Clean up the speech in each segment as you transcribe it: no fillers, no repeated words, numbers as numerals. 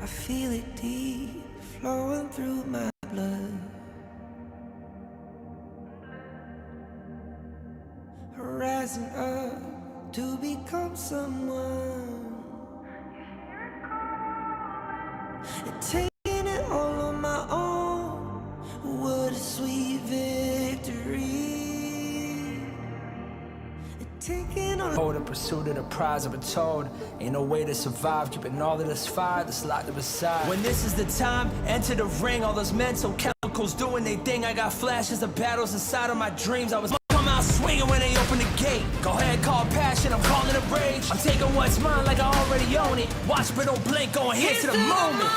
I feel it deep flowing through my blood. Rising up to become someone. And taking it all on my own. What a sweet victory. Taking on the pursuit of the prize of a toad. Ain't no way to survive, keeping all of this fire that's locked aside. When this is the time, enter the ring. All those mental chemicals doing their thing. I got flashes of battles inside of my dreams. I was come out swinging when they open the gate. Go ahead, call passion, I'm calling it rage. I'm taking what's mine like I already own it. Watch but don't blink, going here to the moment.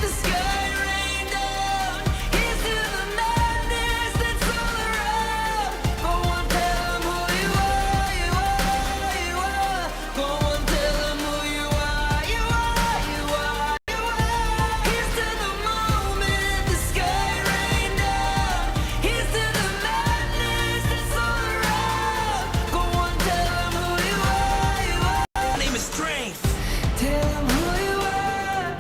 The sky rain down. Here's to the madness that's all around. Go on, tell them who you are, you are, you are. Go on, tell them who you are, you are, you are, you are. Here's to the moment, the sky rain down. Here's to the madness that's all around. Go on, tell them who you are, you are. My name is Strength. Tell them who you are.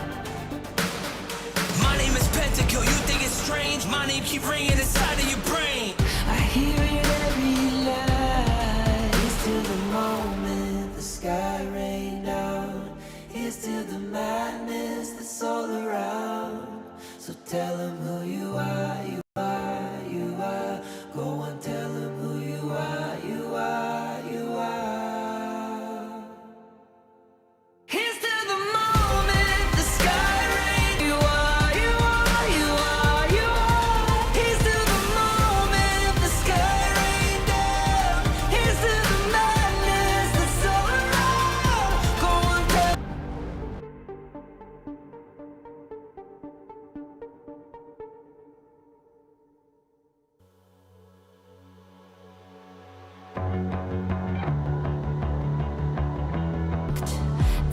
My name is Pentakill. You think it's strange? My name keep ringing inside of your brain. I hear it every line. Here's to the moment the sky rain down. Here's to the madness that's all around. So tell them who you are, you are, you are. Go and tell them who you are, you are, you are. Here's to the moment the sky rain. You are, you are, you are, you are. Here's to the moment the sky rain down. Here's to the madness that's all around. Go on, tell.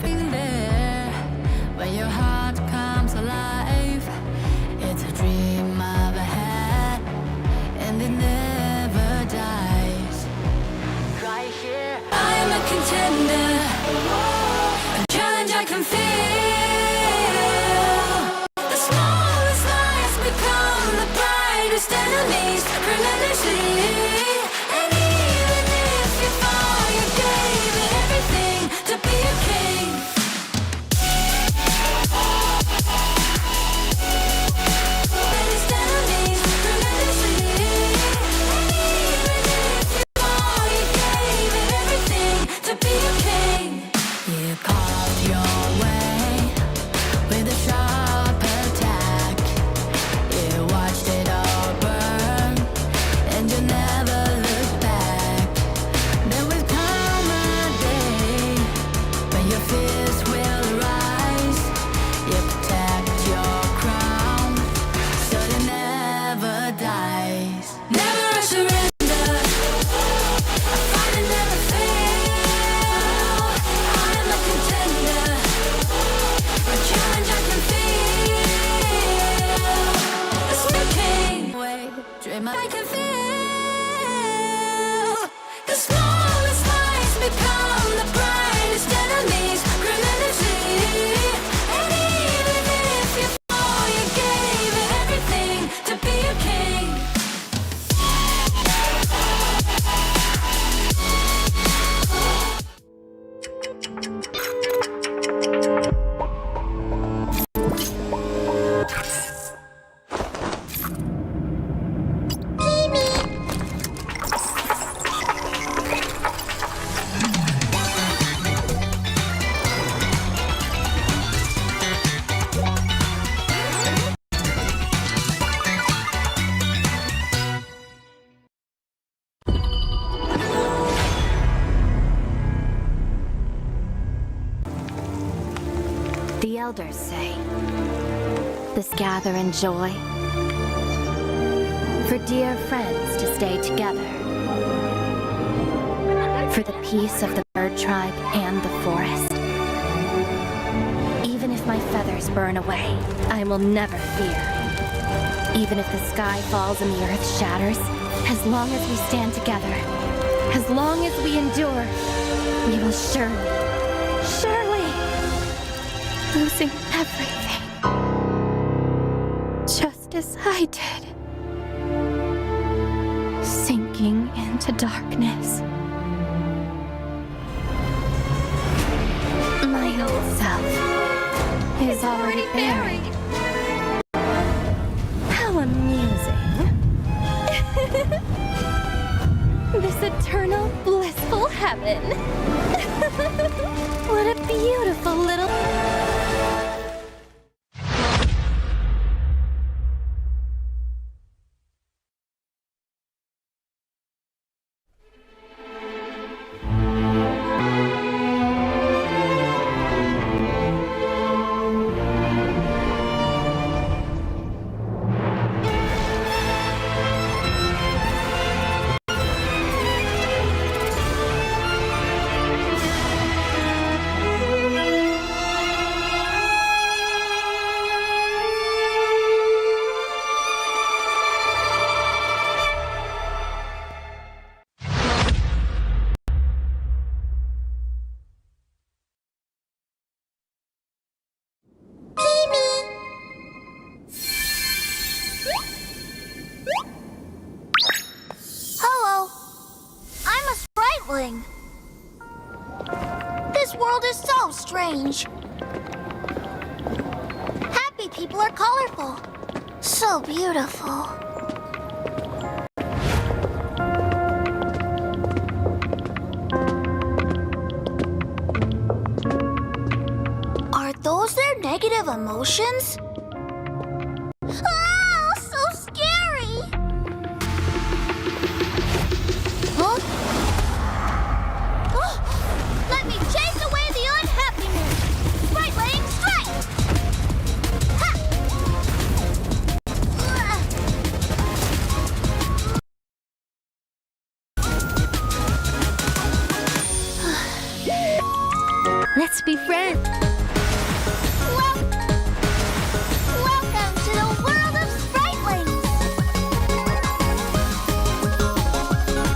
Been there where your heart comes alive. It's a dream I've had, and it never dies. Right here, I am a contender, a challenge I can feel. The smallest lies become the brightest enemies, relentlessly. And even if you fall, you gave it everything to be a king. Brightest enemies, relentlessly. And even if you fall, you gave it everything to be a king. You carved your way with a sharp attack. You watched it all burn, and you never looked back. There will come a day when your fears will rise. You protect your crown, so it never dies. Never a surrender, a fight and never fail. I am a contender, a challenge I can feel. A speaking way, dream I can feel. The smallest lies become the brightest enemies, relentlessly. And even if you fall, you gave it everything to be a king. The elders say, this gather in joy, for dear friends to stay together, for the peace of the bird tribe and the forest. Even if my feathers burn away, I will never fear. Even if the sky falls and the earth shatters, as long as we stand together, as long as we endure, we will surely, losing everything. everything. Just as I did. Sinking into darkness. My old self is already buried. How amusing. This eternal, blissful heaven. What a beautiful little... Hello. I'm a spriteling. This world is so strange. Happy people are colorful. So beautiful. Are those their negative emotions? Ah, so scary! Huh? Oh, let me chase away the unhappiness! Spriteling strike! Ha! Let's be friends. Welcome to the world of spritelings!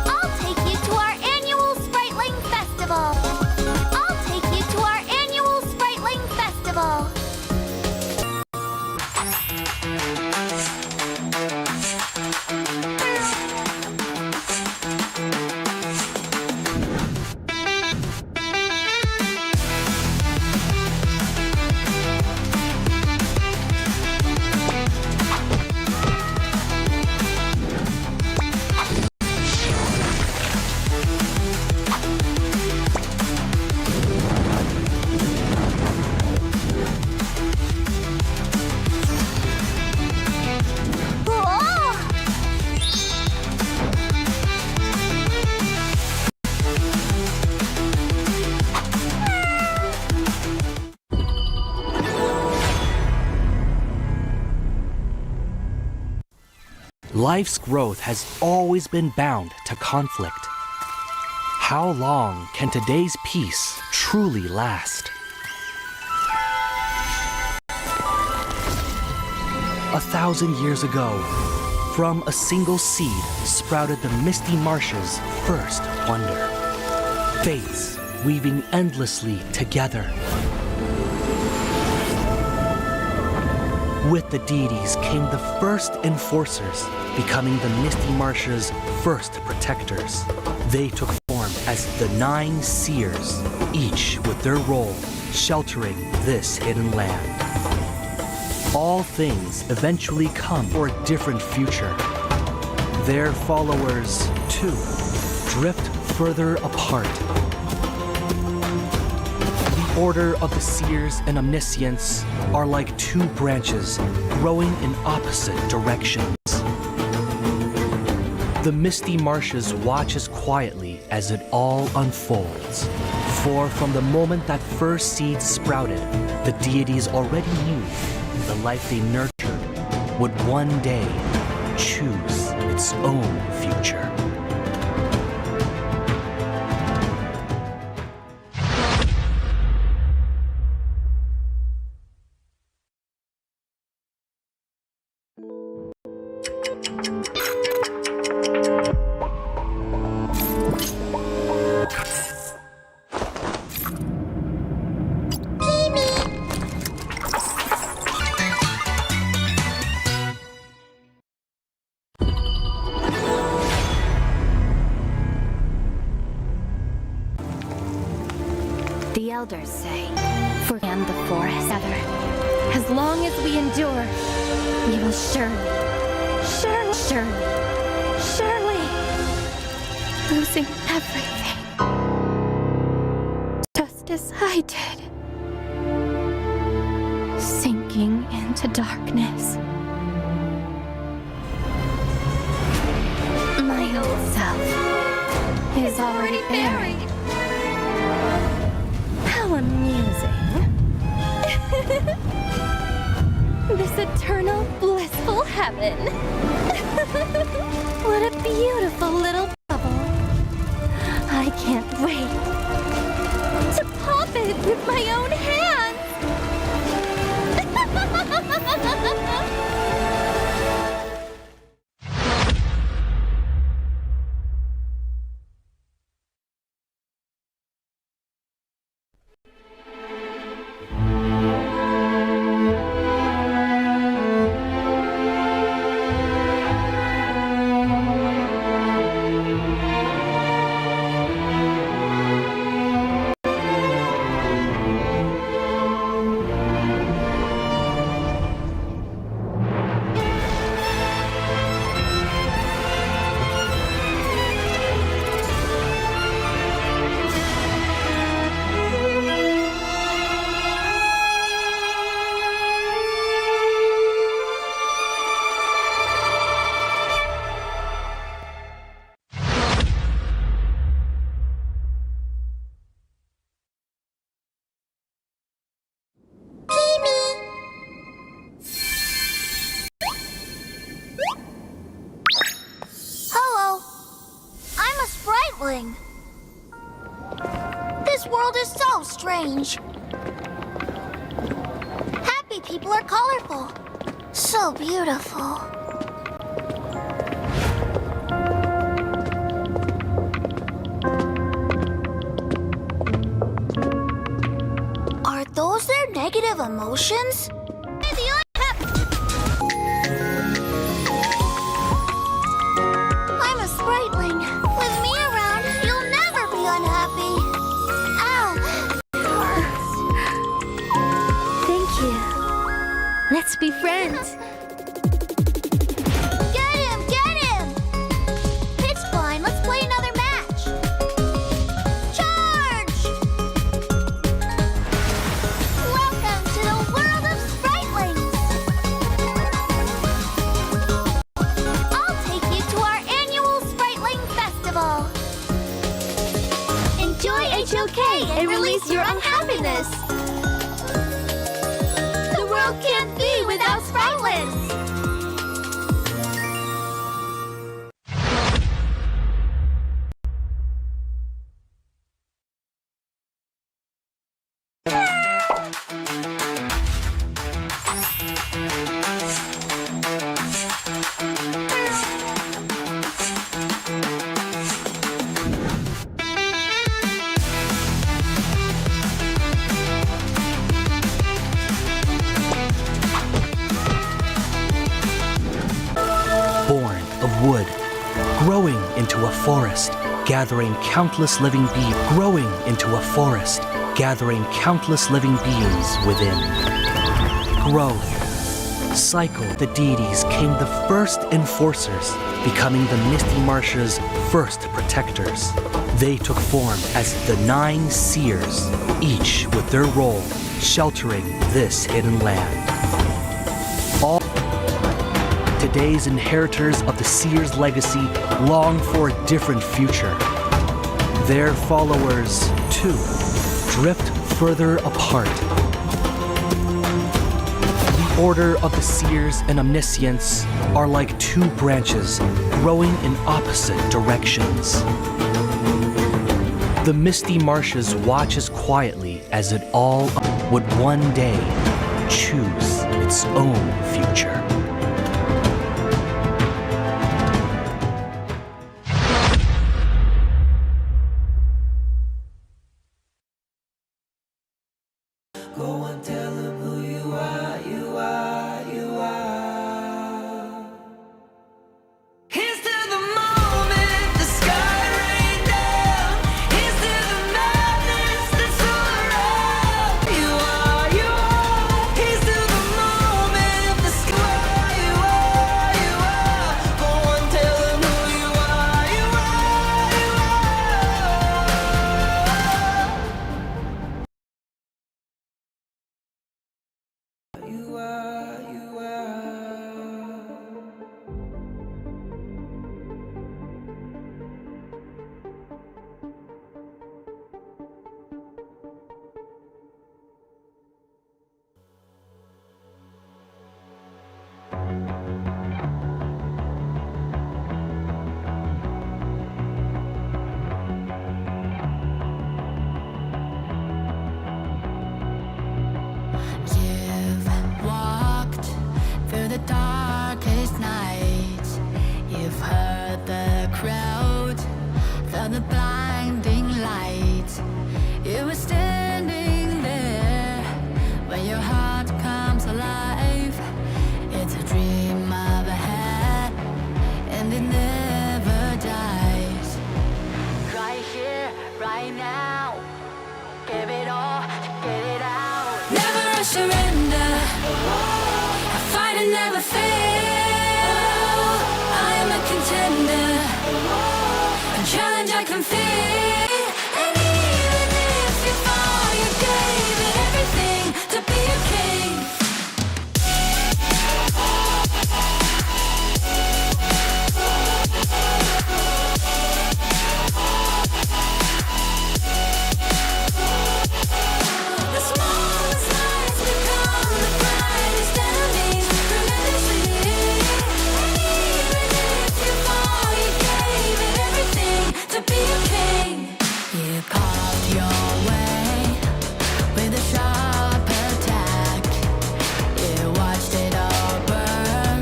I'll take you to our annual Spriteling Festival! I'll take you to our annual Spriteling Festival! Whoa! Life's growth has always been bound to conflict. How long can today's peace truly last? 1,000 years ago, from a single seed sprouted the misty marshes' first wonder. Fates weaving endlessly together. With the deities came the first enforcers, becoming the misty marshes' first protectors. They took form as the 9 seers, each with their role sheltering this hidden land. All things eventually come for a different future. Their followers, too, drift further apart. The Order of the Seers and Omniscients are like 2 branches growing in opposite directions. The misty marshes watch as quietly as it all unfolds. For from the moment that first seed sprouted, the deities already knew the life they nurtured would one day choose its own future. The elders say, for and the forest together. As long as we endure, we will surely, losing everything. Just as I did. Sinking into darkness. My old self is already buried. How amusing. This eternal, blissful heaven. What a beautiful little bubble. I can't wait to pop it with my own hands. This world is so strange. Happy people are colorful. So beautiful. Are those their negative emotions? I'm a spriteling. With me around, you'll never be unhappy. Ow! Thank you. Let's be friends. Get him! Get him! Pitch blind, let's play another match. Charge! Welcome to the world of spritelings. I'll take you to our annual Spriteling Festival. Enjoy HOK and release your unhappiness. The world can't be without spritelings. Born of wood, growing into a forest, gathering countless living beings, growing into a forest, gathering countless living beings within. Growth. Cycle. The deities came the first enforcers, becoming the Misty Marsh's first protectors. They took form as the 9 seers, each with their role, sheltering this hidden land. All today's inheritors of the seer's legacy long for a different future. Their followers, too, drift further apart. The order of the seers and omniscients are like 2 branches growing in opposite directions. The Misty Marshes watches quietly as it all would one day choose its own future. Go and tell them who you are, you are, you are. Here's to the moment the sky rained down. Here's to the madness that's all darkest nights. You've heard the crowd, felt the blinding light. You were standing there when your heart comes alive. It's a dream I've had, and it never dies. Right here, right now, give it all, get it out. Never surrender, I fight and never fail. I am a contender, a challenge I can feel. And even if you fall, you gave it everything to be a king. The smallest lights become the brightest enemies. Relentlessly, and even if you fall, you gave it everything to be a king. You carved your way with a sharp attack. You watched it all burn,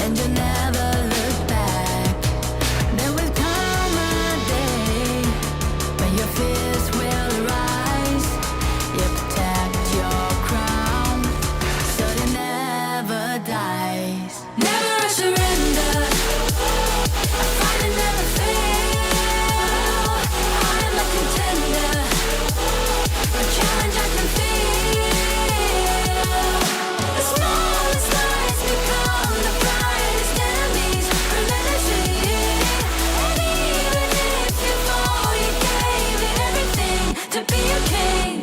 and you never looked back. There will come a day when your fears will rise. You protect your crown, so it never dies. Never surrender, I fight and never fail. I am a contender, a challenge I can feel. The smallest lights become the brightest enemies. Relentlessly, and even if you fall, you gave it everything to be a king.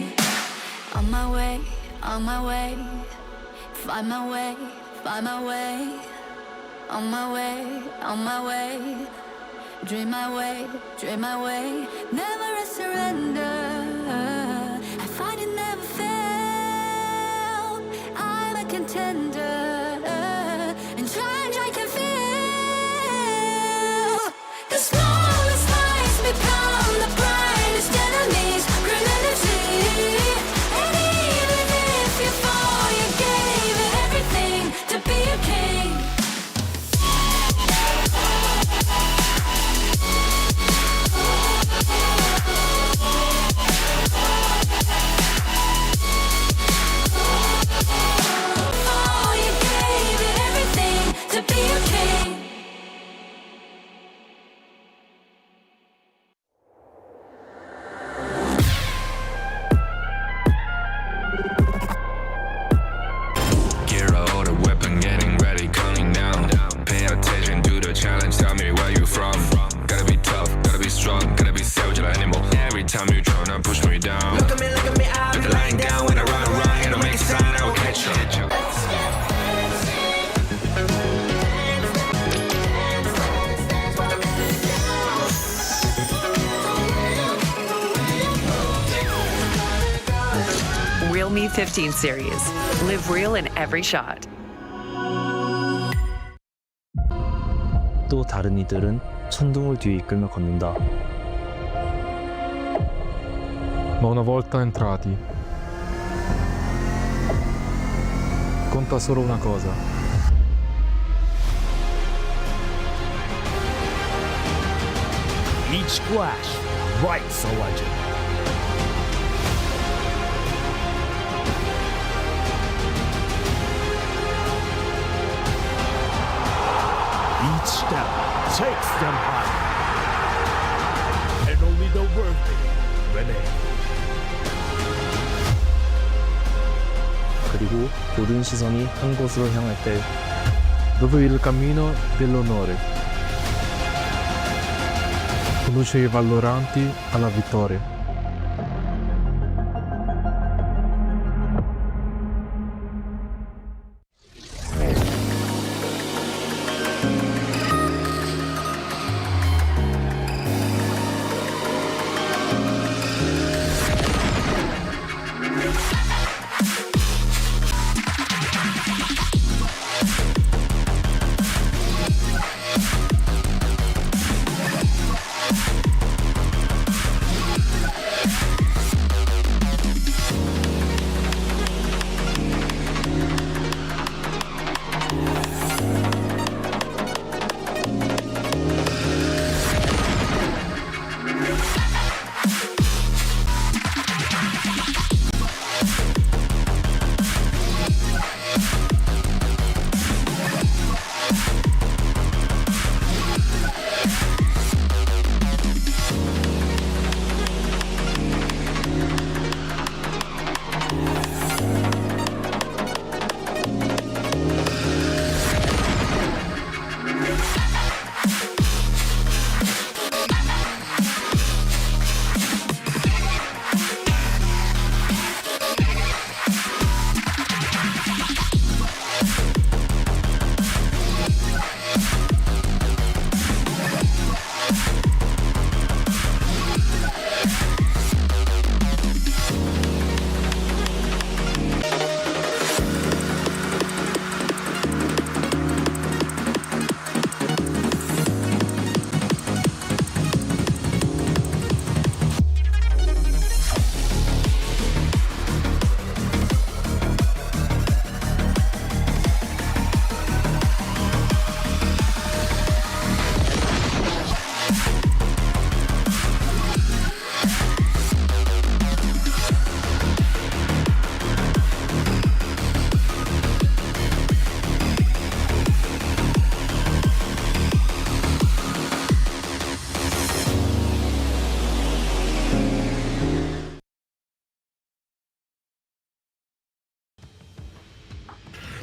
On my way, on my way, find my way, find my way. On my way, on my way, dream my way, dream my way. Never a surrender, I fight and never fail. I'm a contender, and challenge I can feel. The smallest lights become the brightest enemies. Relentlessly, and even if you fall, you gave it everything to be a king. Fall, you gave it everything to be a king. Gear out a weapon, getting ready, counting down. Pay attention to the challenge, tell me where you from. Gotta be tough, gotta be strong, gotta be savage like animal. Every time you tryna push me down. Look at me, I'll be lying down when I run around. And I'll make a sign, I will catch you. Real Me 15 series. Live real in every shot. 또 다른 이들은 천둥을 뒤에 이끌며 걷는다. Ma una volta entrati, conta solo una cosa. Each splash writes a legend. Each step takes them higher. And only the worthy remain. 그리고 모든 시선이 한 곳으로 향할 때 Dove il cammino dell'onore conduce i valloranti alla vittoria.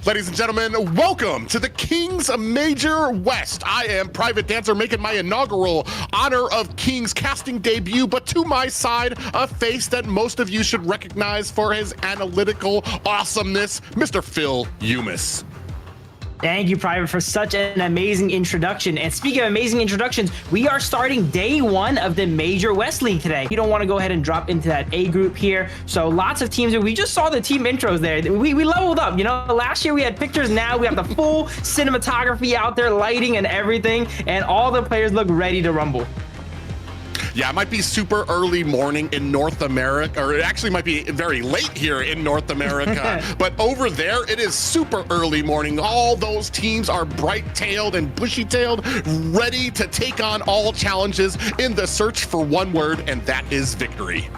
Ladies and gentlemen, welcome to the Kings Major West. I am Private Dancer making my inaugural Honor of Kings casting debut, but to my side, a face that most of you should recognize for his analytical awesomeness, Mr. Phil Umis. Thank you, Private, for such an amazing introduction. And speaking of amazing introductions, we are starting day one of the Major West League today. You don't want to go ahead and drop into that A group here. So lots of teams. We just saw the team intros there. We leveled up. You know, last year we had pictures. Now we have the full cinematography out there, lighting and everything. And all the players look ready to rumble. Yeah, it might be super early morning in North America, or it actually might be very late here in North America. But over there, it is super early morning. All those teams are bright-tailed and bushy-tailed, ready to take on all challenges in the search for one word, and that is victory.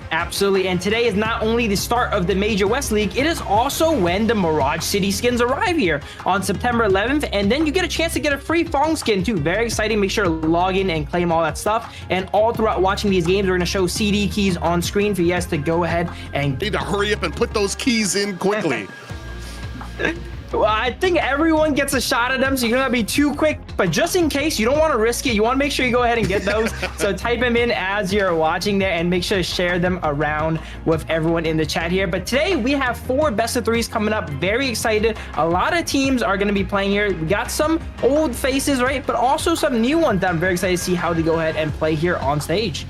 Absolutely, and today is not only the start of the Major West League, it is also when the Mirage City skins arrive here on September 11th, and then you get a chance to get a free Fong skin too. Very exciting. Make sure to log in and claim all that stuff. And all throughout watching these games, we're going to show CD keys on screen for you guys to go ahead and... Need to hurry up and put those keys in quickly. Well, I think everyone gets a shot at them, so you're gonna be too quick, but just in case, you don't want to risk it, you want to make sure you go ahead and get those. So type them in as you're watching there and make sure to share them around with everyone in the chat here. But today we have 4 best of 3s coming up. Very excited. A lot of teams are going to be playing here. We got some old faces, right, but also some new ones that I'm very excited to see how they go ahead and play here on stage.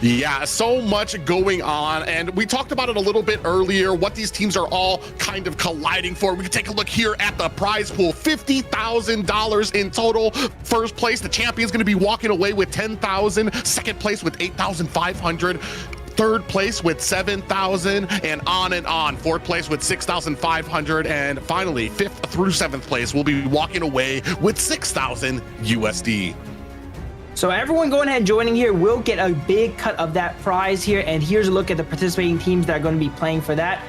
Yeah, so much going on, and we talked about it a little bit earlier, what these teams are all kind of colliding for. We can take a look here at the prize pool, $50,000 in total. First place, the champion is going to be walking away with $10,000. Second place with $8,500. Third place with $7,000, and on. Fourth place with $6,500, and finally, 5th through 7th place will be walking away with $6,000 USD. So everyone going ahead and joining here will get a big cut of that prize here. And here's a look at the participating teams that are going to be playing for that.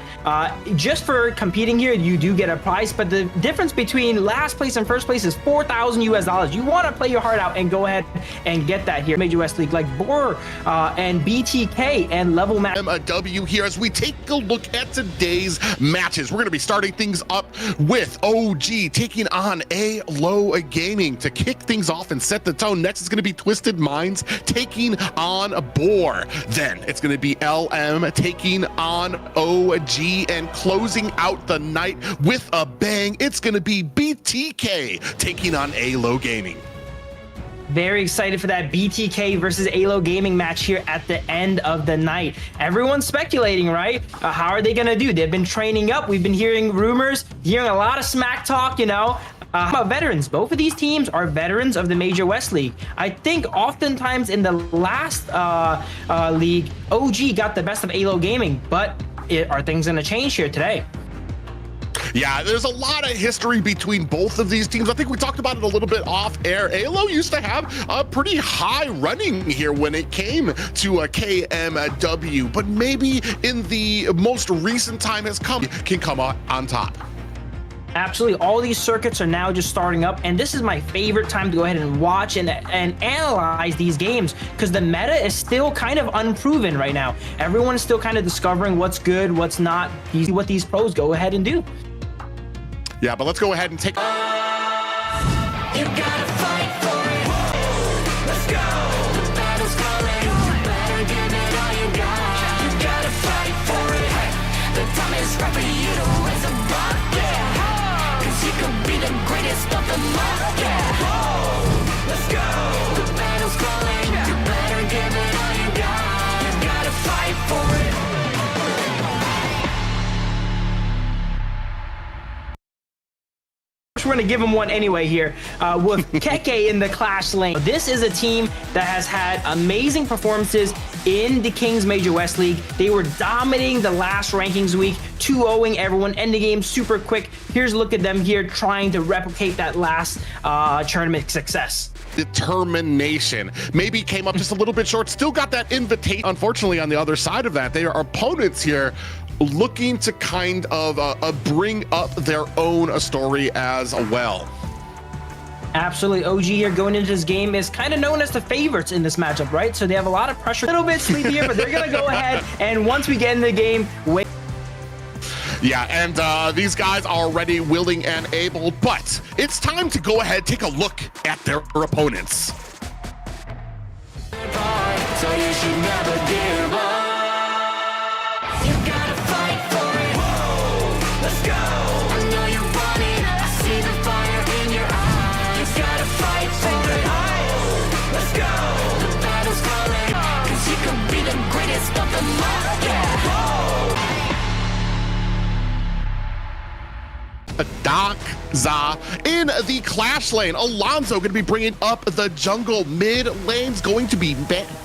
Just for competing here, you do get a prize, but the difference between last place and first place is $4,000 US. You want to play your heart out and go ahead and get that here. Major West League like Bor and BTK and Level Match. A W here as we take a look at today's matches. We're going to be starting things up with OG taking on Aylo Gaming to kick things off and set the tone. Next is going to be Twisted Minds taking on Bor. Then it's going to be LM taking on OG. And closing out the night with a bang, it's going to be BTK taking on Aylo Gaming. Very excited for that BTK versus Aylo Gaming match here at the end of the night. Everyone's speculating, right? How are they going to do? They've been training up. We've been hearing rumors, hearing a lot of smack talk, you know. About veterans, both of these teams are veterans of the Major West League. I think oftentimes in the last league, OG got the best of Aylo Gaming, but are things going to change here today? Yeah, there's a lot of history between both of these teams. I think we talked about it a little bit off air. Aylo used to have a pretty high running here when it came to a KMW, but maybe in the most recent time can come out on top. Absolutely, all these circuits are now just starting up, and this is my favorite time to go ahead and watch and analyze these games, because the meta is still kind of unproven right now. Everyone's still kind of discovering what's good, what's not, what these pros go ahead and do. Yeah, but let's go ahead and take... You gotta fight for it. Let's go. The battle's calling. You better give it all you got. You gotta fight for it. The time is right for you to raise a bar. Yeah. Cause you could be the greatest of them all. Yeah. Let's go. The battle's calling. You better give it all you got. You gotta fight for it. We're going to give them one anyway here with Keke in the Clash lane. This is a team that has had amazing performances in the Kings Major West League. They were dominating the last rankings week, 2-0ing everyone, end the game super quick. Here's a look at them here trying to replicate that last tournament success. Determination. Maybe came up just a little bit short, still got that invitation. Unfortunately, on the other side of that, their opponents here looking to kind of bring up their own story as well. Absolutely. OG here going into this game is kind of known as the favorites in this matchup, right? So they have a lot of pressure, a little bit sleepy here, but they're going to go ahead, and once we get in the game, wait. Yeah, and these guys are already willing and able, but it's time to go ahead, take a look at their opponents. So you should never give up. You gotta fight for it. Let's go. I know you want it. I see the fire in your eyes. You gotta fight for it. Let's go. The battle's calling. Cause you could be the greatest of them all. Yeah. Dakza in the Clash lane. Alonso going to be bringing up the jungle. Mid lane's going to be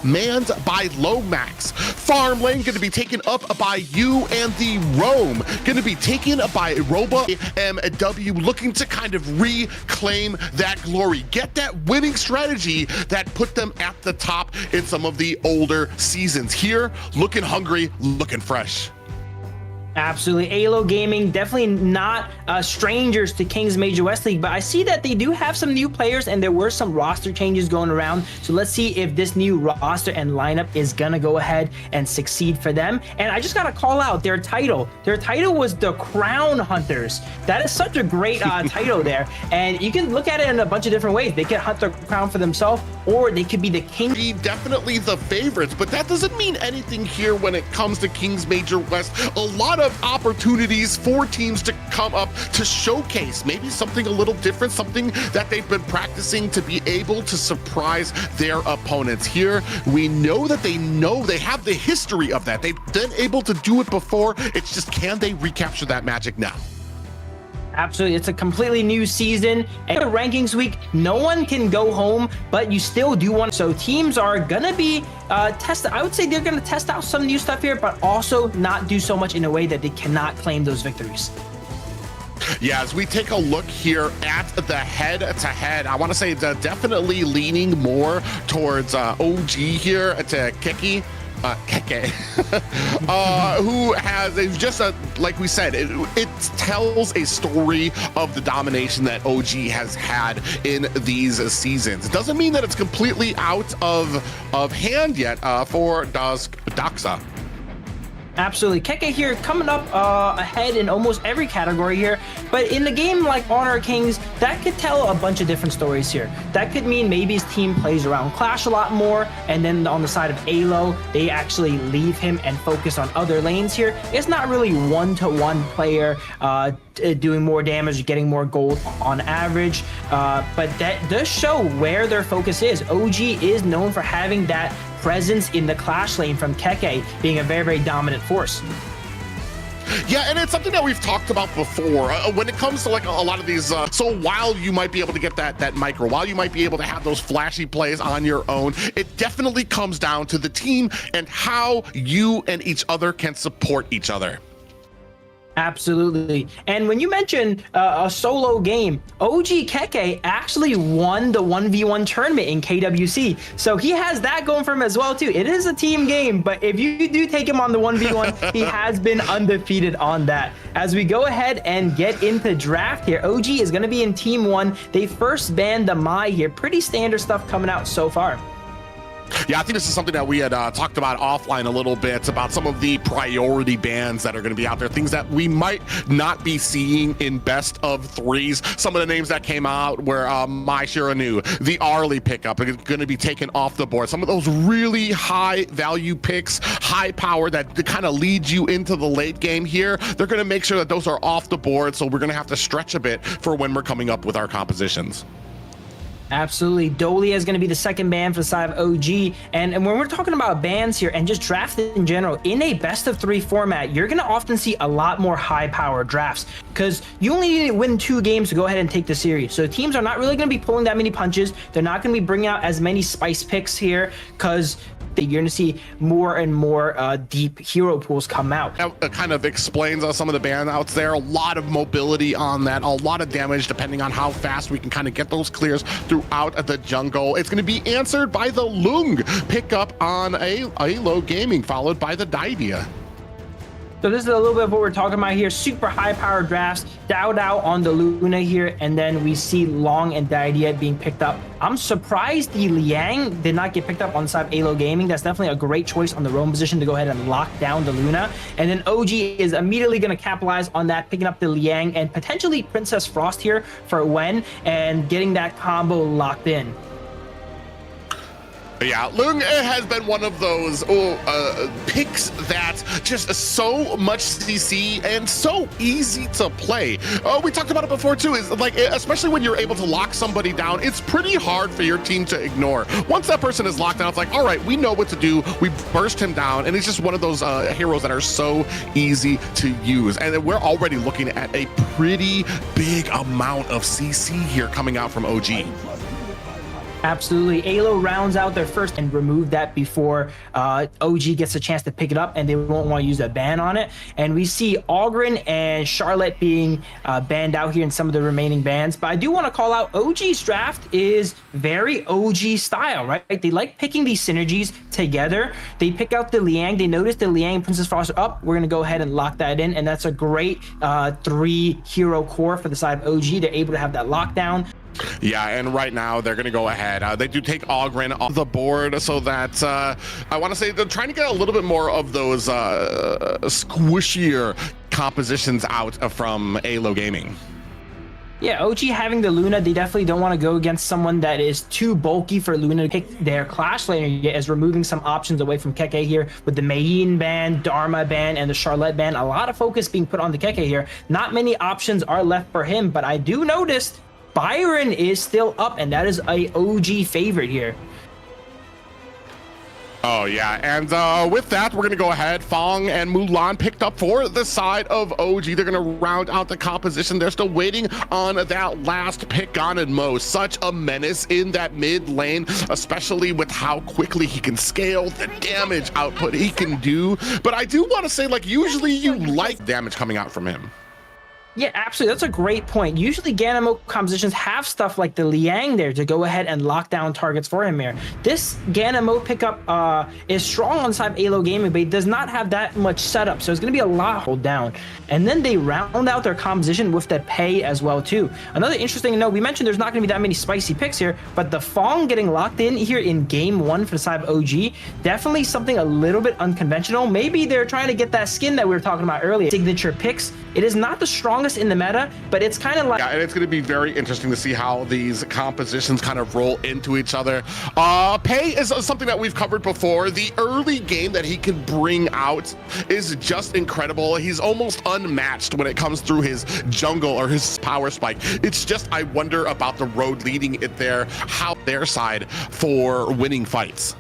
manned by Lomax. Farm lane going to be taken up by you, and the Roam going to be taken by Roba KMW, looking to kind of reclaim that glory, get that winning strategy that put them at the top in some of the older seasons. Here, looking hungry, looking fresh. Absolutely. Aylo Gaming, definitely not strangers to Kings Major West League, but I see that they do have some new players and there were some roster changes going around. So let's see if this new roster and lineup is going to go ahead and succeed for them. And I just got to call out their title. Their title was the Crown Hunters. That is such a great title there. And you can look at it in a bunch of different ways. They could hunt the crown for themselves, or they could be the king. Definitely the favorites, but that doesn't mean anything here when it comes to Kings Major West. A lot of opportunities for teams to come up to showcase maybe something a little different, something that they've been practicing to be able to surprise their opponents. Here we know that they have the history of that. They've been able to do it before. It's just, can they recapture that magic now? Absolutely. It's a completely new season. And the rankings week, no one can go home, but you still do want. So teams are going to be tested. I would say they're going to test out some new stuff here, but also not do so much in a way that they cannot claim those victories. Yeah, as we take a look here at the head-to-head, I want to say definitely leaning more towards OG here to Keke. Keke, who has just like we said, it tells a story of the domination that OG has had in these seasons. It doesn't mean that it's completely out of hand yet for Dakza. Absolutely. Keke here coming up ahead in almost every category here. But in the game like Honor Kings, that could tell a bunch of different stories here. That could mean maybe his team plays around Clash a lot more, and then on the side of Aylo, they actually leave him and focus on other lanes here. It's not really one-to-one player doing more damage, getting more gold on average, but that does show where their focus is. OG is known for having that presence in the Clash lane from Keke, being a very, very dominant force. Yeah, and it's something that we've talked about before when it comes to like a lot of these. So while you might be able to get that micro, while you might be able to have those flashy plays on your own, it definitely comes down to the team and how you and each other can support each other. Absolutely. And when you mention a solo game, OG Keke actually won the 1v1 tournament in KWC. So he has that going for him as well too. It is a team game, but if you do take him on the 1v1, he has been undefeated on that. As we go ahead and get into draft here, OG is going to be in team 1. They first banned the Mai here. Pretty standard stuff coming out so far. Yeah, I think this is something that we had talked about offline a little bit, about some of the priority bans that are going to be out there, things that we might not be seeing in best of threes. Some of the names that came out were Mai Shiranu, the Arlie pickup, are going to be taken off the board. Some of those really high value picks, high power that kind of lead you into the late game here, they're going to make sure that those are off the board. So we're going to have to stretch a bit for when we're coming up with our compositions. Absolutely. Dolia is going to be the second ban for the side of OG. And when we're talking about bans here and just drafts in general, in a best of 3 format, you're going to often see a lot more high power drafts because you only need to win 2 games to go ahead and take the series. So teams are not really going to be pulling that many punches. They're not going to be bringing out as many spice picks here because you're going to see more and more deep hero pools come out. That kind of explains some of the ban outs there. A lot of mobility on that, a lot of damage depending on how fast we can kind of get those clears throughout the jungle. It's going to be answered by the Lung pickup on Aylo Gaming, followed by the Didia. So this is a little bit of what we're talking about here. Super high power drafts, Dao on the Luna here, and then we see Long and Didia being picked up. I'm surprised the Liang did not get picked up on the side of Aylo Gaming. That's definitely a great choice on the roam position to go ahead and lock down the Luna. And then OG is immediately going to capitalize on that, picking up the Liang and potentially Princess Frost here for Wen and getting that combo locked in. Yeah, Lung has been one of those picks that just so much CC and so easy to play. We talked about it before too, is like, especially when you're able to lock somebody down, it's pretty hard for your team to ignore. Once that person is locked down, it's like, all right, we know what to do. We burst him down, and it's just one of those heroes that are so easy to use. And we're already looking at a pretty big amount of CC here coming out from OG. Absolutely. Aylo rounds out their first and remove that before OG gets a chance to pick it up, and they won't want to use a ban on it. And we see Ogren and Charlotte being banned out here in some of the remaining bans. But I do want to call out OG's draft is very OG style, right? They like picking these synergies together. They pick out the Liang. They notice the Liang and Princess Frost are up. We're going to go ahead and lock that in. And that's a great 3 hero core for the side of OG. They're able to have that lockdown. Yeah, and right now they're going to go ahead. They do take Ogren off the board so that I want to say they're trying to get a little bit more of those squishier compositions out from Aylo Gaming. Yeah, OG having the Luna, they definitely don't want to go against someone that is too bulky for Luna to pick their Clash laner yet, as removing some options away from Keke here with the Mayin ban, Dharma ban, and the Charlotte ban. A lot of focus being put on the Keke here. Not many options are left for him, but I do notice Byron is still up, and that is a OG favorite here. Oh, yeah. And with that, we're going to go ahead. Fong and Mulan picked up for the side of OG. They're going to round out the composition. They're still waiting on that last pick on and Mo. Such a menace in that mid lane, especially with how quickly he can scale the damage output he can do. But I do want to say, like, usually you like damage coming out from him. Yeah, absolutely. That's a great point. Usually Ganamo compositions have stuff like the Liang there to go ahead and lock down targets for him here. This Ganamo pickup is strong on the side of Aylo Gaming, but it does not have that much setup, so it's going to be a lot hold down. And then they round out their composition with the pay as well too. Another interesting note, we mentioned there's not going to be that many spicy picks here, but the Fong getting locked in here in game 1 for the side of OG, definitely something a little bit unconventional. Maybe they're trying to get that skin that we were talking about earlier. Signature picks. It is not the strongest in the meta, but it's kind of like... Yeah, and it's going to be very interesting to see how these compositions kind of roll into each other. Pei is something that we've covered before. The early game that he can bring out is just incredible. He's almost unmatched when it comes through his jungle or his power spike. It's just, I wonder about the road leading it there, how their side for winning fights.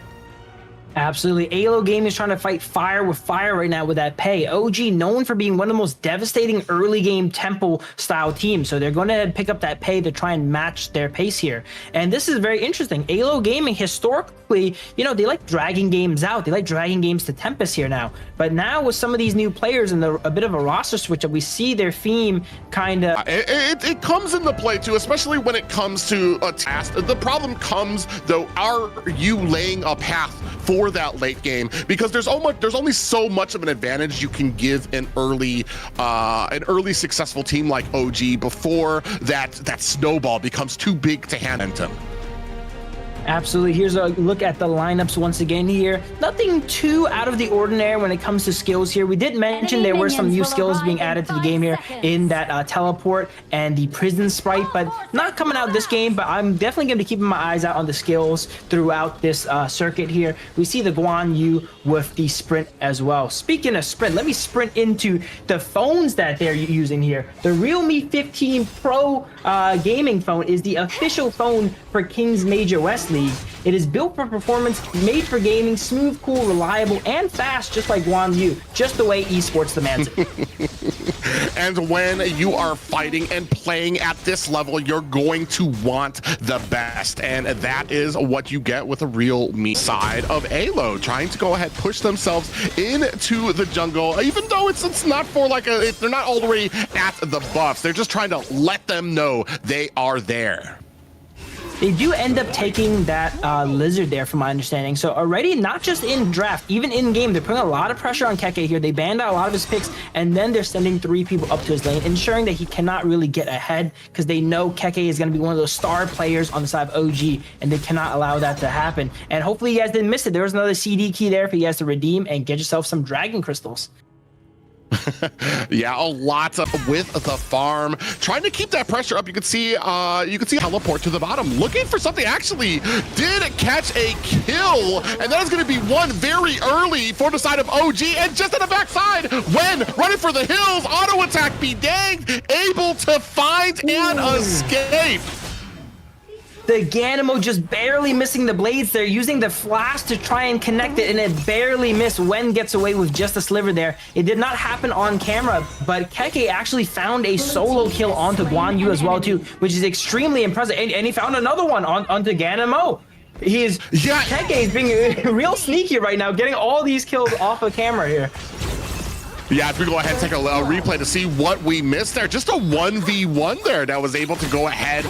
Absolutely. Aylo Gaming is trying to fight fire with fire right now with that pay. OG known for being one of the most devastating early game tempo style teams. So they're going to pick up that pay to try and match their pace here. And this is very interesting. Aylo Gaming historically, you know, they like dragging games out. They like dragging games to Tempest here now. But now with some of these new players and a bit of a roster switch up, we see their theme kind of... It comes into play too, especially when it comes to a task. The problem comes though, are you laying a path for that late game? Because there's only so much of an advantage you can give an early successful team like OG before that snowball becomes too big to handle. Absolutely. Here's a look at the lineups once again here. Nothing too out of the ordinary when it comes to skills here. We did mention there were some new skills being added to the game here in that teleport and the prison sprite, but not coming out this game. But I'm definitely going to be keeping my eyes out on the skills throughout this circuit here. We see the Guan Yu with the sprint as well. Speaking of sprint, let me sprint into the phones that they're using here. The Realme 15 Pro gaming phone is the official phone for Kings Major West League. It is built for performance, made for gaming, smooth, cool, reliable, and fast, just like Guan Yu, just the way esports demands it. And when you are fighting and playing at this level, you're going to want the best, and that is what you get with a real me side of Aylo, trying to go ahead, push themselves into the jungle, even though it's not for like they're not already at the buffs. They're just trying to let them know they are there. They do end up taking that lizard there, from my understanding. So already, not just in draft, even in game, they're putting a lot of pressure on Keke here. They banned out a lot of his picks, and then they're sending 3 people up to his lane, ensuring that he cannot really get ahead, because they know Keke is going to be one of those star players on the side of OG, and they cannot allow that to happen. And hopefully you guys didn't miss it. There was another CD key there for you guys to redeem and get yourself some dragon crystals. Yeah, a lot with the farm, trying to keep that pressure up. You can see teleport to the bottom, looking for something. Actually did catch a kill, and that is going to be one very early for the side of OG. And just at the backside, when running for the hills, auto attack be danged, able to find and escape. The Ganimo just barely missing the blades. They're using the flash to try and connect it, and it barely missed. Wen gets away with just a sliver there. It did not happen on camera, but Keke actually found a solo kill onto Guan Yu as well too, which is extremely impressive. And he found another one onto Ganimo. Keke is being real sneaky right now, getting all these kills off of camera here. Yeah, if we go ahead and take a replay to see what we missed there, just a 1v1 there that was able to go ahead,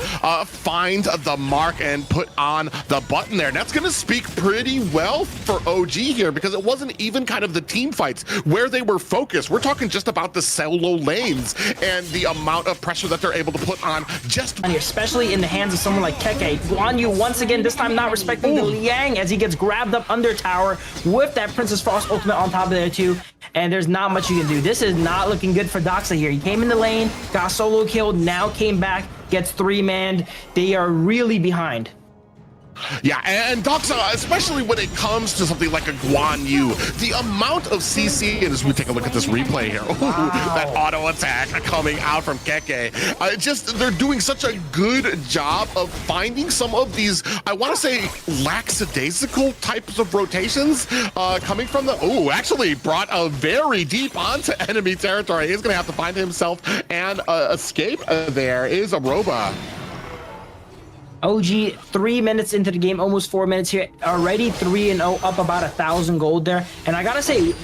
find the mark and put on the button there. And that's going to speak pretty well for OG here, because it wasn't even kind of the team fights where they were focused. We're talking just about the solo lanes and the amount of pressure that they're able to put on just... Especially in the hands of someone like Keke. Guan Yu once again, this time not respecting the Liang as he gets grabbed up under tower with that Princess Frost ultimate on top of there too. And there's not much you can do. This is not looking good for Doxa here. He came in the lane, got solo killed, now came back, gets 3-manned. They are really behind. Yeah, and Doxa, especially when it comes to something like a Guan Yu, the amount of CC, and as we take a look at this replay here, that auto attack coming out from Keke, they're doing such a good job of finding some of these, I want to say, lackadaisical types of rotations coming from the, actually brought a very deep onto enemy territory. He's going to have to find himself and escape. There is a Aroba. OG 3 minutes into the game, almost 4 minutes here, already 3-0, up about 1,000 gold there. And I gotta say,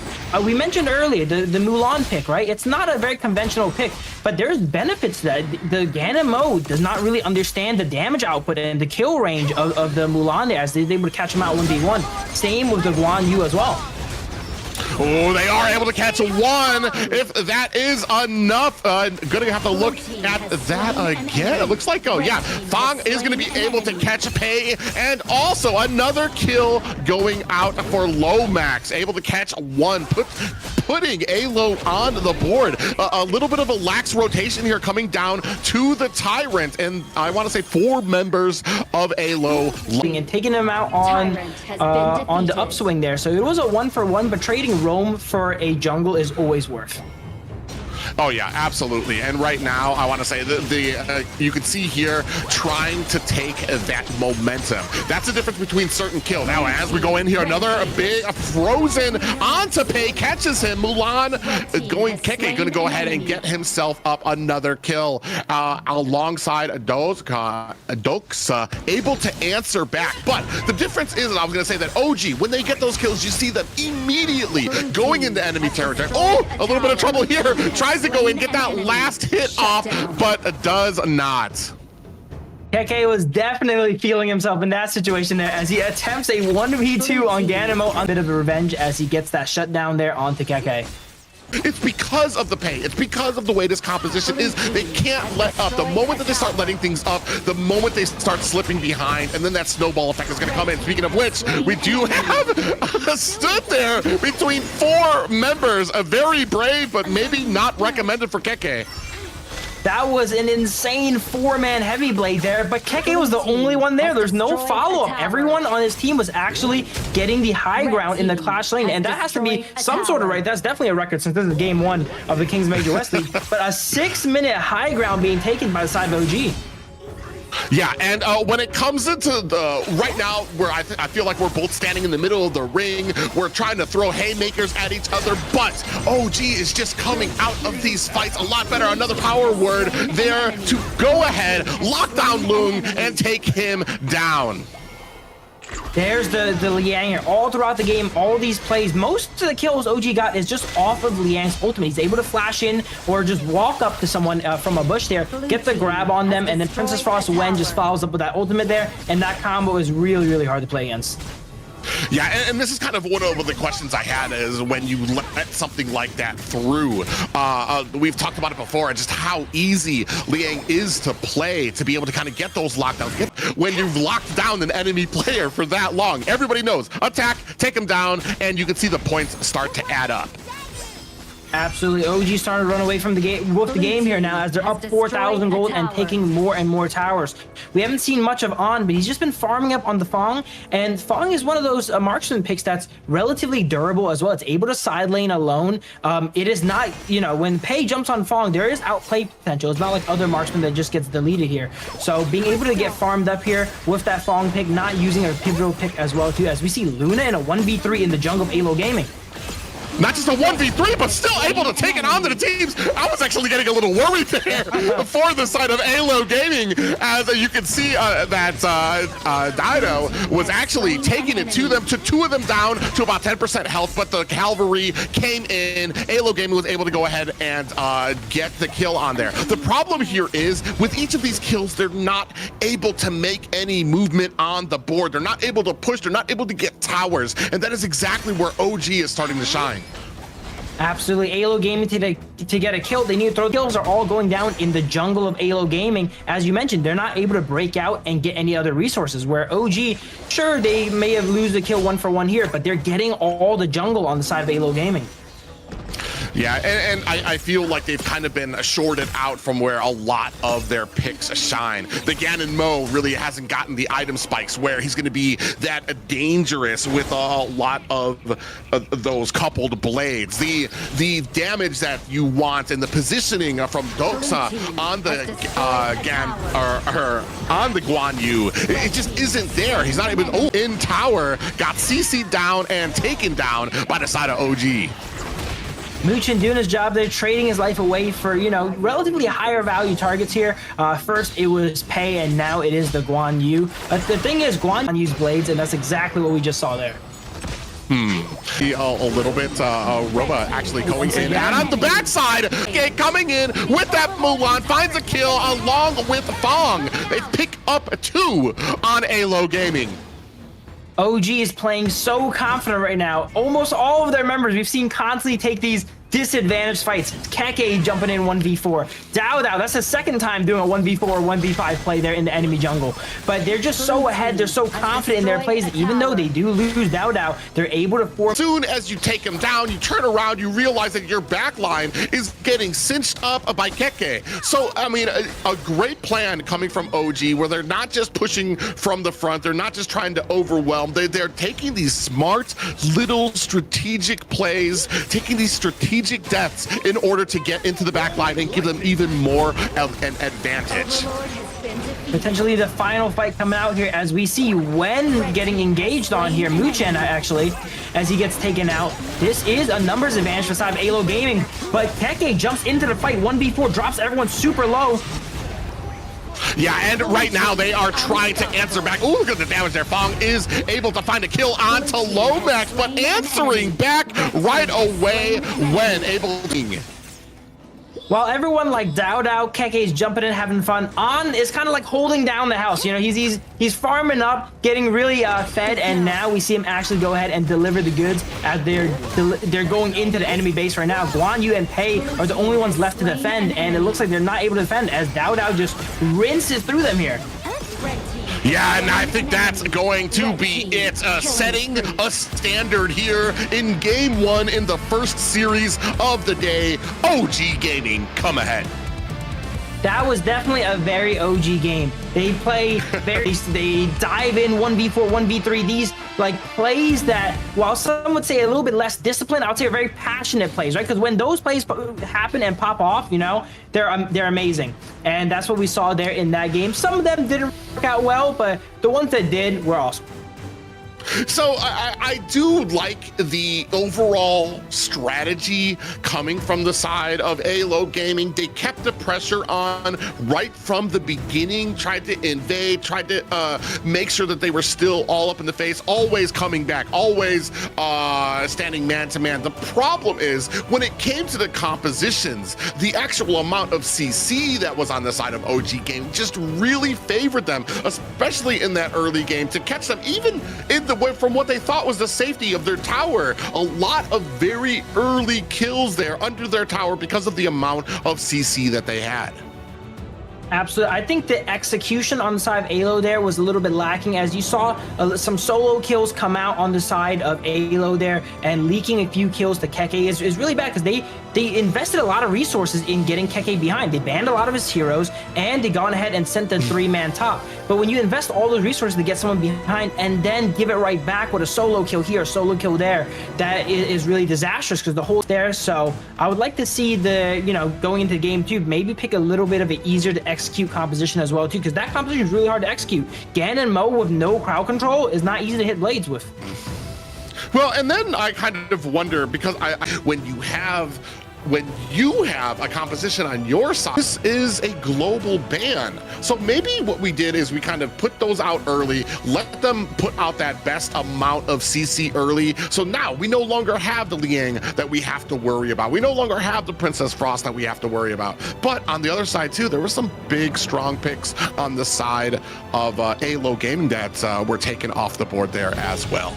we mentioned earlier the Mulan pick, right? It's not a very conventional pick, but there's benefits to that. The Ganimo does not really understand the damage output and the kill range of the Mulan there, as they would catch him out 1v1. Same with the Guan Yu as well. Oh, they are able to catch one. If that is enough, gonna have to look at that again. It looks like, Fang is gonna be able to catch Pei, and also another kill going out for Lomax, able to catch one, putting Aylo on the board. A little bit of a lax rotation here coming down to the Tyrant, and I want to say 4 members of Aylo. And taking him out on the upswing there. So it was a 1-for-1, but trading roam for a jungle is always worth. Oh yeah, absolutely. And right now, I want to say you can see here trying to take that momentum. That's the difference between certain kills. Now, as we go in here, another big frozen onto Pei catches him. Mulan Keke going to go ahead and get himself up another kill alongside Doxa, able to answer back. But the difference is, I was going to say that OG, when they get those kills, you see them immediately going into enemy territory. Oh, a little bit of trouble here. Tries to go in, get that last hit off, but does not. Keke was definitely feeling himself in that situation there as he attempts a 1v2 on Ganimo, a bit of a revenge as he gets that shutdown there onto Keke. It's because of the Pei. It's because of the way this composition is. They can't let up. The moment that they start letting things up, the moment they start slipping behind, and then that snowball effect is going to come in. Speaking of which, we do have stood there between 4 members. A very brave, but maybe not recommended for Keke. That was an insane 4-man heavy blade there, but Keke was the only one there. There's no follow-up. Everyone on his team was actually getting the high ground in the Clash lane, and that has to be some sort of right. That's definitely a record since this is game 1 of the Kings Major West League, but a 6-minute high ground being taken by the side of OG. Yeah, and when it comes into the right now, where I feel like we're both standing in the middle of the ring, we're trying to throw haymakers at each other, but OG is just coming out of these fights a lot better. Another power word there to go ahead, lock down Lung, and take him down. There's the Liang here. All throughout the game, all these plays, most of the kills OG got is just off of Liang's ultimate. He's able to flash in or just walk up to someone from a bush there, get the grab on them, and then Princess Frost Wen just follows up with that ultimate there, and that combo is really, really hard to play against. Yeah, and this is kind of one of the questions I had is when you let something like that through. We've talked about it before, and just how easy Liang is to play, to be able to kind of get those lockdowns. When you've locked down an enemy player for that long, everybody knows, attack, take him down, and you can see the points start to add up. Absolutely. OG starting to run away from the game with the game here now as they're up 4,000 gold and taking more and more towers. We haven't seen much of On, but he's just been farming up on the Fong, and Fong is one of those marksman picks that's relatively durable as well. It's able to side lane alone. It is not, you know, when Pei jumps on Fong, there is outplay potential. It's not like other marksmen that just gets deleted here. So being able to get farmed up here with that Fong pick, not using a pivotal pick as well too, as we see Luna in a 1v3 in the jungle of Aylo Gaming. Not just a 1v3, but still able to take it onto the teams. I was actually getting a little worried there for the side of Aylo Gaming, as you can see that Dido was actually taking it to them, took 2 of them down to about 10% health, but the cavalry came in. Aylo Gaming was able to go ahead and get the kill on there. The problem here is, with each of these kills, they're not able to make any movement on the board. They're not able to push, they're not able to get towers, and that is exactly where OG is starting to shine. Absolutely. Aylo Gaming to get a kill, they need to throw. Kills are all going down in the jungle of Aylo Gaming. As you mentioned, they're not able to break out and get any other resources, where OG, sure, they may have lose the kill 1-for-1 here, but they're getting all the jungle on the side of Aylo Gaming. Yeah, and I feel like they've kind of been shorted out from where a lot of their picks shine. The Ganon Mo really hasn't gotten the item spikes where he's going to be that dangerous with a lot of those coupled blades. The damage that you want and the positioning from Doxa on the on the Guan Yu, it just isn't there. He's not even in tower, got CC'd down and taken down by the side of OG. Muchin doing his job there, trading his life away for, you know, relatively higher value targets here. First it was Pei, and now it is the Guan Yu. But the thing is, Guan Yu's blades, and that's exactly what we just saw there. A little bit, Roba actually going in and on the backside, coming in with that Mulan, finds a kill along with Fong. They pick up 2 on Aylo Gaming. OG is playing so confident right now. Almost all of their members we've seen constantly take these disadvantaged fights. Keke jumping in 1v4. Dao, that's the second time doing a 1v4 or 1v5 play there in the enemy jungle. But they're just so ahead. They're so confident in their plays that even though they do lose Dao, they're able to force. As soon as you take him down, you turn around, you realize that your backline is getting cinched up by Keke. So, I mean, a great plan coming from OG where they're not just pushing from the front. They're not just trying to overwhelm. They're taking these smart little strategic plays, taking these strategic strategic deaths in order to get into the back line and give them even more of an advantage. Potentially the final fight coming out here as we see Wen getting engaged on here. Muchen actually, as he gets taken out. This is a numbers advantage for side of Aylo Gaming, but Keke jumps into the fight. 1v4 drops everyone super low. Yeah, and right now they are trying to answer back. Ooh, look at the damage there. Fong is able to find a kill onto Lomax, but answering back right away when able to. While everyone like Dao, Keke's jumping in, having fun, On is kind of like holding down the house. You know, he's farming up, getting really fed, and now we see him actually go ahead and deliver the goods as they're going into the enemy base right now. Guan Yu and Pei are the only ones left to defend, and it looks like they're not able to defend as Dao just rinses through them here. Yeah, and I think that's going to be it. Setting a standard here in game one in the first series of the day. OG Gaming, come ahead. That was definitely a very OG game. They play they dive in 1v4, 1v3. These like plays that, while some would say a little bit less disciplined, I would say are very passionate plays, right? Because when those plays happen and pop off, you know, they're amazing. And that's what we saw there in that game. Some of them didn't work out well, but the ones that did were awesome. So I do like the overall strategy coming from the side of Aylo Gaming. They kept the pressure on right from the beginning, tried to invade, tried to make sure that they were still all up in the face, always coming back, always standing man to man. The problem is when it came to the compositions, the actual amount of CC that was on the side of OG Gaming just really favored them, especially in that early game, to catch them even in the from what they thought was the safety of their tower. A lot of very early kills there under their tower because of the amount of CC that they had. Absolutely. I think the execution on the side of Aylo there was a little bit lacking, as you saw some solo kills come out on the side of Aylo there, and leaking a few kills to Keke is really bad because they invested a lot of resources in getting Keke behind. They banned a lot of his heroes, and they gone ahead and sent the 3-man top. But when you invest all those resources to get someone behind and then give it right back with a solo kill here, a solo kill there, that is really disastrous because the whole there. So I would like to see the, you know, going into game 2, maybe pick a little bit of an easier to execute composition as well too, because that composition is really hard to execute. Gan and Mo with no crowd control is not easy to hit blades with. Well, and then I kind of wonder, because when you have a composition on your side, this is a global ban. So maybe what we did is we kind of put those out early, let them put out that best amount of CC early. So now we no longer have the Liang that we have to worry about. We no longer have the Princess Frost that we have to worry about. But on the other side too, there were some big strong picks on the side of Aylo Gaming that were taken off the board there as well.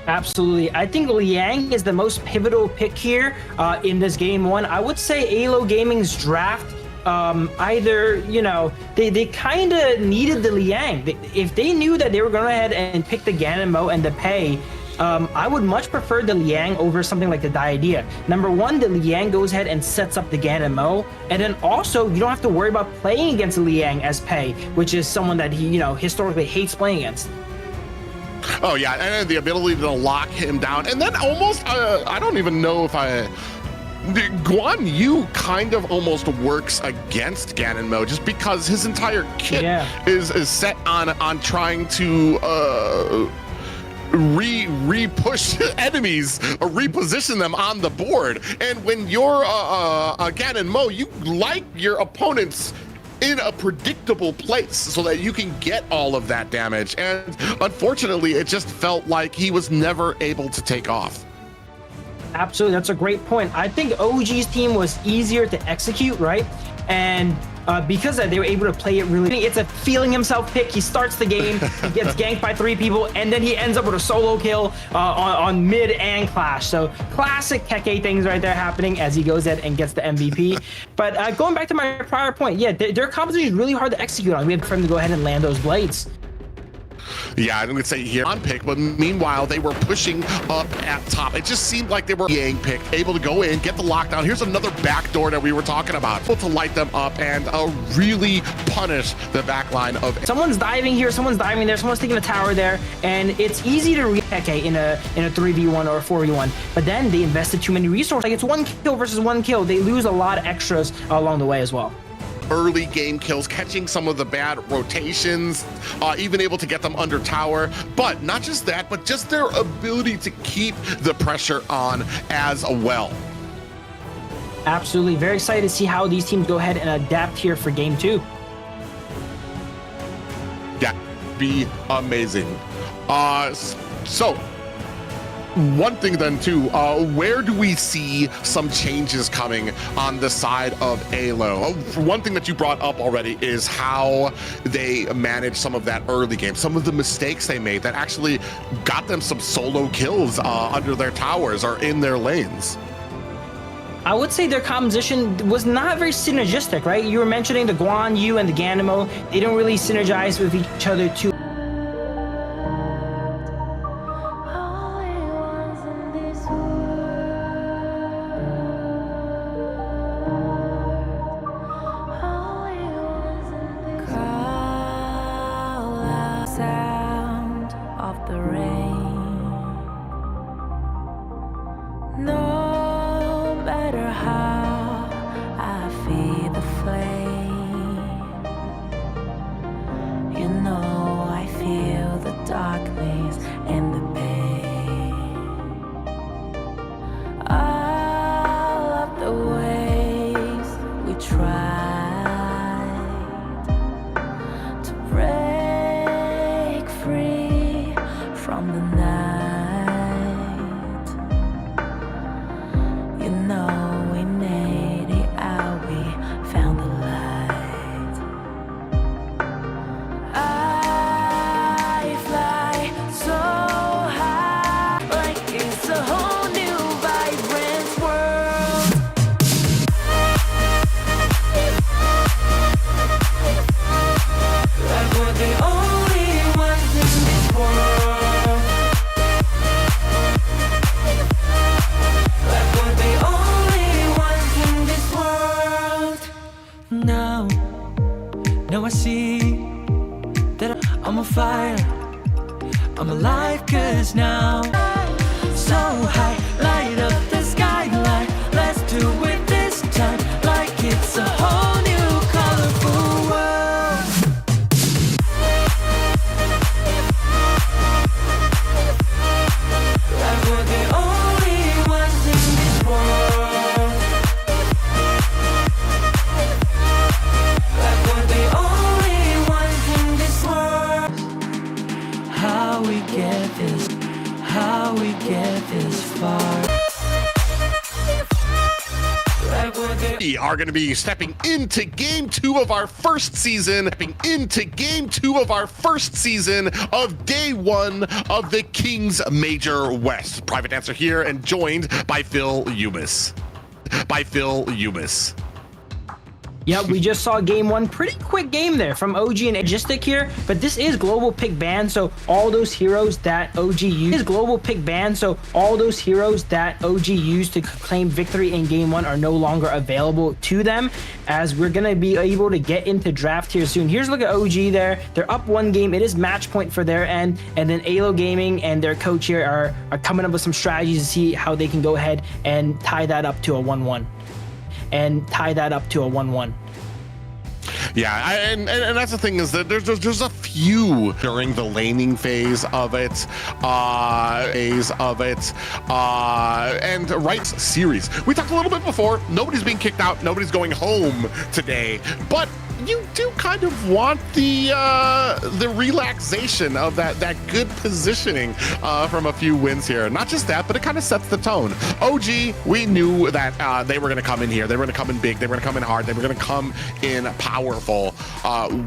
Absolutely. I think Liang is the most pivotal pick here in this game 1. I would say Aylo Gaming's draft, either, you know, they kind of needed the Liang. If they knew that they were going to go ahead and pick the Gan and Mo and the Pei, I would much prefer the Liang over something like the Diadea. Number one, the Liang goes ahead and sets up the Gan and Mo, and then also you don't have to worry about playing against the Liang as Pei, which is someone that he, you know, historically hates playing against. Oh yeah, and the ability to lock him down, and then almost I don't even know if Guan Yu kind of almost works against Ganon Mo just because his entire kit is set on trying to re-push enemies or reposition them on the board. And when you're Ganon Mo, you like your opponents in a predictable place so that you can get all of that damage. And unfortunately, it just felt like he was never able to take off. Absolutely, that's a great point. I think OG's team was easier to execute, right? And because they were able to play it really, it's a feeling himself pick. He starts the game, he gets ganked by 3 people, and then he ends up with a solo kill on mid and clash. So classic Keke things right there happening as he goes ahead and gets the MVP. But going back to my prior point, yeah, their composition is really hard to execute on. We have for him to go ahead and land those blades. Yeah, I'm gonna say here on pick, but meanwhile they were pushing up at top. It just seemed like they were being picked, able to go in, get the lockdown. Here's another backdoor that we were talking about, able to light them up and really punish the back line of. Someone's diving here, someone's diving there, someone's taking a tower there, and it's easy to react in a 3v1 or a 4v1. But then they invested too many resources. Like it's 1 kill versus 1 kill. They lose a lot of extras along the way as well. Early game kills, catching some of the bad rotations, even able to get them under tower. But not just that, but just their ability to keep the pressure on as well. Absolutely. Very excited to see how these teams go ahead and adapt here for game 2. Yeah, be amazing. So one thing then too, where do we see some changes coming on the side of Aylo? One thing that you brought up already is how they managed some of that early game, some of the mistakes they made that actually got them some solo kills under their towers or in their lanes. I would say their composition was not very synergistic, right? You were mentioning the Guan Yu and the Ganimo. They don't really synergize with each other too. Sound of the rain. No matter how I feed the flame, you know I feel the darkness and the pain. All of the ways we tried to break free from the night, you know we made it out, we found the light. I fly so high, like it's a whole new vibrant world. Like we're the only ones in this world. Like we're the only ones in this world. Now I see that I'm on fire. I'm alive 'cause now so high, light up the skyline. Let's do it this time, like it's a whole new colorful world. Like we're the only ones in this world. Like we're the only ones in this world. How we get this far. Like we're the We are going to be stepping into game 2 of our first season, of day 1 of the Kings Major West. Private Dancer here and joined by Phil Umis. Yep, we just saw game 1. Pretty quick game there from OG and Logistic here, but this is global pick ban, so all those heroes that OG used to claim victory in game 1 are no longer available to them, as we're gonna be able to get into draft here soon. Here's a look at OG there. They're up 1 game. It is match point for their end, and then Aylo Gaming and their coach here are coming up with some strategies to see how they can go ahead and tie that up to a 1-1. Yeah, and that's the thing, is that there's a few during the laning phase of it, and right series. We talked a little bit before. Nobody's being kicked out. Nobody's going home today, but you do kind of want the relaxation of that good positioning from a few wins here. Not just that, but it kind of sets the tone. OG, we knew that they were going to come in here. They were going to come in big. They were going to come in hard. They were going to come in powerful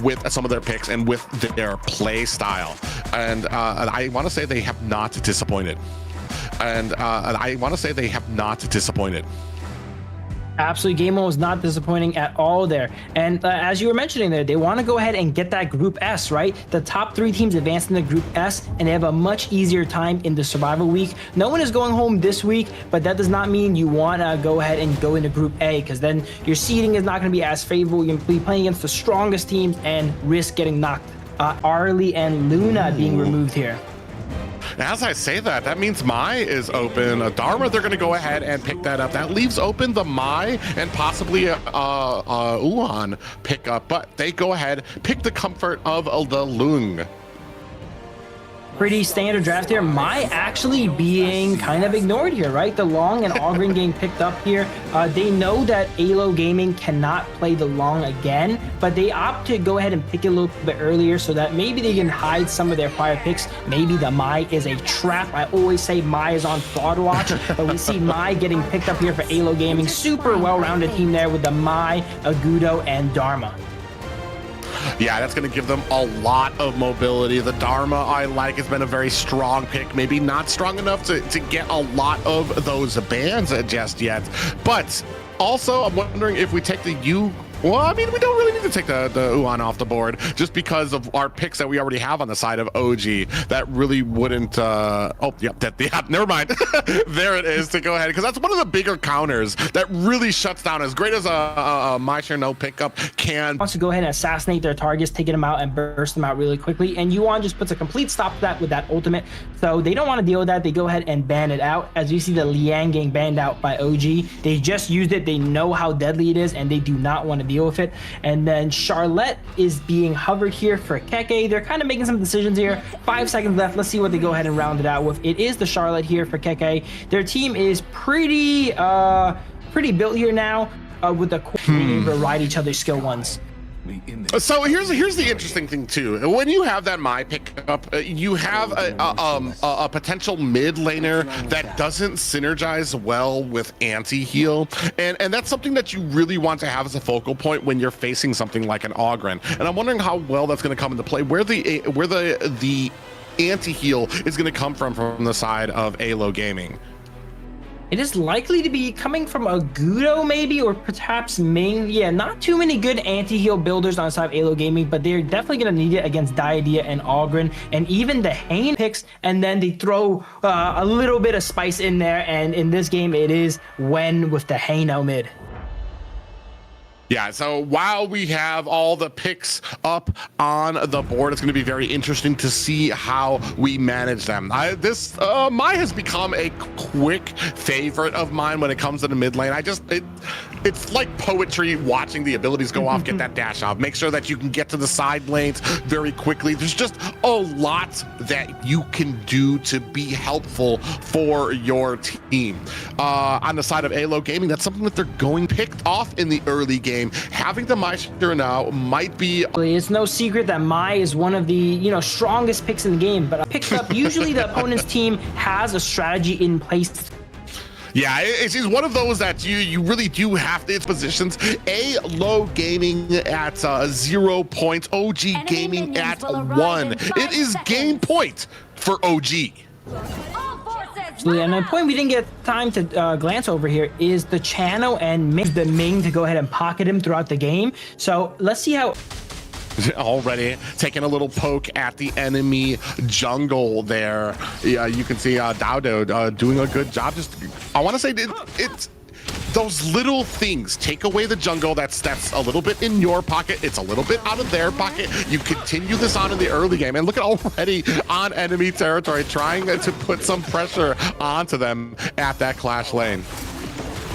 with some of their picks and with their play style. And I want to say they have not disappointed. Absolutely, Game On was not disappointing at all there. And as you were mentioning there, they want to go ahead and get that Group S, right? The top 3 teams advance in the Group S, and they have a much easier time in the Survival Week. No one is going home this week, but that does not mean you want to go ahead and go into Group A, because then your seeding is not going to be as favorable. You're going to be playing against the strongest teams and risk getting knocked. Arlie and Luna being removed here. As I say that, that means Mai is open. Dharma, they're going to go ahead and pick that up. That leaves open the Mai and possibly Uan pickup, but they go ahead, pick the comfort of the Lung. Pretty standard draft here. Mai actually being kind of ignored here, right? The Long and Ogren getting picked up here. They know that Aylo Gaming cannot play the Long again, but they opt to go ahead and pick it a little bit earlier so that maybe they can hide some of their prior picks. Maybe the Mai is a trap. I always say Mai is on fraud watch, but we see Mai getting picked up here for Aylo Gaming. Super well-rounded team there with the Mai, Agudo, and Dharma. Yeah, that's going to give them a lot of mobility. The Dharma, I like, has been a very strong pick. Maybe not strong enough to get a lot of those bans just yet. But also, I'm wondering if we take the well, I mean, we don't really need to take the Uan off the board just because of our picks that we already have on the side of OG. That really wouldn't, never mind. There it is to go ahead, because that's one of the bigger counters that really shuts down, as great as a My Share No pickup can. Wants to go ahead and assassinate their targets, taking them out and burst them out really quickly. And Yuan just puts a complete stop to that with that ultimate. So they don't want to deal with that. They go ahead and ban it out. As you see the Liang getting banned out by OG. They just used it. They know how deadly it is, and they do not want to deal with it. And then Charlotte is being hovered here for Keke. They're kind of making some decisions here. 5 seconds left. Let's see what they go ahead and round it out with. It is the Charlotte here for Keke. Their team is pretty built here now with the being able to ride each other's skill ones. So here's the interesting thing too. When you have that Mai pickup, you have a potential mid laner that doesn't synergize well with anti-heal, and that's something that you really want to have as a focal point when you're facing something like an Ogren. And I'm wondering how well that's going to come into play. Where the anti-heal is going to come from the side of Aylo Gaming. It is likely to be coming from Agudo maybe, or perhaps Ming. Yeah, not too many good anti-heal builders on the side of Aylo Gaming, but they're definitely going to need it against Diadea and Ogren, and even the Hain picks, and then they throw a little bit of spice in there, and in this game it is Wen with the Haino mid. Yeah, so while we have all the picks up on the board, it's going to be very interesting to see how we manage them. Mai has become a quick favorite of mine when it comes to the mid lane. It's like poetry watching the abilities go off, get that dash off, make sure that you can get to the side lanes very quickly. There's just a lot that you can do to be helpful for your team. On the side of Aylo Gaming, that's something that they're going picked off in the early game. Having the Mai Share now might be... It's no secret that Mai is one of the strongest picks in the game, but picked up, usually the opponent's team has a strategy in place. Yeah, it's one of those that you really do have to its positions. Aylo Gaming at 0 points, OG Gaming at 1. It is game point for OG. And the point we didn't get time to glance over here is the Chano and Ming to go ahead and pocket him throughout the game. So let's see how... Already taking a little poke at the enemy jungle there. Yeah, you can see Daudo doing a good job. I want to say it's those little things. Take away the jungle that's a little bit in your pocket. It's a little bit out of their pocket. You continue this on in the early game, and look at already on enemy territory, trying to put some pressure onto them at that clash lane.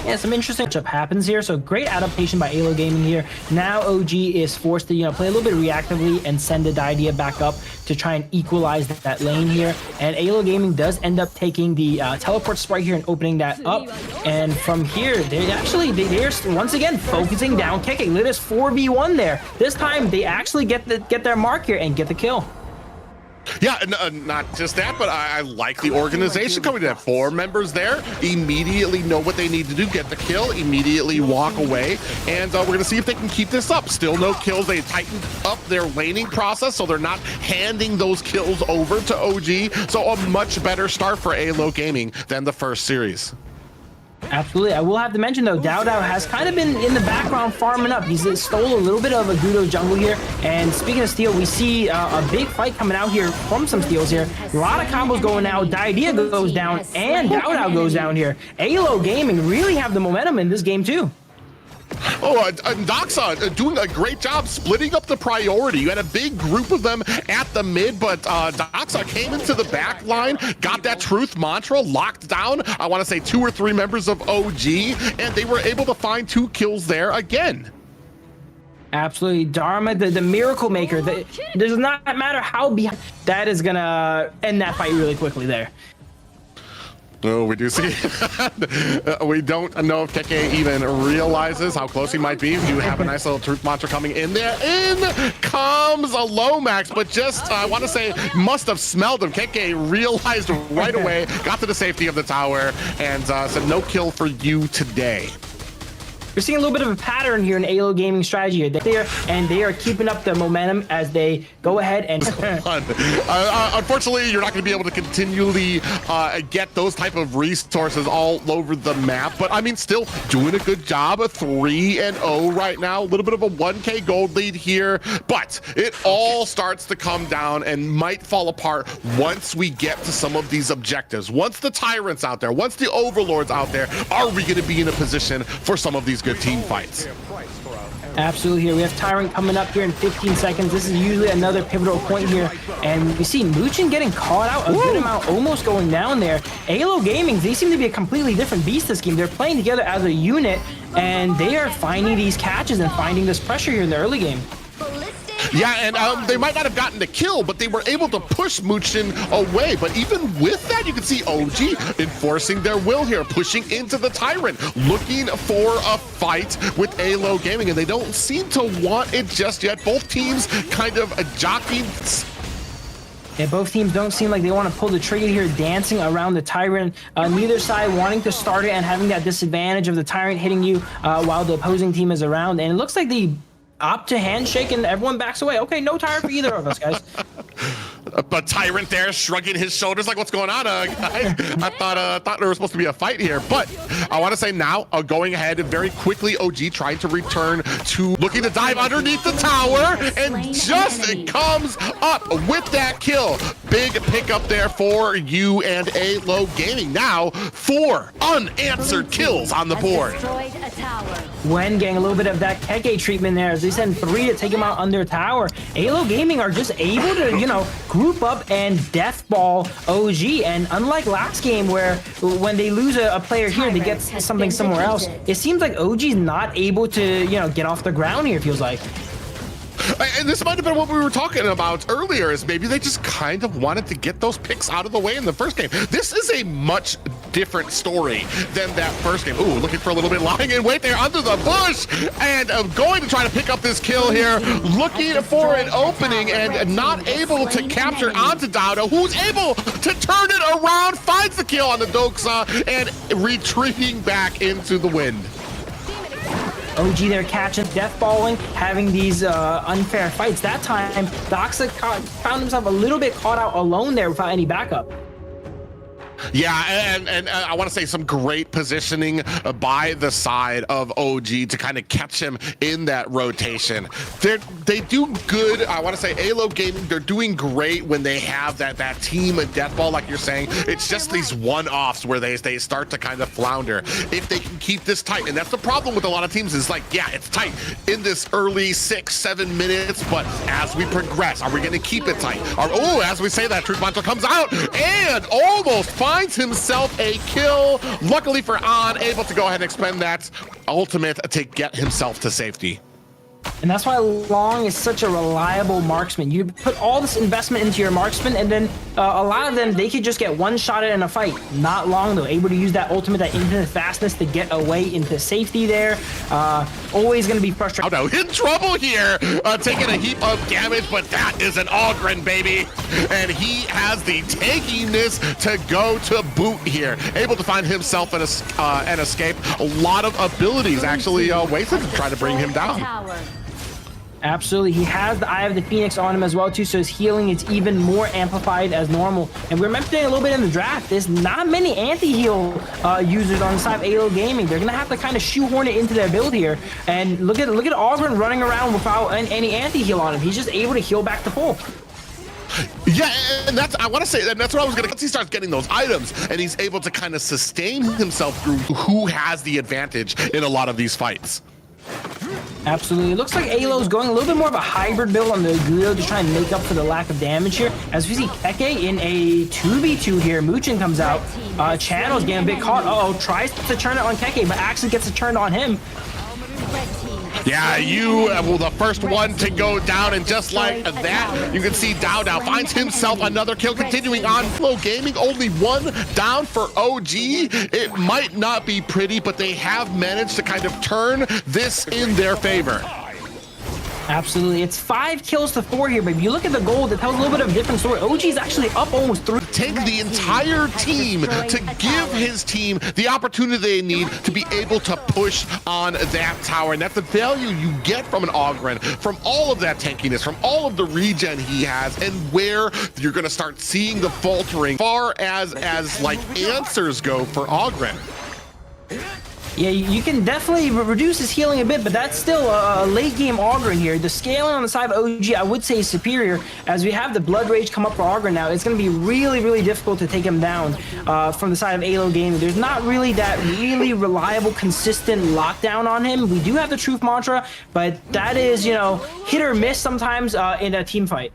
Yeah, some interesting matchup happens here. So great adaptation by Aylo Gaming here. Now OG is forced to play a little bit reactively and send the Diadea back up to try and equalize that lane here. And Aylo Gaming does end up taking the teleport sprite here and opening that up. And from here, they're once again focusing down Keke. It is 4v1 there. This time they actually get their mark here and get the kill. Yeah, not just that, but I like the organization coming to have 4 members there, immediately know what they need to do, get the kill, immediately walk away, and we're going to see if they can keep this up. Still no kills. They tightened up their laning process, so they're not handing those kills over to OG, so a much better start for Aylo Gaming than the first series. Absolutely. I will have to mention, though, Dao has kind of been in the background farming up. He's stole a little bit of a Gudo jungle here. And speaking of steal, we see a big fight coming out here from some steals here. A lot of combos going now. Idea goes down, and Dao goes down here. Aylo Gaming really have the momentum in this game, too. Oh, Doxa doing a great job splitting up the priority. You had a big group of them at the mid, but Doxa came into the back line, got that truth mantra locked down. I want to say 2 or 3 members of OG, and they were able to find 2 kills there again. Absolutely. Dharma, the miracle maker. Does not matter how behind. That is going to end that fight really quickly there. Oh, we do see. We don't know if Keke even realizes how close he might be. We do have a nice little truth mantra coming in there. In comes a Lomax, but just, I want to say, must have smelled him. Keke realized right away, got to the safety of the tower, and said, no kill for you today. We're seeing a little bit of a pattern here in Aylo Gaming strategy here. They are keeping up the momentum as they go ahead and... Unfortunately, you're not going to be able to continually get those type of resources all over the map. But, I mean, still doing a good job. 3-0 right now. A little bit of a 1K gold lead here. But it all starts to come down and might fall apart once we get to some of these objectives. Once the Tyrant's out there, once the Overlord's out there, are we going to be in a position for some of these good team fights? Absolutely. Here we have Tyrant coming up here in 15 seconds. This is usually another pivotal point here, and we see Muchin getting caught out a good amount, almost going down there. Aylo Gaming, they seem to be a completely different beast this game. They're playing together as a unit, and they are finding these catches and finding this pressure here in the early game. Yeah, and they might not have gotten the kill, but they were able to push Muchin away. But even with that, you can see OG enforcing their will here, pushing into the Tyrant, looking for a fight with Aylo Gaming, and they don't seem to want it just yet. Both teams kind of jockeying. Yeah, both teams don't seem like they want to pull the trigger here, dancing around the Tyrant. Neither side wanting to start it and having that disadvantage of the Tyrant hitting you while the opposing team is around. And it looks like the opt to handshake and everyone backs away. Okay, no Tyrant for either of us, guys. But Tyrant there shrugging his shoulders like, what's going on, guys? I thought there was supposed to be a fight here. But I want to say now, going ahead and very quickly, OG trying to return to looking to dive underneath the tower, and just comes up with that kill. Big pickup there for you and Aylo Gaming. Now 4 unanswered kills on the board. When getting a little bit of that Keke treatment there, as they send 3 to take him out under tower. Aylo Gaming are just able to, you know, group up and deathball OG. And unlike last game where when they lose a player here, they get something somewhere else, it seems like OG's not able to, you know, get off the ground here, it feels like. And this might have been what we were talking about earlier, is maybe they just kind of wanted to get those picks out of the way in the first game. This is a much different story than that first game. Ooh, looking for a little bit, lying in wait there under the bush, and going to try to pick up this kill here, looking for an opening and not able to capture onto Dowda, who's able to turn it around, finds the kill on the Doxa, and retreating back into the wind. OG there catching, deathballing, having these unfair fights. That time, Doxa found himself a little bit caught out alone there without any backup. Yeah, and I want to say some great positioning by the side of OG to kind of catch him in that rotation. They do good. I want to say Aylo Gaming, they're doing great when they have that team of deathball, like you're saying. It's just these one-offs where they start to kind of flounder. If they can keep this tight, and that's the problem with a lot of teams, is like, yeah, it's tight in this early 6-7 minutes, but as we progress, are we going to keep it tight? As we say that, Truth Mantra comes out and almost finds himself a kill. Luckily for On, able to go ahead and expend that ultimate to get himself to safety. And that's why Long is such a reliable marksman. You put all this investment into your marksman, and then a lot of them, they could just get one shot in a fight. Not Long, though. Able to use that ultimate, that infinite fastness to get away into safety there. Always going to be frustrating. Oh, no, in trouble here. Taking a heap of damage, but that is an Ogren, baby. And he has the tankiness to go to boot here. Able to find himself an escape. A lot of abilities actually wasted to try to bring him down. Absolutely. He has the Eye of the Phoenix on him as well, too, so his healing is even more amplified as normal. And we are mentioning a little bit in the draft, there's not many anti-heal users on the side of Aylo Gaming. They're going to have to kind of shoehorn it into their build here. And look at Ogren running around without any anti-heal on him. He's just able to heal back to full. Yeah, and I want to say that that's what I was gonna. Once he starts getting those items and he's able to kind of sustain himself through who has the advantage in a lot of these fights. Absolutely. It looks like Aylo's going a little bit more of a hybrid build on the Guido to try and make up for the lack of damage here. As we see Keke in a 2v2 here, Muchin comes out. Channel's getting a bit caught. Uh-oh, tries to turn it on Keke, but actually gets it turned on him. Yeah, you were the first one to go down, and just like that, you can see Dao finds himself another kill. Continuing on, Aylo Gaming, only one down for OG. It might not be pretty, but they have managed to kind of turn this in their favor. Absolutely. It's 5 kills to 4 here, but if you look at the gold, it tells a little bit of a different story. OG is actually up almost 3. Take the entire team to give his team the opportunity they need to be able to push on that tower. And that's the value you get from an Ogren, from all of that tankiness, from all of the regen he has, and where you're going to start seeing the faltering far as like answers go for Ogren. Yeah, you can definitely reduce his healing a bit, but that's still a late game Ogren here. The scaling on the side of OG, I would say, is superior. As we have the Blood Rage come up for Ogren now, it's going to be really, really difficult to take him down from the side of Aylo Gaming. There's not really that really reliable, consistent lockdown on him. We do have the Truth Mantra, but that is, you know, hit or miss sometimes in a team fight.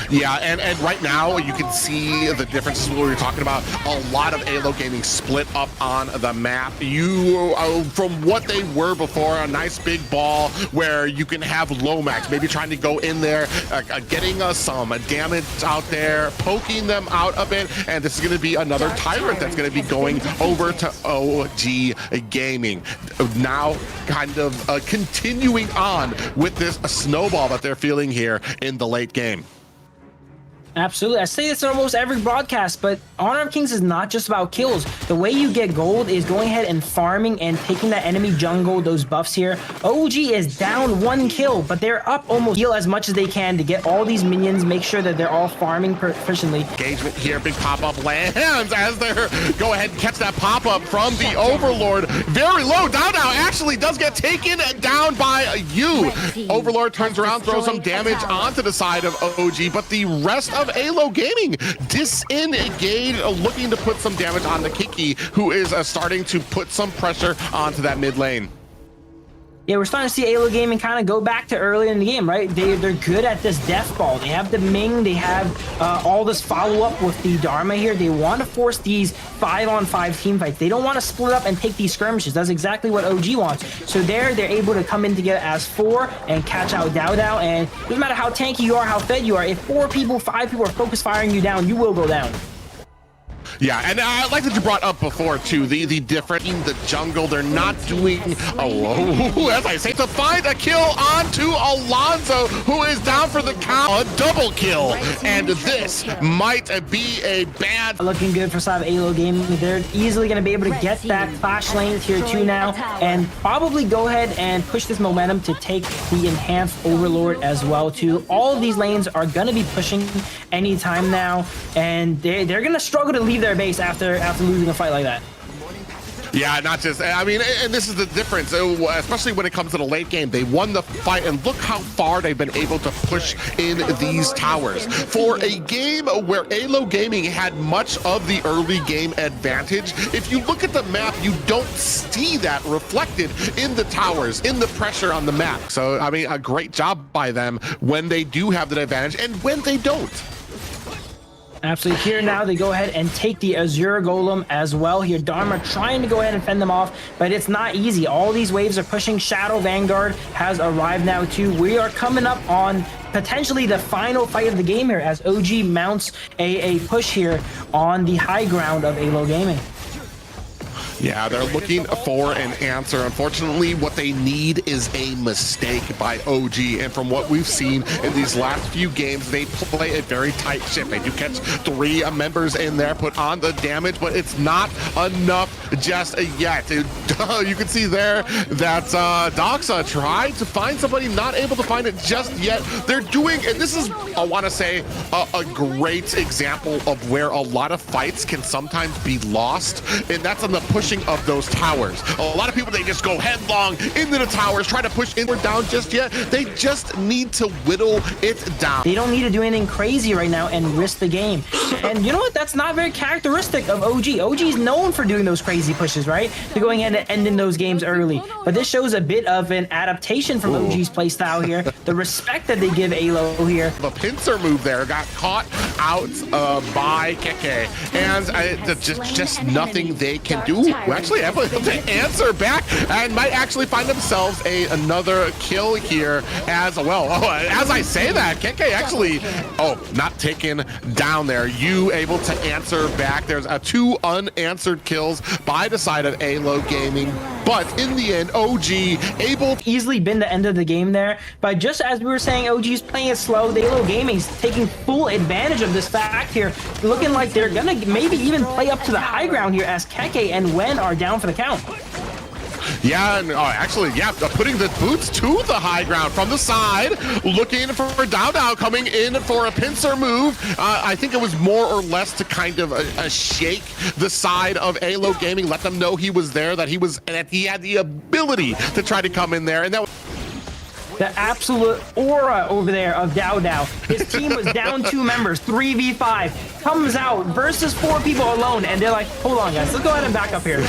Yeah, and right now you can see the differences we were talking about. A lot of Aylo Gaming split up on the map. You, from what they were before, a nice big ball where you can have Lomax maybe trying to go in there, getting us some damage out there, poking them out a bit, and this is going to be another Tyrant that's going to be going over to OG Gaming. Now kind of continuing on with this snowball that they're feeling here in the late game. Absolutely. I say this in almost every broadcast, but Honor of Kings is not just about kills. The way you get gold is going ahead and farming and taking that enemy jungle, those buffs here. OG is down 1 kill, but they're up almost. Heal as much as they can to get all these minions, make sure that they're all farming proficiently. Engagement here, big pop-up lands as they're go ahead and catch that pop-up from the Overlord. Very low. Dao actually does get taken down by you. Overlord turns around, throws some damage onto the side of OG, but the rest of Aylo Gaming disengaged, looking to put some damage on the Kiki, who is starting to put some pressure onto that mid lane. Yeah, we're starting to see Aylo Gaming kind of go back to early in the game, right? They're good at this death ball. They have the Ming, they have all this follow-up with the Dharma here. They want to force these 5-on-5 team fights. They don't want to split up and take these skirmishes. That's exactly what OG wants. So they're able to come in together as 4 and catch out Dao. And it doesn't matter how tanky you are, how fed you are, if 4 people, 5 people are focus firing you down, you will go down. Yeah, and I like that you brought up before too the different in the jungle. They're not doing as I say, to find a kill onto Alonso, who is down for the count, a double kill, and this might be a bad. Looking good for side of Aylo Gaming. They're easily going to be able to get that Clash lane tier 2 now, and probably go ahead and push this momentum to take the enhanced Overlord as well too. All of these lanes are going to be pushing anytime now, and they're going to struggle to leave their base after losing a fight like that. Yeah, not just, I mean, and this is the difference, especially when it comes to the late game. They won the fight, and look how far they've been able to push in these towers. For a game where Aylo Gaming had much of the early game advantage, if you look at the map, you don't see that reflected in the towers, in the pressure on the map. So, I mean, a great job by them when they do have that advantage, and when they don't. Absolutely. Here now they go ahead and take the Azure Golem as well. Here Dharma trying to go ahead and fend them off, but it's not easy. All these waves are pushing. Shadow Vanguard has arrived now too. We are coming up on potentially the final fight of the game here as OG mounts a push here on the high ground of Aylo Gaming. Yeah, they're looking for an answer. Unfortunately, what they need is a mistake by OG. And from what we've seen in these last few games, they play a very tight ship. They do catch 3 members in there, put on the damage, but it's not enough just yet. You can see there that Doxa tried to find somebody, not able to find it just yet. They're doing, and this is, I want to say, a great example of where a lot of fights can sometimes be lost, and that's on the pushing of those towers. A lot of people, they just go headlong into the towers, try to push inward down just yet. They just need to whittle it down. They don't need to do anything crazy right now and risk the game. And you know what? That's not very characteristic of OG. OG is known for doing those crazy pushes, right? To going ahead and ending those games early. But this shows a bit of an adaptation from OG's playstyle here. The respect that they give Aylo here. The pincer move there got caught out by Keke, and just nothing they can do. We're actually able to answer back and might actually find themselves another kill here as well. Oh, as I say that, Keke actually, not taken down there. You able to answer back. There's 2 unanswered kills by the side of Aylo Gaming, but in the end, OG able easily been the end of the game there. But just as we were saying, OG's playing it slow. The Aylo Gaming's taking full advantage of this fact here, looking like they're gonna maybe even play up to the high ground here as Keke and Wen are down for the count. Yeah, and actually, yeah, putting the boots to the high ground from the side, looking for Dao coming in for a pincer move. I think it was more or less to kind of shake the side of Aylo Gaming, let them know he was there, that he had the ability to try to come in there, and that was the absolute aura over there of Dao. His team was down 2 members, 3v5, comes out versus 4 people alone, and they're like, hold on, guys, let's go ahead and back up here.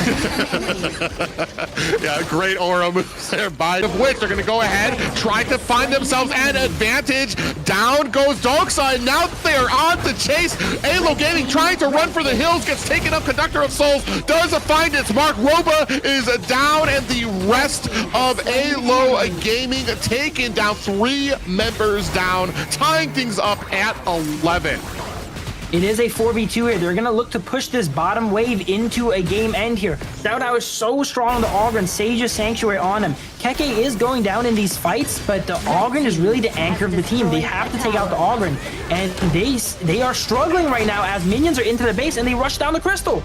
Yeah, great aura moves there, by which they're going to go ahead, try to find themselves an advantage. Down goes Doxa, and now they are on to chase. Aylo Gaming trying to run for the hills, gets taken up. Conductor of Souls does find it. Mark Roba is down, and the rest of Aylo Gaming taken down, 3 members down, tying things up at 11. It is a 4v2 here. They're going to look to push this bottom wave into a game end here. Dao is so strong, the Ogren, Sage's Sanctuary on him. Keke is going down in these fights, but the Ogren is really the anchor of the team. They have to take out the Ogren, and they are struggling right now as minions are into the base and they rush down the crystal.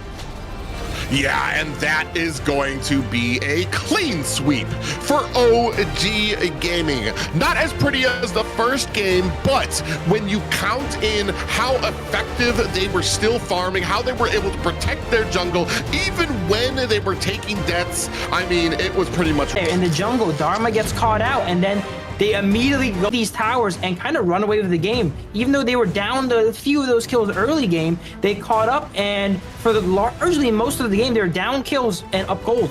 Yeah, and that is going to be a clean sweep for OG Gaming. Not as pretty as the first game, but when you count in how effective they were still farming, how they were able to protect their jungle, even when they were taking deaths, I mean, it was pretty much... In the jungle, Dharma gets caught out, and then they immediately go to these towers and kind of run away with the game. Even though they were down to a few of those kills early game, they caught up, and for largely most of the game, they're down kills and up gold.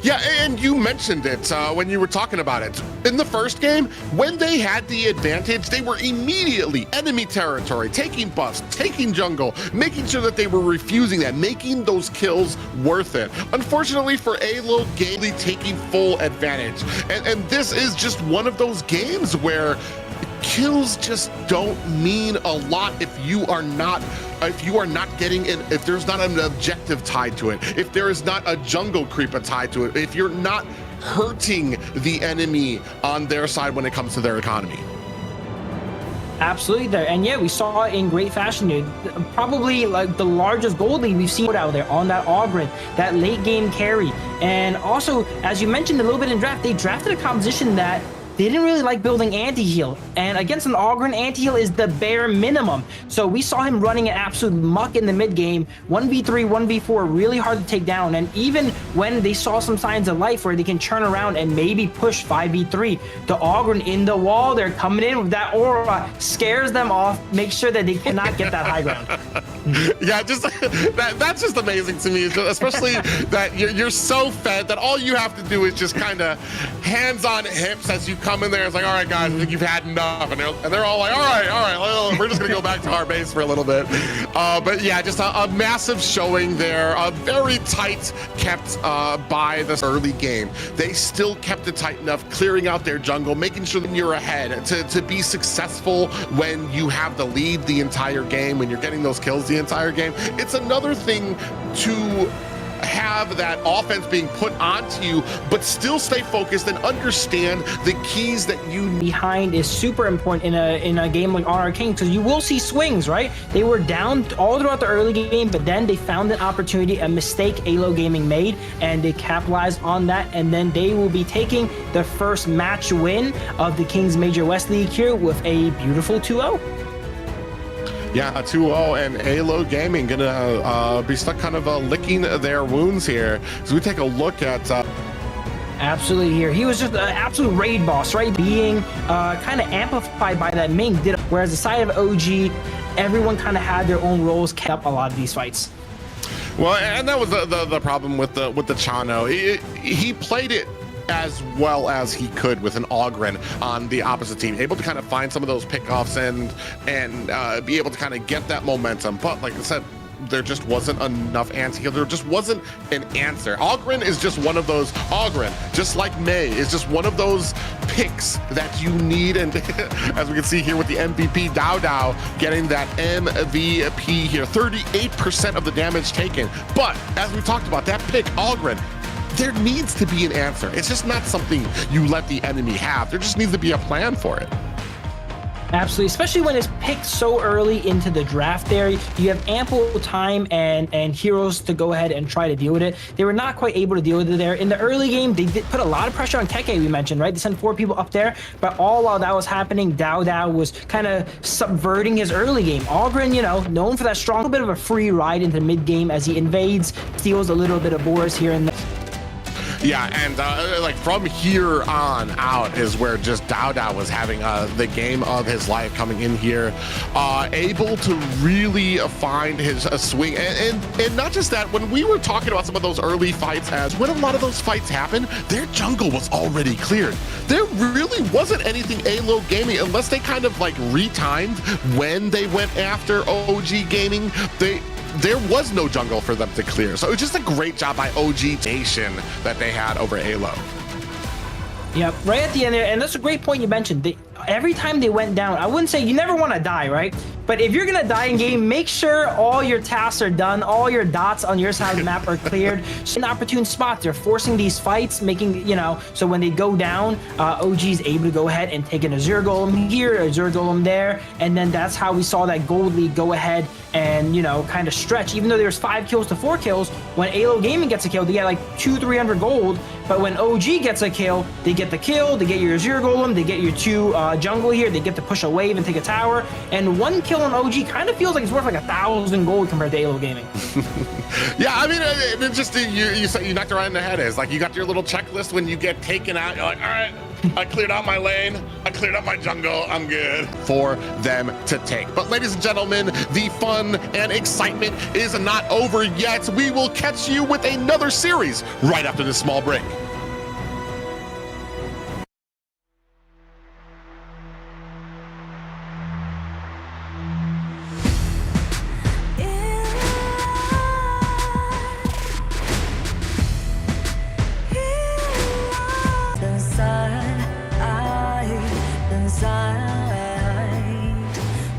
Yeah, and you mentioned it when you were talking about it. In the first game, when they had the advantage, they were immediately enemy territory, taking buffs, taking jungle, making sure that they were refusing that, making those kills worth it. Unfortunately for Aylo Gaming, taking full advantage. And this is just one of those games where kills just don't mean a lot if you are not getting in, if there's not an objective tied to it, if there is not a jungle creeper tied to it, if you're not hurting the enemy on their side when it comes to their economy. Absolutely there. And yeah, we saw it in great fashion, dude. Probably like the largest gold lead we've seen out there on that Ogren, that late game carry. And also, as you mentioned a little bit in draft, they drafted a composition that they didn't really like building anti-heal, and against an Ogren, anti-heal is the bare minimum. So we saw him running an absolute muck in the mid game, 1v3, 1v4, really hard to take down. And even when they saw some signs of life where they can turn around and maybe push 5v3, the Ogren in the wall, they're coming in with that aura, scares them off, make sure that they cannot get that high ground. Yeah, just that's just amazing to me, especially that you're so fed that all you have to do is just kind of hands on hips as you come in there. It's like, all right, guys, I think you've had enough, and they're all like, all right, well, we're just gonna go back to our base for a little bit. But yeah, just a massive showing there, very tight kept by this early game. They still kept it tight enough, clearing out their jungle, making sure that you're ahead to be successful when you have the lead the entire game, when you're getting those kills the entire game. It's another thing to have that offense being put onto you, but still stay focused and understand the keys that you need. Behind is super important in a game like Honor King, because you will see swings, right? They were down all throughout the early game, but then they found an opportunity, a mistake Aylo Gaming made, and they capitalized on that, and then they will be taking the first match win of the Kings Major West League here with a beautiful 2-0. Yeah, a 2-0, and Aylo Gaming gonna be stuck kind of licking their wounds here. So we take a look at absolutely here. He was just an absolute raid boss, right? Being kind of amplified by that Ming did, whereas the side of OG, everyone kind of had their own roles, kept up a lot of these fights. Well, and that was the problem with the Chano. He played it as well as he could with an Ogren on the opposite team, able to kind of find some of those pickoffs and be able to kind of get that momentum. But like I said, there just wasn't enough answer. There just wasn't an answer. Ogren is just one of those. Ogren, just like May, is just one of those picks that you need. And as we can see here with the MVP, Dao getting that MVP here, 38% of the damage taken. But as we talked about, that pick, Ogren, there needs to be an answer. It's just not something you let the enemy have. There just needs to be a plan for it. Absolutely, especially when it's picked so early into the draft there. You have ample time and heroes to go ahead and try to deal with it. They were not quite able to deal with it there. In the early game, they did put a lot of pressure on Keke, we mentioned, right? They sent 4 people up there, but all while that was happening, Dao was kind of subverting his early game. Ogren, you know, known for that strong, little bit of a free ride into mid game as he invades, steals a little bit of Boars here and there. Yeah, and like from here on out is where just Dao was having the game of his life coming in here, able to really find his swing. And not just that, when we were talking about some of those early fights, as when a lot of those fights happened, their jungle was already cleared. There really wasn't anything Aylo Gaming, unless they kind of like retimed when they went after OG Gaming. There was no jungle for them to clear. So it was just a great job by OG Nation that they had over Aylo. Yep, right at the end there, and that's a great point you mentioned. Every time they went down, I wouldn't say you never want to die, right? But if you're gonna die in game, make sure all your tasks are done, all your dots on your side of the map are cleared. In opportune spots, they're forcing these fights, making, you know, so when they go down, OG's able to go ahead and take an Azure Golem here, Azure Golem there, and then that's how we saw that Gold League go ahead and, you know, kind of stretch. Even though there's 5 kills to 4 kills, when Aylo Gaming gets a kill, they get like 200-300 gold. But when OG gets a kill, they get the kill, they get your Azure Golem, they get your 2 jungle here, they get to push a wave and take a tower, and 1 kill on OG kind of feels like it's worth like 1,000 gold compared to Aylo Gaming. Yeah, I mean, it just you knocked it right in the head. Is like you got your little checklist when you get taken out. You're like, all right, I cleared out my lane, I cleared out my jungle, I'm good. For them to take. But ladies and gentlemen, the fun and excitement is not over yet. We will catch you with another series right after this small break.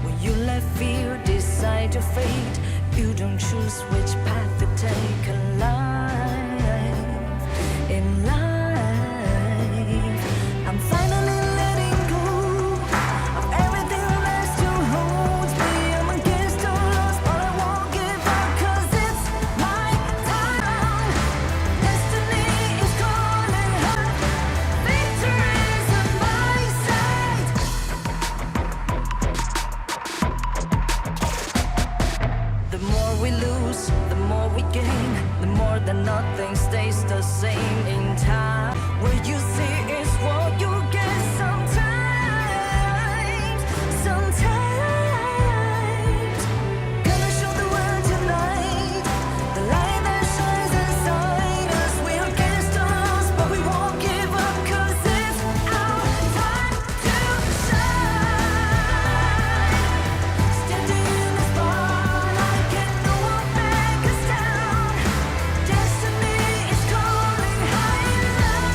When you let fear decide your fate, you don't choose which path to take in life. In life, I'm finally letting go of everything that still holds me. I'm against all odds, but I won't give up, 'cause it's my time. Destiny is calling hard. Victory is on my side. The more we lose, the more we gain. The more that nothing stays the same in time. What you see is what you get sometimes. Sometimes. Gonna show the world tonight. The light that shines inside us. We're against the odds, but we won't give up, 'cause it's our time to shine. Standing in the spotlight, can no one back us down. Destiny is calling high in life.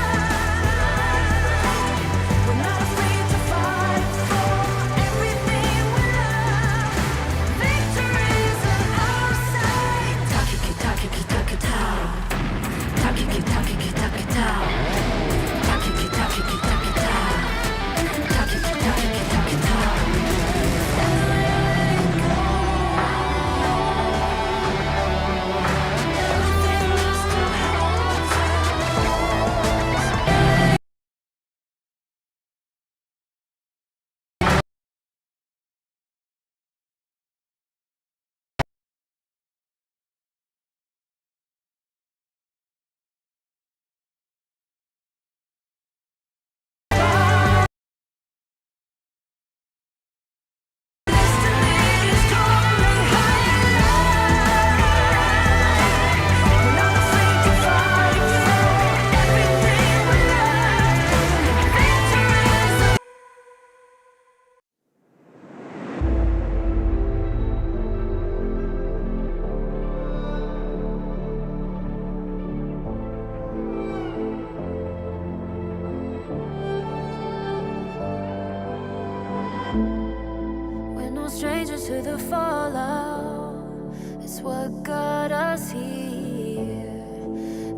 to the fallout. It's what got us here.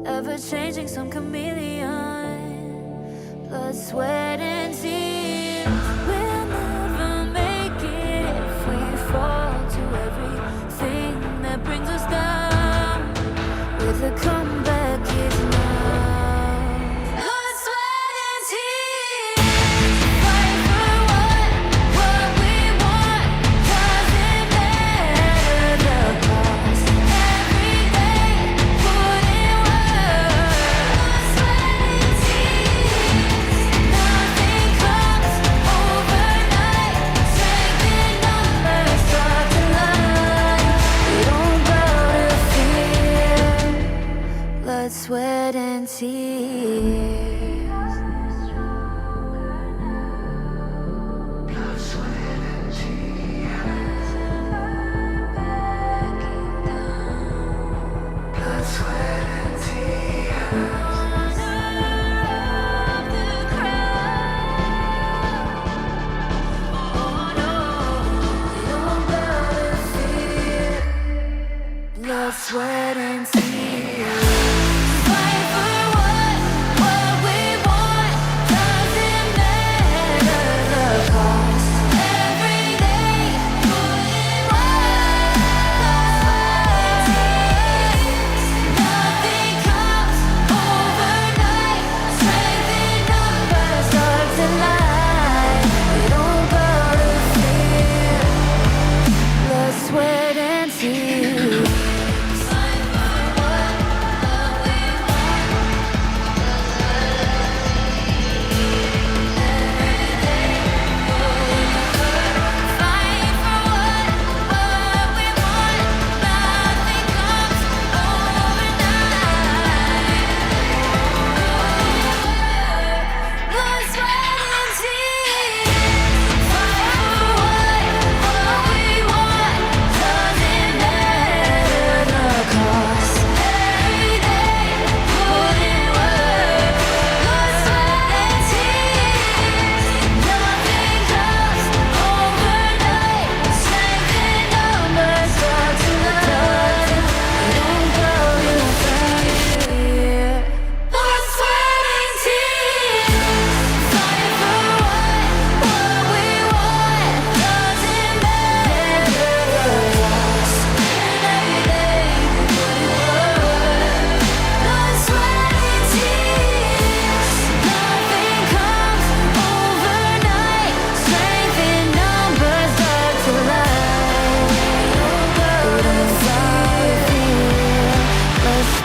Ever changing, some chameleon. Blood, sweat, and tears. We'll never make it if we fall to everything that brings us down. With a comeback is now. Blood, sweat, and tears. Fight for what we want. Doesn't matter the cost. Every day, put in work. Blood, sweat, and tears. Nothing comes overnight. Strength in numbers start to line. We don't bow to fear. Blood, sweat, and tears. Blood, sweat, and tears. Fight for what we want. Doesn't matter the cost. Every day, put in work. Nothing comes overnight. Strength in numbers start to line. We don't bow to fear. Blood, sweat, and tears.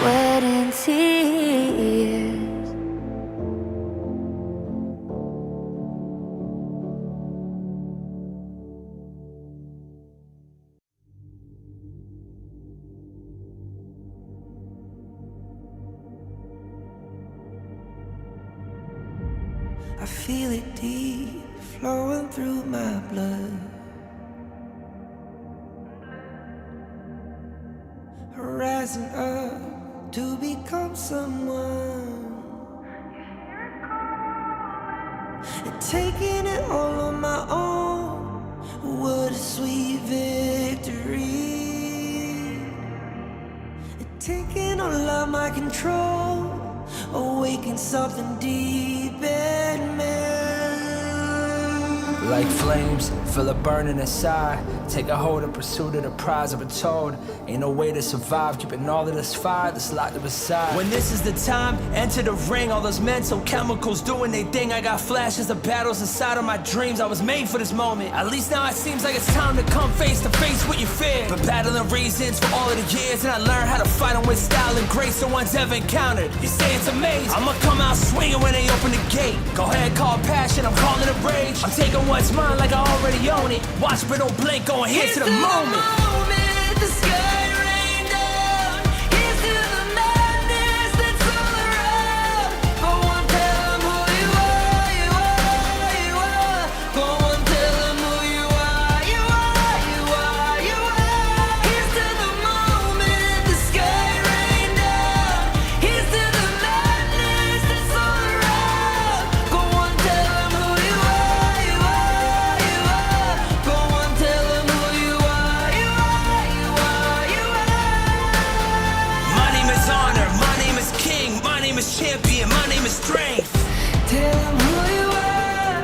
Sweat and tears. I feel it deep flowing through my blood. Rising up to become someone. And taking it all on my own. What a sweet victory. And taking all of my control. Awaken something deep in me. Like flames, feel it burning inside. Take a hold in pursuit of the prize. I've been told, ain't no way to survive. Keeping all of this fire that's locked up inside. When this is the time, enter the ring. All those mental chemicals doing they thing. I got flashes of battles inside of my dreams. I was made for this moment. At least now it seems like it's time to come face to face with your fear. Been battling reasons for all of the years, and I learned how to fight them with style and grace no one's ever encountered. You say it's amazing, I'ma come out swinging when they open the gate. Go ahead, call passion, I'm calling it rage. I'm taking what's mine like I already own it. Watch but don't blink, going here to the moment. The sky rain down. Here's to the madness that's all around. Go on, tell them who you are, you are, you are. Go on, tell them who you are, you are, you are, you are. Here's to the moment, the sky rain down. Here's to the madness that's all around. Go on, tell them who you are, you are, you are. Go on, tell them who you strength. Tell them who you are.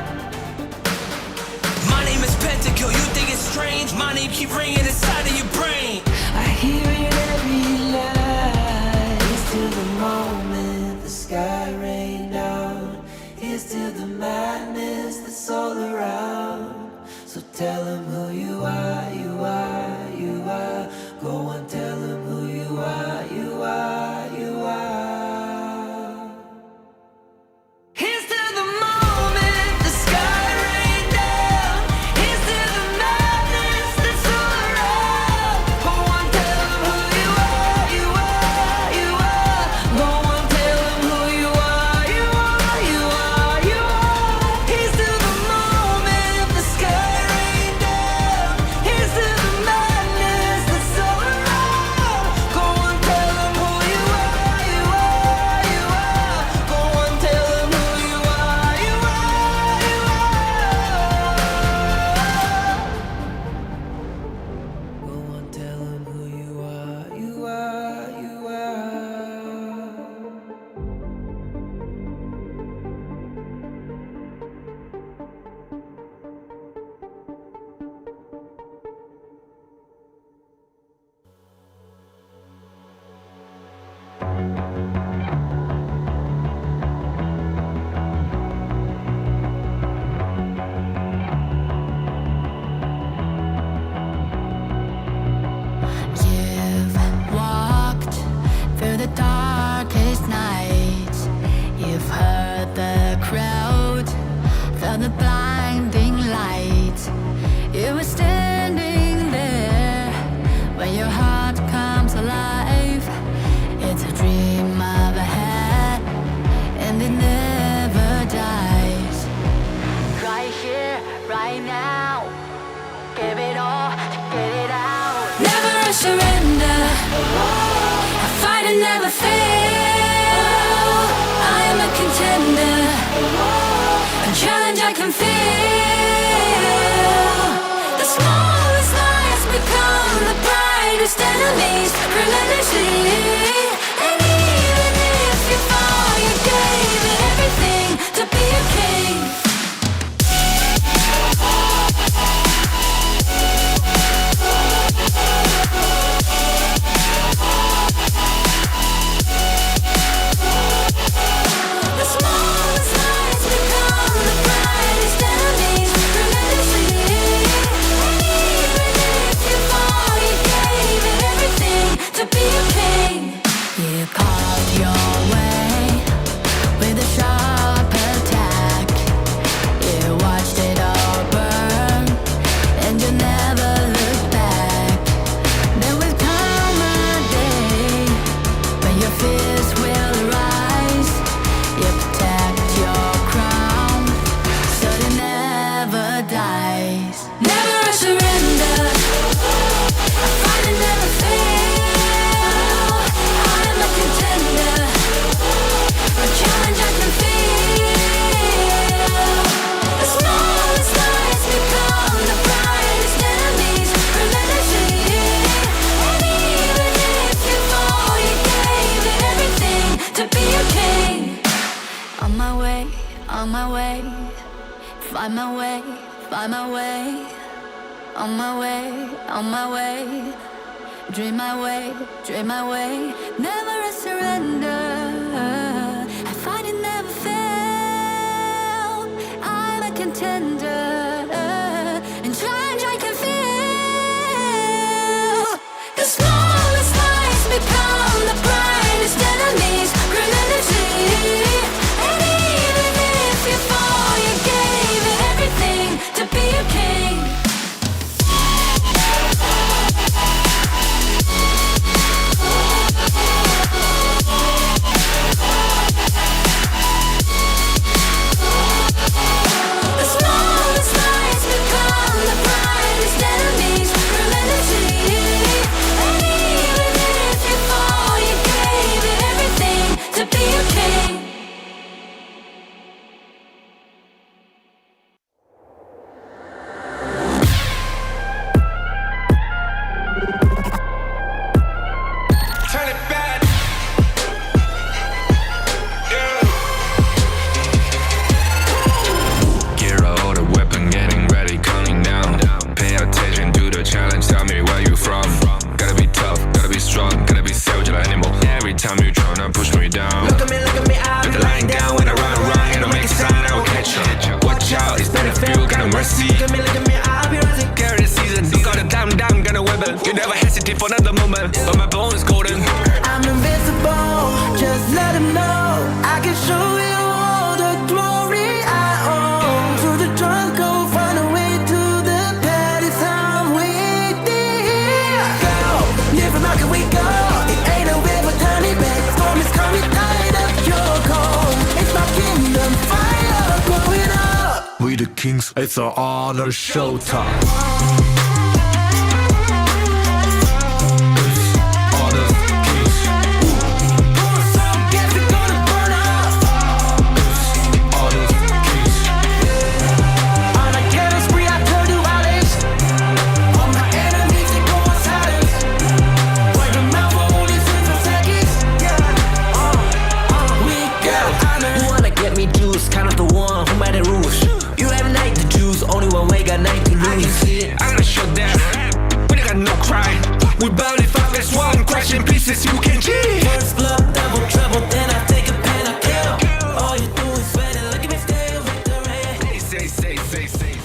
My name is Pentakill, you think it's strange? My name keep ringing inside of your brain. I hear it every night. Here's to the moment the sky rained down. Here's to the madness that's all around. So tell them who you are, you are, you are. Go and tell them who you are, you are, you are. Here's to the moment the sky rained down. Here's to the madness that's all around. Go and tell them who you are, you are, you are. Go and tell them who you are, you are, you are, you are. Here's to the moment the sky rained down. Here's to the madness that's all around. Go and tell them who you are, you are, you are. Go and tell them who you are, you are, you are. Go and tell them who you are, you are, you are. You've walked through the darkest nights. You've heard the crowd, felt the blinding light. You were standing there when your heart comes alive. It's a dream of a hat, and it never dies. Right here, right now, give it all, get it out. Never a surrender. I fight and never fail. I am a contender. A challenge I can feel. The smallest lies become the brightest enemies. Relentlessly. And even if you fall, you gave it everything to be a king. The smallest lies become the brightest enemies. Relentlessly. And even if you fall, you gave it everything to be a king. You carved your way with a sharp attack. You watched it all burn, and you never looked back. There will come a day when your fears will rise. You protect your crown, so it never dies. Never a surrender. I fight and never fail. I am a contender. A challenge I can feel. The smallest lies become the brightest enemies. Relentlessly. And even if you fall, you gave it everything to be a king. On my way, on my way. Find my way, find my way. On my way, on my way. Dream my way, dream my way. Never a surrender. I fight and never fail. I'm a contender. And challenge I can feel. The smallest lies become the brightest enemies. Relentlessly. And even if you fall, you gave it everything to be a king. Look at me, I'll be lying down when I run, and I'll make a sign, I will catch you. Watch out, it's better feel, got no mercy. Look at me, I'll be rising. Carry the season, you got a damn, gonna wibble. You never hesitate for another moment, but my bone is golden. I'm invincible, just let him know. I can show you all the glory I own. Through the jungle, find a way to the pad. It's time we go. Live from how can we go? It ain't a river, tiny bed. Storm is coming, tired of your cold. It's my kingdom, fire blowing up. We the kings, it's our honor showtime. We barely found this one, crashing pieces, you can cheat. First blood, double trouble, then I take a pen, I kill. All you do is sweat it, look at me stay victory. Say.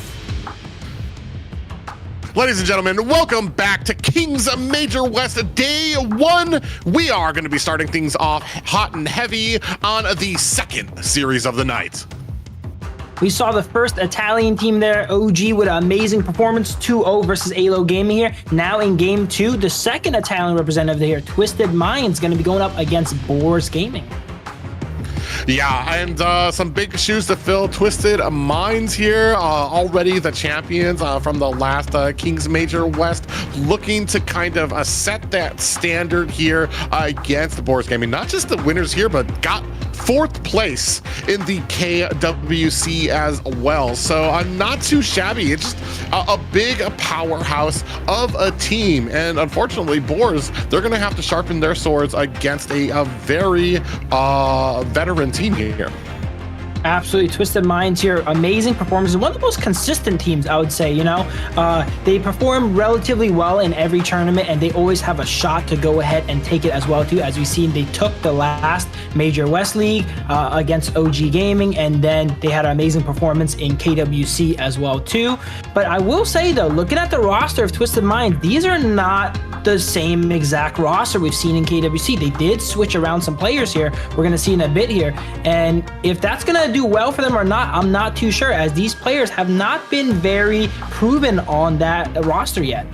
Ladies and gentlemen, welcome back to Kings Major West Day 1. We are going to be starting things off hot and heavy on the second series of the night. We saw the first Italian team there, OG, with an amazing performance, 2-0 versus Aylo Gaming here. Now in game 2, the second Italian representative here, Twisted Minds, going to be going up against Boars Gaming. Yeah, and some big shoes to fill. Twisted Minds here, already the champions from the last Kings Major West, looking to kind of set that standard here against Boars Gaming. Not just the winners here, but got 4th place in the KWC as well. So not too shabby. It's just a big powerhouse of a team. And unfortunately, Boars, they're going to have to sharpen their swords against a very veteran team here. Absolutely. Twisted Minds here, amazing performances. One of the most consistent teams, I would say. You know, they perform relatively well in every tournament, and they always have a shot to go ahead and take it as well too. As we've seen, they took the last Major West League against OG Gaming, and then they had an amazing performance in KWC as well too. But I will say though, looking at the roster of Twisted Minds, these are not the same exact roster we've seen in KWC. They did switch around some players here. We're going to see in a bit here. And if that's going to do well for them or not, I'm not too sure, as these players have not been very proven on that roster yet.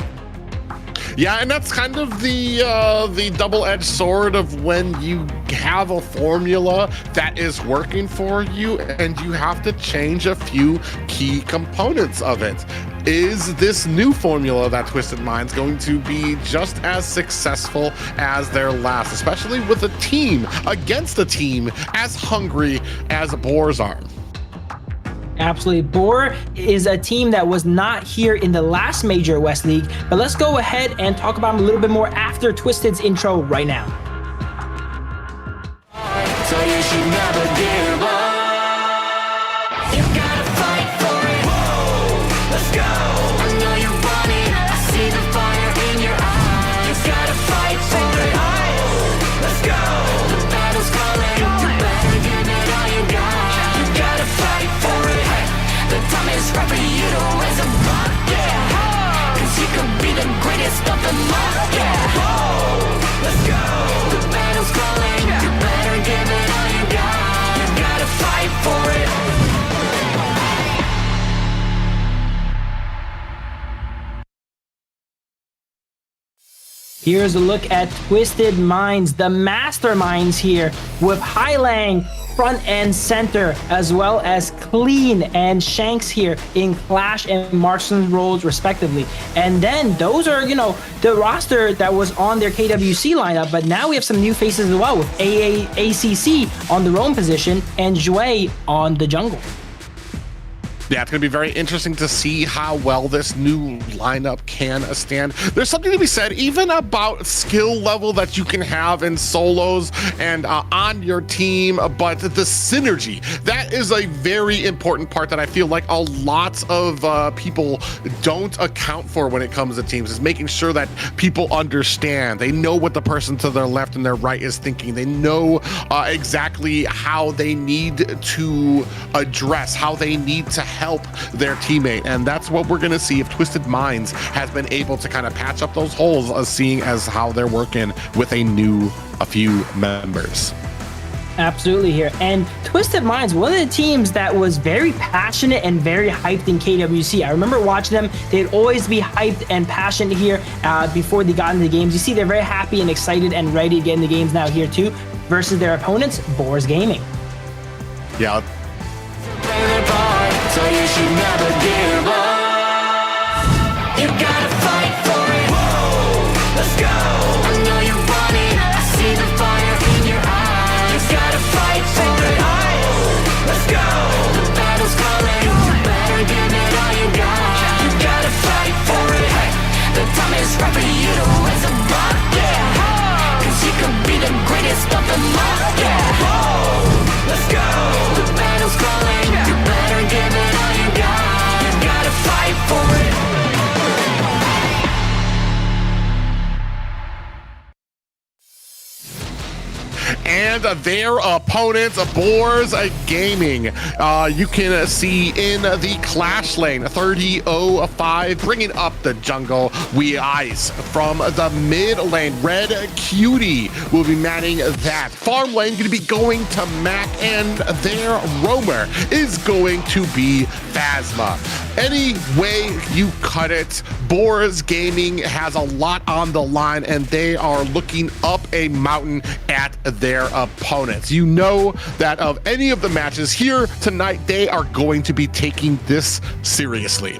Yeah, and that's kind of the double-edged sword of when you have a formula that is working for you and you have to change a few key components of it. Is this new formula that Twisted Minds going to be just as successful as their last, especially with a team against a team as hungry as Boars are? Absolutely. Bor is a team that was not here in the last Major West League, but let's go ahead and talk about them a little bit more after Twisted's intro right now. So you should never give up. You gotta fight for it. Whoa, let's go. I know you want it. I see the fire in your eyes. You gotta fight for it. Let's go. The battle's calling. You better give it all you got. You gotta fight for it. The time is right for you to raise a rock, yeah. Cause you could be the greatest of them all, yeah. Let's go. The battle's calling. You better give it all you got. You gotta fight for it. Here's a look at Twisted Minds, the masterminds here, with Highlang front and center, as well as Clean and Shanks here in Clash and Marksman roles respectively. And then those are, you know, the roster that was on their KWC lineup, but now we have some new faces as well, with ACC on the roam position and Jue on the jungle. Yeah, it's going to be very interesting to see how well this new lineup can stand. There's something to be said even about skill level that you can have in solos and on your team, but the synergy, that is a very important part that I feel like a lot of people don't account for when it comes to teams, is making sure that people understand. They know what the person to their left and their right is thinking. They know exactly how they need to address, how they need to help their teammate, and that's what we're going to see if Twisted Minds has been able to kind of patch up those holes, seeing as how they're working with a few members. Absolutely here. And Twisted Minds, one of the teams that was very passionate and very hyped in KWC. I remember watching them. They'd always be hyped and passionate here before they got into the games. You see, they're very happy and excited and ready to get in the games now here too, versus their opponents, Bor Gaming. Yeah. So you should never give up. You gotta fight for it. Whoa, let's go. I know you want it. I see the fire in your eyes. You gotta fight for it. Let's go. The battle's calling. You better give it all you got. You gotta fight for it. The time is right for you to raise a bar. Yeah. Cause you could be the greatest of them all. Yeah. Let's go. The battle's calling. You better give it all you got. You gotta fight for it. And their opponents, Boars Gaming, you can see in the Clash lane, 30-05, bringing up the jungle. We Ice from the mid lane. Red Cutie will be manning that. Farm lane going to be going to Mac, and their roamer is going to be Phasma. Any way you cut it, Boars Gaming has a lot on the line, and they are looking up a mountain at their opponents. You know that of any of the matches here tonight, they are going to be taking this seriously.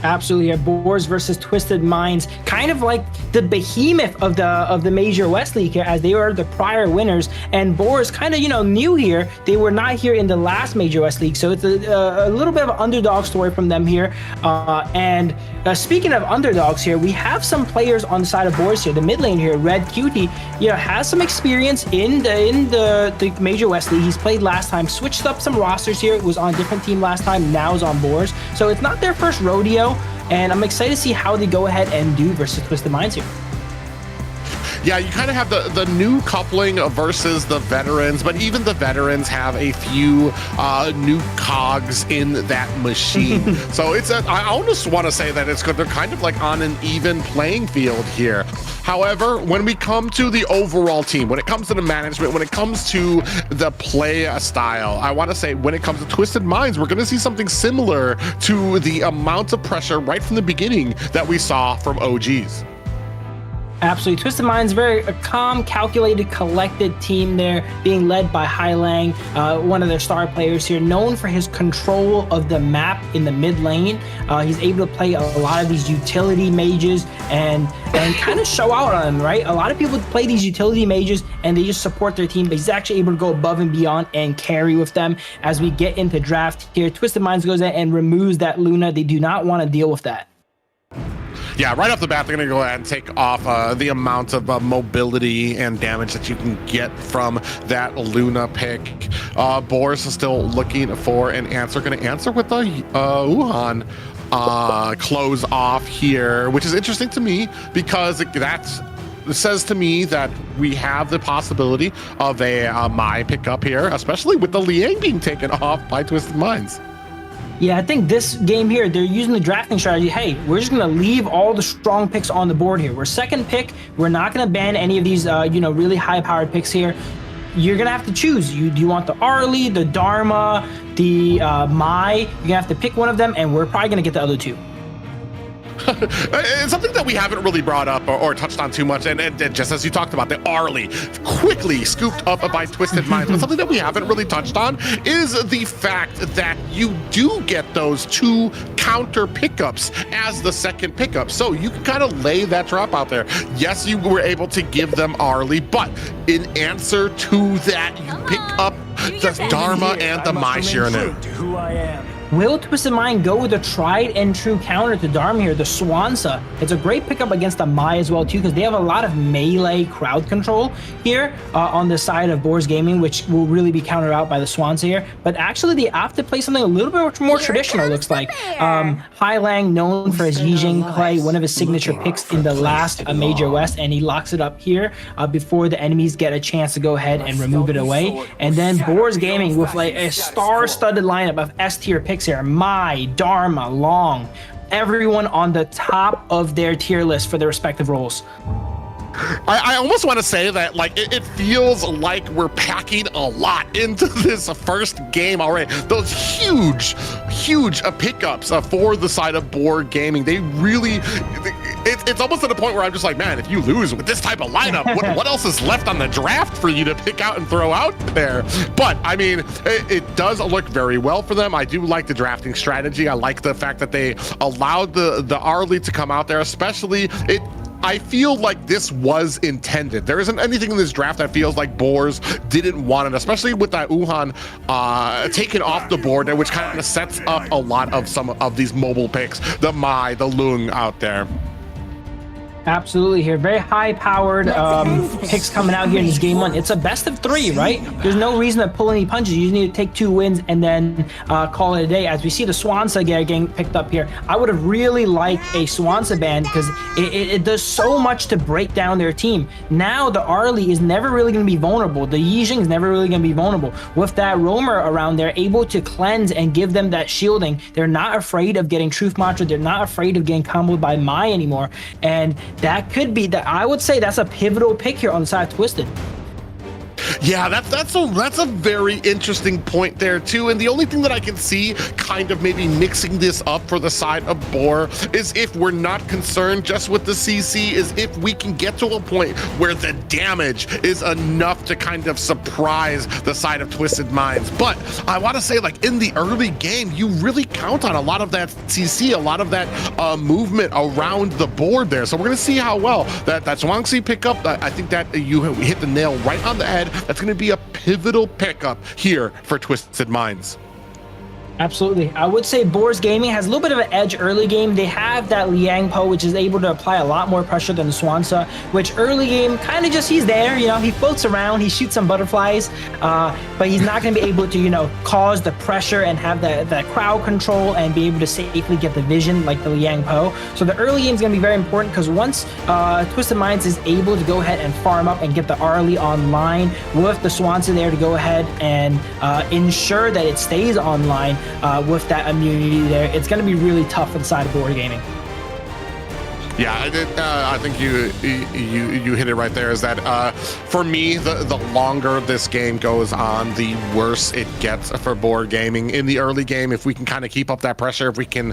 Absolutely, Boars versus Twisted Minds, kind of like the behemoth of the Major West League here, as they were the prior winners, and Boars kind of new here. They were not here in the last Major West League, so it's a little bit of an underdog story from them here. And speaking of underdogs here, we have some players on the side of Boars here. The mid lane here, Red Cutie, has some experience in the Major West League. He's played last time, switched up some rosters here. It was on a different team last time, now is on Boars, so it's not their first rodeo. And I'm excited to see how they go ahead and do versus Twisted Minds here. Yeah, you kind of have the new coupling versus the veterans, but even the veterans have a few new cogs in that machine. So I almost want to say that they're kind of like on an even playing field here. However, when we come to the overall team, when it comes to the management, when it comes to the play style, I want to say when it comes to Twisted Minds, we're going to see something similar to the amount of pressure right from the beginning that we saw from OGs. Absolutely. Twisted Minds, very calm, calculated, collected team there, being led by Hai Lang, one of their star players here, known for his control of the map in the mid lane. He's able to play a lot of these utility mages and kind of show out on them, right? A lot of people play these utility mages and they just support their team, but he's actually able to go above and beyond and carry with them. As we get into draft here, Twisted Minds goes in and removes that Luna. They do not want to deal with that. Yeah, right off the bat, they're going to go ahead and take off the amount of mobility and damage that you can get from that Luna pick. Boris is still looking for an answer. Going to answer with the Wuhan close off here, which is interesting to me because it says to me that we have the possibility of a Mai pickup here, especially with the Liang being taken off by Twisted Minds. Yeah, I think this game here, they're using the drafting strategy. Hey, we're just going to leave all the strong picks on the board here. We're second pick. We're not going to ban any of these, really high-powered picks here. You're going to have to choose. Do you want the Arlie, the Dharma, the Mai? You're going to have to pick one of them, and we're probably going to get the other two. It's something that we haven't really brought up or touched on too much, and just as you talked about, the Arlie quickly scooped up by Twisted Minds, but something that we haven't really touched on is the fact that you do get those two counter pickups as the second pickup, so you can kind of lay that drop out there. Yes, you were able to give them Arlie, but in answer to that, you pick up the Dharma and the Mai Shiranu. Who I am. Will Twisted Mind go with a tried and true counter to Dharma here, the Swanza? It's a great pickup against the Mai as well too, because they have a lot of melee crowd control here on the side of Boars Gaming, which will really be countered out by the Swanza here. But actually they have to play something a little bit more traditional, looks like. Hai Lang, known for his Yijing play, one of his signature picks in the last Major West, and he locks it up here before the enemies get a chance to go ahead and remove it away. And then Boars Gaming with like a star-studded lineup of S-tier picks here. Mai, Dharma, Long, everyone on the top of their tier list for their respective roles. I almost want to say that like it feels like we're packing a lot into this first game already. Those huge pickups for the side of Bor Gaming. They really, it's almost to the point where I'm just like, man, if you lose with this type of lineup, what else is left on the draft for you to pick out and throw out there? But I mean, it does look very well for them. I do like the drafting strategy. I like the fact that they allowed the Arlie to come out there, especially I feel like this was intended. There isn't anything in this draft that feels like Boars didn't want it, especially with that Wuhan taken off the board there, which kind of sets up a lot of some of these mobile picks, the Mai, the Lung out there. Absolutely here. Very high-powered picks coming out here in this game one. It's a best of 3, right? There's no reason to pull any punches. You just need to take 2 wins and then call it a day. As we see the Swanza getting picked up here, I would have really liked a Swanza ban because it does so much to break down their team. Now the Arlie is never really going to be vulnerable. The Yijing is never really going to be vulnerable. With that Roamer around, they're able to cleanse and give them that shielding. They're not afraid of getting Truth Mantra. They're not afraid of getting comboed by Mai anymore. And that could be that. I would say that's a pivotal pick here on the side of Twisted. Yeah, that's a very interesting point there too. And the only thing that I can see kind of maybe mixing this up for the side of Bor is if we're not concerned just with the CC, is if we can get to a point where the damage is enough to kind of surprise the side of Twisted Minds. But I want to say, like, in the early game, you really count on a lot of that CC, a lot of that movement around the board there. So we're going to see how well that Zhuangzi pickup, I think that you hit the nail right on the head. That's going to be a pivotal pickup here for Twisted Minds. Absolutely. I would say Boars Gaming has a little bit of an edge early game. They have that Liang Po, which is able to apply a lot more pressure than the Swanza, which early game kind of just, he's there, you know, he floats around, he shoots some butterflies, but he's not going to be able to, you know, cause the pressure and have that crowd control and be able to safely get the vision like the Liang Po. So the early game is going to be very important because once Twisted Minds is able to go ahead and farm up and get the Arlie online with the Swanza there to go ahead and ensure that it stays online, with that immunity there, it's going to be really tough for the side of Bor Gaming. Yeah, I think you hit it right there. Is that for me, the longer this game goes on, the worse it gets for Bor Gaming in the early game. If we can kind of keep up that pressure, if we can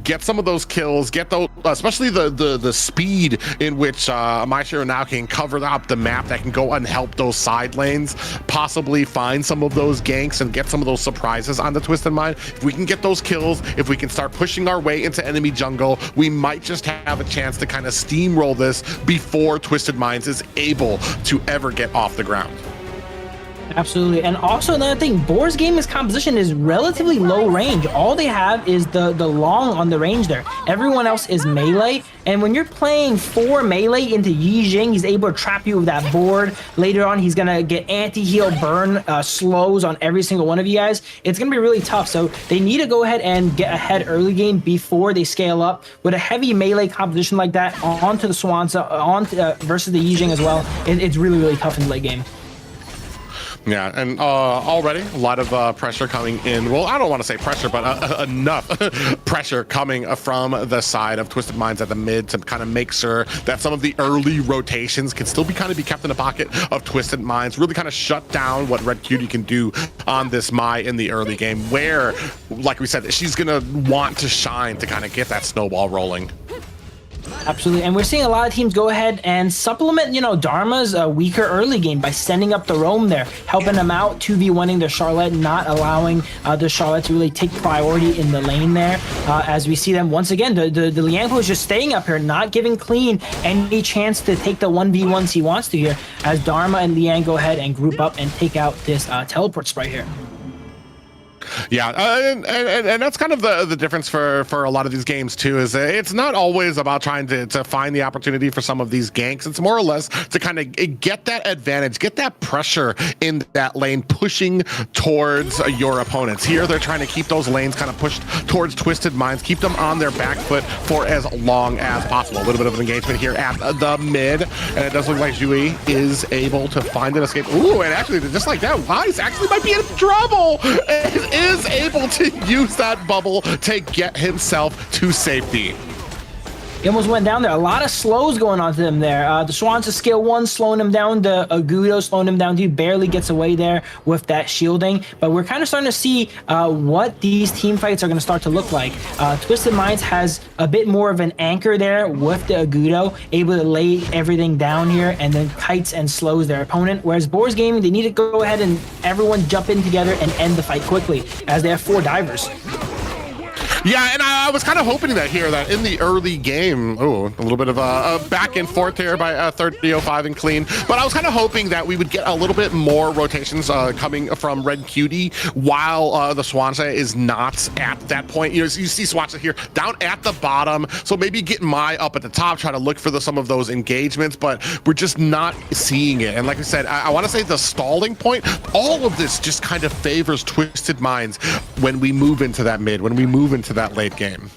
get some of those kills, get those, especially the speed in which Maishiro now can cover up the map, that can go and help those side lanes, possibly find some of those ganks and get some of those surprises on the Twisted Mind. If we can get those kills, if we can start pushing our way into enemy jungle, we might just have a chance to kind of steamroll this before Twisted Minds is able to ever get off the ground. Absolutely. And also another thing, Boars Gaming's composition is relatively low range. All they have is the Long on the range there. Everyone else is melee. And when you're playing 4 melee into Yijing, he's able to trap you with that board. Later on, he's going to get anti-heal burn slows on every single one of you guys. It's going to be really tough. So they need to go ahead and get ahead early game before they scale up. With a heavy melee composition like that, onto the Swanza, versus the Yijing as well, it's really, really tough in the late game. Yeah, and already a lot of pressure coming in. Well, I don't want to say pressure, but enough pressure coming from the side of Twisted Minds at the mid to kind of make sure that some of the early rotations can still be kept in the pocket of Twisted Minds. Really kind of shut down what Red Cutie can do on this Mai in the early game, where, like we said, she's gonna want to shine to kind of get that snowball rolling. Absolutely, and we're seeing a lot of teams go ahead and supplement, you know, Dharma's weaker early game by sending up the roam there, helping them out, 2v1ing the Charlotte, not allowing the Charlotte to really take priority in the lane there. As we see them once again, the Liang Po is just staying up here, not giving Clean any chance to take the 1v1s he wants to here, as Dharma and Liang go ahead and group up and take out this teleport sprite here. Yeah, and that's kind of the difference for a lot of these games too, is it's not always about trying to find the opportunity for some of these ganks. It's more or less to kind of get that advantage, get that pressure in that lane, pushing towards your opponents. Here, they're trying to keep those lanes kind of pushed towards Twisted Minds, keep them on their back foot for as long as possible. A little bit of an engagement here at the mid, and it does look like Jui is able to find an escape. Ooh, and actually, just like that, Wise actually might be in trouble. It is able to use that bubble to get himself to safety. He almost went down there. A lot of slows going on to him there. The Swans to skill 1 slowing him down. The Agudo slowing him down. He barely gets away there with that shielding. But we're kind of starting to see what these team fights are going to start to look like. Twisted Minds has a bit more of an anchor there with the Agudo, able to lay everything down here and then kites and slows their opponent. Whereas Boars Gaming, they need to go ahead and everyone jump in together and end the fight quickly, as they have 4 divers. Yeah, and I was kind of hoping that in the early game, a little bit of a back and forth here by 3005 and Clean, but I was kind of hoping that we would get a little bit more rotations coming from Red Cutie while the Swansea is not at that point. You see Swansea here down at the bottom, so maybe get Mai up at the top, try to look for some of those engagements, but we're just not seeing it. And like I said, I want to say the stalling point, all of this just kind of favors Twisted Minds when we move into that mid, when we move into that late game.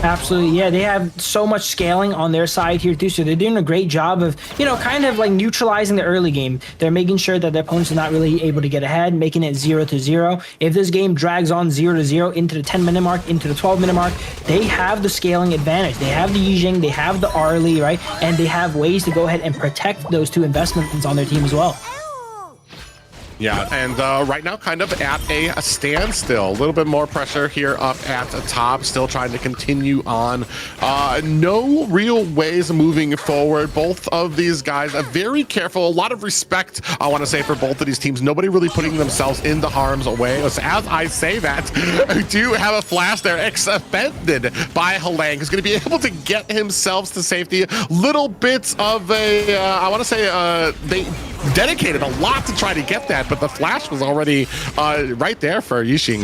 Absolutely, yeah. They have so much scaling on their side here too, so they're doing a great job of, kind of like neutralizing the early game. They're making sure that their opponents are not really able to get ahead, making it 0-0. If this game drags on 0-0 into the 10-minute mark, into the 12-minute mark, they have the scaling advantage. They have the Yijing, they have the Arlie, right? And they have ways to go ahead and protect those 2 investments on their team as well. Yeah, and right now kind of at a standstill. A little bit more pressure here up at the top, still trying to continue on. No real ways moving forward. Both of these guys are very careful. A lot of respect, I want to say, for both of these teams. Nobody really putting themselves in the harm's way. As I say that, we do have a flash there expended by Halang, who's going to be able to get himself to safety. Little bits of a, I want to say, they dedicated a lot to try to get that, but the flash was already right there for Yixing.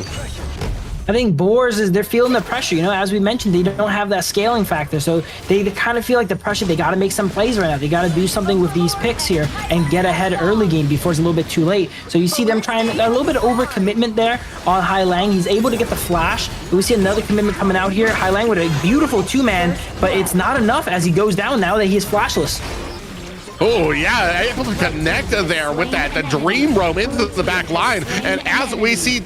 I think Boars they're feeling the pressure, as we mentioned, they don't have that scaling factor, so they kind of feel like the pressure, they got to make some plays right now. They got to do something with these picks here and get ahead early game before it's a little bit too late. So you see them trying a little bit of overcommitment there on Hai Lang. He's able to get the flash, but we see another commitment coming out here. Hai Lang with a beautiful 2-man, but it's not enough as he goes down now that he is flashless. Oh, yeah, able to connect there with the Dream Roam into the back line. And as we see,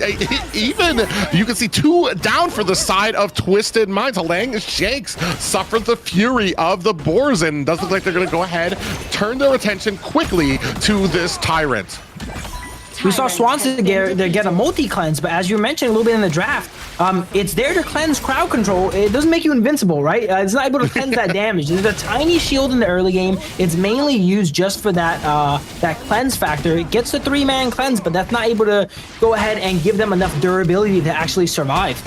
even you can see 2 down for the side of Twisted Minds. Halang Shakes suffered the fury of the Boars, and does look like they're going to go ahead, turn their attention quickly to this Tyrant. We saw Swanson get a multi-cleanse, but as you mentioned a little bit in the draft, it's there to cleanse crowd control. It doesn't make you invincible, right? It's not able to cleanse that damage. There's a tiny shield in the early game. It's mainly used just for that that cleanse factor. It gets the 3-man cleanse, but that's not able to go ahead and give them enough durability to actually survive.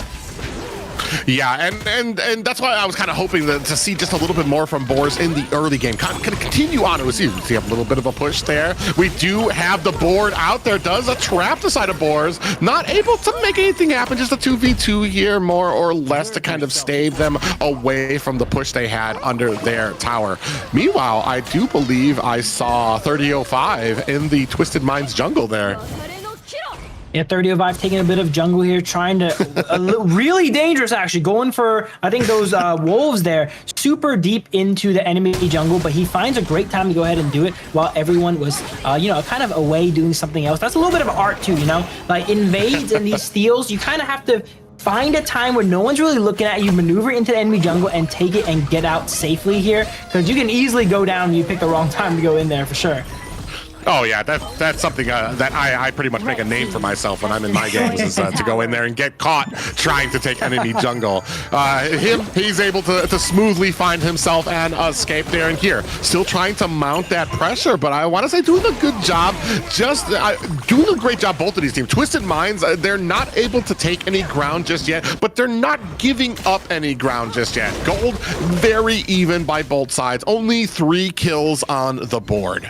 Yeah, and that's why I was kind of hoping to see just a little bit more from Boars in the early game. Kind of continue on. We see a little bit of a push there. We do have the board out there. Does a trap the side of Boars. Not able to make anything happen. Just a 2v2 here, more or less, to kind of stave them away from the push they had under their tower. Meanwhile, I do believe I saw 3005 in the Twisted Minds jungle there. Yeah, 3005 taking a bit of jungle here, trying to really dangerous actually, going for I think those wolves there, super deep into the enemy jungle, but he finds a great time to go ahead and do it while everyone was kind of away doing something else. That's a little bit of art too, like invades and these steals, you kind of have to find a time where no one's really looking at you, maneuver into the enemy jungle and take it and get out safely here, because you can easily go down and you pick the wrong time to go in there for sure. Oh yeah, that's something that I pretty much make a name for myself when I'm in my games, is to go in there and get caught trying to take enemy jungle. He's able to smoothly find himself an escape there, and here still trying to mount that pressure, but I want to say doing a good job, doing a great job. Both of these teams, Twisted Minds, they're not able to take any ground just yet, but they're not giving up any ground just yet. Gold very even by both sides, only 3 kills on the board.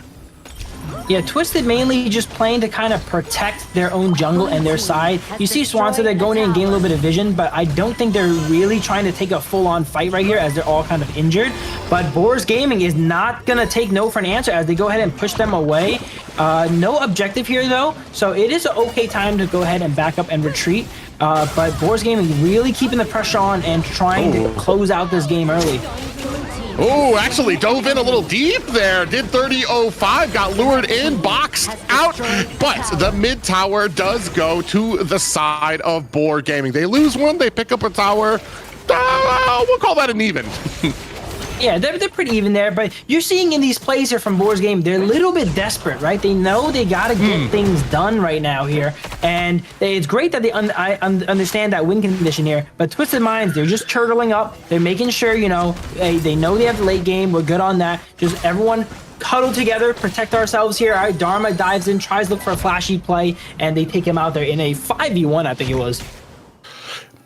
Yeah, Twisted mainly just playing to kind of protect their own jungle and their side. You see Swansea, they're going in and gaining a little bit of vision, but I don't think they're really trying to take a full-on fight right here as they're all kind of injured. But Boars Gaming is not going to take no for an answer as they go ahead and push them away. No objective here, though, so it is an okay time to go ahead and back up and retreat. But Boars Gaming really keeping the pressure on and trying to close out this game early. Oh, actually dove in a little deep there. Did 30-05, got lured in, boxed out. But the mid tower does go to the side of Bor Gaming. They lose one, they pick up a tower. We'll call that an even. Yeah, they're pretty even there, but you're seeing in these plays here from Boars Game, they're a little bit desperate, right? They know they got to get things done right now here, and it's great that they understand that win condition here, but Twisted Minds, they're just turtling up. They're making sure, you know, they know they have the late game. We're good on that. Just everyone huddle together, protect ourselves here. All right, Dharma dives in, tries to look for a flashy play, and they take him out there in a 5v1, I think it was.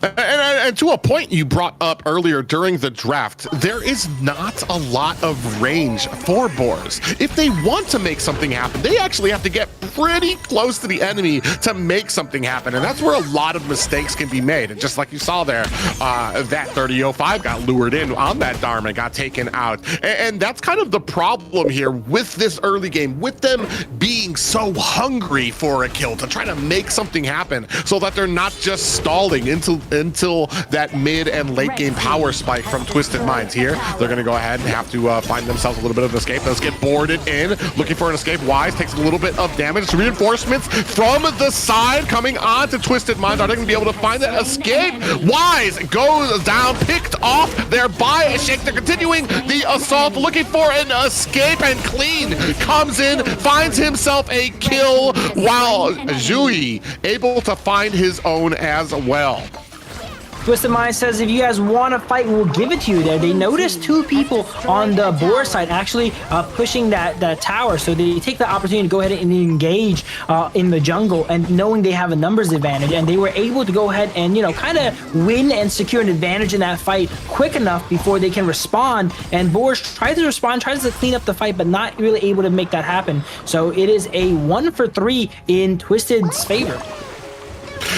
And to a point you brought up earlier during the draft, there is not a lot of range for Boars. If they want to make something happen, they actually have to get pretty close to the enemy to make something happen. And that's where a lot of mistakes can be made. And just like you saw there, that 30-05 got lured in on that Dharma, got taken out. And that's kind of the problem here with this early game, with them being so hungry for a kill to try to make something happen so that they're not just stalling until that mid and late game power spike from Twisted Minds here. They're going to go ahead and have to find themselves a little bit of an escape. Let's get boarded in, looking for an escape. Wise takes a little bit of damage. Reinforcements from the side coming on to Twisted Minds. Are they going to be able to find that escape? Wise goes down, picked off there by Shake. They're continuing the assault, looking for an escape, and Clean comes in, finds himself a kill, while Zhui able to find his own as well. Twisted Mind says, if you guys want to fight, we'll give it to you there. They noticed two people on the Boar side actually pushing that tower, so they take the opportunity to go ahead and engage in the jungle, and knowing they have a numbers advantage, and they were able to go ahead and, you know, kind of win and secure an advantage in that fight quick enough before they can respond. And Boars tries to respond, tries to clean up the fight, but not really able to make that happen. So it is a 1 for 3 in Twisted's favor.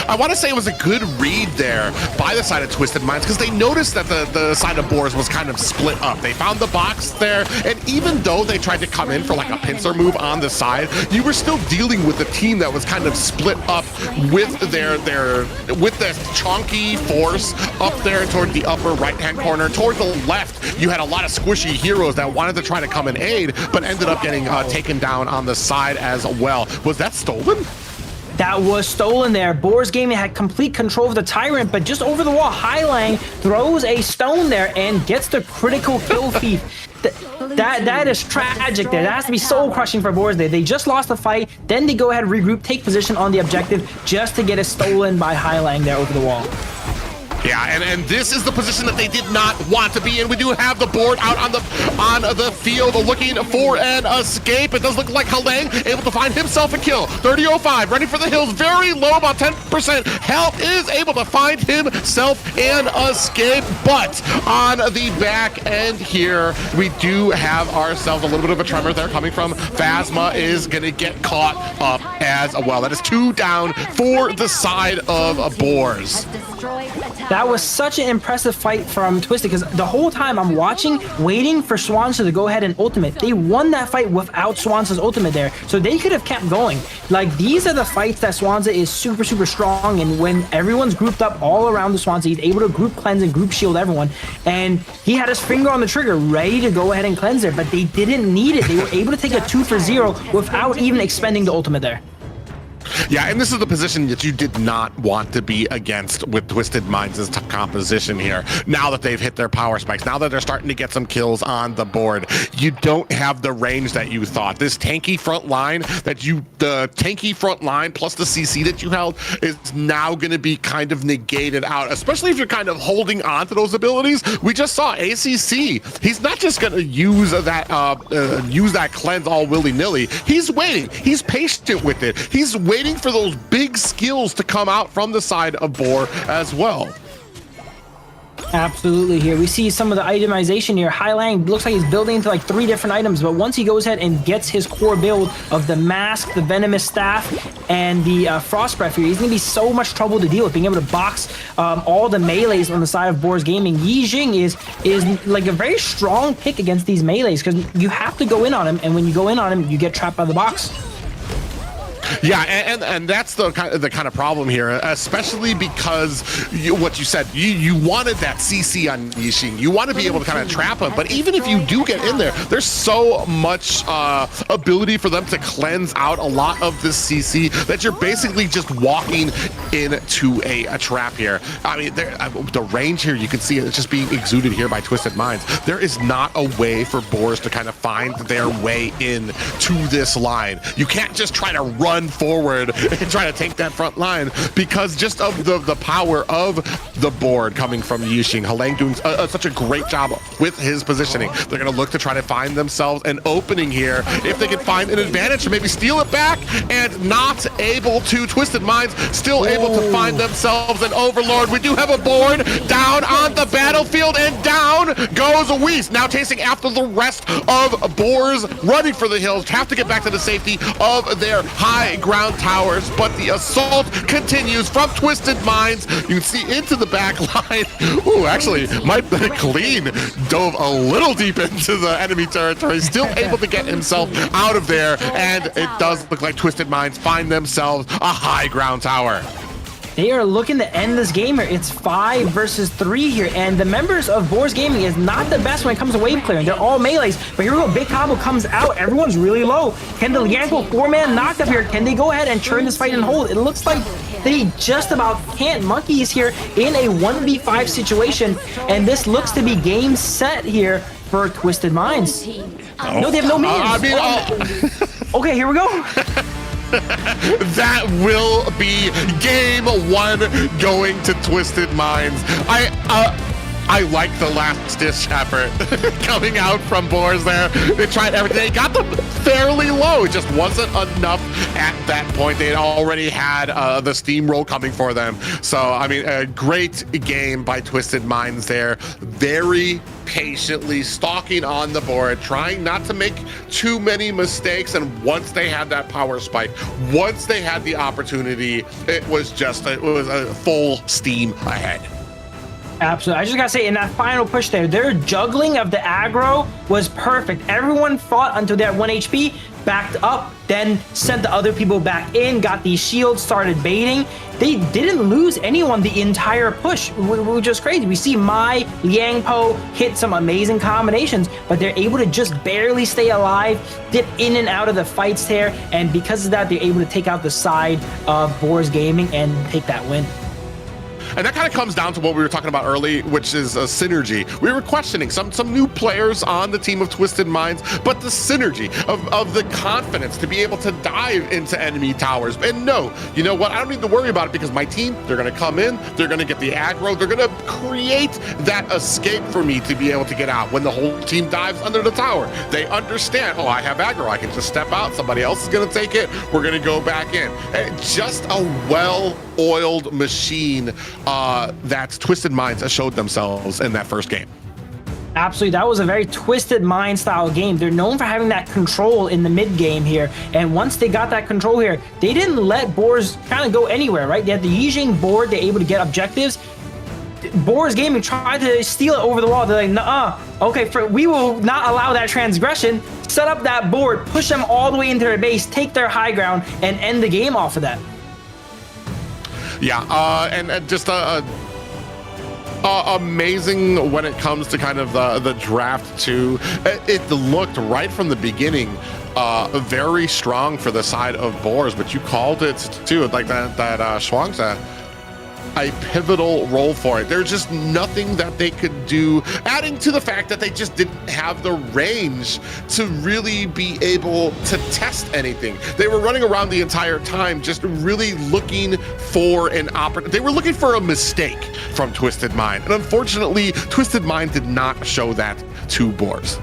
I want to say it was a good read there by the side of Twisted Minds, because they noticed that the side of Boars was kind of split up. They found the box there, and even though they tried to come in for like a pincer move on the side, you were still dealing with a team that was kind of split up with with the chunky force up there toward the upper right-hand corner. Toward the left, you had a lot of squishy heroes that wanted to try to come and aid, but ended up getting taken down on the side as well. Was that stolen? That was stolen there. Boars Gaming had complete control of the Tyrant, but just over the wall, Highlang throws a stone there and gets the critical kill feed. That is tragic there. That has to be soul crushing for Boars there. They just lost the fight, then they go ahead and regroup, take position on the objective just to get it stolen by Highlang there over the wall. Yeah, and this is the position that they did not want to be in. We do have the board out on the field looking for an escape. It does look like Highlang able to find himself a kill. 30-05, ready for the hills, very low, about 10%. Health is able to find himself an escape, but on the back end here, we do have ourselves a little bit of a tremor there coming from Phasma is going to get caught up as well. That is 2 down for the side of Boars. That was such an impressive fight from Twisted, because the whole time I'm watching, waiting for Swansea to go ahead and ultimate. They won that fight without Swansea's ultimate there, so they could have kept going. Like, these are the fights that Swansea is super, super strong, and when everyone's grouped up all around the Swansea, he's able to group cleanse and group shield everyone, and he had his finger on the trigger, ready to go ahead and cleanse there, but they didn't need it. They were able to take a 2 for 0 without even expending the ultimate there. Yeah, and this is the position that you did not want to be against with Twisted Minds' composition here. Now that they've hit their power spikes, now that they're starting to get some kills on the board, you don't have the range that you thought. This tanky front line the tanky front line plus the CC that you held is now going to be kind of negated out, especially if you're kind of holding on to those abilities. We just saw ACC. He's not just going to use that cleanse all willy-nilly. He's waiting. He's patient with it. He's waiting for those big skills to come out from the side of Bor as well. Absolutely. Here we see some of the itemization here. Highlang looks like he's building into like 3 different items, but once he goes ahead and gets his core build of the mask, the venomous staff, and the frost breath here, he's gonna be so much trouble to deal with, being able to box all the melees on the side of Boars Gaming. Yi Jing is like a very strong pick against these melees because you have to go in on him, and when you go in on him, you get trapped by the box. Yeah, and that's the kind of problem here, especially because what you said, you wanted that CC on Yixing. You want to be able to kind of trap him, but even if you do get in there, there's so much ability for them to cleanse out a lot of this CC that you're basically just walking into a trap here. I mean, the range here, you can see it's just being exuded here by Twisted Minds. There is not a way for Boars to kind of find their way in to this line. You can't just try to run forward and try to take that front line because just of the power of the board coming from Yixing. Highlang doing such a great job with his positioning. They're going to look to try to find themselves an opening here. If they can find an advantage to maybe steal it back, and not able to. Twisted Minds still able to find themselves an overlord. We do have a board down on the battlefield, and down goes Weiss. Now chasing after the rest of Boars, running for the hills, have to get back to the safety of their high ground towers, but the assault continues from Twisted Minds. You can see into the back line. Ooh, actually, Mike Clean dove a little deep into the enemy territory, still able to get himself out of there, and it does look like Twisted Minds find themselves a high ground tower. They are looking to end this game here. It's 5 versus 3 here, and the members of Boars Gaming is not the best when it comes to wave clearing. They're all melees, but here we go. Big combo comes out. Everyone's really low. Can the Lianko 4-man knock up here? Can they go ahead and turn this fight and hold? It looks like they just about can't. Monkey is here in a 1v5 situation, and this looks to be game set here for Twisted Minds. No, they have no minions. Okay, here we go. That will be game 1 going to Twisted Minds. I like the last ditch effort coming out from Boars there. They tried everything. They got them fairly low. It just wasn't enough at that point. They had already had the steamroll coming for them. So, I mean, a great game by Twisted Minds there. Very patiently stalking on the board, trying not to make too many mistakes. And once they had that power spike, once they had the opportunity, it was a full steam ahead. Absolutely. I just gotta say, in that final push there, their juggling of the aggro was perfect. Everyone fought until they had 1 HP, backed up, then sent the other people back in, got these shields, started baiting. They didn't lose anyone the entire push, which is crazy. We see Mai, Liang Po hit some amazing combinations, but they're able to just barely stay alive, dip in and out of the fights there, and because of that, they're able to take out the side of Boars Gaming and take that win. And that kind of comes down to what we were talking about early, which is a synergy. We were questioning some new players on the team of Twisted Minds, but the synergy of the confidence to be able to dive into enemy towers. And no, you know what? I don't need to worry about it because my team, they're going to come in, they're going to get the aggro, they're going to create that escape for me to be able to get out. When the whole team dives under the tower, they understand, oh, I have aggro, I can just step out, somebody else is going to take it, we're going to go back in. And just a well-oiled machine that Twisted Minds has showed themselves in that first game. Absolutely, that was a very Twisted Mind style game. They're known for having that control in the mid game here, and once they got that control here, they didn't let Boars kind of go anywhere, right? They had the Yixing board, they're able to get objectives. Boars Gaming tried to steal it over the wall. They're like, nuh-uh, okay, we will not allow that transgression. Set up that board, push them all the way into their base, take their high ground, and end the game off of that. Yeah, and just amazing when it comes to kind of the draft too. It looked right from the beginning very strong for the side of Boars, but you called it too, like that Shuangzi, a pivotal role for it. There's just nothing that they could do, adding to the fact that they just didn't have the range to really be able to test anything. They were running around the entire time just really looking for an opportunity. They were looking for a mistake from Twisted Mind, and unfortunately Twisted Mind did not show that to Boars.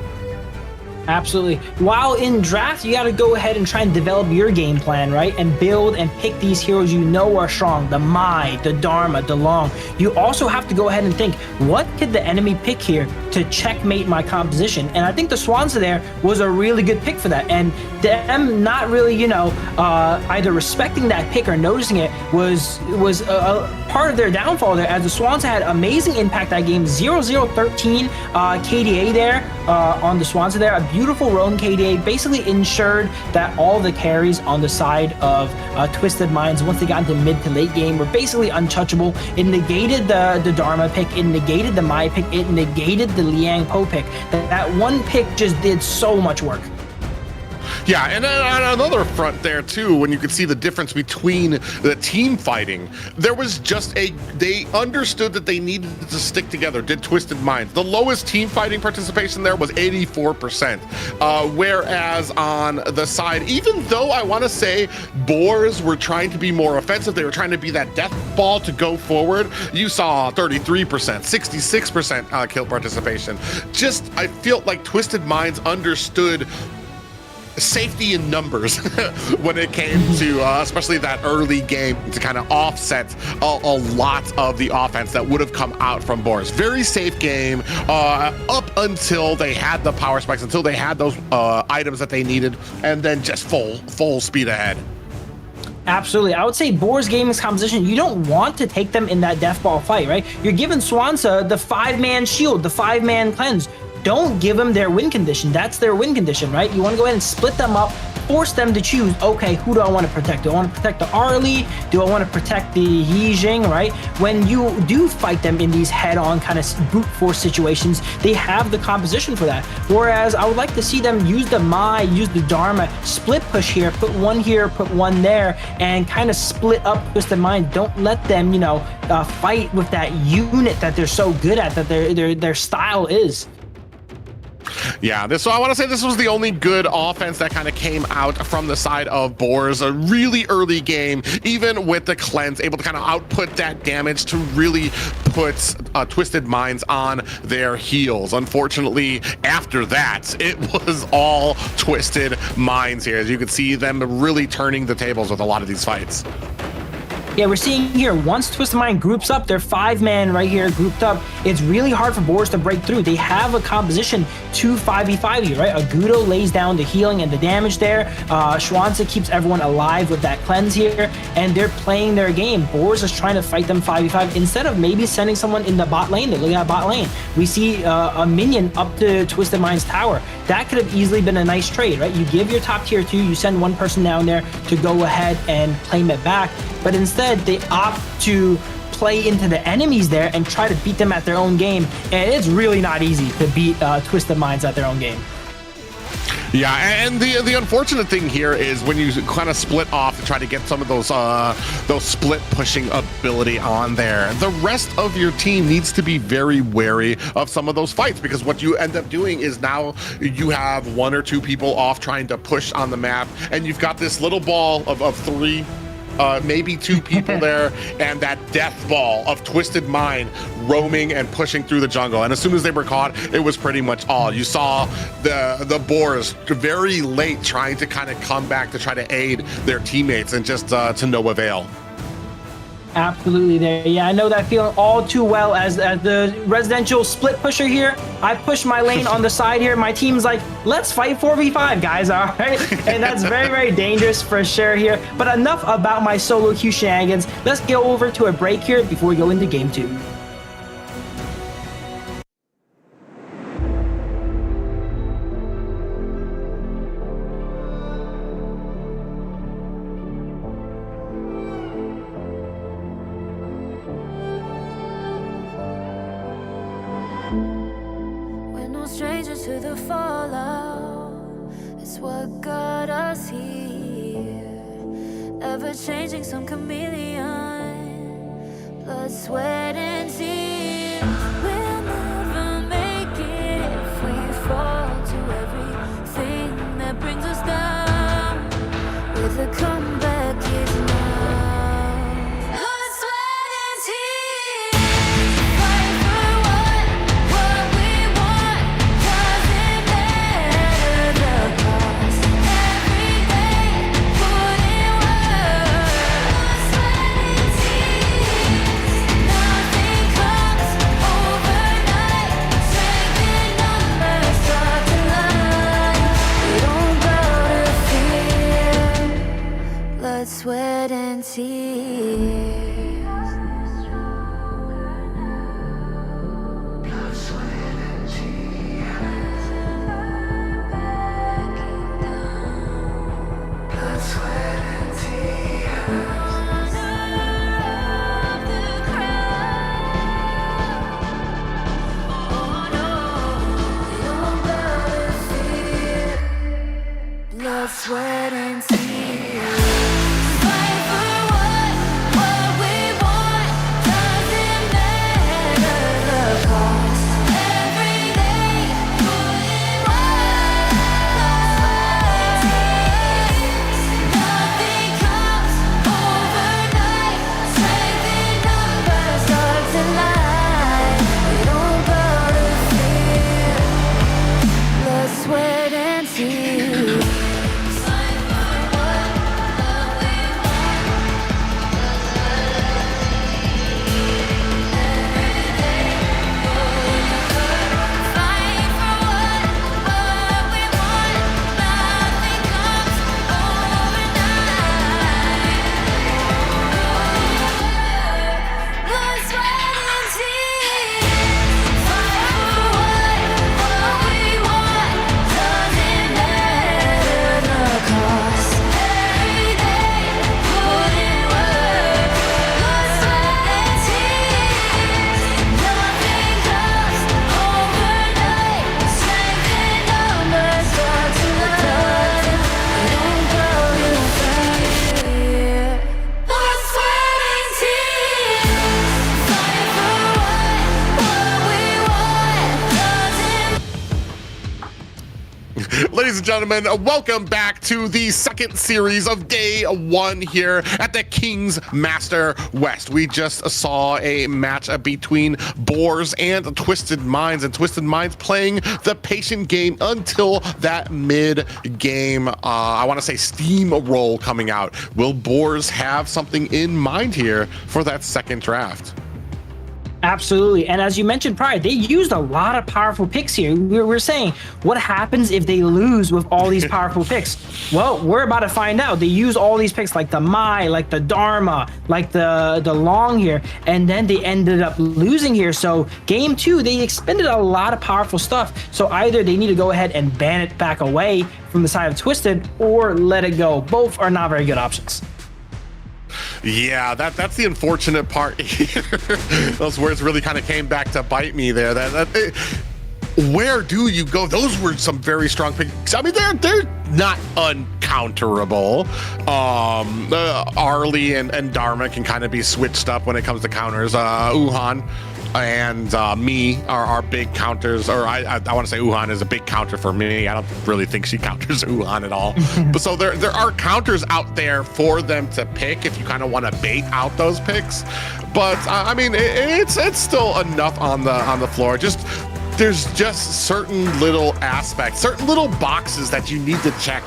Absolutely. While in draft, you got to go ahead and try and develop your game plan, right? And build and pick these heroes you know are strong. The Mai, the Dharma, the Long. You also have to go ahead and think, what could the enemy pick here to checkmate my composition? And I think the Swanza there was a really good pick for that. And them not really, either respecting that pick or noticing it was a part of their downfall there, as the Swanza had amazing impact that game. 0-0-13 KDA there on the Swanza there. A beautiful roam KDA basically ensured that all the carries on the side of Twisted Minds, once they got into mid to late game, were basically untouchable. It negated the Dharma pick, it negated the Mai pick, it negated the Liang Po pick. That one pick just did so much work. Yeah, and then on another front there too, when you could see the difference between the team fighting, there was just they understood that they needed to stick together, did Twisted Minds. The lowest team fighting participation there was 84%. Whereas on the side, even though I want to say Boars were trying to be more offensive, they were trying to be that death ball to go forward, you saw 33%, 66% kill participation. Just, I feel like Twisted Minds understood safety in numbers when it came to especially that early game, to kind of offset a lot of the offense that would have come out from Boars. Very safe game up until they had the power spikes, until they had those items that they needed, and then just full speed ahead. Absolutely. I would say Boars Gaming's composition, you don't want to take them in that death ball fight, right? You're giving Swanza the 5-man shield, the 5-man cleanse. Don't give them their win condition. That's their win condition, right? You want to go ahead and split them up, force them to choose, okay, who do I want to protect? Do I want to protect the Arlie? Do I want to protect the Yijing, right? When you do fight them in these head-on kind of brute force situations, they have the composition for that. Whereas I would like to see them use the Mai, use the Dharma, split push here, put one here, put one there, and kind of split up Twisted Mind. Don't let them, fight with that unit that they're so good at, that their style is. Yeah, I want to say this was the only good offense that kind of came out from the side of Boars. A really early game, even with the cleanse, able to kind of output that damage to really put Twisted Minds on their heels. Unfortunately, after that, it was all Twisted Minds here. As you can see them really turning the tables with a lot of these fights. Yeah, we're seeing here, once Twisted Mind groups up, they're 5-man right here grouped up. It's really hard for Boars to break through. They have a composition to 5v5 here, right? Agudo lays down the healing and the damage there. Swanza keeps everyone alive with that cleanse here, and they're playing their game. Boars is trying to fight them 5v5 instead of maybe sending someone in the bot lane. They're looking at bot lane. We see a minion up to Twisted Mind's tower. That could have easily been a nice trade, right? You give your top tier 2, you send one person down there to go ahead and claim it back, but instead they opt to play into the enemies there and try to beat them at their own game, and it's really not easy to beat Twisted Minds at their own game. Yeah, and the unfortunate thing here is when you kind of split off to try to get some of those split pushing ability on there, the rest of your team needs to be very wary of some of those fights, because what you end up doing is now you have 1 or 2 people off trying to push on the map, and you've got this little ball of 3, maybe 2 people there, and that death ball of Twisted Mind roaming and pushing through the jungle. And as soon as they were caught, it was pretty much all. You saw the Boars very late trying to kind of come back to try to aid their teammates, and just to no avail. Absolutely there. Yeah, I know that feeling all too well as the residential split pusher here. I push my lane on the side here. My team's like, let's fight 4v5, guys, all right? And that's very, very dangerous for sure here. But enough about my solo queue shenanigans. Let's go over to a break here before we go into game 2. Strangers to the fallout, it's what got us here. Ever changing, some chameleon, blood, sweat, and tears. We'll never make it if we fall to everything that brings us down. With a comeback is now. Blood, sweat, and tears. Fight for what we want. Doesn't matter. blood, sweat, and tears. Blood, sweat, and tears. Fight for what we want. Doesn't matter the cost. Every day, put in work. Nothing comes overnight. Strength in numbers, stars in light. We don't bow to fear. Blood, sweat, and tears. Ladies and gentlemen, welcome back to the second series of day one here at the Kings Master West. We just saw a match between Boars and Twisted Minds, and Twisted Minds playing the patient game until that mid-game, I want to say steamroll coming out. Will Boars have something in mind here for that second draft? Absolutely. And as you mentioned prior, they used a lot of powerful picks here. We're saying, what happens if they lose with all these powerful picks? Well, we're about to find out. They use all these picks like the Mai, like the Dharma, like the Long here, and then they ended up losing here. So game two, they expended a lot of powerful stuff. So either they need to go ahead and ban it back away from the side of Twisted or let it go. Both are not very good options. Yeah, that's the unfortunate part here. Those words really kind of came back to bite me there. Where do you go? Those were some very strong picks. I mean, they're not uncounterable. Arlie and Dharma can kind of be switched up when it comes to counters. Wuhan and me are big counters, or I want to say Wuhan is a big counter for me. I don't really think she counters Wuhan at all. But so there are counters out there for them to pick if you kind of want to bait out those picks. But I mean, it's still enough on the floor. There's just certain little aspects, certain little boxes that you need to check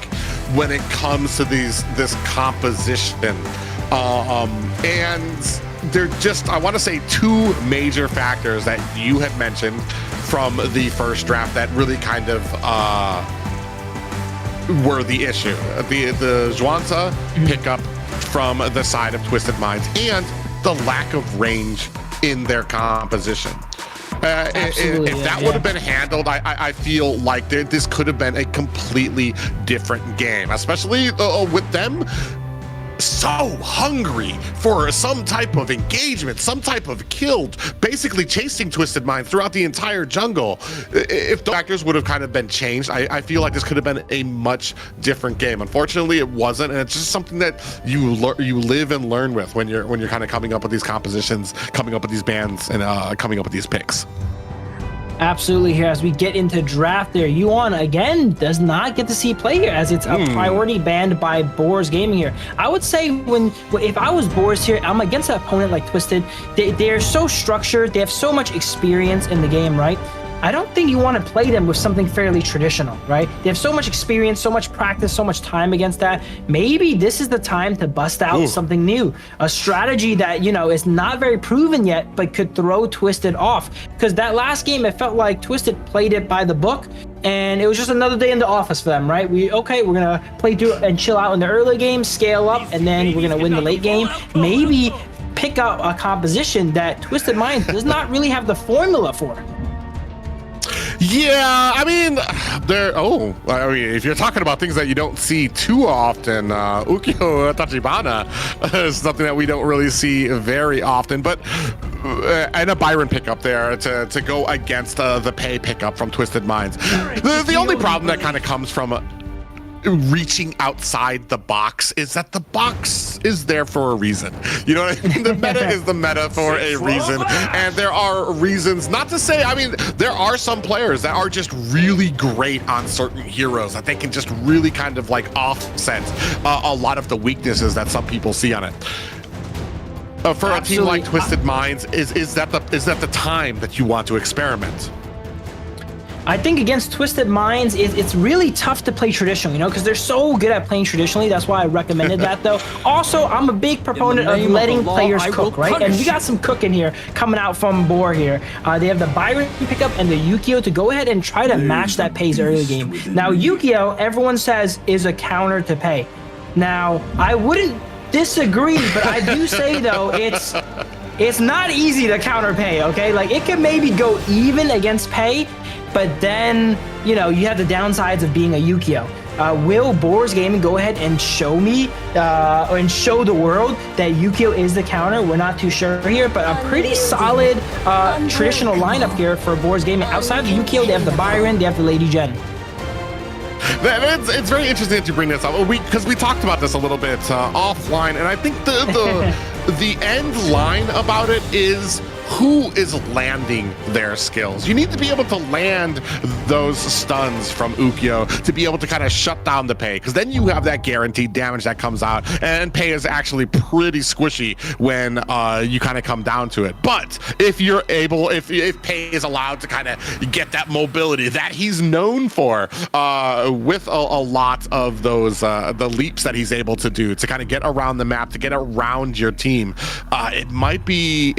when it comes to this composition. And they're just, I want to say, two major factors that you had mentioned from the first draft that really kind of were the issue. The Zhuangzi pickup from the side of Twisted Minds and the lack of range in their composition. If that would have been handled, I feel like this could have been a completely different game, especially with them so hungry for some type of engagement, some type of kill, basically chasing Twisted Minds throughout the entire jungle. If the factors would have kind of been changed, I feel like this could have been a much different game. Unfortunately, it wasn't, and it's just something that you live and learn with when you're kind of coming up with these compositions, coming up with these bands, and coming up with these picks. Absolutely. Here, as we get into draft there, Yuan again does not get to see play here, as it's a priority banned by Bor Gaming here. I would say if I was Boars here, I'm against an opponent like Twisted. They're so structured. They have so much experience in the game, right? I don't think you want to play them with something fairly traditional, right? They have so much experience, so much practice, so much time against that. Maybe this is the time to bust out something new, a strategy that, you know, is not very proven yet, but could throw Twisted off. Because that last game, it felt like Twisted played it by the book, and it was just another day in the office for them, right? We're gonna play through and chill out in the early game, scale up, and then we're gonna win the late game. Maybe pick up a composition that Twisted Minds does not really have the formula for. Yeah, I mean, if you're talking about things that you don't see too often, Ukyo Tachibana is something that we don't really see very often, but and a Byron pickup there to go against the pay pickup from Twisted Minds. The only problem that kind of comes from reaching outside the box is that the box is there for a reason. You know what I mean? The meta is the meta for a reason, and there are reasons, not to say, I mean, there are some players that are just really great on certain heroes that they can just really kind of like offset a lot of the weaknesses that some people see on it. For a team like Twisted Minds, is that the time that you want to experiment? I think against Twisted Minds, it's really tough to play traditionally, you know, because they're so good at playing traditionally. That's why I recommended that, though. Also, I'm a big proponent of letting players cook, right? And we got some cooking here coming out from Bor here. They have the Byron pickup and the Yukio to go ahead and try to match that Pei's early game. Now, Yukio, everyone says, is a counter to Pei. Now, I wouldn't disagree, but I do say, though, it's not easy to counter Pei, okay? Like, it can maybe go even against Pei, but then, you know, you have the downsides of being a Yukio. Will Boars Gaming go ahead and show me and show the world that Yukio is the counter? We're not too sure here, but a pretty solid traditional lineup here for Boars Gaming. Outside of the Yukio, they have the Byron, they have the Lady Jen. It's very interesting that you bring this up, because we talked about this a little bit offline, and I think the end line about it is who is landing their skills. You need to be able to land those stuns from Ukyo to be able to kind of shut down the Pei, because then you have that guaranteed damage that comes out, and Pei is actually pretty squishy when you kind of come down to it. But if you're able, if Pei is allowed to kind of get that mobility that he's known for with a lot of those the leaps that he's able to do to kind of get around the map, to get around your team, it might be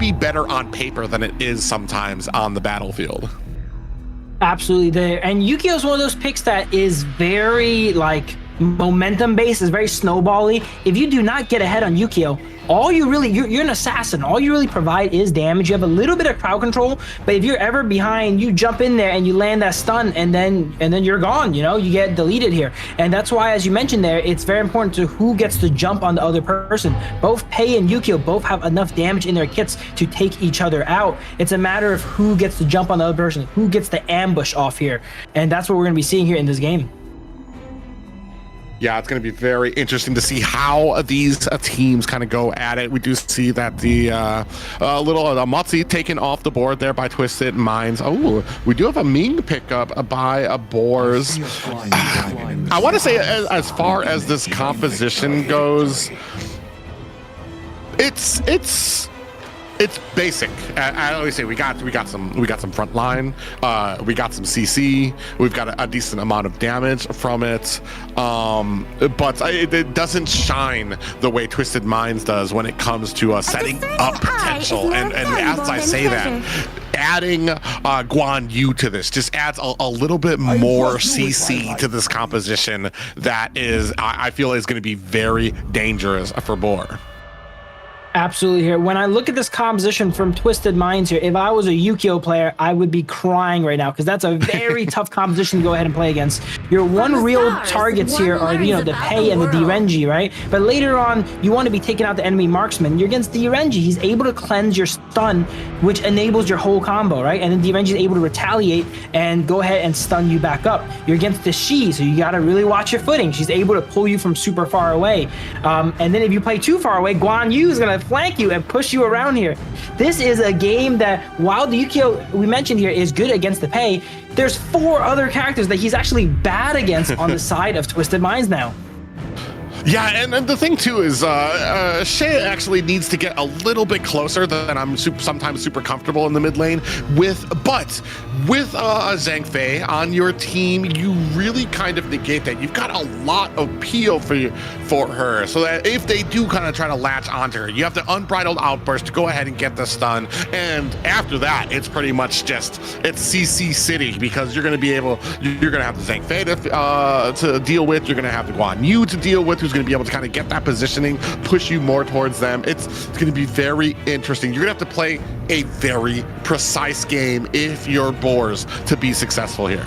better on paper than it is sometimes on the battlefield. Absolutely there. And Yukio is one of those picks that is very like momentum based, is very snowbally. If you do not get ahead on Yukio, all you really, you're an assassin. All you really provide is damage. You have a little bit of crowd control, but if you're ever behind, you jump in there and you land that stun, and then you're gone. You know, you get deleted here. And that's why, as you mentioned there, it's very important to who gets to jump on the other person. Both Pei and Yukio both have enough damage in their kits to take each other out. It's a matter of who gets to jump on the other person, who gets the ambush off here. And that's what we're going to be seeing here in this game. Yeah, it's going to be very interesting to see how these teams kind of go at it. We do see that the little Motzi taken off the board there by Twisted Minds. Oh, we do have a Ming pickup by Boars. I want to say, as far as this composition goes, it's basic. I always say we got some frontline, we got some CC, we've got a decent amount of damage from it, but it doesn't shine the way Twisted Minds does when it comes to setting up potential. And as I say that, adding Guan Yu to this just adds a little bit more CC to this composition that is, I feel, is going to be very dangerous for Bor. Absolutely here. When I look at this composition from Twisted Minds here, if I was a Yukio player, I would be crying right now, because that's a very tough composition to go ahead and play against. Your one real targets here are, you know, the Pei and the Direnji, right? But later on, you want to be taking out the enemy marksman. You're against Direnji. He's able to cleanse your stun, which enables your whole combo, right? And then Direnji is able to retaliate and go ahead and stun you back up. You're against the Shi, so you got to really watch your footing. She's able to pull you from super far away. And then if you play too far away, Guan Yu is going to flank you and push you around here. This is a game that, while the Yukio we mentioned here is good against the Pei, there's 4 other characters that he's actually bad against on the side of Twisted Minds now. Yeah, and the thing too is Shea actually needs to get a little bit closer than I'm sometimes super comfortable in the mid lane with, but with Zhang Fei on your team, you really kind of negate that. You've got a lot of peel for her, so that if they do kind of try to latch onto her, you have the unbridled outburst to go ahead and get the stun, and after that, it's pretty much just, it's CC City, because you're going to have the Zhang Fei to deal with, you're going to have the Guan Yu to deal with, who's going to be able to kind of get that positioning, push you more towards them. It's going to be very interesting. You're going to have to play a very precise game if you're Boars to be successful here.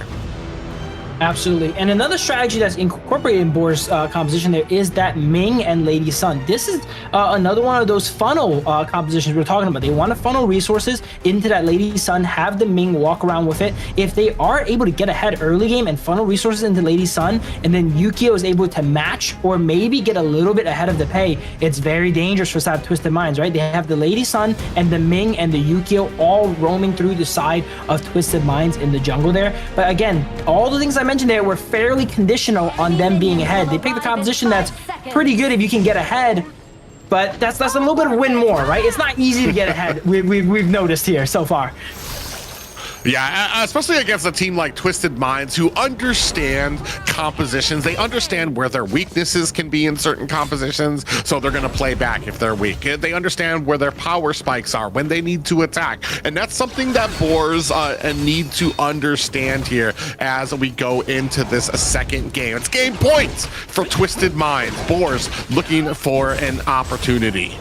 Absolutely. And another strategy that's incorporated in Bor's composition there is that Ming and Lady Sun. This is another one of those funnel compositions we're talking about. They want to funnel resources into that Lady Sun, have the Ming walk around with it. If they are able to get ahead early game and funnel resources into Lady Sun, and then Yukio is able to match or maybe get a little bit ahead of the pay, it's very dangerous for side of Twisted Minds, right? They have the Lady Sun and the Ming and the Yukio all roaming through the side of Twisted Minds in the jungle there. But again, all the things I mentioned there were fairly conditional on them being ahead. They picked a composition that's pretty good if you can get ahead, but that's a little bit of win more, right? It's not easy to get ahead. We've noticed here so far. Yeah, especially against a team like Twisted Minds, who understand compositions. They understand where their weaknesses can be in certain compositions, so they're going to play back if they're weak. They understand where their power spikes are, when they need to attack. And that's something that Boars need to understand here as we go into this second game. It's game points for Twisted Minds. Boars looking for an opportunity.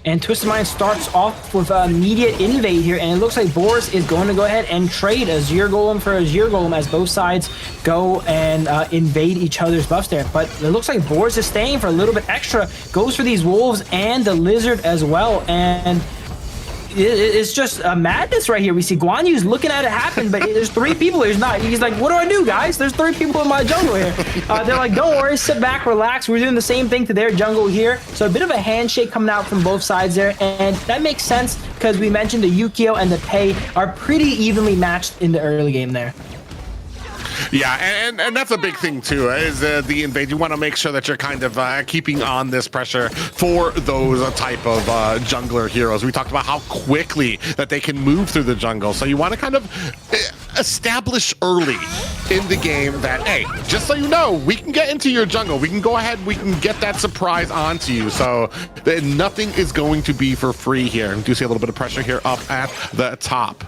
And Twisted Mind starts off with an immediate invade here, and it looks like Boars is going to go ahead and trade Azure Golem for Azure Golem as both sides go and invade each other's buffs there. But it looks like Boars is staying for a little bit extra, goes for these wolves and the lizard as well, and it's just a madness right here. We see Guan Yu's looking at it happen, but there's three people. He's like, what do I do, guys? There's three people in my jungle here. They're like, don't worry, sit back, relax. We're doing the same thing to their jungle here. So a bit of a handshake coming out from both sides there, and that makes sense because we mentioned the Yukio and the Pei are pretty evenly matched in the early game there. Yeah, and that's a big thing too, is the invade. You want to make sure that you're kind of keeping on this pressure for those type of jungler heroes. We talked about how quickly that they can move through the jungle, so you want to kind of establish early in the game that, hey, just so you know, we can get into your jungle. We can go ahead, we can get that surprise onto you, so nothing is going to be for free here. And do see a little bit of pressure here up at the top.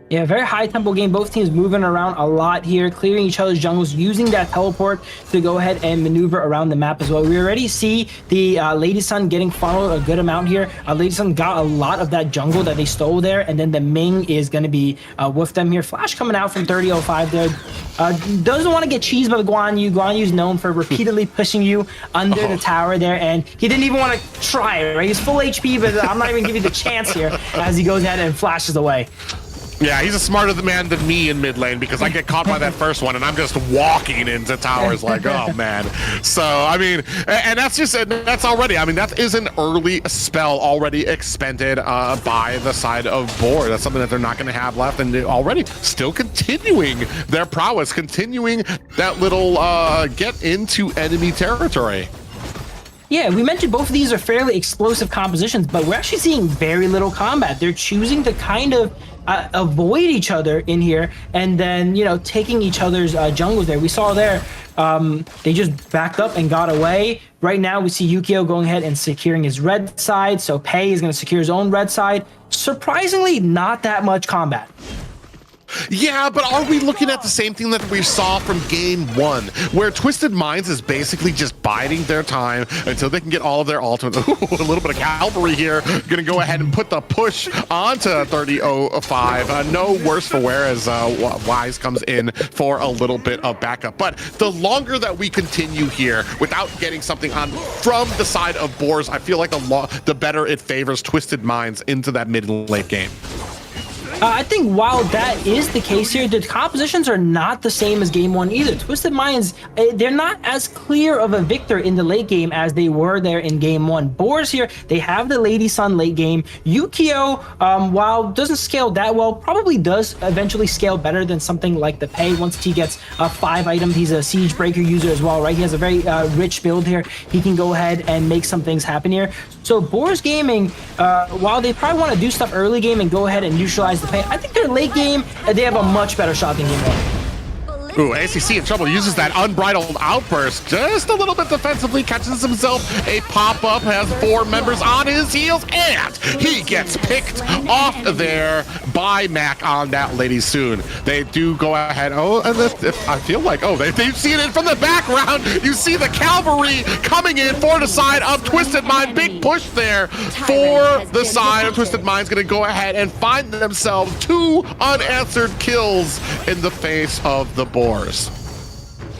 Yeah, very high tempo game. Both teams moving around a lot here, clearing each other's jungles, using that teleport to go ahead and maneuver around the map as well. We already see the Lady Sun getting funneled a good amount here. Lady Sun got a lot of that jungle that they stole there, and then the Ming is going to be with them here. Flash coming out from 3005 there. Doesn't want to get cheesed by the Guan Yu. Guan Yu's known for repeatedly pushing you under the tower there, and he didn't even want to try it, right? He's full HP, but I'm not even giving you the chance here as he goes ahead and flashes away. Yeah, he's a smarter man than me in mid lane, because I get caught by that first one and I'm just walking into towers like, oh man. So, I mean, and that's already, I mean, that is an early spell already expended by the side of Bor. That's something that they're not going to have left, and they're already still continuing their prowess, continuing that little get into enemy territory. Yeah, we mentioned both of these are fairly explosive compositions, but we're actually seeing very little combat. They're choosing to kind of avoid each other in here, and then, you know, taking each other's jungles there. We saw there, they just backed up and got away. Right now, we see Yukio going ahead and securing his red side, so Pei is going to secure his own red side. Surprisingly, not that much combat. Yeah, but are we looking at the same thing that we saw from game one, where Twisted Minds is basically just biding their time until they can get all of their ultimates? Ooh, a little bit of cavalry here, gonna go ahead and put the push onto 3005. No worse for wear as Wise comes in for a little bit of backup. But the longer that we continue here without getting something on from the side of Boars, I feel like the better it favors Twisted Minds into that mid and late game. I think while that is the case here, the compositions are not the same as game one either. Twisted Minds, they're not as clear of a victor in the late game as they were there in game one. Boars here, they have the Lady Sun late game. Yukio, while doesn't scale that well, probably does eventually scale better than something like the Pei once he gets 5 items. He's a Siege Breaker user as well, right? He has a very rich build here. He can go ahead and make some things happen here. So Boars Gaming, while they probably want to do stuff early game and go ahead and neutralize the Pei, I think their late game, they have a much better shot than game one. Ooh, ACC in trouble, uses that unbridled outburst just a little bit defensively, catches himself a pop-up, has 4 members on his heels, and he gets picked off there by Mac on that Lady Soon. They do go ahead, and I feel like, they've seen it from the background. You see the cavalry coming in for the side of Twisted Mind. Big push there for the side of Twisted Mind's gonna go ahead and find themselves 2 unanswered kills in the face of the Boars.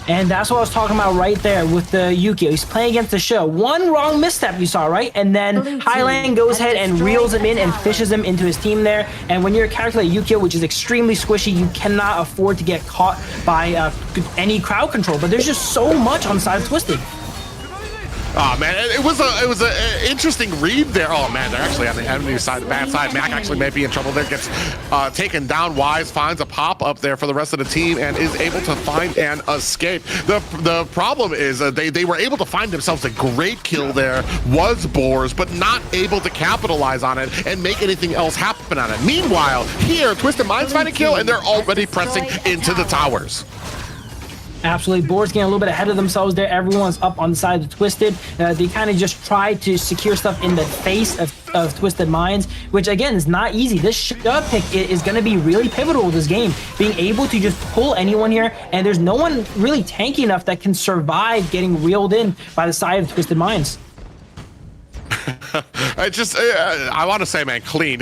And that's what I was talking about right there with the Yukio. He's playing against the show. One wrong misstep you saw, right? And then Highland goes ahead and reels him in and fishes him into his team there. And when you're a character like Yukio, which is extremely squishy, you cannot afford to get caught by any crowd control. But there's just so much on the side of Twisted. Oh man, it was an interesting read there. Oh man, they're actually on the enemy side, the bad side. Mac actually may be in trouble there. Gets taken down. Wise finds a pop up there for the rest of the team and is able to find an escape. The problem is they were able to find themselves a great kill there. Was Boars, but not able to capitalize on it and make anything else happen on it. Meanwhile, here Twisted Minds find a kill and they're already pressing into the towers. Absolutely. Boars getting a little bit ahead of themselves there. Everyone's up on the side of Twisted. They kind of just try to secure stuff in the face of Twisted Minds, which again is not easy. This shove pick is going to be really pivotal this game. Being able to just pull anyone here, and there's no one really tanky enough that can survive getting reeled in by the side of Twisted Minds. I want to say, man, clean.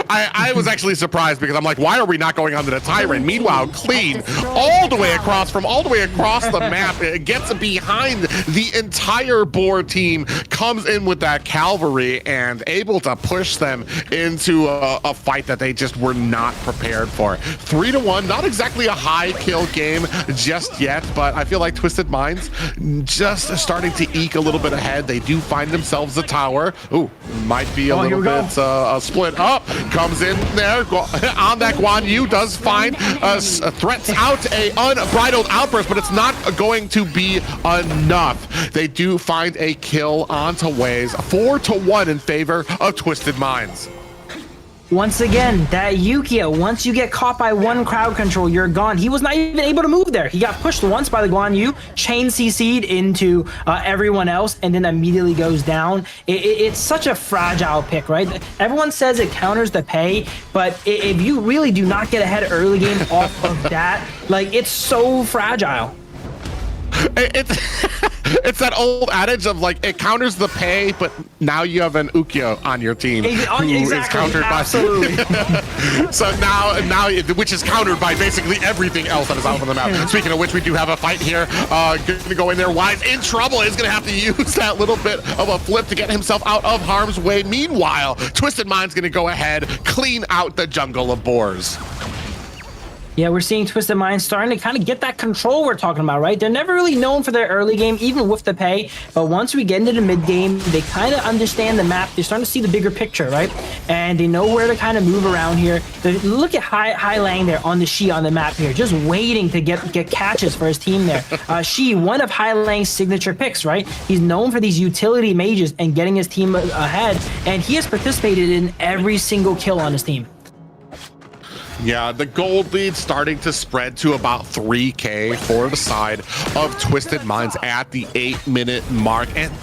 I was actually surprised because I'm like, why are we not going under the Tyrant? Meanwhile, clean all the way across the map. It gets behind the entire Boar team, comes in with that cavalry and able to push them into a fight that they just were not prepared for. 3-1, not exactly a high kill game just yet, but I feel like Twisted Minds just starting to eke a little bit ahead. They do find themselves the tower. Ooh, might be a little bit split up. Comes in there on that Guan Yu, does find threats out a unbridled outburst, but it's not going to be enough. They do find a kill onto Waze, 4-1 in favor of Twisted Minds. Once again, that Yukio, once you get caught by one crowd control, you're gone. He was not even able to move there. He got pushed once by the Guan Yu, chain CC'd into everyone else, and then immediately goes down. It's such a fragile pick, right? Everyone says it counters the Pei, but if you really do not get ahead early game off of that, like, it's so fragile. It's that old adage of like, it counters the Pei, but now you have an Ukyo on your team who is countered by so now which is countered by basically everything else that is out on the map. Speaking of which, we do have a fight here. Gonna go in there. Wise in trouble, is gonna have to use that little bit of a flip to get himself out of harm's way. Meanwhile, Twisted Mind's gonna go ahead, clean out the jungle of Boars. Yeah, we're seeing Twisted Minds starting to kind of get that control we're talking about, right? They're never really known for their early game, even with the Pei. But once we get into the mid game, they kind of understand the map. They're starting to see the bigger picture, right? And they know where to kind of move around here. Look at Hai Lang there on the Shi on the map here, just waiting to get catches for his team there. Shi, one of Hai Lang's signature picks, right? He's known for these utility mages and getting his team ahead. And he has participated in every single kill on his team. Yeah, the gold lead starting to spread to about 3K for the side of Twisted Minds at the 8-minute mark. And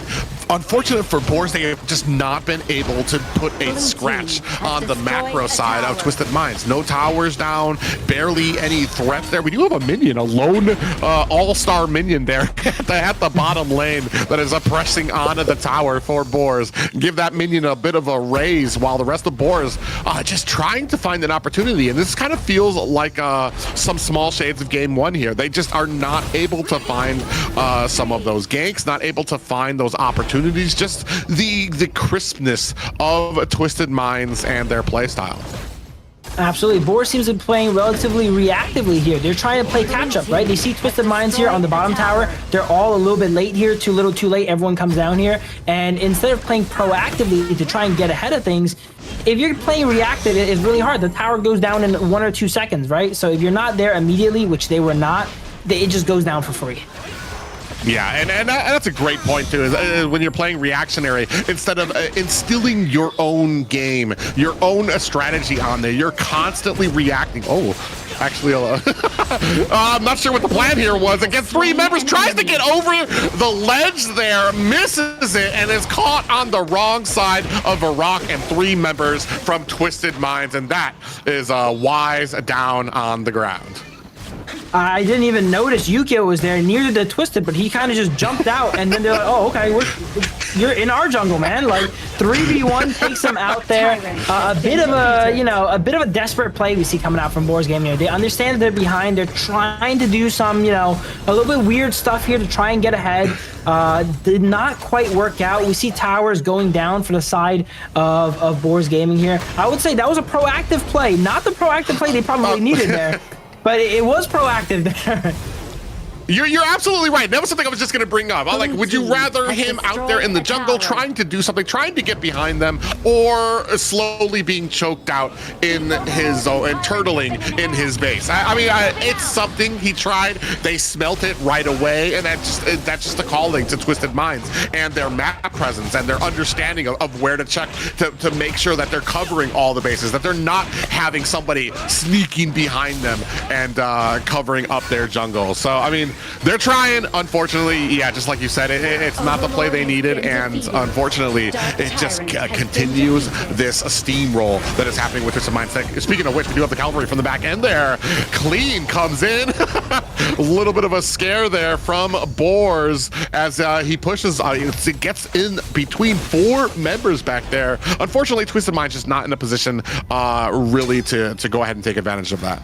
unfortunate for Boars, they have just not been able to put a scratch on the macro side of Twisted Minds. No towers down, barely any threat there. We do have a minion, a lone all-star minion there at the bottom lane that is pressing onto the tower for Boars. Give that minion a bit of a raise while the rest of Boars just trying to find an opportunity. And this kind of feels like some small shades of game one here. They just are not able to find some of those ganks, not able to find those opportunities, just the crispness of Twisted Minds and their playstyle. Absolutely. Boar seems to be playing relatively reactively here. They're trying to play catch-up, right? They see Twisted Minds here on the bottom tower. They're all a little bit late here, too little too late. Everyone comes down here. And instead of playing proactively to try and get ahead of things, if you're playing reactive, it's really hard. The tower goes down in 1 or 2 seconds, right? So if you're not there immediately, which they were not, it just goes down for free. Yeah, and that's a great point too, is when you're playing reactionary, instead of instilling your own game, your own strategy on there, you're constantly reacting. Oh, actually, I'm not sure what the plan here was. Against 3 members, tries to get over the ledge there, misses it, and is caught on the wrong side of a rock, and 3 members from Twisted Minds, and that is Wise down on the ground. I didn't even notice Yukio was there, neither did Twisted, but he kind of just jumped out, and then they're like, oh, okay, you're in our jungle, man. Like, 3v1 takes him out there. A bit of a desperate play we see coming out from Boars Gaming. They understand that they're behind. They're trying to do some, a little bit weird stuff here to try and get ahead. Did not quite work out. We see towers going down for the side of Boars Gaming here. I would say that was a proactive play, not the proactive play they probably needed there. But it was proactive there. You're absolutely right. That was something I was just going to bring up. Like, would you rather him out there in the jungle trying to do something, trying to get behind them, or slowly being choked out in his zone and turtling in his base? I mean, it's something he tried. They smelt it right away, and that's just a calling to Twisted Minds and their map presence and their understanding of where to check to make sure that they're covering all the bases, that they're not having somebody sneaking behind them and covering up their jungle. So, I mean, they're trying. Unfortunately, yeah, just like you said, it's not the play they needed, and unfortunately, it just continues this steamroll that is happening with Twisted Minds. Speaking of which, we do have the cavalry from the back end there. Clean comes in. A little bit of a scare there from Boars as he pushes, it gets in between 4 members back there. Unfortunately, Twisted Minds just not in a position really to go ahead and take advantage of that.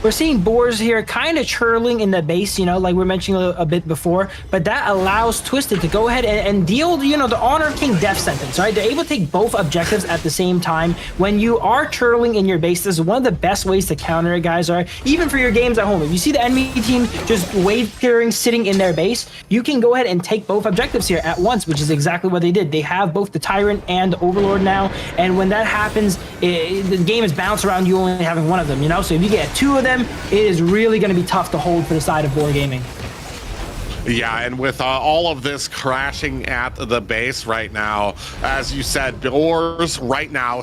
We're seeing Boars here kind of churling in the base, like we were mentioning a bit before, but that allows Twisted to go ahead and deal, the Honor King death sentence, right? They're able to take both objectives at the same time. When you are churling in your base, this is one of the best ways to counter it, guys, right? Even for your games at home. If you see the enemy team just wave clearing, sitting in their base, you can go ahead and take both objectives here at once, which is exactly what they did. They have both the Tyrant and the Overlord now, and when that happens, the game is bounced around you only having one of them, So if you get 2 of them, it is really going to be tough to hold for the side of Bor Gaming. Yeah, and with all of this crashing at the base right now, as you said, Boars right now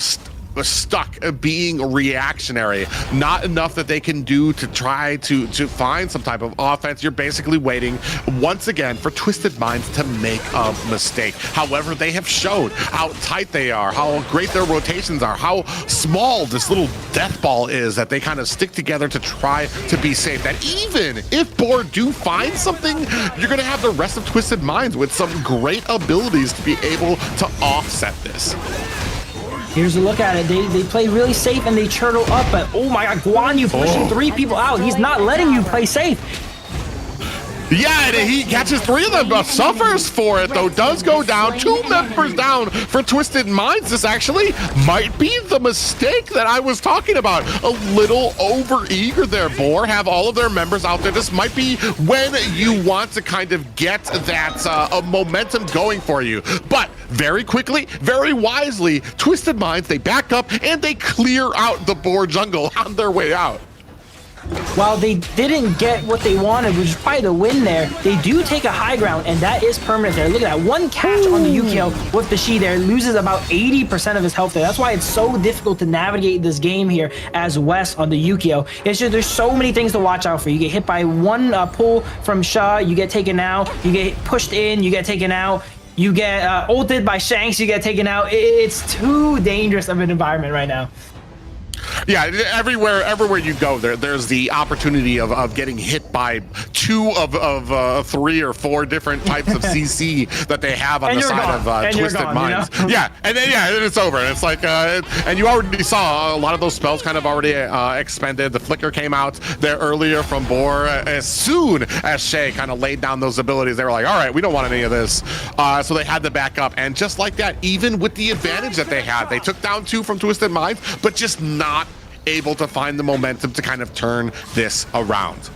stuck being reactionary. Not enough that they can do to try to find some type of offense. You're basically waiting once again for Twisted Minds to make a mistake. However, they have showed how tight they are, how great their rotations are, how small this little death ball is, that they kind of stick together to try to be safe. That even if Boar do find something, you're going to have the rest of Twisted Minds with some great abilities to be able to offset this. Here's a look at it. They play really safe and they churtle up, but oh my god, Guan Yu pushing 3 people out. He's not letting you play safe. Yeah, and he catches 3 of them, but suffers for it, though. Does go down. 2 members down for Twisted Minds. This actually might be the mistake that I was talking about. A little over-eager there, Boar. Have all of their members out there. This might be when you want to kind of get that momentum going for you. But very quickly, very wisely, Twisted Minds, they back up and they clear out the Boar jungle on their way out. While they didn't get what they wanted, which is probably the win there, they do take a high ground, and that is permanent there. Look at that. 1 catch on the Yukio with the Shi there. Loses about 80% of his health there. That's why it's so difficult to navigate this game here as West on the Yukio. It's just there's so many things to watch out for. You get hit by 1 pull from Sha, you get taken out. You get pushed in, you get taken out. You get ulted by Shanks, you get taken out. It's too dangerous of an environment right now. Yeah, everywhere you go, there's the opportunity of getting hit by 2 of 3 or 4 different types of CC that they have on the side of Twisted Minds. Yeah, and then it's over. And it's like, and you already saw a lot of those spells kind of already expended. The flicker came out there earlier from Bor. As soon as Shay kind of laid down those abilities, they were like, all right, we don't want any of this. So they had to back up, and just like that, even with the advantage that they had, they took down 2 from Twisted Minds, but just not able to find the momentum to kind of turn this around.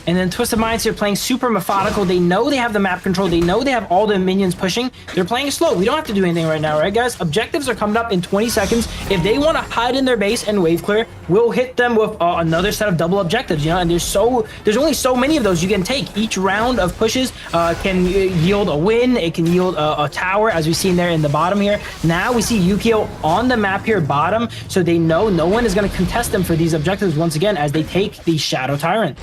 And then Twisted Minds here playing super methodical. They know they have the map control. They know they have all the minions pushing. They're playing slow. We don't have to do anything right now, right, guys? Objectives are coming up in 20 seconds. If they want to hide in their base and wave clear, we'll hit them with another set of double objectives, you know? And there's only so many of those you can take. Each round of pushes can yield a win. It can yield a tower, as we've seen there in the bottom here. Now we see Yukio on the map here, bottom, so they know no one is going to contest them for these objectives once again as they take the Shadow Tyrant.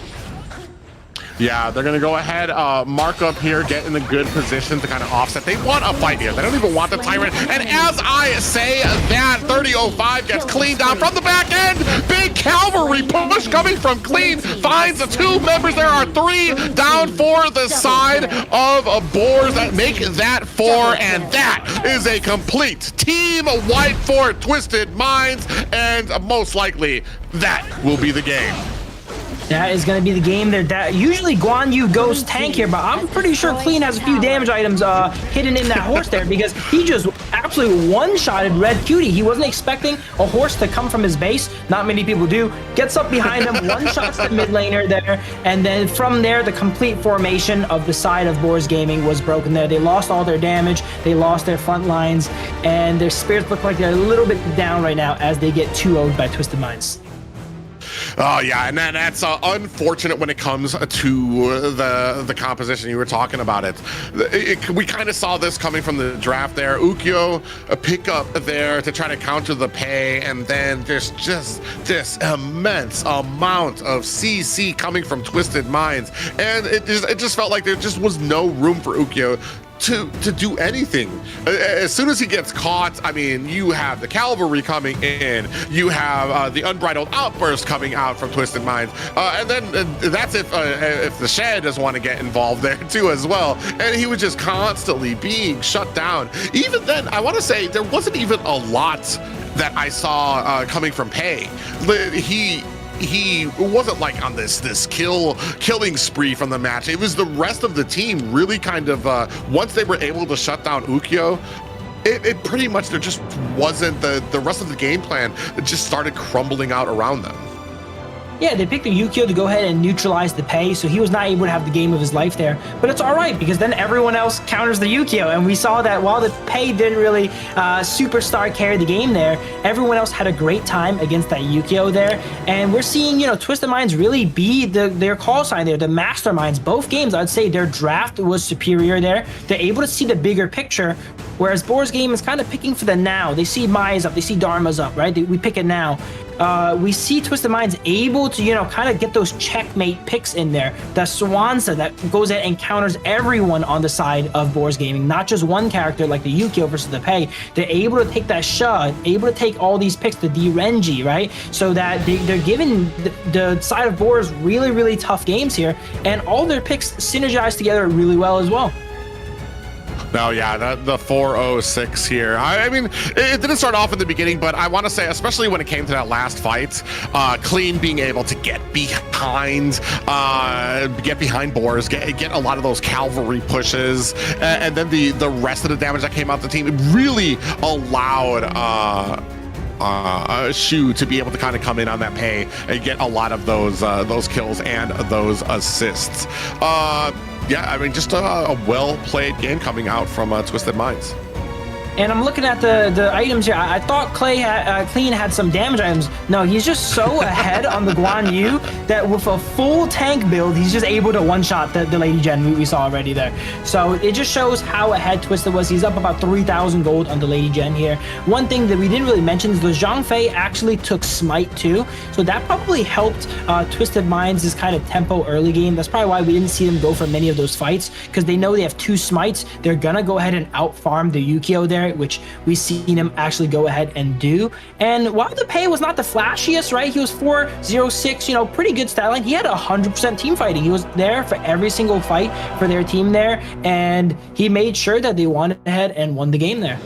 Yeah, they're going to go ahead, mark up here, get in a good position to kind of offset. They want a fight here. They don't even want the Tyrant. And as I say that, 30-05 gets cleaned down from the back end. Big cavalry push coming from Clean. Finds the 2 members. There are 3 down for the side of Boars that make that 4. And that is a complete team wipe for Twisted Minds. And most likely, that will be the game. That is going to be the game there. That usually Guan Yu goes tank here, but I'm pretty sure Clean has a few damage items hidden in that horse there, because he just absolutely one-shotted Red Cutie. He wasn't expecting a horse to come from his base. Not many people do. Gets up behind him, one-shots the mid laner there, and then from there, the complete formation of the side of Bor Gaming was broken there. They lost all their damage. They lost their front lines, and their spirits look like they're a little bit down right now as they get 2-0'd by Twisted Minds. Oh yeah, and that's unfortunate when it comes to the composition. You were talking about it. We kind of saw this coming from the draft there. Ukyo a pick up there to try to counter the pay, and then there's just this immense amount of CC coming from Twisted Minds, and it just felt like there just was no room for Ukyo to do anything. As soon as he gets caught, I mean, you have the cavalry coming in, you have the unbridled outburst coming out from Twisted Minds, and then that's if the Shed doesn't want to get involved there too as well. And he was just constantly being shut down. Even then, I want to say there wasn't even a lot that I saw coming from Pei. He wasn't like on this killing spree from the match. It was the rest of the team really kind of once they were able to shut down Ukyo, it pretty much, there just wasn't the rest of the game plan. It just started crumbling out around them. Yeah, they picked the Yukio to go ahead and neutralize the Pei, so he was not able to have the game of his life there. But it's all right, because then everyone else counters the Yukio, and we saw that while the Pei didn't really superstar carry the game there, everyone else had a great time against that Yukio there. And we're seeing, you know, Twisted Minds really be their call sign there, the masterminds. Both games, I'd say their draft was superior there. They're able to see the bigger picture, whereas Boar's game is kind of picking for the now. They see Maya's up, they see Dharma's up, right? We pick it now. We see Twisted Minds able to, you know, kind of get those checkmate picks in there. The Swanza that goes in and counters everyone on the side of Boars Gaming, not just one character like the Yukio versus the Pei. They're able to take that Shud, able to take all these picks, the D-Renji, right? So that they're giving the side of Boars really, really tough games here, and all their picks synergize together really well as well. No, yeah, the 406 here. I mean, it didn't start off in the beginning, but I want to say, especially when it came to that last fight, Clean being able to get behind Boars, get a lot of those cavalry pushes, and then the rest of the damage that came out the team, it really allowed Shu to be able to kind of come in on that Pei and get a lot of those kills and those assists. Yeah, I mean, just a well-played game coming out from Twisted Minds. And I'm looking at the items here. I thought Clean had some damage items. No, he's just so ahead on the Guan Yu that with a full tank build, he's just able to one-shot the Lady Gen we saw already there. So it just shows how ahead Twisted was. He's up about 3,000 gold on the Lady Gen here. One thing that we didn't really mention is the Zhang Fei actually took Smite too. So that probably helped Twisted Minds' kind of tempo early game. That's probably why we didn't see them go for many of those fights, because they know they have 2 Smites. They're going to go ahead and out-farm the Yukio there, which we've seen him actually go ahead and do. And while the Pei was not the flashiest, right? He was 406, you know, pretty good stat line. He had 100% team fighting. He was there for every single fight for their team there, and he made sure that they went ahead and won the game there.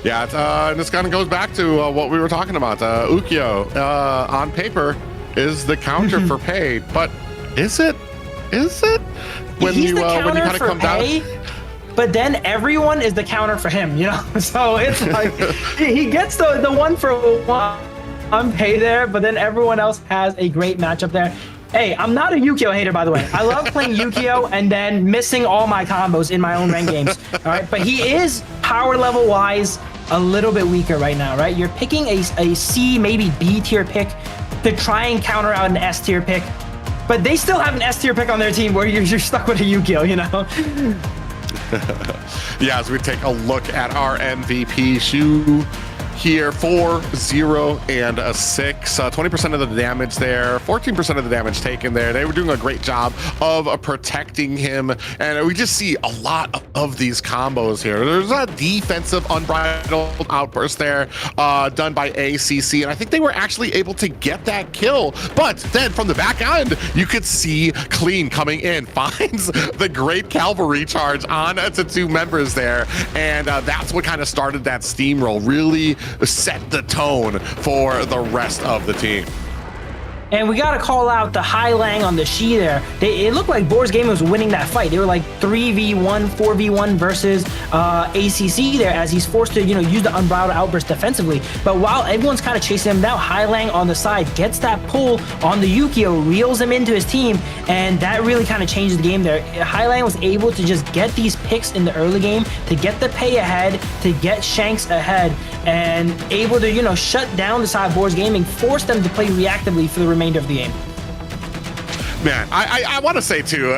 Yeah, and this kind of goes back to what we were talking about. Ukyo, on paper, is the counter for Pei, but is it? When He's you the counter when you kind of for come Pei, down. but then everyone is the counter for him, you know? So it's like he gets the one for one. Unpay there, but then everyone else has a great matchup there. Hey, I'm not a Yukio hater, by the way. I love playing Yukio and then missing all my combos in my own ranked games. All right, but he is power level wise a little bit weaker right now, right? You're picking a C, maybe B tier pick to try and counter out an S tier pick, but they still have an S tier pick on their team where you're stuck with a Yukio, you know? Yeah, as we take a look at our MVP, Shu here, 4, 0, and a 6. 20% of the damage there, 14% of the damage taken there. They were doing a great job of protecting him, and we just see a lot of these combos here. There's a defensive unbridled outburst there done by ACC, and I think they were actually able to get that kill. But then from the back end, you could see Clean coming in, finds the great cavalry charge on to 2 members there, and that's what kind of started that steamroll, really set the tone for the rest of the team. And we got to call out the Hai Lang on the Shi there. It looked like Boars Gaming was winning that fight. They were like 3v1, 4v1 versus ACC there, as he's forced to, use the unbridled outburst defensively. But while everyone's kind of chasing him down, Hai Lang on the side gets that pull on the Yukio, reels him into his team, and that really kind of changed the game there. Hai Lang was able to just get these picks in the early game, to get the pay ahead, to get Shanks ahead, and able to, shut down the side of Boars Gaming, force them to play reactively for the remainder of the game. Man, I want to say too,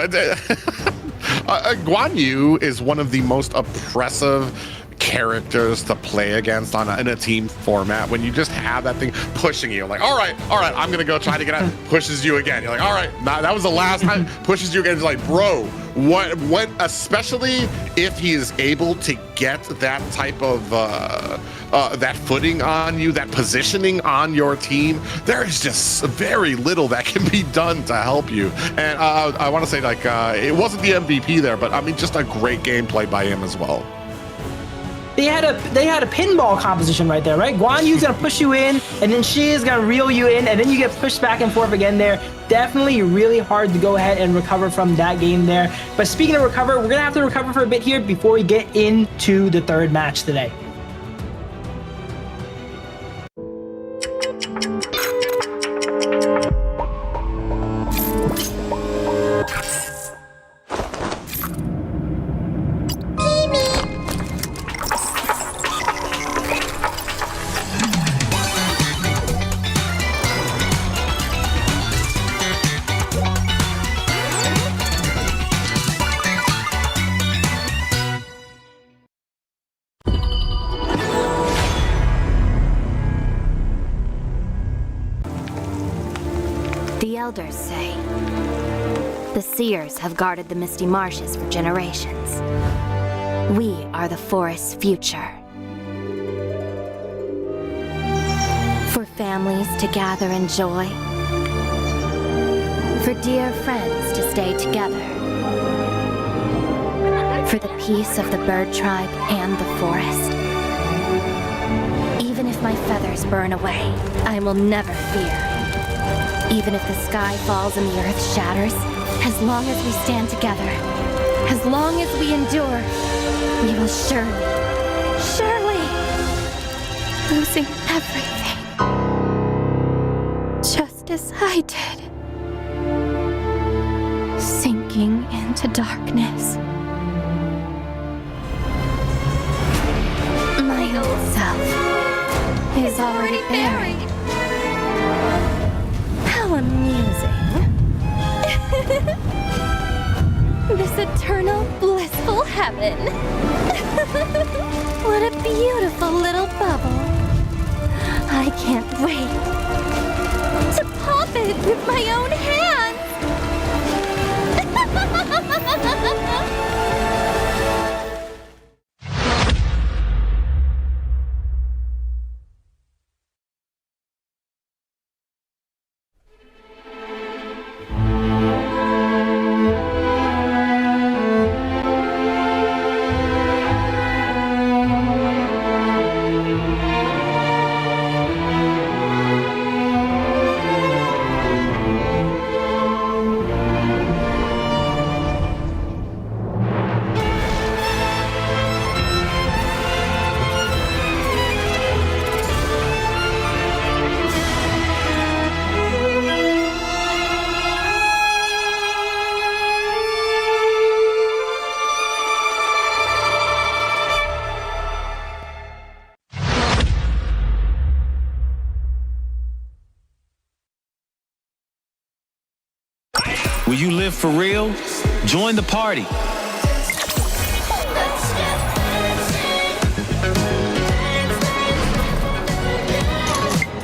Guan Yu is one of the most oppressive characters to play against in a team format, when you just have that thing pushing you, like, all right, I'm gonna go try to get out, pushes you again, you're like, all right, that was the last time, pushes you again. It's like, bro, what, especially if he is able to get that type of that footing on you, that positioning on your team, there is just very little that can be done to help you. And I want to say, like, it wasn't the MVP there, but I mean, just a great gameplay by him as well. They had a pinball composition right there, right? Guan Yu's gonna push you in, and then Shi is gonna reel you in, and then you get pushed back and forth again there. Definitely really hard to go ahead and recover from that game there. But speaking of recover, we're gonna have to recover for a bit here before we get into the third match today. The elders say the seers have guarded the misty marshes for generations. We are the forest's future. For families to gather in joy. For dear friends to stay together. For the peace of the bird tribe and the forest. Even if my feathers burn away, I will never fear. Even if the sky falls and the earth shatters, as long as we stand together, as long as we endure, we will surely, losing everything. Just as I did. Sinking into darkness. My old self is already buried. How amusing. This eternal, blissful heaven. What a beautiful little bubble. I can't wait to pop it with my own hands. Will you live for real? Join the party.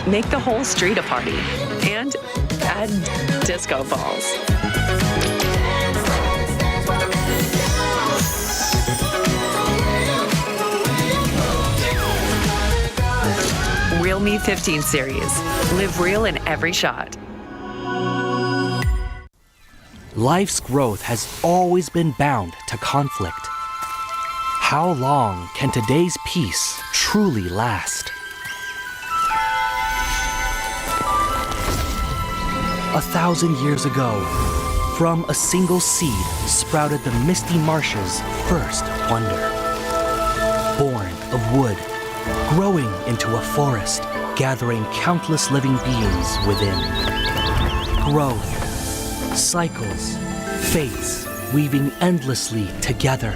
Make the whole street a party and add disco balls. Real Me 15 series. Live real in every shot. Life's growth has always been bound to conflict. How long can today's peace truly last? 1,000 years ago, from a single seed sprouted the misty marshes' first wonder. Born of wood, growing into a forest, gathering countless living beings within. Growth, cycles, fates, weaving endlessly together.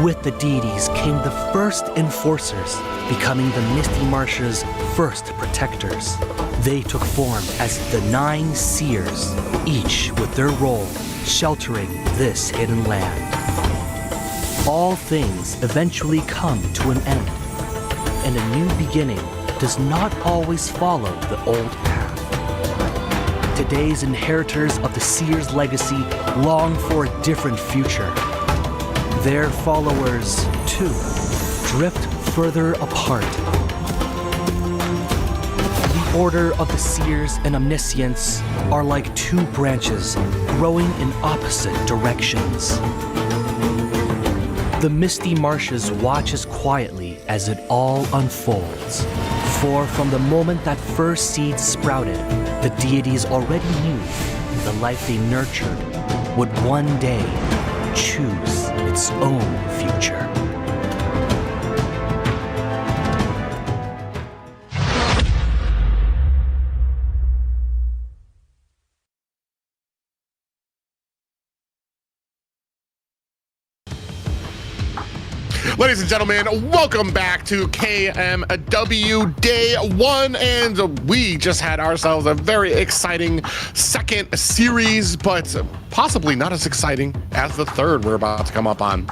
With the deities came the first enforcers, becoming the misty marshes' first protectors. They took form as the 9 seers, each with their role sheltering this hidden land. All things eventually come to an end, and a new beginning does not always follow the old path. Today's inheritors of the seers' legacy long for a different future. Their followers, too, drift further apart. The order of the seers and omniscients are like 2 branches growing in opposite directions. The misty marshes watches quietly as it all unfolds. For from the moment that first seed sprouted, the deities already knew the life they nurtured would one day choose its own future. Ladies and gentlemen, welcome back to KMW Day 1, and we just had ourselves a very exciting second series, but possibly not as exciting as the third we're about to come up on.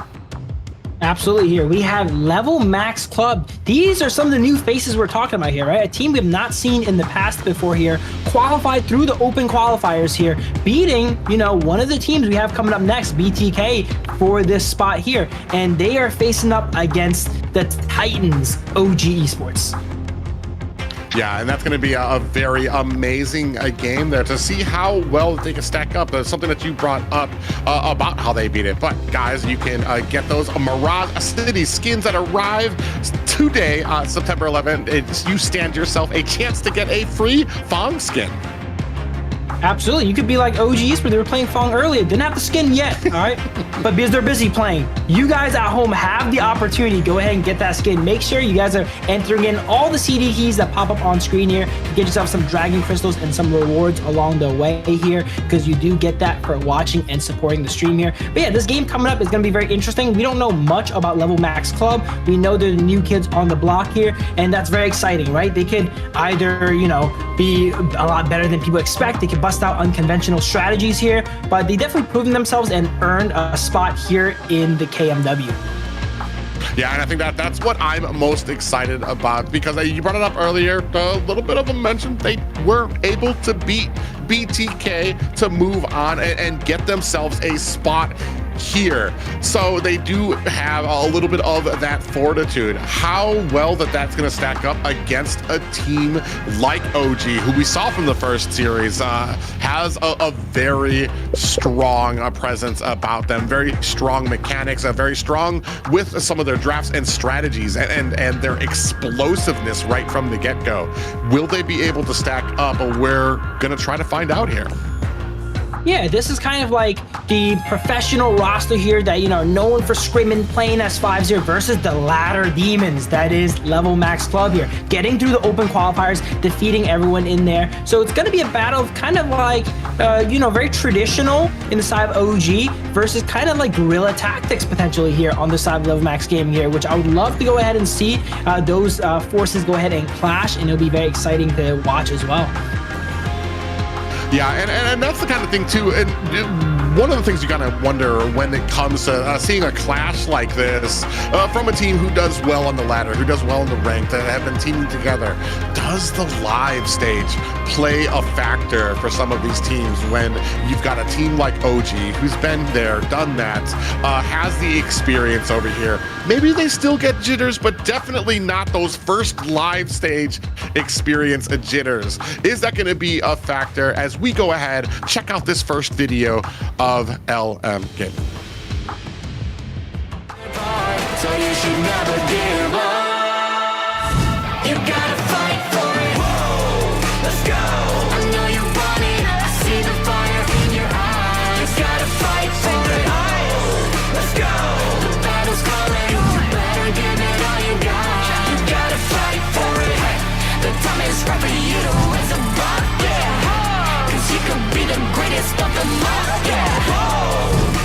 Absolutely. Here we have Level Max Club. These are some of the new faces we're talking about here, right? A team we have not seen in the past before here, qualified through the open qualifiers here, beating, you know, one of the teams we have coming up next, BTK, for this spot here. And they are facing up against the Titans, OG Esports. Yeah, and that's going to be a very amazing game there to see how well they can stack up. That's something that you brought up about how they beat it. But guys, you can get those Mirage City skins that arrive today, September 11th. You stand yourself a chance to get a free Fong skin. Absolutely. You could be like OG Esports. They were playing Fong earlier. Didn't have the skin yet, all right? But because they're busy playing, you guys at home have the opportunity. Go ahead and get that skin. Make sure you guys are entering in all the CD keys that pop up on screen here. Get yourself some Dragon Crystals and some rewards along the way here, because you do get that for watching and supporting the stream here. But yeah, this game coming up is going to be very interesting. We don't know much about Level Max Club. We know they're the new kids on the block here, and that's very exciting, right? They could either, you know, be a lot better than people expect. They could bust out unconventional strategies here, but they definitely proven themselves and earned a spot here in the KMW. Yeah, and I think that's what I'm most excited about, because you brought it up earlier, a little bit of a mention. They were able to beat BTK to move on and get themselves a spot here. So they do have a little bit of that fortitude. How well that's going to stack up against a team like OG, who we saw from the first series, has a very strong presence about them, very strong mechanics, very strong with some of their drafts and strategies, and their explosiveness right from the get-go. Will they be able to stack up? We're going to try to find out here. Yeah, this is kind of like the professional roster here that, you know, known for scrimming, playing as 5-0 versus the ladder demons that is Level Max Club here, getting through the open qualifiers, defeating everyone in there. So it's going to be a battle of kind of like, you know, very traditional in the side of OG versus kind of like guerrilla tactics potentially here on the side of Level Max Gaming here, which I would love to go ahead and see those forces go ahead and clash, and it'll be very exciting to watch as well. Yeah, and that's the kind of thing too. And one of the things you gotta wonder when it comes to seeing a clash like this from a team who does well on the ladder, who does well in the rank, that have been teaming together, does the live stage play a factor for some of these teams when you've got a team like OG who's been there, done that, has the experience over here? Maybe they still get jitters, but definitely not those first live stage experience jitters. Is that going to be a factor as we go ahead, check out this first video of LM Gaming? So you should never give up. You gotta fight for it. Whoa, let's go. I know you want it. I see the fire in your eyes. You gotta fight for it. Let's go. The battle's calling. You better give it all you got. You gotta fight for it. The time is right for you to raise a bar. Yeah. Cause you could be the greatest of them all. Yeah.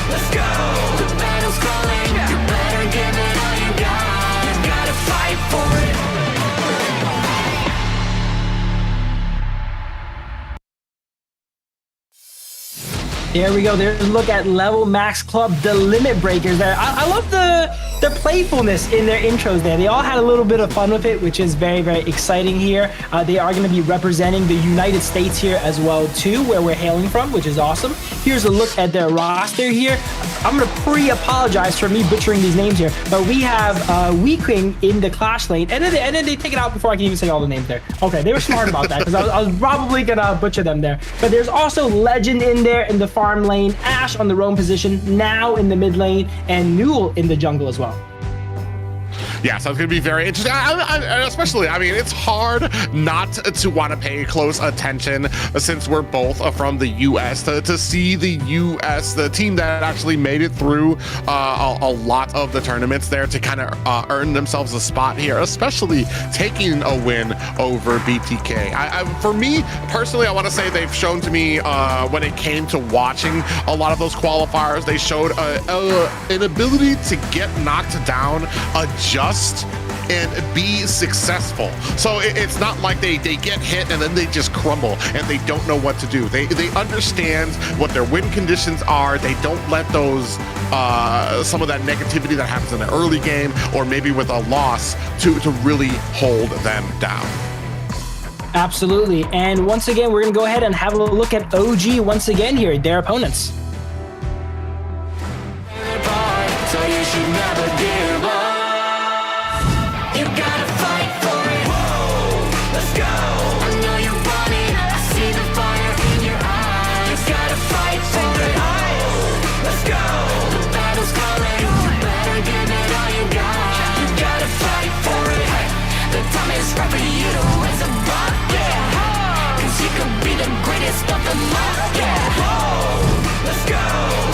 Let's go. The battle's calling. You better give it all you got. You gotta fight for it. There we go. There's a look at Level Max Club, the Limit Breakers there. I love the playfulness in their intros there. They all had a little bit of fun with it, which is very, very exciting here. They are going to be representing the United States here as well, too, where we're hailing from, which is awesome. Here's a look at their roster here. I'm going to pre-apologize for me butchering these names here, but we have Weeking in the Clash lane, and then they take it out before I can even say all the names there. Okay, they were smart about that, because I was probably going to butcher them there. But there's also Legend in there in the farm lane, Ash on the roam position, now in the mid lane, and Newell in the jungle as well. Yeah, so it's going to be very interesting. Especially, I mean, it's hard not to want to pay close attention since we're both from the U.S. to see the U.S., the team that actually made it through a lot of the tournaments there to kind of earn themselves a spot here, especially taking a win over BTK. For me, personally, I want to say they've shown to me when it came to watching a lot of those qualifiers, they showed an ability to get knocked down, adjust, and be successful. So it's not like they get hit and then they just crumble and they don't know what to do. They understand what their win conditions are. They don't let those some of that negativity that happens in the early game or maybe with a loss to really hold them down. Absolutely. And once again, we're going to go ahead and have a look at OG once again here, their opponents. So you should never give up. You gotta fight for it. Whoa, let's go. I know you want it. I see the fire in your eyes. You gotta fight for it. Let's go. The battle's calling. You better give it all you got. You gotta fight for it. The time is right for you to raise a bar. Yeah. Cause you could be the greatest of them all. Yeah. Let's go.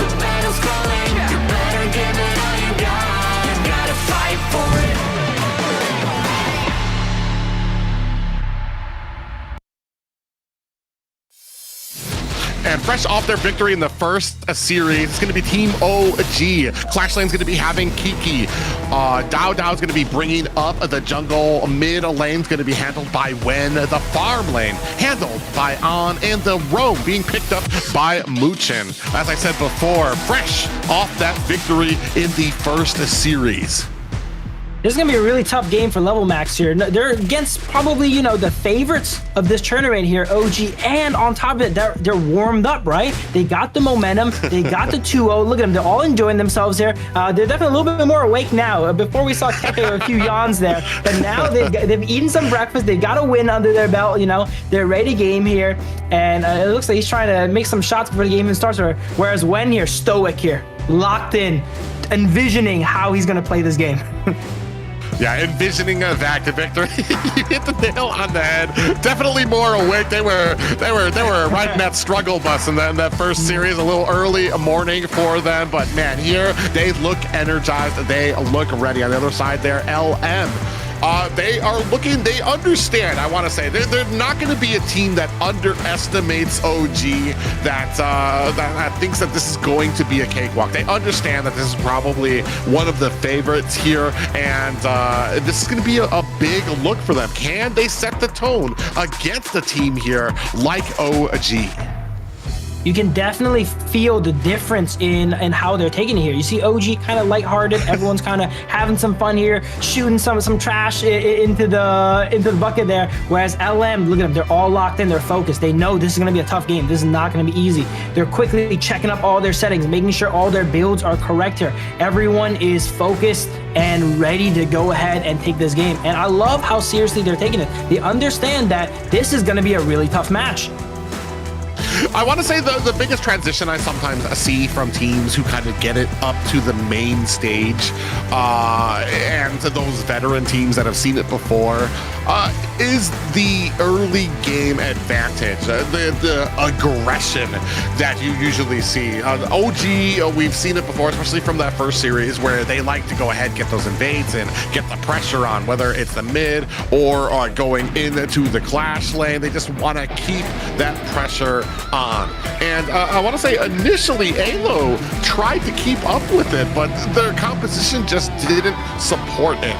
The battle's calling. You better give it all you got. You gotta fight for it. And fresh off their victory in the first series, it's going to be Team OG. Clash Lane's going to be having Kiki. Dao Dao's going to be bringing up the jungle. Mid lane's going to be handled by Wen. The farm lane handled by An. And the roam being picked up by Muchin. As I said before, fresh off that victory in the first series. This is going to be a really tough game for Level Max here. They're against probably, you know, the favorites of this tournament here, OG, and on top of it, they're warmed up, right? They got the momentum. They got the 2-0. Look at them. They're all enjoying themselves here. They're definitely a little bit more awake now. Before we saw Kepe with a few yawns there, but now they've eaten some breakfast. They got a win under their belt, you know. They're ready to game here, and it looks like he's trying to make some shots before the game even starts. Whereas Wen here, stoic here, locked in, envisioning how he's going to play this game. Yeah, envisioning a back to victory. You hit the nail on the head. Definitely more awake. They were riding that struggle bus in that first series, a little early morning for them. But man, here they look energized. They look ready. On the other side there, LM. They are looking, they understand, I want to say. They're not going to be a team that underestimates OG, that thinks that this is going to be a cakewalk. They understand that this is probably one of the favorites here, and this is going to be a big look for them. Can they set the tone against a team here like OG? you can definitely feel the difference in how they're taking it here. You see OG kind of lighthearted, everyone's kind of having some fun here, shooting some trash into the bucket there, whereas LM, look at them, they're all locked in, they're focused, they know this is going to be a tough game, this is not going to be easy. They're quickly checking up all their settings, making sure all their builds are correct here. Everyone is focused and ready to go ahead and take this game, and I love how seriously they're taking it. They understand that this is going to be a really tough match. I want to say the biggest transition I sometimes see from teams who kind of get it up to the main stage and to those veteran teams that have seen it before is the early game advantage, the aggression that you usually see. OG, we've seen it before, especially from that first series where they like to go ahead, get those invades and get the pressure on, whether it's the mid or going into the clash lane. They just want to keep that pressure on. And I want to say initially Aylo tried to keep up with it, but their composition just didn't support it.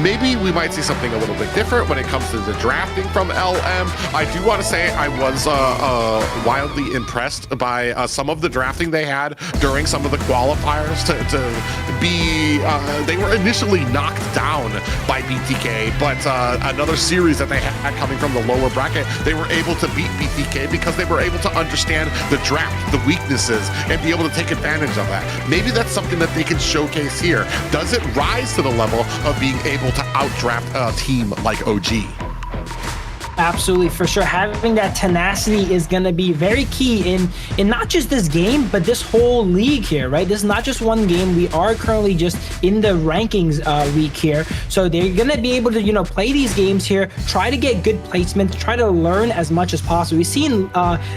Maybe we might see something a little bit different when it comes to the drafting from LM. I do want to say I was wildly impressed by some of the drafting they had during some of the qualifiers to be, they were initially knocked down by BTK, but another series that they had coming from the lower bracket, they were able to beat BTK because they were able to understand the draft, the weaknesses, and be able to take advantage of that. Maybe that's something that they can showcase here. Does it rise to the level of being able to outdraft a team like OG? Absolutely, for sure. Having that tenacity is going to be very key in not just this game, but this whole league here, right? This is not just one game. We are currently just in the rankings week here. So they're going to be able to, you know, play these games here, try to get good placement, try to learn as much as possible. We've seen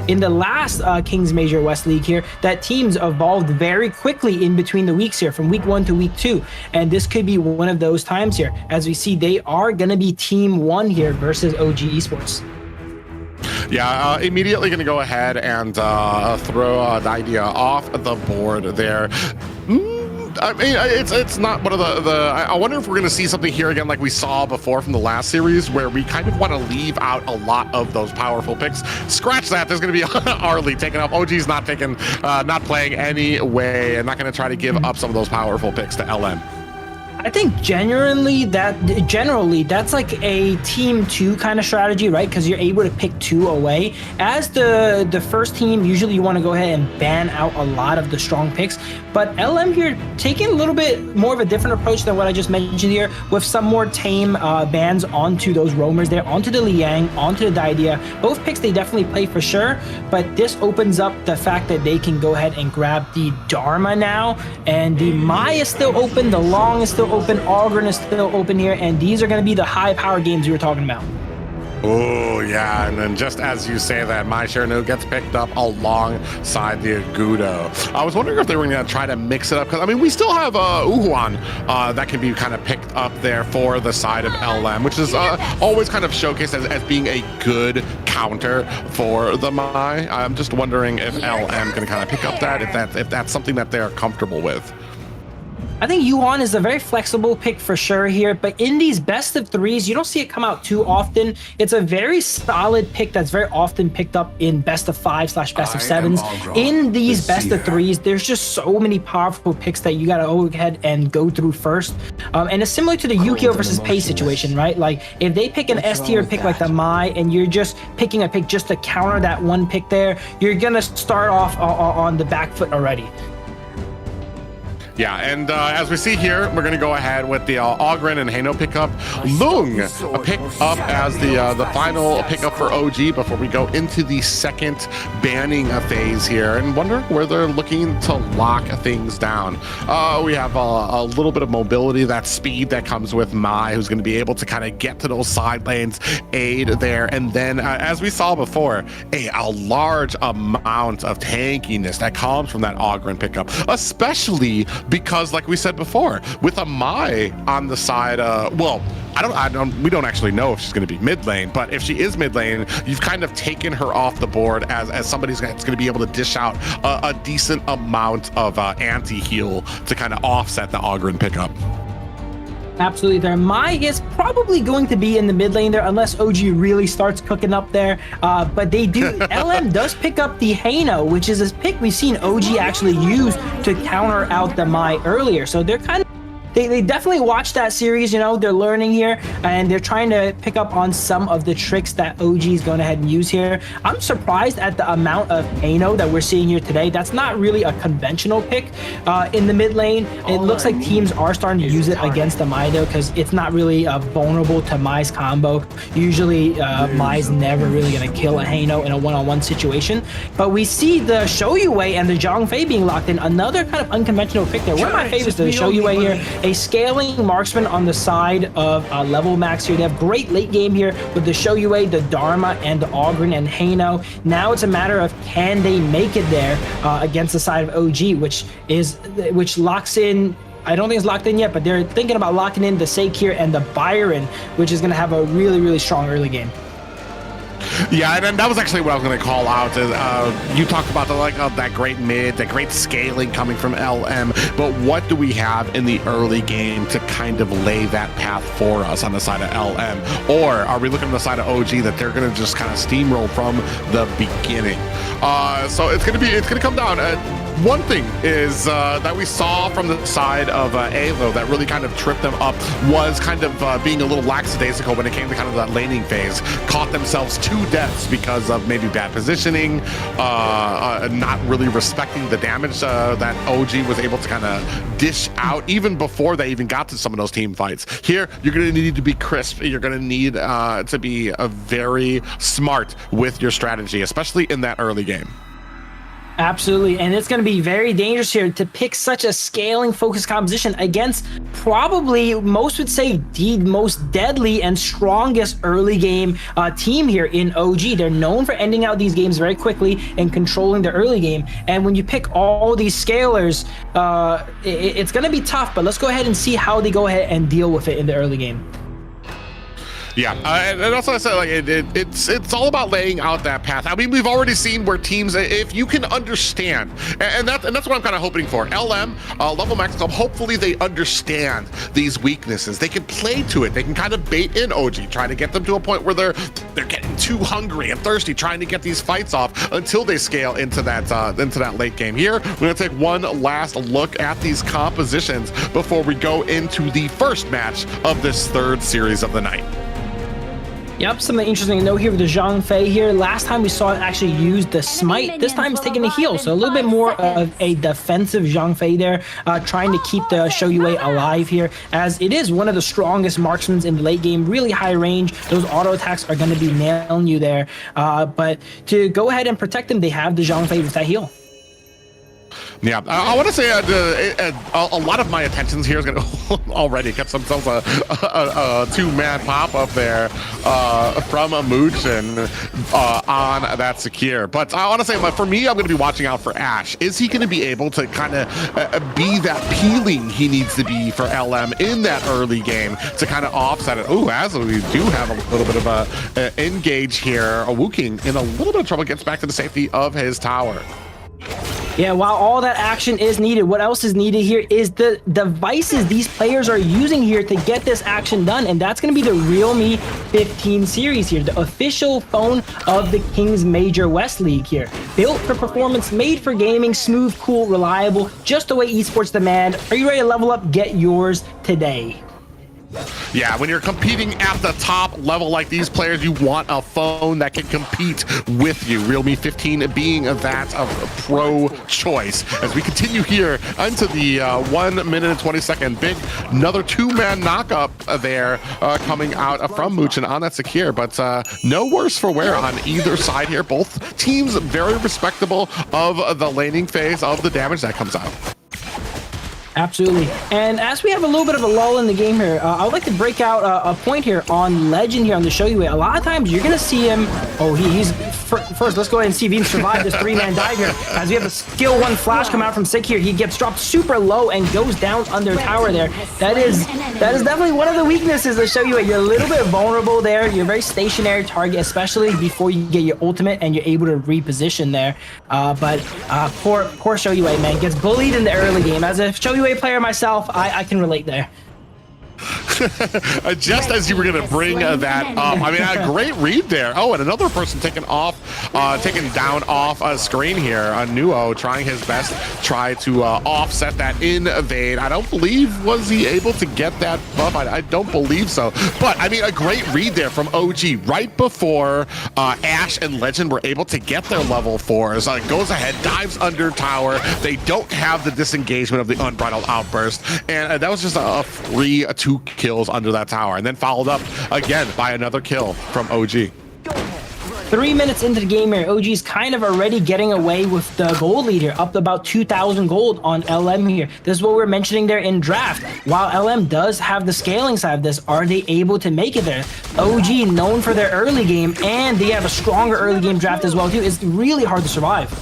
in the last Kings Major West League here that teams evolved very quickly in between the weeks here, from week 1 to week 2. And this could be one of those times here. As we see, they are going to be team 1 here versus OG Esports. Yeah, immediately going to go ahead and throw the idea off the board there. I mean, it's not one of I wonder if we're going to see something here again like we saw before from the last series, where we kind of want to leave out a lot of those powerful picks. Scratch that. There's going to be Arlie taking up. OG's not taking, not playing anyway, and not going to try to give up some of those powerful picks to LM. I think generally that's like a team 2 kind of strategy, right? Because you're able to pick 2 away. As the first team, usually you want to go ahead and ban out a lot of the strong picks. But LM here taking a little bit more of a different approach than what I just mentioned here, with some more tame bans onto those roamers there, onto the Liang, onto the Didia. Both picks they definitely play for sure, but this opens up the fact that they can go ahead and grab the Dharma now, and the Mai is still open, the Long is still open, Ogren is still open here, and these are going to be the high power games you were talking about. Oh, yeah, and then just as you say that, My Shernu gets picked up alongside the Agudo. I was wondering if they were going to try to mix it up, because, I mean, we still have Uhuan that can be kind of picked up there for the side of LM, which is always kind of showcased as being a good counter for the Mai. I'm just wondering if LM can kind of pick up that, if that's something that they're comfortable with. I think Yuan is a very flexible pick for sure here, but in these best of 3s, you don't see it come out too often. It's a very solid pick that's very often picked up in best of 5/best of 7s. In these best of 3s, there's just so many powerful picks that you got to go ahead and go through first. And it's similar to the Yukio versus Pei situation, right? Like if they pick an S tier pick like the Mai and you're just picking a pick just to counter that one pick there, you're going to start off on the back foot already. Yeah, and as we see here, we're going to go ahead with the Ogren and Haino pickup. Lung pick up as the final pickup for OG before we go into the second banning phase here, and wonder where they're looking to lock things down. We have a little bit of mobility, that speed that comes with Mai, who's going to be able to kind of get to those side lanes, aid there, and then as we saw before, a large amount of tankiness that comes from that Ogren pickup, especially because, like we said before, with a Mai on the side, well, we don't actually know if she's going to be mid lane, but if she is mid lane, you've kind of taken her off the board as somebody that's going to be able to dish out a decent amount of anti-heal to kind of offset the Ogren pickup. Absolutely there. Mai is probably going to be in the mid lane there unless OG really starts cooking up there. But they do. LM does pick up the Hano, which is a pick we've seen OG actually use to counter out the Mai earlier. So they're kind of They definitely watched that series, you know, they're learning here and they're trying to pick up on some of the tricks that OG is going ahead and use here. I'm surprised at the amount of Hano that we're seeing here today. That's not really a conventional pick in the mid lane. It looks like teams are starting to use it against the Mai though, because it's not really vulnerable to Mai's combo. Usually Mai's never really going to kill a Hano in a one-on-one situation. But we see the Shoyue and the Zhongfei being locked in. Another kind of unconventional pick there. One of my favorites, the Shoyue here. A scaling marksman on the side of level max here. They have great late game here with the Shoyue, the Dharma, and the Ogren and Hano. Now it's a matter of can they make it there against the side of OG, which locks in. I don't think it's locked in yet, but they're thinking about locking in the Sakir and the Byron, which is going to have a really, really strong early game. Yeah, and that was actually what I was going to call out. You talked about that great mid, that great scaling coming from LM, but what do we have in the early game to kind of lay that path for us on the side of LM? Or are we looking on the side of OG that they're going to just kind of steamroll from the beginning? So it's going to come down. One thing is that we saw from the side of Aylo that really kind of tripped them up was kind of being a little lackadaisical when it came to kind of that laning phase. Caught themselves 2 deaths because of maybe bad positioning, not really respecting the damage that OG was able to kind of dish out even before they even got to some of those team fights. Here, you're going to need to be crisp. You're going to need to be very smart with your strategy, especially in that early game. Absolutely, and it's going to be very dangerous here to pick such a scaling focused composition against probably, most would say, the most deadly and strongest early game team here in OG. They're known for ending out these games very quickly and controlling the early game. And when you pick all these scalers, it's going to be tough, but let's go ahead and see how they go ahead and deal with it in the early game. Yeah, and that's what I said. Like it's all about laying out that path. I mean, we've already seen where teams, if you can understand, and that's what I'm kind of hoping for. LM, Level Max Club, hopefully they understand these weaknesses. They can play to it. They can kind of bait in OG, try to get them to a point where they're getting too hungry and thirsty, trying to get these fights off until they scale into that late game. Here, we're gonna take one last look at these compositions before we go into the first match of this 3rd series of the night. Yep, something interesting to note here with the Zhongfei here. Last time we saw it actually use the smite. This time it's taking a heal, so a little bit more of a defensive Zhongfei there, trying to keep the Shoyue alive here, as it is one of the strongest marksmen in the late game. Really high range. Those auto attacks are going to be nailing you there. But to go ahead and protect them, they have the Zhongfei with that heal. Yeah, I want to say a lot of my attentions here is going to already get themselves a 2-man pop up there from a Muchin on that Sakir. But I want to say, for me, I'm going to be watching out for Ash. Is he going to be able to kind of be that peeling he needs to be for LM in that early game to kind of offset it? Ooh, as we do have a little bit of a engage here. Wooking in a little bit of trouble, gets back to the safety of his tower. Yeah, while all that action is needed, what else is needed here is the devices these players are using here to get this action done, and that's going to be the Realme 15 series here, the official phone of the Kings Major West League here. Built for performance, made for gaming, smooth, cool, reliable, just the way esports demand. Are you ready to level up? Get yours today. Yeah, when you're competing at the top level like these players, you want a phone that can compete with you. Realme 15 being that of pro choice. As we continue here into the 1 minute and 20 second big, another 2-man knockup there coming out from Muchin on that Sakir, but no worse for wear on either side here. Both teams very respectable of the laning phase of the damage that comes out. Absolutely. And as we have a little bit of a lull in the game here, I would like to break out a point here on Legend here on the Shoyue. A lot of times you're going to see him. Oh, he's first. Let's go ahead and see if he can survive this 3-man dive here. As we have a skill 1 flash come out from Sik here. He gets dropped super low and goes down under tower there. That is definitely one of the weaknesses of Shoyue. You're a little bit vulnerable there. You're a very stationary target, especially before you get your ultimate and you're able to reposition there. But poor Shoyue, man, gets bullied in the early game. As a Shoyue player myself, I can relate there. Just as you were going to bring that up, I mean, a great read there. Oh, and another person taken down off screen here. Nuo trying his best, try to offset that invade. I don't believe, was he able to get that buff? I don't believe so. But, I mean, a great read there from OG right before Ash and Legend were able to get their level 4s. Goes ahead, dives under tower. They don't have the disengagement of the Unbridled Outburst. And that was just a free 2 kills under that tower. And then followed up again by another kill from OG. 3 minutes into the game here, OG's kind of already getting away with the gold lead here, up to about 2,000 gold on LM here. This is what we're mentioning there in draft. While LM does have the scaling side of this, are they able to make it there? OG, known for their early game, and they have a stronger early game draft as well too. It's really hard to survive.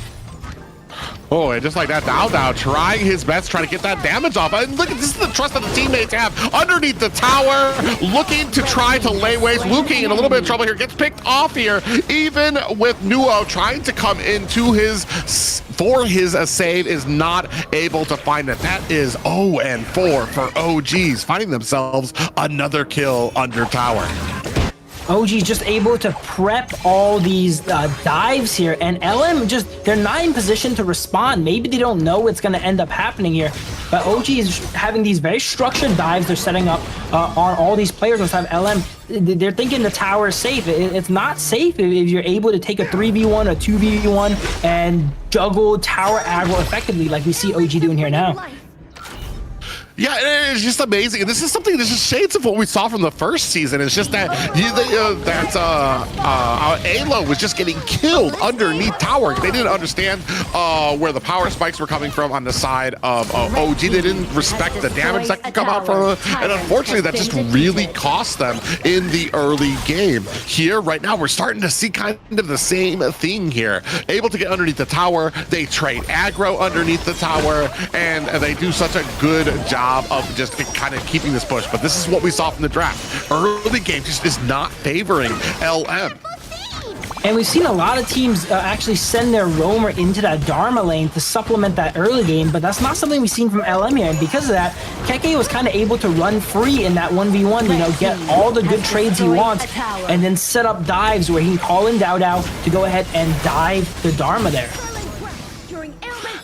Oh, and just like that, Dow trying his best, trying to get that damage off. And look, this is the trust that the teammates have underneath the tower, looking to try to lay waste. Luki in a little bit of trouble here, gets picked off here, even with Nuo trying to come into his save, is not able to find it. That is 0-4 for OGs, finding themselves another kill under tower. OG's just able to prep all these dives here, and LM they're not in position to respond. Maybe they don't know what's going to end up happening here, but OG is having these very structured dives they're setting up on all these players on side of LM. They're thinking the tower is safe. It's not safe if you're able to take a 3v1, a 2v1, and juggle tower aggro effectively like we see OG doing here now. Yeah, it's just amazing. And this is something that's just shades of what we saw from the first season. It's just that Aylo was just getting killed underneath tower. They didn't understand where the power spikes were coming from on the side of OG. They didn't respect the damage that could come out from it. And unfortunately, that just really cost them in the early game. Here, right now, we're starting to see kind of the same thing here. Able to get underneath the tower. They trade aggro underneath the tower. And they do such a good job of just kind of keeping this push. But this is what we saw from the draft. Early game just is not favoring LM. And we've seen a lot of teams actually send their roamer into that Dharma lane to supplement that early game, but that's not something we've seen from LM here. And because of that, Keke was kind of able to run free in that 1v1, you know, get all the good trades he wants, and then set up dives where he can call in Dow to go ahead and dive the Dharma there.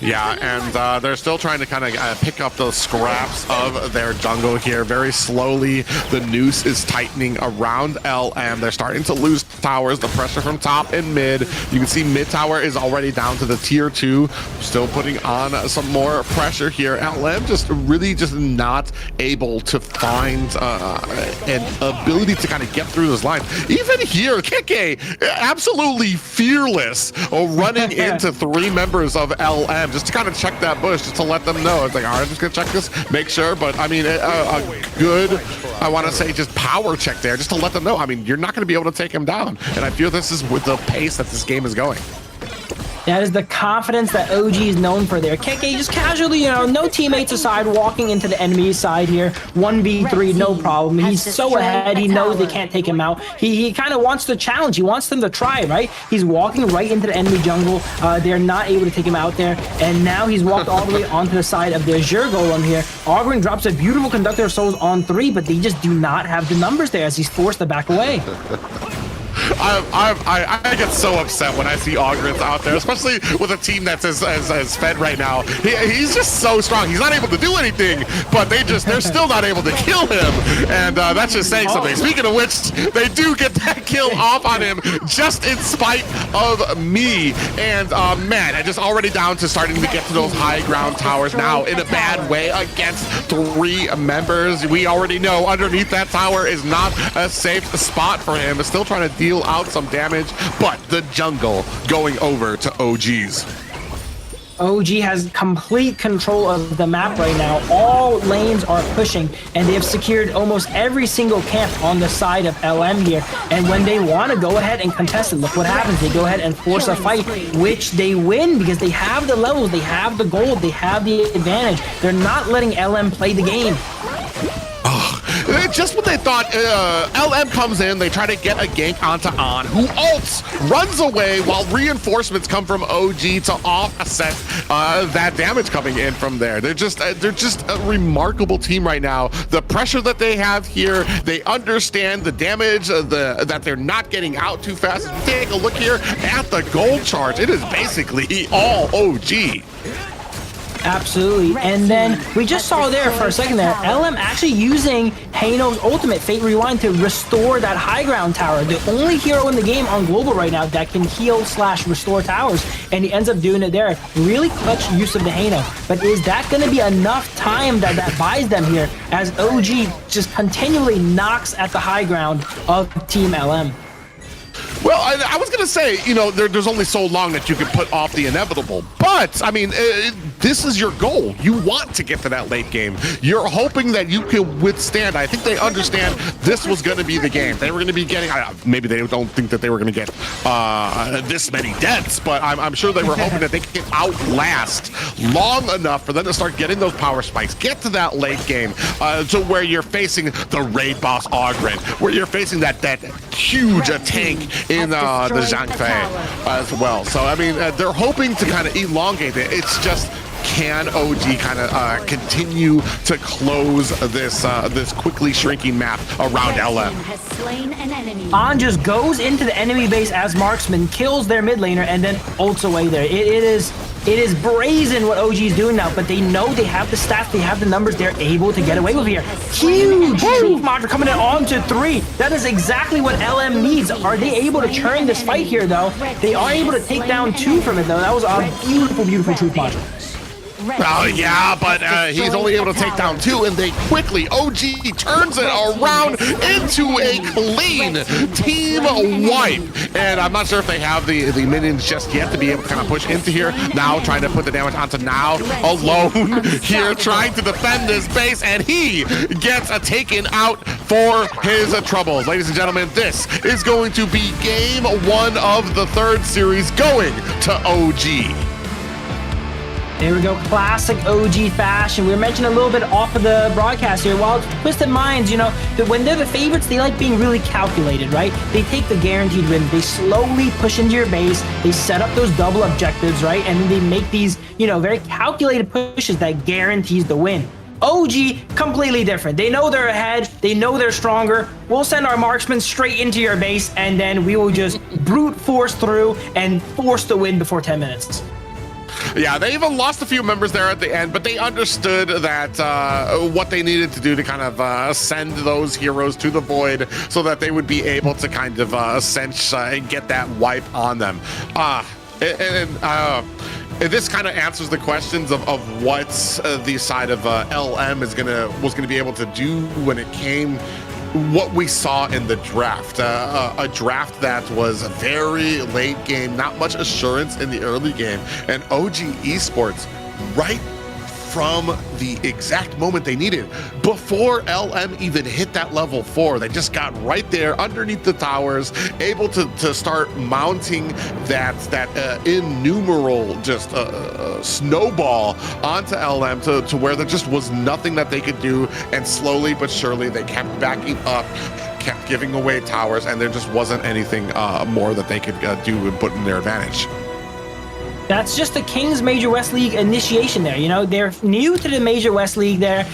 Yeah, and they're still trying to kind of pick up those scraps of their jungle here. Very slowly, the noose is tightening around LM. They're starting to lose towers. The pressure from top and mid. You can see mid tower is already down to the tier 2. Still putting on some more pressure here. LM just really just not able to find an ability to kind of get through those lines. Even here, Keke, absolutely fearless, running into 3 members of LM. Just to kind of check that bush, just to let them know. It's like, all right, I'm just gonna check this, make sure. But I mean, a good, I want to say, just power check there, just to let them know. I mean, you're not gonna be able to take him down. And I feel this is with the pace that this game is going. That is the confidence that OG is known for there. Keke just casually, you know, no teammates aside, walking into the enemy side here. 1v3, no problem. He's so ahead, he knows they can't take him out. He kind of wants the challenge. He wants them to try, right? He's walking right into the enemy jungle. They're not able to take him out there. And now he's walked all the way onto the side of their Azure Golem here. Ogren drops a beautiful Conductor of Souls on 3, but they just do not have the numbers there as he's forced to back away. I get so upset when I see Ogrins out there, especially with a team that's as fed right now. He's just so strong. He's not able to do anything, but they're still not able to kill him, and that's just saying something. Speaking of which, they do get that kill off on him just in spite of me. And man, I just already down to starting to get to those high ground towers now in a bad way against 3 members. We already know underneath that tower is not a safe spot for him. It's still trying to deal out some damage, but the jungle going over to OG's. OG has complete control of the map right now. All lanes are pushing, and they have secured almost every single camp on the side of LM here. And when they want to go ahead and contest it, look what happens. They go ahead and force a fight, which they win because they have the levels, they have the gold, they have the advantage. They're not letting LM play the game. Oh, Just when they thought LM comes in, they try to get a gank onto On, who ults, runs away while reinforcements come from OG to offset that damage coming in from there. They're just a remarkable team right now. The pressure that they have here, they understand the damage that they're not getting out too fast. If you take a look here at the gold charge, it is basically all OG. Absolutely. And then we just saw there for a second there, LM actually using Hano's ultimate, Fate Rewind, to restore that high ground tower. The only hero in the game on global right now that can heal / restore towers, and he ends up doing it there. Really clutch use of the Hano. But is that going to be enough time that buys them here, as OG just continually knocks at the high ground of Team LM? Well, I was going to say, you know, there's only so long that you can put off the inevitable. But, I mean, this is your goal. You want to get to that late game. You're hoping that you can withstand. I think they understand this was going to be the game. They were going to be getting, maybe they don't think that they were going to get this many deaths, but I'm sure they were hoping that they could outlast long enough for them to start getting those power spikes, get to that late game to where you're facing the raid boss Ogren, where you're facing that huge tank in the Zhang Fei as well. So, I mean, they're hoping to kind of elongate it. It's just, can OG kind of continue to close this quickly shrinking map around LM? On just goes into the enemy base as marksman, kills their mid laner, and then ults away there. It is brazen what OG is doing now, but they know they have the stats, they have the numbers, they're able to get away with here. Huge truth module coming in on to 3. That is exactly what LM needs. Are they able to turn this fight here, though? They are able to take down 2 from it, though. That was a beautiful, beautiful truth module. Oh, yeah, but he's only able to take down 2, and they quickly, OG turns it around into a clean team wipe. And I'm not sure if they have the minions just yet to be able to kind of push into here. Now trying to put the damage onto Now, alone here, trying to defend this base, and he gets taken out for his troubles. Ladies and gentlemen, this is going to be game 1 of the 3rd series going to OG. There we go, classic OG fashion. We were mentioning a little bit off of the broadcast here. While Twisted Minds, you know, that when they're the favorites, they like being really calculated, right? They take the guaranteed win. They slowly push into your base. They set up those double objectives, right? And then they make these, you know, very calculated pushes that guarantees the win. OG, completely different. They know they're ahead. They know they're stronger. We'll send our marksmen straight into your base, and then we will just brute force through and force the win before 10 minutes. Yeah, they even lost a few members there at the end, but they understood that what they needed to do to kind of send those heroes to the void so that they would be able to kind of cinch and get that wipe on them. This kind of answers the questions of what the side of LM was gonna be able to do when it came. What we saw in the draft, a draft that was a very late game, not much assurance in the early game, and OG Esports right from the exact moment they needed. Before LM even hit that level 4, they just got right there underneath the towers, able to start mounting that innumerable just snowball onto LM to where there just was nothing that they could do, and slowly but surely they kept backing up, kept giving away towers, and there just wasn't anything more that they could do and put in their advantage. That's just the Kings Major West League initiation there. You know, they're new to the Major West League there.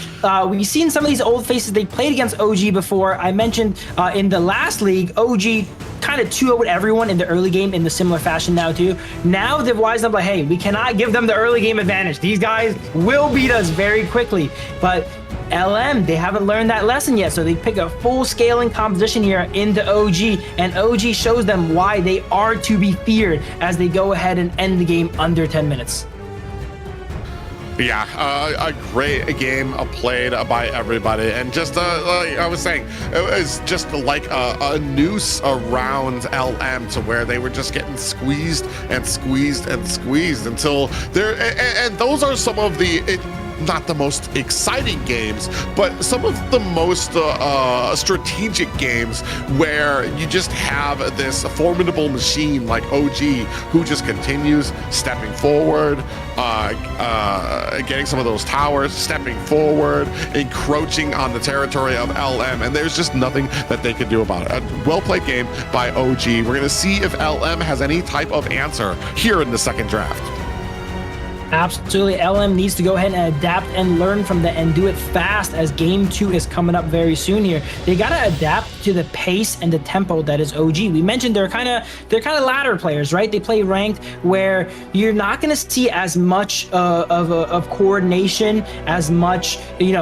We've seen some of these old faces. They played against OG before. I mentioned in the last league, OG kind of 2-0'd everyone in the early game in the similar fashion now too. Now they've wised up like, hey, we cannot give them the early game advantage. These guys will beat us very quickly. But LM, they haven't learned that lesson yet, so they pick a full scaling composition here into OG, and OG shows them why they are to be feared as they go ahead and end the game under 10 minutes. Yeah, a great game played by everybody, and just like I was saying, it was just like a noose around LM to where they were just getting squeezed and squeezed and squeezed until they're, and those are some of the not the most exciting games, but some of the most strategic games where you just have this formidable machine like OG who just continues stepping forward, getting some of those towers, stepping forward, encroaching on the territory of LM, and there's just nothing that they can do about it. A well-played game by OG. We're going to see if LM has any type of answer here in the second draft. Absolutely. LM needs to go ahead and adapt and learn from that and do it fast, as game 2 is coming up very soon here. They got to adapt to the pace and the tempo that is OG. We mentioned they're kind of ladder players, right? They play ranked where you're not going to see as much of coordination, as much,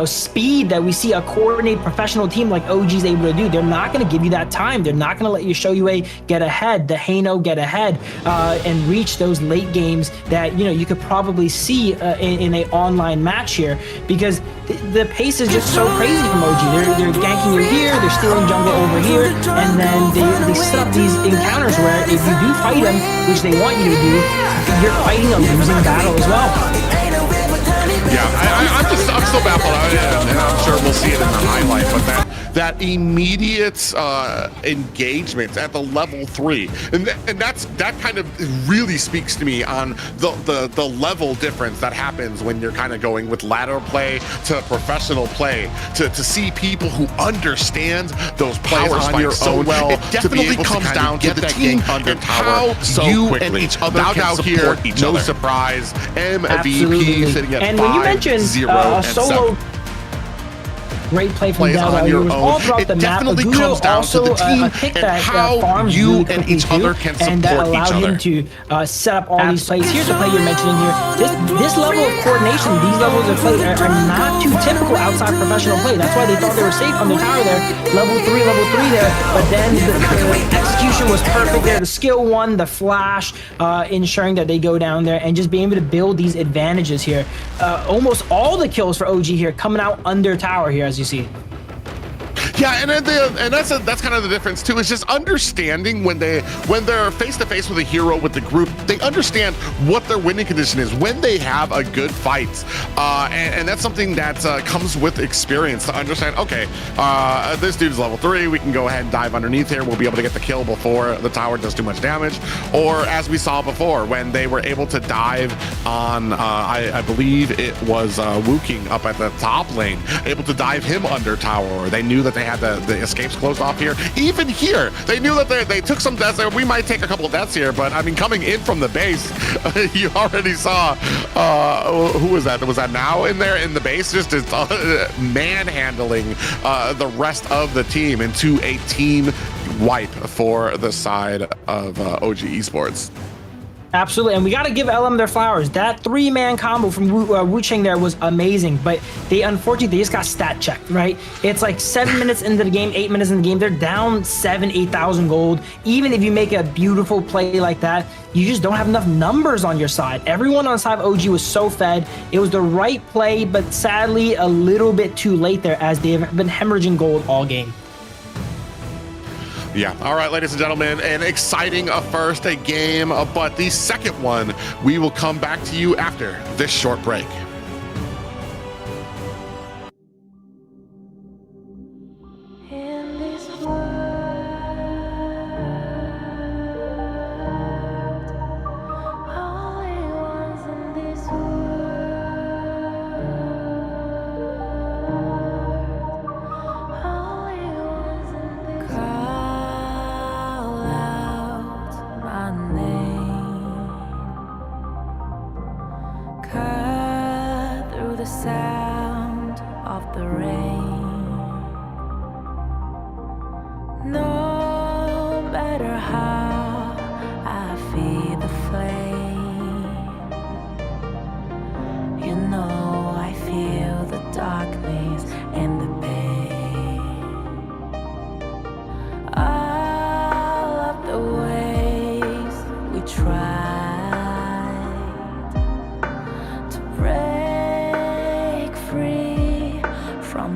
speed that we see a coordinated professional team like OG is able to do. They're not going to give you that time. They're not going to let you show you a get ahead, the Hano get ahead, and reach those late games that, you could probably see in a online match here, because the pace is just so crazy from OG. They're ganking you here, they're stealing jungle over here, and then they set up these encounters where if you do fight them, which they want you to do, you're fighting a losing battle as well. Yeah, I'm still baffled, and I'm sure we'll see it in the highlight, but that immediate engagement at the level 3, and that kind of really speaks to me on the level difference that happens when you're kind of going with ladder play to professional play, to see people who understand those powers on your own well. It definitely comes down to the team under tower so you quickly. And each other can support each other. No surprise, MVP sitting at 5-0 and solo. 7. Great play from Delta. It all throughout the map. definitely comes down to the team and how you and each other can support and that allowed him to set up all these plays. Here's the play you're mentioning here. This level of coordination, these levels of play are not too typical outside professional play. That's why they thought they were safe on the tower there. Level 3 there. But then the execution was perfect there. The skill won, the flash, ensuring that they go down there and just being able to build these advantages here. Almost all the kills for OG here coming out under tower here, as you see. Yeah, and that's kind of the difference too. Is just understanding when they're face to face with a hero with the group, they understand what their winning condition is when they have a good fight, and that's something that comes with experience to understand. Okay, this dude's level 3. We can go ahead and dive underneath here. We'll be able to get the kill before the tower does too much damage. Or as we saw before, when they were able to dive on, I believe it was Wooking up at the top lane, able to dive him under tower. Or they knew that they had the escapes closed off here. Even here, they knew that they took some deaths there. We might take a couple of deaths here, but I mean, coming in from the base, you already saw, who was that? Was that now in there in the base? Just manhandling the rest of the team into a team wipe for the side of OG Esports. Absolutely, and we got to give LM their flowers. That 3-man combo from Wu Cheng there was amazing, but unfortunately, they just got stat checked, right? It's like 7 minutes into the game, 8 minutes in the game, they're down 8,000 gold. Even if you make a beautiful play like that, you just don't have enough numbers on your side. Everyone on the side of OG was so fed. It was the right play, but sadly, a little bit too late there, as they've been hemorrhaging gold all game. Yeah. All right, ladies and gentlemen, an exciting first game, but the second one, we will come back to you after this short break. From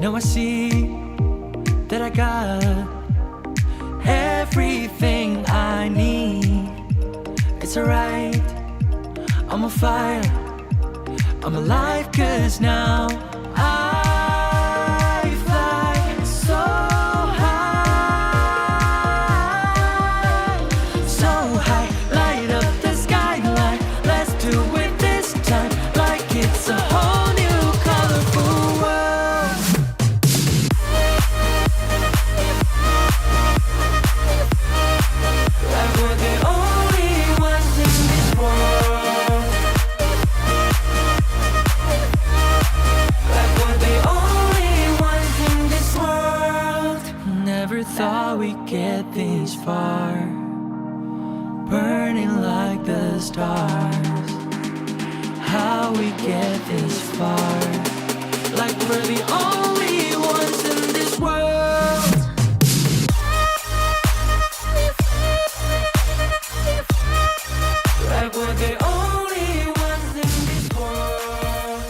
Now I see that I got everything I need. It's alright, I'm on fire, I'm alive, 'cause now I fly so high, so high. Light up the skyline, let's do it this time, like it's a whole new colorful world. Like we're the only ones in this world. Like we're the only ones in this world. Never thought we'd get this far, burning like the stars. How we get this far, like we're the only ones in this world. Like we're the only ones in this world.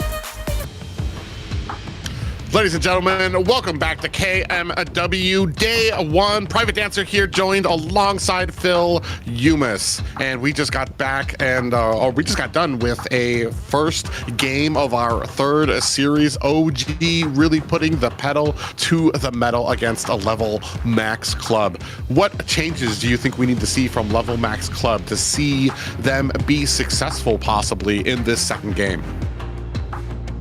Ladies and gentlemen, welcome back to KMW Day 1. Private Dancer here, joined alongside Phil Umis. And we just got back and we just got done with a first game of our third series. OG really putting the pedal to the metal against a Level Max Club. What changes do you think we need to see from Level Max Club to see them be successful possibly in this second game?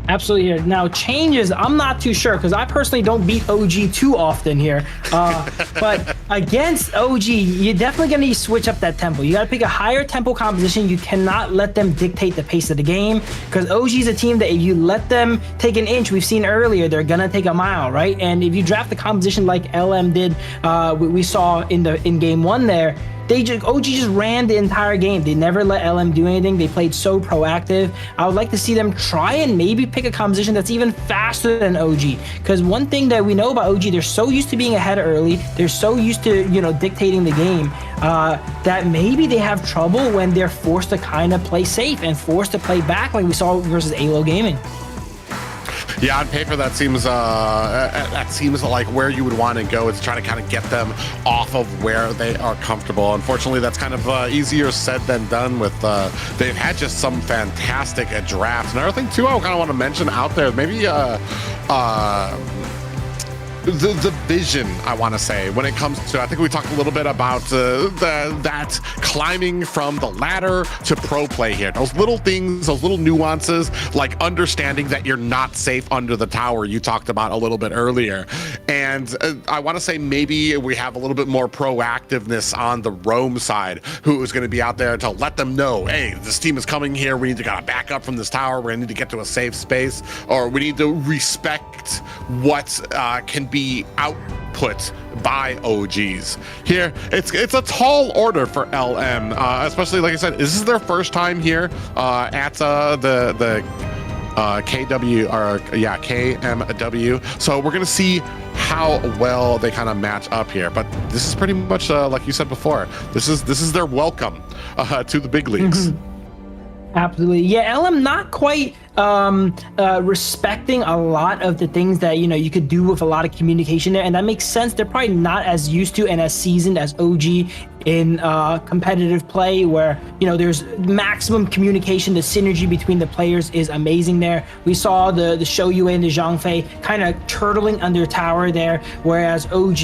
Absolutely. Here now, changes, I'm not too sure, because I personally don't beat OG too often here. But against OG, you're definitely going to switch up that tempo. You got to pick a higher tempo composition. You cannot let them dictate the pace of the game, because OG is a team that if you let them take an inch, we've seen earlier, they're going to take a mile, right? And if you draft the composition like LM did, we saw in game one there, OG just ran the entire game. They never let LM do anything. They played so proactive. I would like to see them try and maybe pick a composition that's even faster than OG. Because one thing that we know about OG, they're so used to being ahead early. They're so used to, dictating the game that maybe they have trouble when they're forced to kind of play safe and forced to play back like we saw versus Aylo Gaming. Yeah, on paper that seems like where you would want to go is try to kind of get them off of where they are comfortable. Unfortunately, that's kind of easier said than done. With they've had just some fantastic drafts. Another thing too, I kind of want to mention out there, maybe the vision, I want to say, when it comes to, I think we talked a little bit about that climbing from the ladder to pro play here. Those little things, those little nuances, like understanding that you're not safe under the tower you talked about a little bit earlier. And I want to say maybe we have a little bit more proactiveness on the roam side, who is going to be out there to let them know, hey, this team is coming here. We need to kind of back up from this tower. We're going to need to get to a safe space, or we need to respect what can be output by OGs. Here, it's a tall order for LM, especially, like I said, this is their first time here at the KMW. So we're gonna see how well they kind of match up here. But this is pretty much like you said before. This is their welcome to the big leagues. Absolutely. Yeah, LM not quite respecting a lot of the things that you could do with a lot of communication there, and that makes sense. They're probably not as used to and as seasoned as OG in competitive play, where there's maximum communication. The synergy between the players is amazing there. We saw the Shoyu and the Zhangfei kind of turtling under tower there, whereas OG,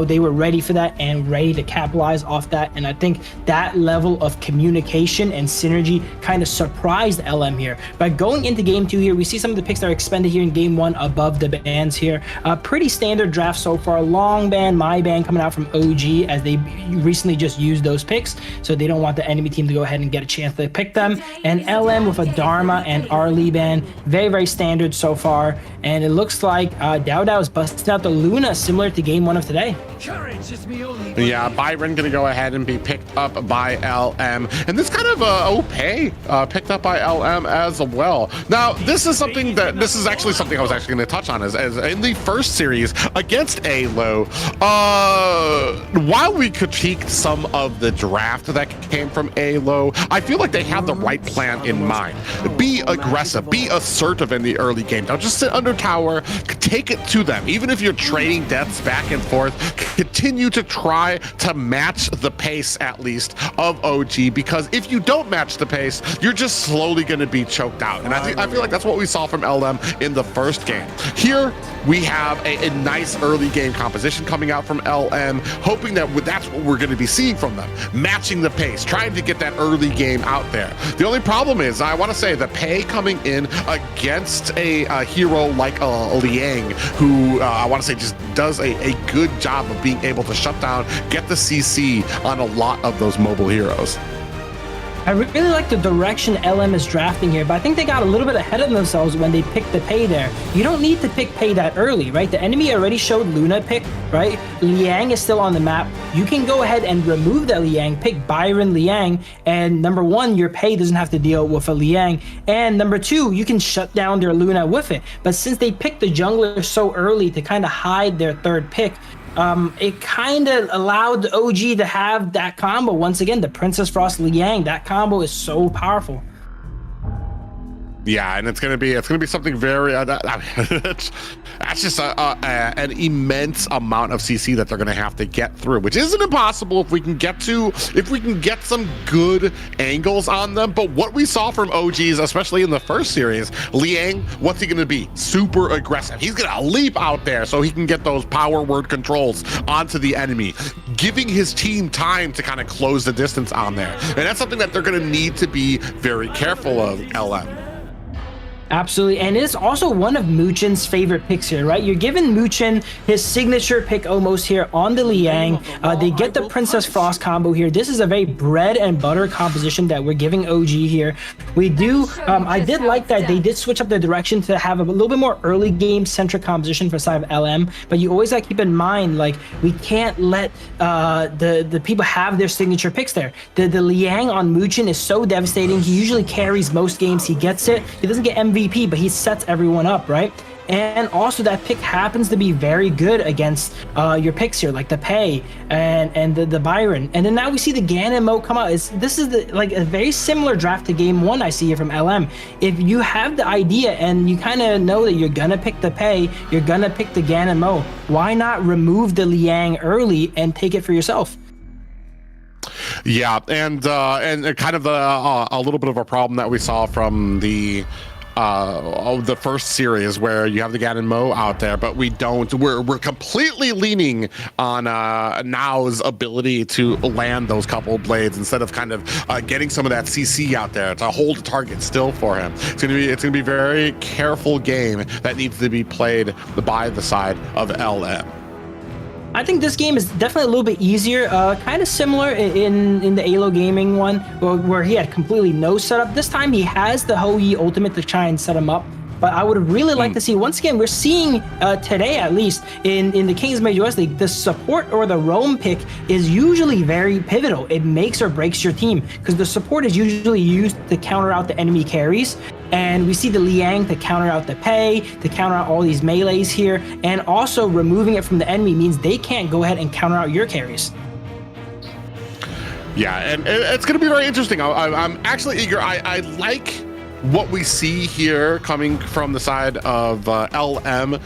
they were ready for that and ready to capitalize off that. And I think that level of communication and synergy kind of surprised LM here. By going into game 2 here, we see some of the picks that are expended here in game 1 above the bans here. Pretty standard draft so far. Long ban, my ban coming out from OG, as they recently just used those picks, so they don't want the enemy team to go ahead and get a chance to pick them. And LM with a Dharma and Arlie ban, very, very standard so far. And it looks like Dao is busting out the Luna, similar to game 1 of today. Yeah, Byron gonna go ahead and be picked up by LM, and this kind of Opay picked up by LM as well. Now, this is actually something I was actually going to touch on, as in the first series against Aylo, while we critiqued some some of the draft that came from Aylo, I feel like they have the right plan in mind. Be aggressive, be assertive in the early game. Don't just sit under tower, take it to them. Even if you're trading deaths back and forth, continue to try to match the pace, at least, of OG, because if you don't match the pace, you're just slowly going to be choked out. And I feel like that's what we saw from LM in the first game. Here, we have a nice early game composition coming out from LM, hoping that that's what we're going to be seeing from them, matching the pace, trying to get that early game out there. The only problem is, I want to say, the pay coming in against a hero like Liang, who I want to say just does a good job of being able to shut down, get the CC on a lot of those mobile heroes. I really like the direction LM is drafting here, but I think they got a little bit ahead of themselves when they picked the pay there. You don't need to pick pay that early, right? The enemy already showed Luna pick, right? Liang is still on the map. You can go ahead and remove that Liang, pick Byron Liang, and number one, your pay doesn't have to deal with a Liang, and number two, you can shut down their Luna with it. But since they picked the jungler so early to kind of hide their third pick, it kind of allowed OG to have that combo. Once again, the Princess Frost Liang, that combo is so powerful. Yeah, and it's gonna be something very that's just an immense amount of CC that they're gonna have to get through, which isn't impossible if we can get some good angles on them. But what we saw from OGs, especially in the first series, Liang, what's he gonna be? Super aggressive. He's gonna leap out there so he can get those power word controls onto the enemy, giving his team time to kind of close the distance on there. And that's something that they're gonna need to be very careful of, LM. Absolutely, and it's also one of Muchin's favorite picks here, right? You're giving Muchin his signature pick almost here on the Liang. They get the Princess Frost combo here. This is a very bread and butter composition that we're giving OG here. We do, I did like that they did switch up the direction to have a little bit more early game centric composition for side of LM, but you always got to keep in mind, like, we can't let the people have their signature picks there. The Liang on Muchin is so devastating. He usually carries most games. He gets it. He doesn't get MVP, but he sets everyone up, right? And also that pick happens to be very good against your picks here, like the Pei and the Byron. And then now we see the Ganon mode come out. This is like a very similar draft to game one I see here from LM. If you have the idea and you kind of know that you're gonna pick the Pei, you're gonna pick the Ganon mode, why not remove the Liang early and take it for yourself? Yeah, and kind of a little bit of a problem that we saw from the first series, where you have the Ganon Mo out there, but we're completely leaning on Now's ability to land those couple blades instead of kind of getting some of that CC out there to hold the target still for him. It's gonna be a very careful game that needs to be played by the side of LM. I think this game is definitely a little bit easier, kind of similar in the Aylo Gaming one, where he had completely no setup. This time he has the Hou-Yi ultimate to try and set him up. But I would really like to see, once again, we're seeing today, at least in the Kings Major West League, the support or the roam pick is usually very pivotal. It makes or breaks your team, because the support is usually used to counter out the enemy carries. And we see the Liang to counter out the Pei, to counter out all these melees here, and also removing it from the enemy means they can't go ahead and counter out your carries. Yeah, and it's going to be very interesting. I'm actually eager. I like what we see here coming from the side of LM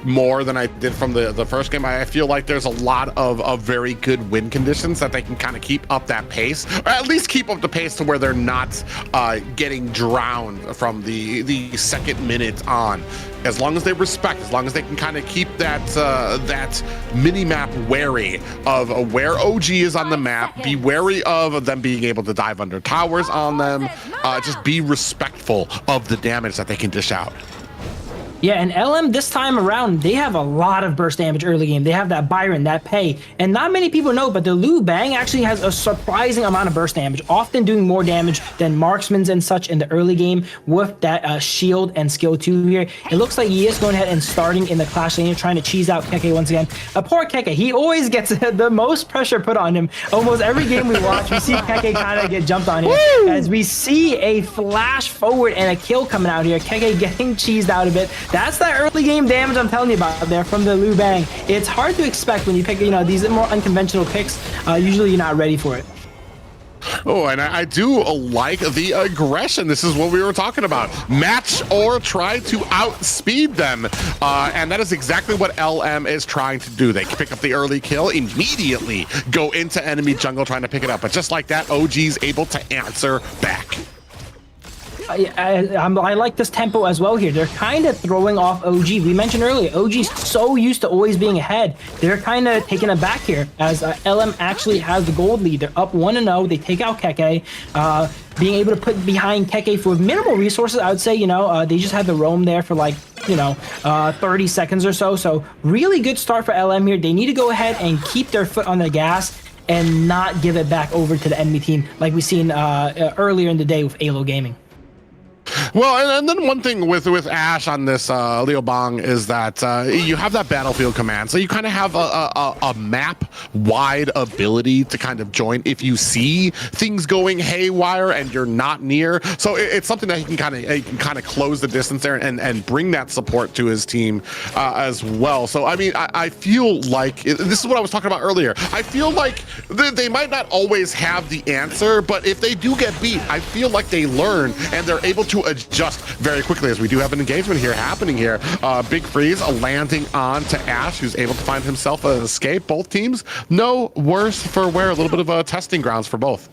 more than I did from the first game. I feel like there's a lot of very good win conditions that they can kind of keep up that pace, or at least keep up the pace to where they're not getting drowned from the second minute on. As long as they respect, as long as they can kind of keep that mini-map wary of where OG is on the map, be wary of them being able to dive under towers on them, just be respectful of the damage that they can dish out. Yeah, and LM this time around, they have a lot of burst damage early game. They have that Byron, that Pei, and not many people know, but the Liu Bang actually has a surprising amount of burst damage, often doing more damage than marksmans and such in the early game with that shield and skill 2 here. It looks like he is going ahead and starting in the Clash lane, trying to cheese out Keke once again. Poor Keke, he always gets the most pressure put on him. Almost every game we watch, we see Keke kind of get jumped on here. Woo! As we see a flash forward and a kill coming out here. Keke getting cheesed out a bit. That's that early game damage I'm telling you about there from the Liu Bang. It's hard to expect when you pick, these more unconventional picks. Usually you're not ready for it. Oh, and I do like the aggression. This is what we were talking about. Match or try to outspeed them. And that is exactly what LM is trying to do. They pick up the early kill, immediately go into enemy jungle trying to pick it up. But just like that, OG's able to answer back. I like this tempo as well here. They're kind of throwing off OG. We mentioned earlier, OG's so used to always being ahead. They're kind of taking it back here as LM actually has the gold lead. They're up 1-0. They take out Keke. Being able to put behind Keke for minimal resources, I would say, they just had the roam there for like, 30 seconds or so. So really good start for LM here. They need to go ahead and keep their foot on the gas and not give it back over to the enemy team like we've seen earlier in the day with Aylo Gaming. Well, and then one thing with Ash on this Liu Bang is that you have that battlefield command, so you kind of have a map-wide ability to kind of join if you see things going haywire and you're not near. So it's something that he can kind of close the distance there and bring that support to his team as well. So I mean, I feel like this is what I was talking about earlier. I feel like they might not always have the answer, but if they do get beat, I feel like they learn and they're able to adjust very quickly, as we do have an engagement here happening here. Big freeze landing on to Ash, who's able to find himself an escape. Both teams no worse for wear. A little bit of testing grounds for both.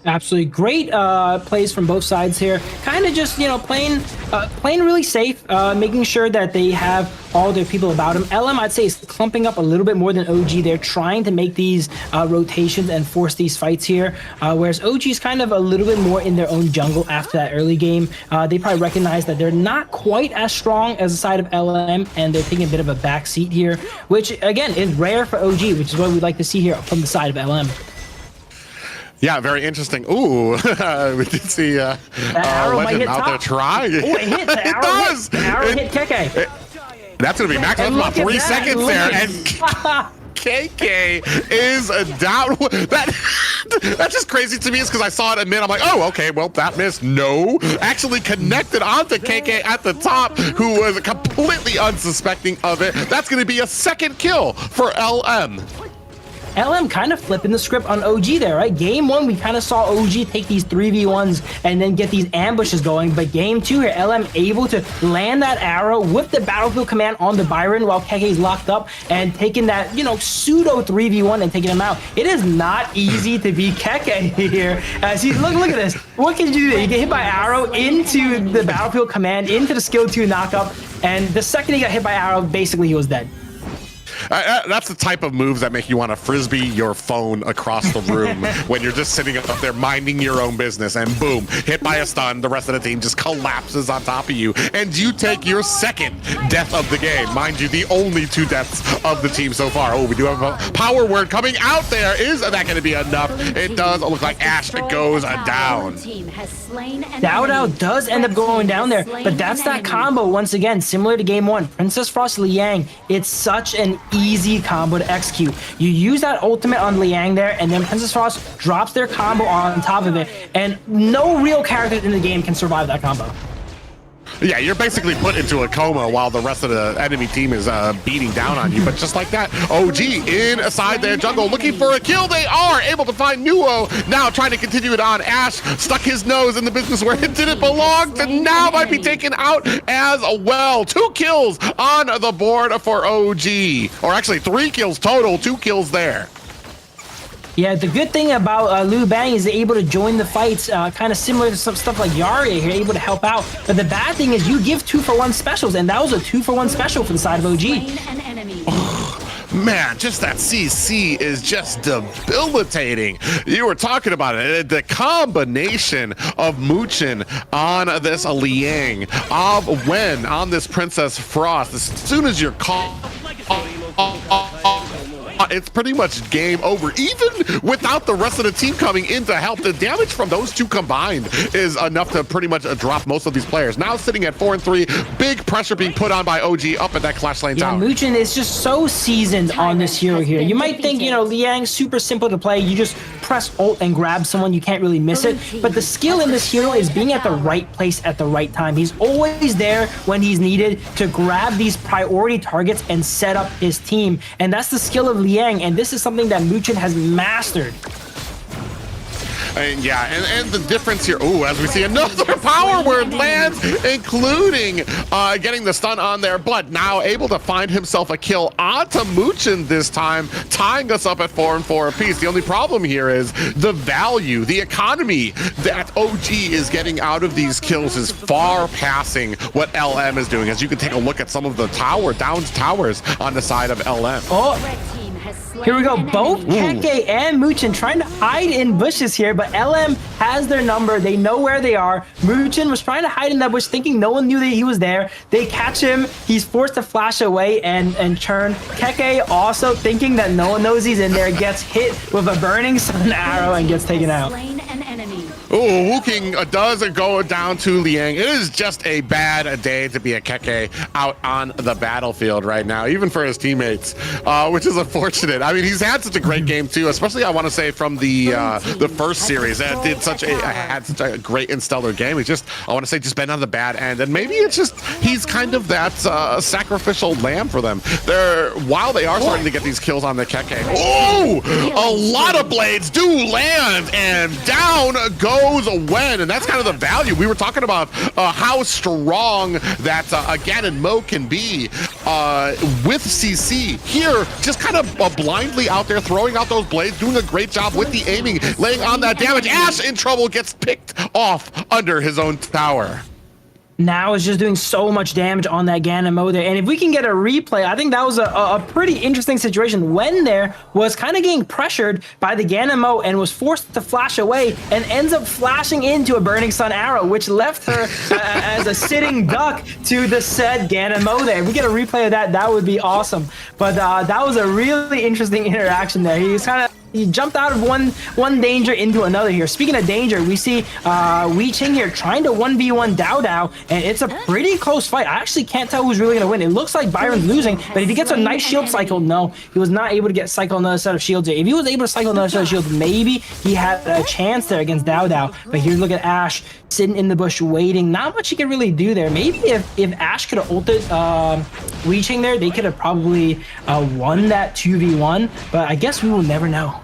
Absolutely great plays from both sides here. Kind of just playing really safe, making sure that they have all their people about him. LM, I'd say, is clumping up a little bit more than OG. They're trying to make these rotations and force these fights here, whereas OG is kind of a little bit more in their own jungle after that early game. They probably recognize that they're not quite as strong as the side of LM, and they're taking a bit of a back seat here, which again is rare for OG, which is what we'd like to see here from the side of LM. Yeah, very interesting. Ooh, we did see Legend out there trying. Oh, it hit. The arrow does. The arrow hit Keke. That's going to be max. That's about 3 seconds there. And KK is down. That's just crazy to me. Is because I saw it in mid. I'm like, oh, okay, well, that missed. No. Actually connected onto KK at the top, who was completely unsuspecting of it. That's going to be a second kill for LM. LM kind of flipping the script on OG there, right? Game 1, we kind of saw OG take these 3v1s and then get these ambushes going. But game 2 here, LM able to land that arrow with the battlefield command on the Byron while Keke's locked up and taking that, pseudo 3v1 and taking him out. It is not easy to beat Keke here. As he look at this. What can you do there? You get hit by arrow into the battlefield command, into the skill 2 knockup, and the second he got hit by arrow, basically he was dead. That's the type of moves that make you want to frisbee your phone across the room when you're just sitting up there minding your own business, and boom, hit by a stun, the rest of the team just collapses on top of you, and you take your second death of the game. Mind you, the only 2 deaths of the team so far. Oh, we do have a power word coming out there. Is that going to be enough? It does look like Ash goes down. Dao does end up going down there, but that's that combo once again, similar to game 1. Princess Frost Liang, it's such an easy combo to execute. You use that ultimate on Liang there, and then Princess Frost drops their combo on top of it, and no real character in the game can survive that combo. Yeah, you're basically put into a coma while the rest of the enemy team is beating down on you. But just like that, OG inside their jungle looking for a kill. They are able to find Nuo. Now trying to continue it on. Ash stuck his nose in the business where it didn't belong to, now might be taken out as well. 2 kills on the board for OG. Or actually 3 kills total, 2 kills there. Yeah, the good thing about Liu Bang is they're able to join the fights, kind of similar to some stuff like Yarria here, able to help out. But the bad thing is you give 2-for-1 specials, and that was a 2-for-1 special for the side of OG. Oh, man, just that CC is just debilitating. You were talking about it. The combination of Muchin on this Liang, of Wen on this Princess Frost, as soon as you're caught it's pretty much game over. Even without the rest of the team coming in to help, the damage from those two combined is enough to pretty much drop most of these players. Now sitting at 4-3, big pressure being put on by OG up at that Clash Lane tower. Muchin is just so seasoned on this hero here. You might think, you know, Liang, super simple to play. You just press ult and grab someone, you can't really miss it. But the skill in this hero is being at the right place at the right time. He's always there when he's needed to grab these priority targets and set up his team. And that's the skill of Liang, and this is something that Muchin has mastered. And yeah, and the difference here, ooh, as we see another power word lands, including getting the stun on there, but now able to find himself a kill onto Muchin this time, tying us up at 4-4 apiece. The only problem here is the value, the economy that OG is getting out of these kills is far passing what LM is doing. As you can take a look at some of the downed towers on the side of LM. Oh. Here we go, both Keke and Muchin trying to hide in bushes here, but LM has their number. They know where they are. Muchin was trying to hide in that bush, thinking no one knew that he was there. They catch him. He's forced to flash away and churn. Keke also thinking that no one knows he's in there, gets hit with a burning sun arrow and gets taken out. Oh, Wu King does go down to Liang. It is just a bad day to be a Keke out on the battlefield right now, even for his teammates, which is unfortunate. I mean, he's had such a great game too, especially I want to say from the first series. Had such a great and stellar game. He's just, I want to say, just been on the bad end, and maybe it's just he's kind of that sacrificial lamb for them. While they are starting to get these kills on the Keke. Oh, a lot of blades do land, and down goes Wen, and that's kind of the value. We were talking about how strong that Ganon Mo can be with CC. Here, just kind of blindly out there, throwing out those blades, doing a great job with the aiming, laying on that damage. Ash in trouble, gets picked off under his own tower. Now is just doing so much damage on that Ganon Mo there. And if we can get a replay, I think that was a pretty interesting situation. When there was kind of getting pressured by the Ganon Mo and was forced to flash away and ends up flashing into a burning sun arrow, which left her as a sitting duck to the said Ganon Mo there. If we get a replay of that, that would be awesome. But that was a really interesting interaction there. He jumped out of one danger into another here. Speaking of danger, we see Wei Ching here trying to 1v1 Dao Dao, and it's a pretty close fight. I actually can't tell who's really going to win. It looks like Byron's losing, but if he gets a nice shield cycle, no, he was not able to get cycle another set of shields here. If he was able to cycle another set of shields, maybe he had a chance there against Dao Dao. But here, look at Ash sitting in the bush waiting. Not much he could really do there. Maybe if Ash could have ulted Wei Ching there, they could have probably won that 2v1, but I guess we will never know.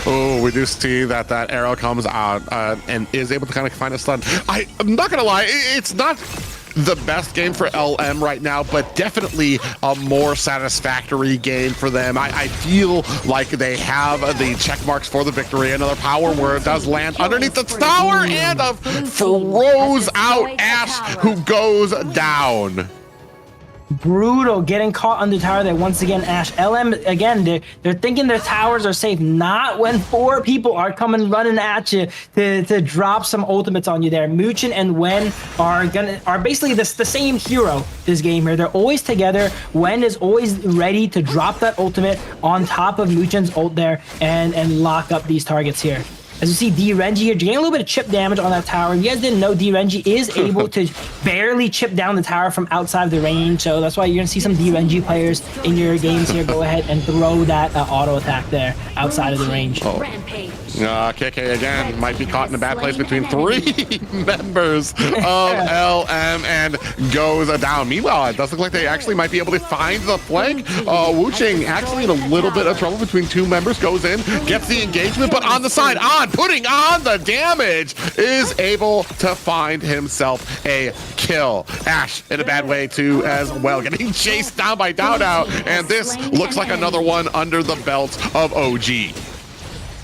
Oh, we do see that arrow comes out and is able to kind of find a stun. I'm not gonna lie, it's not the best game for LM right now, but definitely a more satisfactory game for them. I feel like they have the check marks for the victory. Another power word does land underneath the tower and throws out Ash, who goes down. Brutal, getting caught under tower there once again. Ash, LM again, they're thinking their towers are safe, not when 4 people are coming running at you to drop some ultimates on you there. Muchin and Wen are basically the same hero this game here. They're always together. Wen is always ready to drop that ultimate on top of Muchin's ult there and lock up these targets here. As you see, D-Renji here, getting a little bit of chip damage on that tower. You guys didn't know D-Renji is able to barely chip down the tower from outside of the range, so that's why you're going to see some D-Renji players in your games here go ahead and throw that auto attack there outside of the range. KK again might be caught in a bad place between 3 members of LM and goes down. Meanwhile, it does look like they actually might be able to find the flank. Wu Ching actually in a little bit of trouble between 2 members, goes in, gets the engagement, but on the side, putting on the damage, is able to find himself a kill. Ash in a bad way too as well, getting chased down by Dao Dao, and this looks like another one under the belt of OG.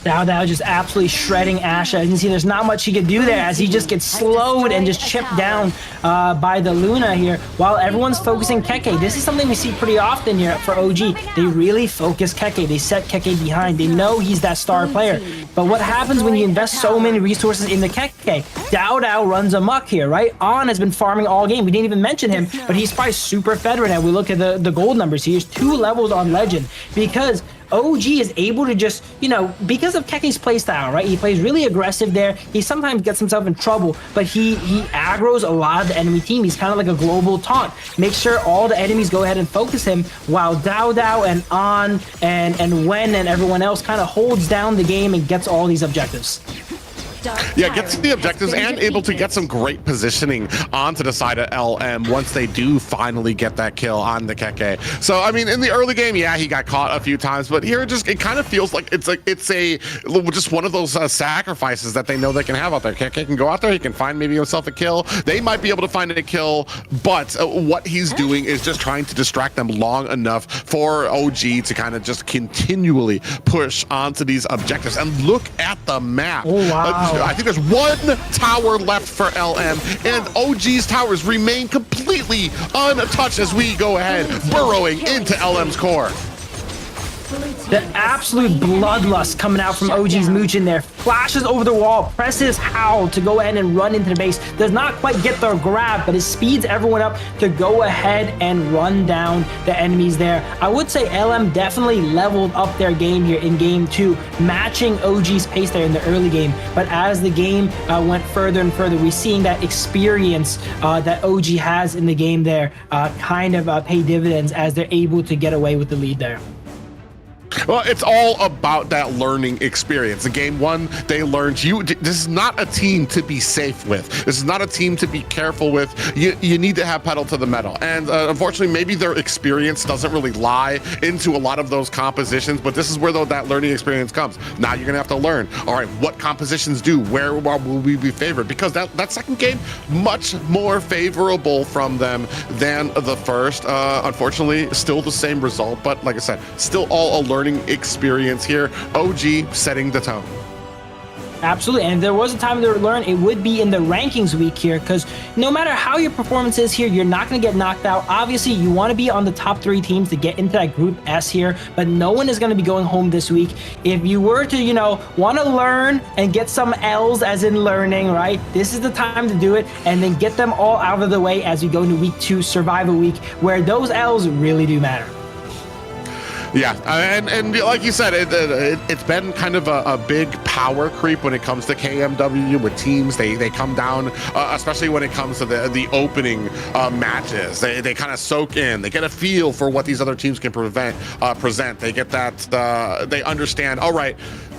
Dao just absolutely shredding Asha. As you can see, there's not much he could do there as he just gets slowed and just chipped down by the Luna here, while everyone's focusing Keke. This is something we see pretty often here for OG. They really focus Keke. They set Keke behind. They know he's that star player. But what happens when you invest so many resources in the Keke? Dao runs amok here, right? On has been farming all game. We didn't even mention him, but he's probably super fed right now. We look at the gold numbers. He has 2 levels on Legend because OG is able to just, you know, because of Keke's playstyle, right? He plays really aggressive there. He sometimes gets himself in trouble, but he aggroes a lot of the enemy team. He's kind of like a global taunt. Make sure all the enemies go ahead and focus him, while Dao and An and Wen and everyone else kind of holds down the game and gets all these objectives. Yeah, gets the objectives and able to get some great positioning onto the side of LM once they do finally get that kill on the Keke. So, I mean, in the early game, yeah, he got caught a few times, but here it kind of feels like it's just one of those sacrifices that they know they can have out there. Keke can go out there, he can find maybe himself a kill. They might be able to find a kill, but what he's doing is just trying to distract them long enough for OG to kind of just continually push onto these objectives. And look at the map. Oh, wow. I think there's 1 tower left for LM, and OG's towers remain completely untouched as we go ahead, burrowing into LM's core. The absolute bloodlust coming out from OG's Mooch in there. Flashes over the wall, presses Howl to go ahead and run into the base. Does not quite get the grab, but it speeds everyone up to go ahead and run down the enemies there. I would say LM definitely leveled up their game here in game 2, matching OG's pace there in the early game. But as the game went further and further, we're seeing that experience that OG has in the game there kind of pay dividends as they're able to get away with the lead there. Well, it's all about that learning experience. In game 1, they learned this is not a team to be safe with. This is not a team to be careful with. You need to have pedal to the metal. And unfortunately, maybe their experience doesn't really lie into a lot of those compositions, but this is where that learning experience comes. Now you're gonna have to learn, all right, what compositions do, where will we be favored? Because that second game, much more favorable from them than the first. Unfortunately, still the same result, but like I said, still all a learning experience here. OG setting the tone. Absolutely, and there was a time to learn it would be in the rankings week here, because no matter how your performance is here, you're not going to get knocked out. Obviously, you want to be on the top 3 teams to get into that Group S here, but no one is going to be going home this week. If you were to, you know, want to learn and get some L's as in learning, right? This is the time to do it, and then get them all out of the way as we go into week 2, Survival Week, where those L's really do matter. Yeah, and like you said, it's been kind of a big power creep when it comes to KMW with teams. They come down, especially when it comes to the opening matches. They kind of soak in. They get a feel for what these other teams can present. They get that, they understand, all right,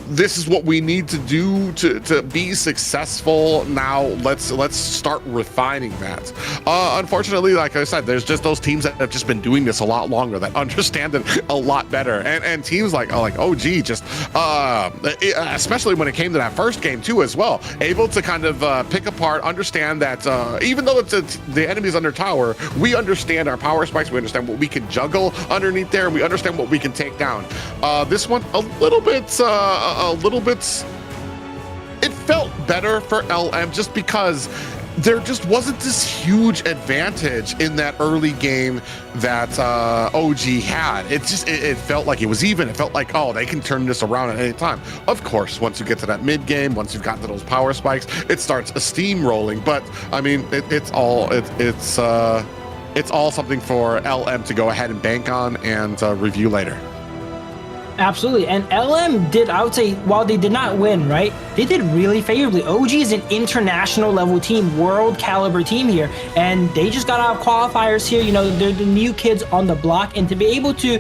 this is what we need to do to be successful. Now let's start refining that. Unfortunately, like I said, there's just those teams that have just been doing this a lot longer, that understand it a lot better. And teams like OG just especially when it came to that first game too as well, able to kind of pick apart, understand that even though the enemy's under tower, we understand our power spikes, we understand what we can juggle underneath there, and we understand what we can take down. This one a little bit it felt better for LM just because there just wasn't this huge advantage in that early game that OG had. It felt like it was even. It felt like, oh, they can turn this around at any time. Of course, once you get to that mid game, once you've gotten to those power spikes, it starts steamrolling. But I mean, it's all something for LM to go ahead and bank on and review later. Absolutely, and LM did, I would say, while they did not win, right, they did really favorably. OG is an international level team, world caliber team here, and they just got out of qualifiers here. You know, they're the new kids on the block, and to be able to,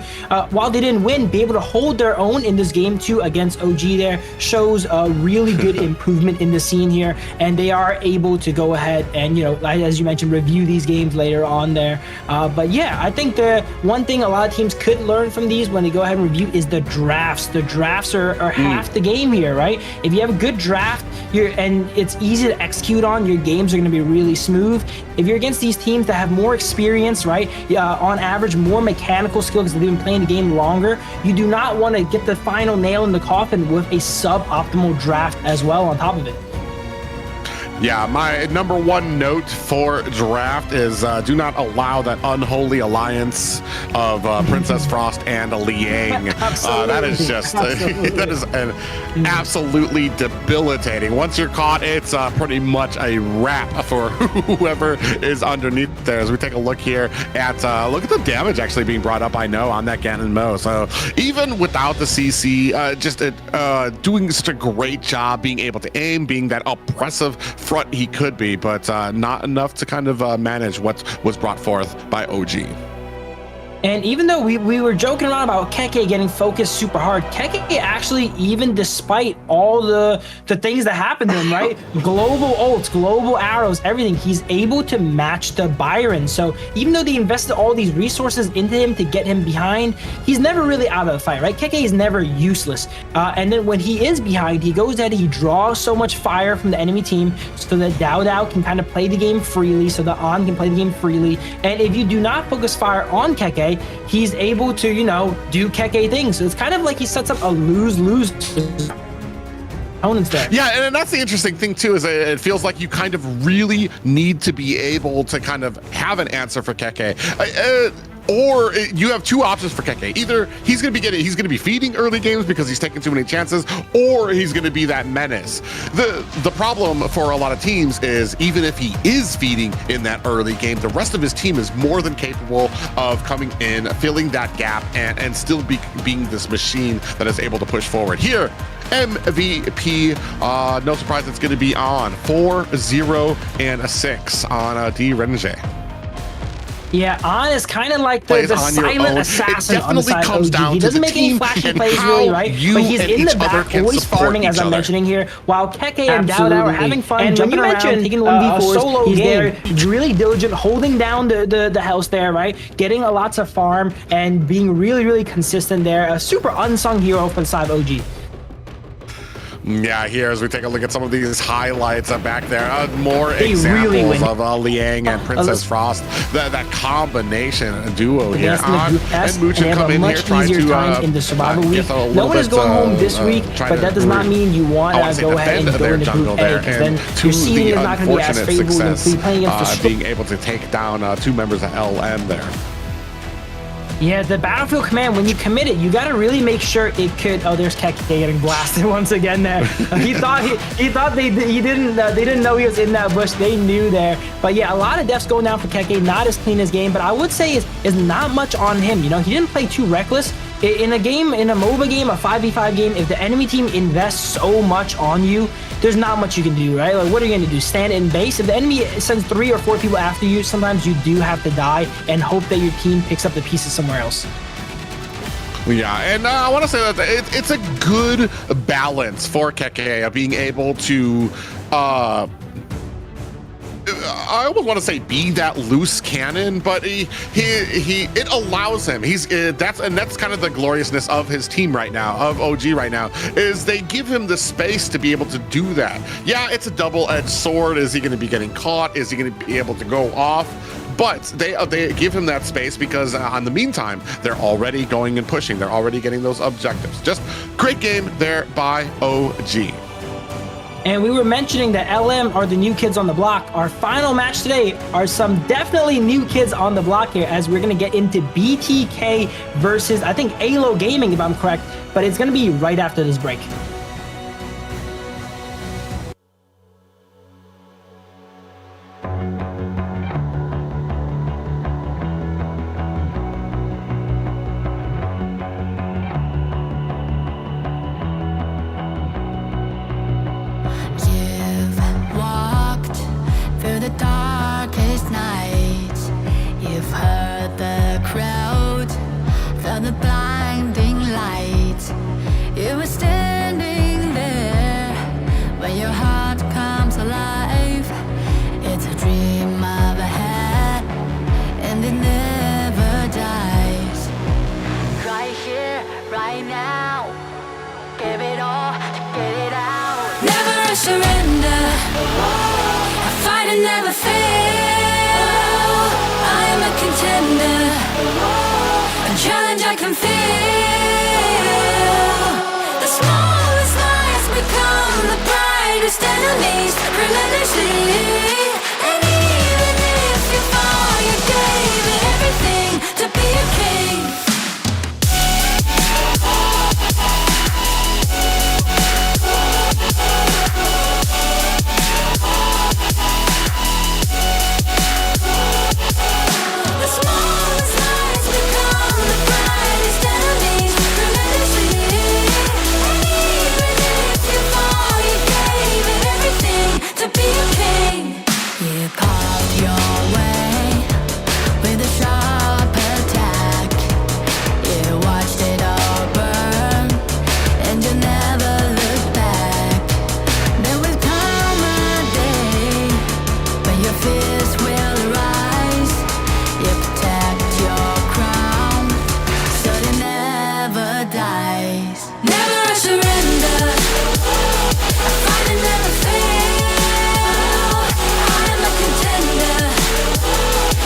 while they didn't win, be able to hold their own in this game too against OG there shows a really good improvement in the scene here, and they are able to go ahead and, you know, as you mentioned, review these games later on there. But yeah, I think the one thing a lot of teams could learn from these when they go ahead and review is the drafts. The drafts are half the game here, right? If you have a good draft, and it's easy to execute on, your games are going to be really smooth. If you're against these teams that have more experience, right, on average, more mechanical skill because they've been playing the game longer, you do not want to get the final nail in the coffin with a suboptimal draft as well on top of it. Yeah, my number one note for draft is do not allow that unholy alliance of Princess Frost and Liang. That is just that is absolutely debilitating. Once you're caught, it's pretty much a wrap for whoever is underneath there. As we take a look here at look at the damage actually being brought up, I know, on that Ganon Mo. So even without the CC, just doing such a great job being able to aim, being that oppressive front he could be, but not enough to kind of manage what was brought forth by OG. And even though we were joking around about Keke getting focused super hard, Keke actually, even despite all the things that happened to him, right? Global ults, global arrows, everything, he's able to match the Byron. So even though they invested all these resources into him to get him behind, he's never really out of the fight, right? Keke is never useless. And then when he is behind, he goes ahead, he draws so much fire from the enemy team so that Dao can kind of play the game freely, so that An can play the game freely. And if you do not focus fire on Keke, he's able to, you know, do Keke things. So it's kind of like he sets up a lose-lose opponents there. Yeah, and that's the interesting thing too, is it feels like you kind of really need to be able to kind of have an answer for Keke. Or you have two options for Keke. Either he's going to be feeding early games because he's taking too many chances, or he's going to be that menace. The problem for a lot of teams is even if he is feeding in that early game, the rest of his team is more than capable of coming in, filling that gap, and still being this machine that is able to push forward. Here, MVP, no surprise it's going to be on 4-0-6 on D Renje. Yeah, An is kind of like the silent assassin on the side of OG. He doesn't make any flashy plays really, right? But he's in the back, always farming, as I'm mentioning here, while Keke and Dao are having fun, and jumping around, taking 1v4s. He's there, really diligent, holding down the house there, right? Getting lots of farm and being really, really consistent there. A super unsung hero for the side of OG. Yeah, here as we take a look at some of these highlights back there, more examples of Liang and Princess Frost. That combination duo here. And Mucha come in here trying to in the survival week. No one is going home this week, but that does not mean you want to go ahead and go into Group A, because then your seeding is not going to be as favorable than playing against the being able to take down two members of LM there. Yeah, the Battlefield command, when you commit it, you got to really make sure it could. Oh, there's Keke getting blasted once again there. He thought they didn't know he was in that bush. They knew there. But yeah, a lot of deaths going down for Keke. Not as clean as game, but I would say is not much on him. You know, he didn't play too reckless. In a game, in a MOBA game, a 5v5 game, if the enemy team invests so much on you, there's not much you can do, right? Like, what are you going to do? Stand in base? If the enemy sends 3 or 4 people after you, sometimes you do have to die and hope that your team picks up the pieces somewhere else. Yeah, and I want to say that it's a good balance for Keke of being able to I almost want to say be that loose cannon, but it allows him. That's kind of the gloriousness of his team right now, of OG right now, is they give him the space to be able to do that. Yeah, it's a double-edged sword. Is he going to be getting caught? Is he going to be able to go off? But they give him that space because in the meantime, they're already going and pushing. They're already getting those objectives. Just great game there by OG. And we were mentioning that LM are the new kids on the block. Our final match today are some definitely new kids on the block here, as we're going to get into BTK versus, I think, Aylo Gaming, if I'm correct. But it's going to be right after this break. The blinding light, it was standing I can feel. The smallest lies become the brightest enemies, relentlessly. And even if you fall, you gave it everything to be a king. The smallest lies become the brightest enemies, relentlessly. And even if you fall, you gave it everything to be a king. You carved your way with a sharp attack. You watched it all burn, and you never looked back. There will come a day when your fears will rise. You protect your crown, so it never dies. Never a surrender, I fight and never fail. I am a contender,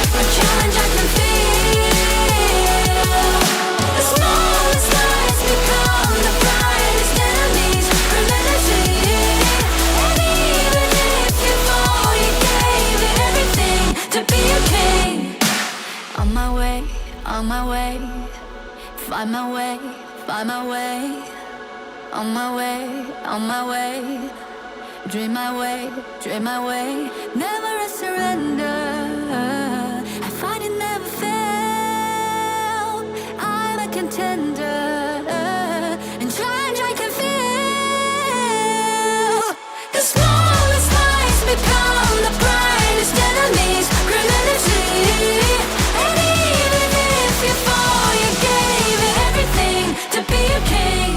a challenge I can feel. The smallest lies become the brightest enemies, relentlessly. And even if you fall, you gave it everything to be a king. On my way, find my way, find my way. On my way, dream my way, never a surrender. I fight and never fail. I'm a contender, and challenge I can feel. The smallest lies become the brightest enemies, relentlessly. And even if you fall, you gave it everything to be a king.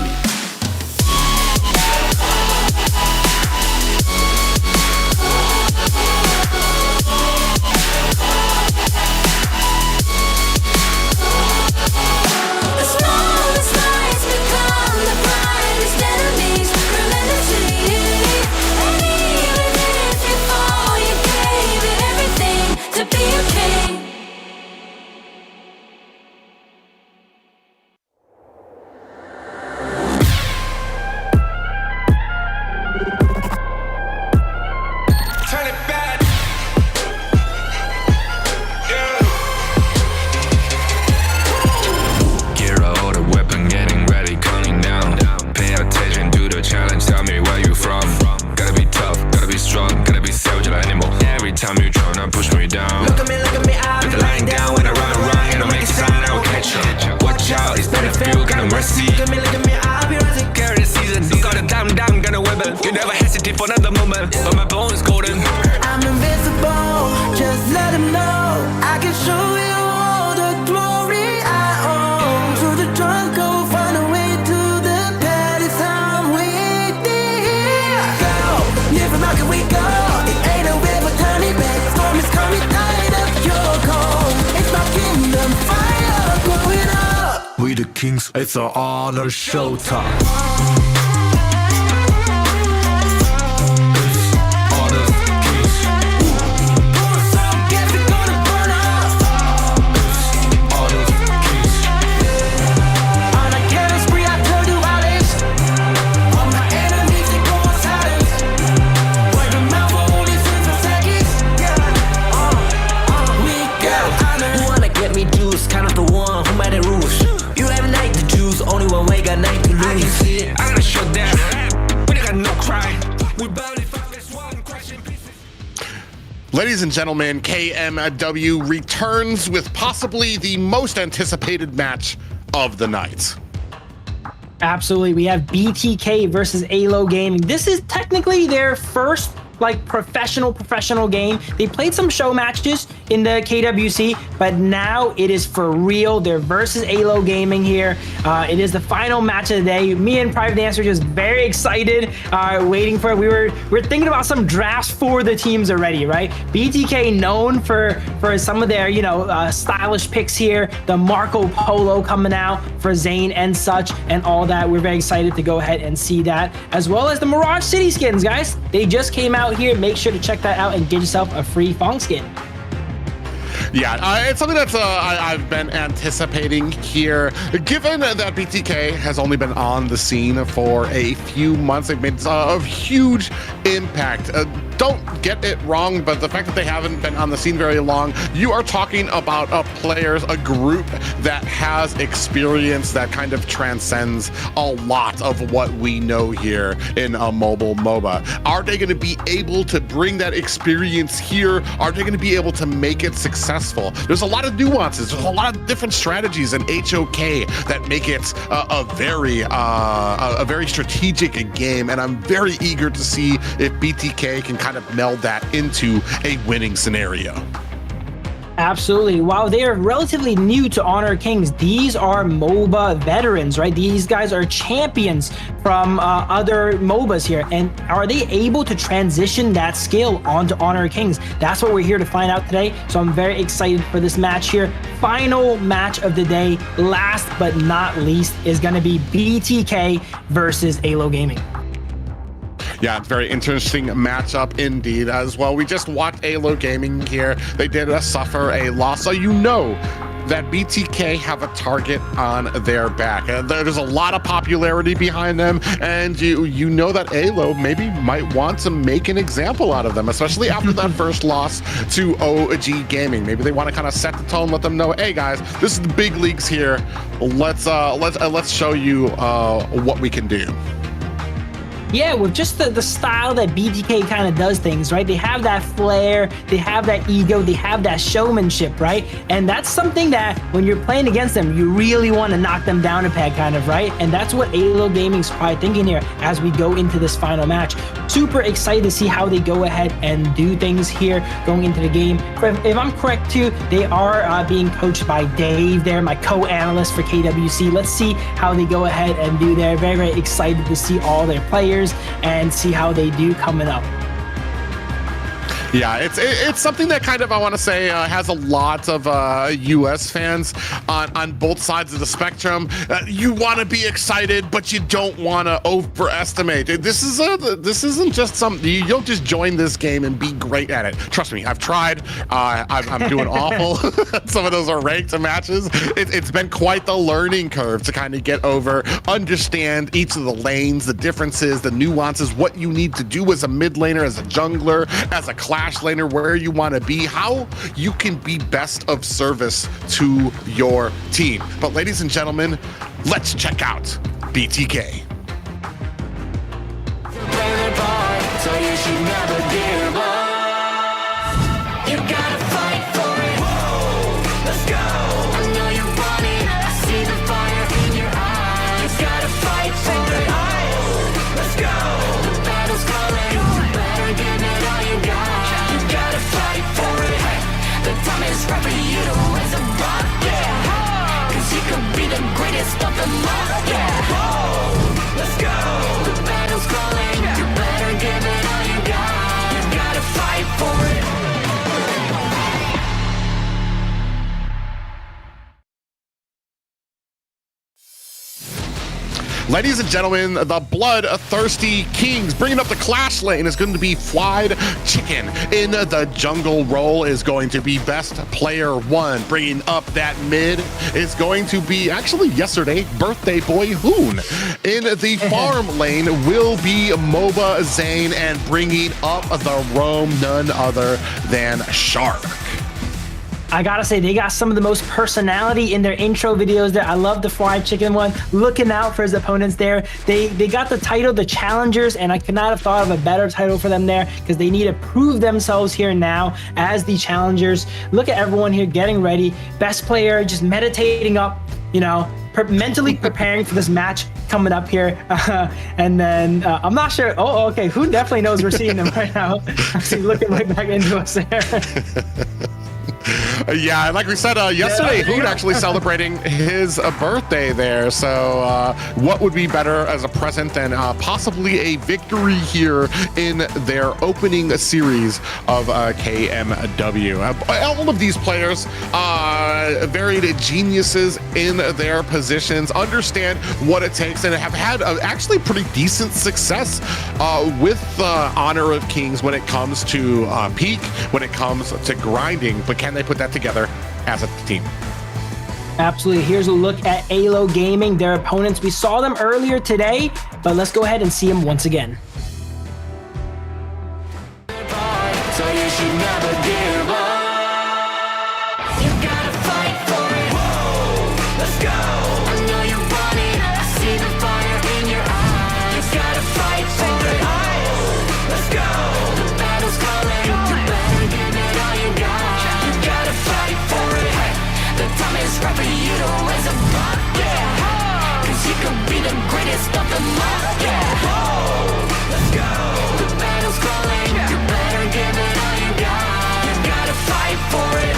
The smallest lies become the brightest enemies, relentlessly. And even if you fall, you gave it everything to be a king. Turn it back. Gear out a weapon, getting ready, counting down. Pay attention to the challenge, tell me where you from. Gotta be tough, gotta be strong, gotta be savage like animal. Every time you try to push me down. Look at me, I'll be lying down when I run around. And I'll make a sign, I will catch you. Watch out, it's not a few, kind of mercy. Look at me, I'll be rising. Carry the season, you gotta calm down, gonna wibble. You never hesitate for another moment, but my bone is golden. I'm invincible, just let him know. I can show you all the glory I own. Through the jungle, find a way to the palace. I'm waiting. Go, never mind, can we go? It ain't a river, turning back. Storm is coming, tired of your cold. It's my kingdom, fire blowing up. We the kings, it's our honor, showtime. On a killing spree, I told you violence. All my enemies, they go on silence. Word of mouth, only since for seconds. We got honor. You wanna get me juice, kind of the one who made the rules. You have night to choose, only one way, got night to lose. I can see it, I'm gonna shut down. We got no crime. We barely fuck this one question. Ladies and gentlemen, KMW returns with possibly the most anticipated match of the night. Absolutely. We have BTK versus Aylo Gaming. This is technically their first professional game. They played some show matches in the KWC, but now it is for real. They're versus Aylo Gaming here. It is the final match of the day. Me and Private Dancer just very excited, waiting for it. We're thinking about some drafts for the teams already, right? BTK known for some of their, stylish picks here. The Marco Polo coming out for Zane and such and all that. We're very excited to go ahead and see that, as well as the Mirage City skins, guys. They just came out here. Make sure to check that out and get yourself a free Fong skin. Yeah, it's something that's I've been anticipating here. Given that BTK has only been on the scene for a few months, they've made a huge impact. Don't get it wrong, but the fact that they haven't been on the scene very long, you are talking about players, a group that has experience that kind of transcends a lot of what we know here in a mobile MOBA. Are they going to be able to bring that experience here? Are they going to be able to make it successful? There's a lot of nuances. There's a lot of different strategies in HOK that make it a very strategic game, and I'm very eager to see if BTK can kind of meld that into a winning scenario. Absolutely. While they are relatively new to Honor Kings, these are MOBA veterans, right? These guys are champions from other MOBAs here. And are they able to transition that skill onto Honor Kings? That's what we're here to find out today. So I'm very excited for this match here. Final match of the day, last but not least, is going to be BTK versus Aylo Gaming. Yeah, it's a very interesting matchup indeed as well. We just watched Aylo Gaming here. They did suffer a loss, so you know that BTK have a target on their back. There's a lot of popularity behind them, and you know that Aylo maybe might want to make an example out of them, especially after that first loss to OG Gaming. Maybe they want to kind of set the tone, let them know, hey guys, this is the big leagues here. Let's show you what we can do. Yeah, with just the style that BTK kind of does things, right? They have that flair, they have that ego, they have that showmanship, right? And that's something that when you're playing against them, you really want to knock them down a peg, kind of, right? And that's what Aylo Gaming's probably thinking here as we go into this final match. Super excited to see how they go ahead and do things here going into the game. If I'm correct too, they are being coached by Dave there, my co-analyst for KWC. Let's see how they go ahead and do there. Very, very excited to see all their players and see how they do coming up. Yeah, it's something that kind of, I want to say, has a lot of US fans on both sides of the spectrum. You want to be excited, but you don't want to overestimate. This isn't just something, you don't just join this game and be great at it. Trust me, I've tried. I'm doing awful. Some of those are ranked matches. It's been quite the learning curve to kind of get over, understand each of the lanes, the differences, the nuances, what you need to do as a mid laner, as a jungler, as a clash laner, where you want to be, how you can be best of service to your team. But ladies and gentlemen, let's check out BTK. So you should never give up. You gotta fight for it. Whoa, let's go. I know you want it. I see the fire in your eyes. You gotta fight for it. Oh, let's go. The battle's calling. You better give it all you got. The time is right for you to raise a rock, yeah. Cause you could be the greatest of them all, yeah. Whoa, let's go. The battle's calling. You better give it all you got. You gotta fight for it. Ladies and gentlemen, the BloodThirsty Kings bringing up the clash lane is going to be Fried Chicken. In the jungle role is going to be Best Player 1. Bringing up that mid is going to be, actually yesterday, Birthday Boy Hoon. In the farm lane will be MOBA Zane, and bringing up the roam, none other than Shark. I gotta say, they got some of the most personality in their intro videos there. I love the fried chicken one, looking out for his opponents there. They got the title, the Challengers, and I could not have thought of a better title for them there, because they need to prove themselves here now as the Challengers. Look at everyone here getting ready. Best player just meditating up, you know, mentally preparing for this match coming up here. And then I'm not sure. Oh, okay. Who definitely knows we're seeing him right now. Actually looking right back into us there. Yeah, like we said yesterday, Hoon actually celebrating his birthday there. So what would be better as a present than possibly a victory here in their opening series of KMW. All of these players, varied geniuses in their positions, understand what it takes, and have had actually pretty decent success with Honor of Kings when it comes to peak, when it comes to grinding. But can can they put that together as a team? Absolutely. Here's a look at Aylo Gaming, their opponents. We saw them earlier today, but let's go ahead and see them once again. So you should never give up. You gotta fight for it. Whoa, let's go. I know you're running. I see the fire in your eyes. You gotta fight for it. Let's go. The battle's calling. You better give it all you got. You gotta fight for it. The time is right for you to raise a bar. Yeah. Cause you could be the greatest of them all. Yeah. Let's go. The battle's calling. You better give it all you got. You gotta fight for it.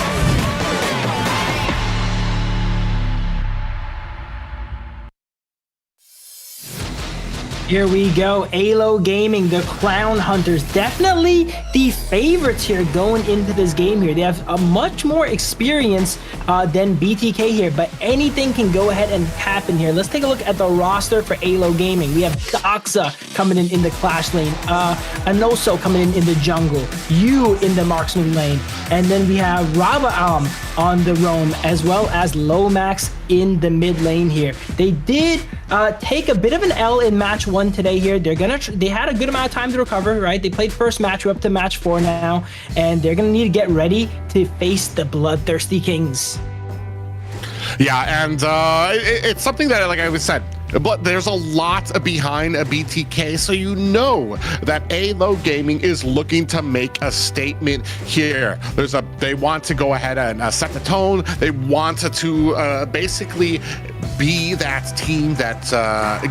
Here we go, Aylo Gaming, the Crown Hunters, definitely the favorites here going into this game here. They have a much more experience than BTK here, but anything can go ahead and happen here. Let's take a look at the roster for Aylo Gaming. We have Doxa coming in the Clash lane, Anoso coming in the jungle, Yu in the marksman lane, and then we have Rabaam on the roam, as well as Lomax in the mid lane here. They did take a bit of an L in match 1 today here. They had a good amount of time to recover, right? They played first match, we're up to match 4 now, and they're gonna need to get ready to face the BloodThirstyKings. Yeah, and it's something that, like I said, but there's a lot behind a BTK, so you know that Aylo Gaming is looking to make a statement here. They want to go ahead and set the tone. They want to basically be that team that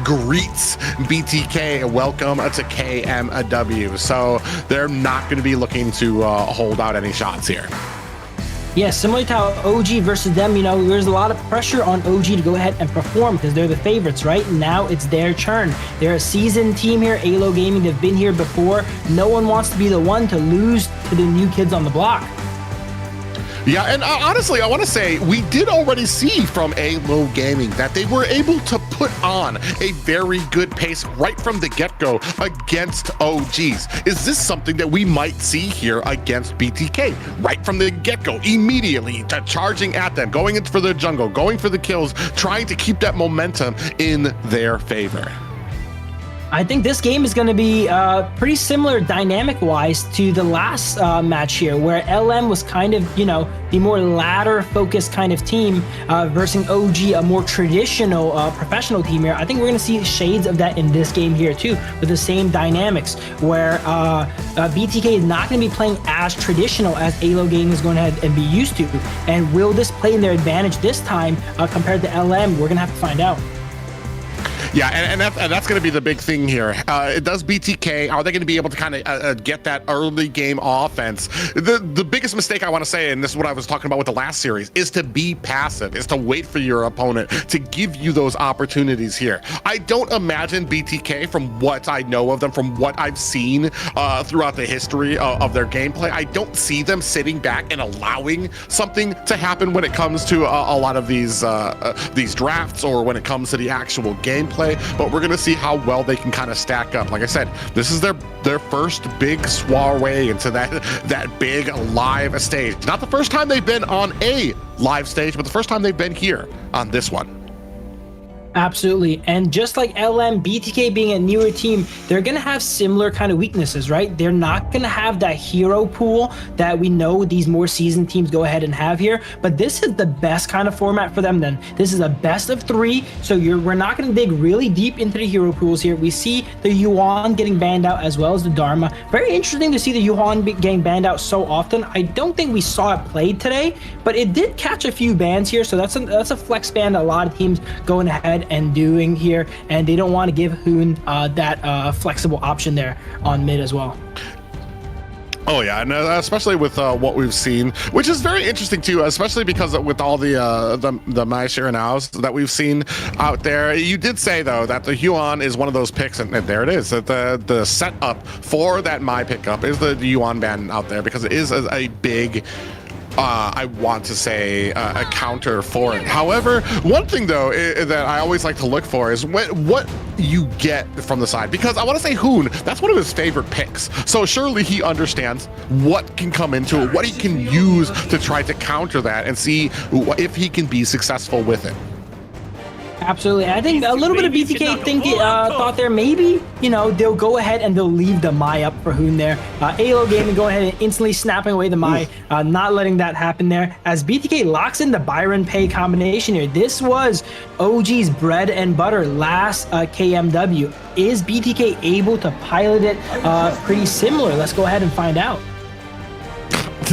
greets BTK welcome to KMW. So they're not going to be looking to hold out any shots here. Yeah, similar to how OG versus them, you know, there's a lot of pressure on OG to go ahead and perform because they're the favorites, right? Now it's their turn. They're a seasoned team here, Aylo Gaming. They've been here before. No one wants to be the one to lose to the new kids on the block. Yeah, and honestly, I want to say we did already see from Aylo Gaming that they were able to put on a very good pace right from the get-go against OGs. Is this something that we might see here against BTK? Right from the get-go, immediately charging at them, going in for the jungle, going for the kills, trying to keep that momentum in their favor. I think this game is going to be pretty similar dynamic-wise to the last match here, where LM was kind of, you know, the more ladder-focused kind of team versus OG, a more traditional professional team here. I think we're going to see shades of that in this game here too, with the same dynamics, where BTK is not going to be playing as traditional as Aylo Gaming is going to have and be used to. And will this play in their advantage this time compared to LM? We're going to have to find out. Yeah, and that's going to be the big thing here. Does BTK, are they going to be able to kind of get that early game offense? The biggest mistake I want to say, and this is what I was talking about with the last series, is to be passive, is to wait for your opponent to give you those opportunities here. I don't imagine BTK, from what I know of them, from what I've seen throughout the history of their gameplay, I don't see them sitting back and allowing something to happen when it comes to a lot of these drafts, or when it comes to the actual gameplay. But we're going to see how well they can kind of stack up. Like I said, this is their first big soiree into that big live stage. Not the first time they've been on a live stage, but the first time they've been here on this one. Absolutely. And just like LM, BTK being a newer team, they're going to have similar kind of weaknesses, right? They're not going to have that hero pool that we know these more seasoned teams go ahead and have here. But this is the best kind of format for them then. This is a best of 3. So we're not going to dig really deep into the hero pools here. We see the Yuan getting banned out as well as the Dharma. Very interesting to see the Yuan getting banned out so often. I don't think we saw it played today, but it did catch a few bans here. So that's a flex ban that a lot of teams going ahead and doing here, and they don't want to give Hoon that flexible option there on mid as well. Oh yeah, and especially with what we've seen, which is very interesting too, especially because with all the My Share Nows that we've seen out there. You did say though that the Yuan is one of those picks, and there it is. That the setup for that My pickup is the Yuan ban out there, because it is a big I want to say a counter for it. However, one thing though that I always like to look for is what you get from the side, because I want to say Hoon, that's one of his favorite picks. So surely he understands what can come into it, what he can use to try to counter that and see if he can be successful with it. Absolutely. I think a little bit of BTK thought there, maybe, you know, they'll go ahead and they'll leave the Mai up for Hoon there. Aylo Gaming go ahead and instantly snapping away the Mai, not letting that happen there. As BTK locks in the Byron Pay combination here. This was OG's bread and butter last KMW. Is BTK able to pilot it pretty similar? Let's go ahead and find out.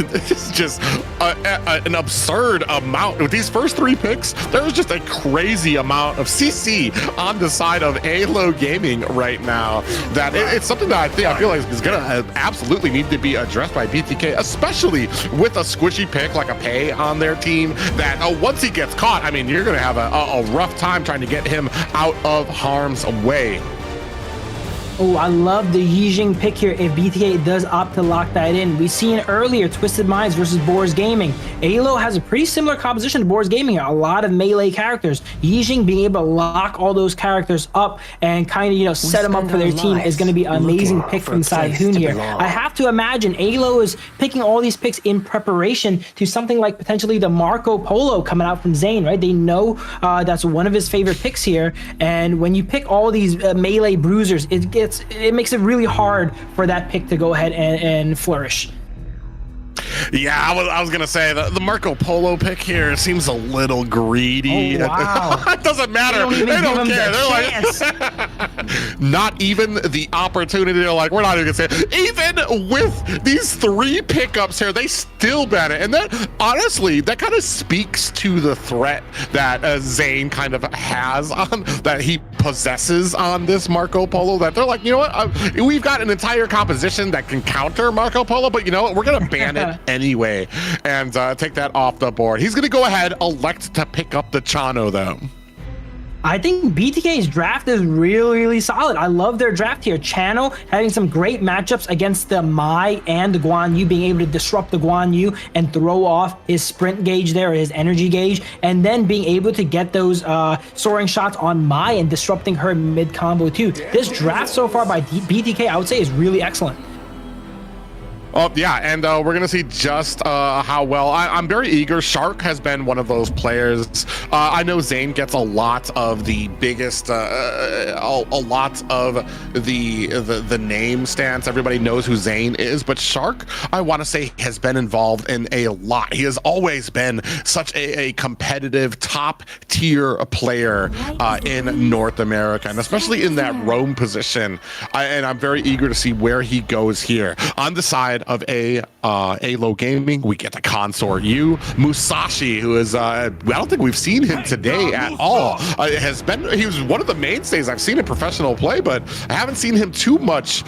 It's just an absurd amount. With these first 3 picks, there's just a crazy amount of CC on the side of Aylo Gaming right now. That it's something that I feel like is going to absolutely need to be addressed by BTK, especially with a squishy pick like a Pay on their team. That once he gets caught, I mean, you're going to have a rough time trying to get him out of harm's way. Oh, I love the Yijing pick here if BTK does opt to lock that in. We've seen earlier Twisted Minds versus Boars Gaming. Aylo has a pretty similar composition to Boars Gaming, a lot of melee characters. Yijing being able to lock all those characters up and kind of, you know, set them up for their team is going to be an amazing pick from inside Hoon here. I have to imagine Aylo is picking all these picks in preparation to something like potentially the Marco Polo coming out from Zane, right? They know that's one of his favorite picks here. And when you pick all these melee bruisers, it makes it really hard for that pick to go ahead and flourish. Yeah, I was gonna say the Marco Polo pick here seems a little greedy. Oh, wow. It doesn't matter. They don't care. They're like, not even the opportunity. They're like, we're not even gonna say it. Even with these 3 pickups here, they still ban it. And that honestly, that kind of speaks to the threat that Zane kind of has on that he possesses on this Marco Polo. That they're like, you know what? We've got an entire composition that can counter Marco Polo, but you know what? We're gonna ban it anyway and take that off the board. He's gonna go ahead, elect to pick up the Chano though. I think BTK's draft is really, really solid. I love their draft here. Chano having some great matchups against the Mai and the Guan Yu, being able to disrupt the Guan Yu and throw off his sprint gauge there, his energy gauge, and then being able to get those soaring shots on Mai and disrupting her mid combo too. This draft so far by BTK, I would say, is really excellent. Oh, yeah, and we're going to see just how well. I'm very eager. Shark has been one of those players. I know Zane gets a lot of the biggest, a lot of the name stance. Everybody knows who Zane is, but Shark, I want to say, has been involved in a lot. He has always been such a competitive, top-tier player in North America, and especially in that roam position. And I'm very eager to see where he goes here. On the side of Aylo Gaming, we get the Consort U. Musashi, who is I don't think we've seen him today at all. He was one of the mainstays I've seen in professional play, but I haven't seen him too much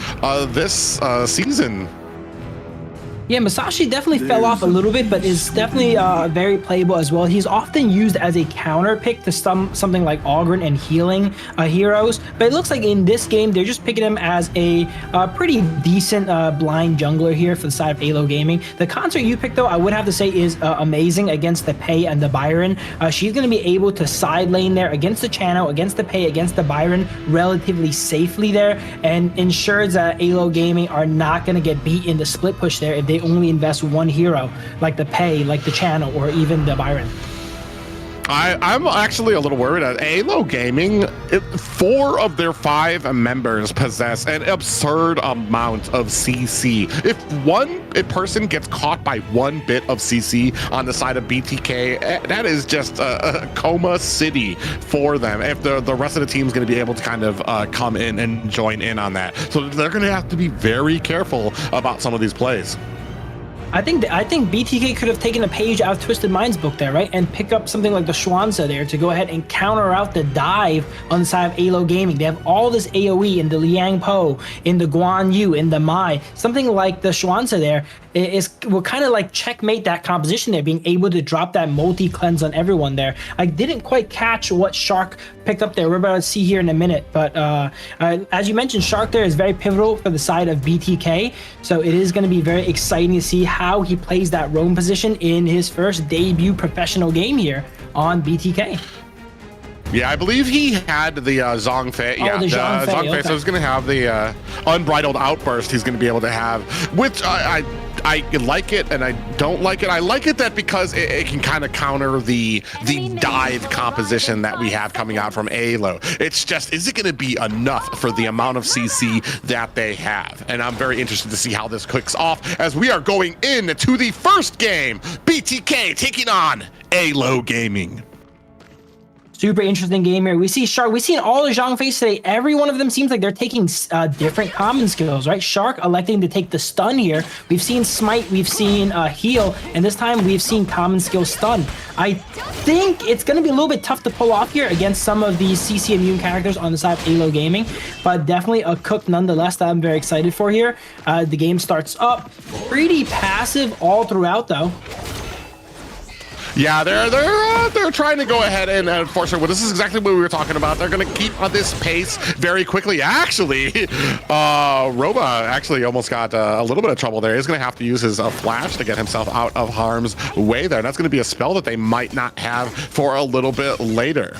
this season. Yeah, Musashi definitely fell off a little bit, but is definitely very playable as well. He's often used as a counter pick to something like Ogren and healing heroes, but it looks like in this game, they're just picking him as a pretty decent blind jungler here for the side of Aylo Gaming. The Consort you picked, though, I would have to say is amazing against the Pei and the Byron. She's going to be able to side lane there against the Chano, against the Pei, against the Byron relatively safely there, and ensures that Aylo Gaming are not going to get beat in the split push there if they only invest one hero, like the Pei, like the Channel, or even the Byron. I'm actually a little worried at Aylo Gaming. 4 of their 5 members possess an absurd amount of CC. If one person gets caught by 1 bit of CC on the side of BTK, that is just a coma city for them. If the rest of the team is going to be able to kind of come in and join in on that, so they're going to have to be very careful about some of these plays. I think BTK could have taken a page out of Twisted Minds book there, right? And pick up something like the Schwanza there to go ahead and counter out the dive on the side of Aylo Gaming. They have all this AoE in the Liang Po, in the Guan Yu, in the Mai. Something like the Schwanza there will kind of like checkmate that composition there, being able to drop that multi-cleanse on everyone there. I didn't quite catch what Shark picked up there. We're about to see here in a minute, but as you mentioned, Shark there is very pivotal for the side of BTK, so it is going to be very exciting to see how he plays that roam position in his first debut professional game here on BTK. Yeah, I believe he had the Zhongfei. Oh, Yeah, the Zhongfei, okay. So he's going to have the unbridled outburst he's going to be able to have, which I like it and I don't like it. I like it that because it can kind of counter the dive composition that we have coming out from Aylo. It's just, is it going to be enough for the amount of CC that they have? And I'm very interested to see how this kicks off as we are going into the first game. BTK taking on Aylo Gaming. Super interesting game here. We see Shark. We've seen all the Zhongfeis today. Every one of them seems like they're taking different common skills, right? Shark electing to take the stun here. We've seen Smite. We've seen heal. And this time we've seen common skill stun. I think it's going to be a little bit tough to pull off here against some of these CC immune characters on the side of Aylo Gaming. But definitely a cook nonetheless that I'm very excited for here. The game starts up. Pretty passive all throughout though. Yeah, they're trying to go ahead and enforce it. Well, this is exactly what we were talking about. They're going to keep on this pace very quickly. Actually, Roba actually almost got a little bit of trouble there. He's going to have to use his flash to get himself out of harm's way there. And that's going to be a spell that they might not have for a little bit later.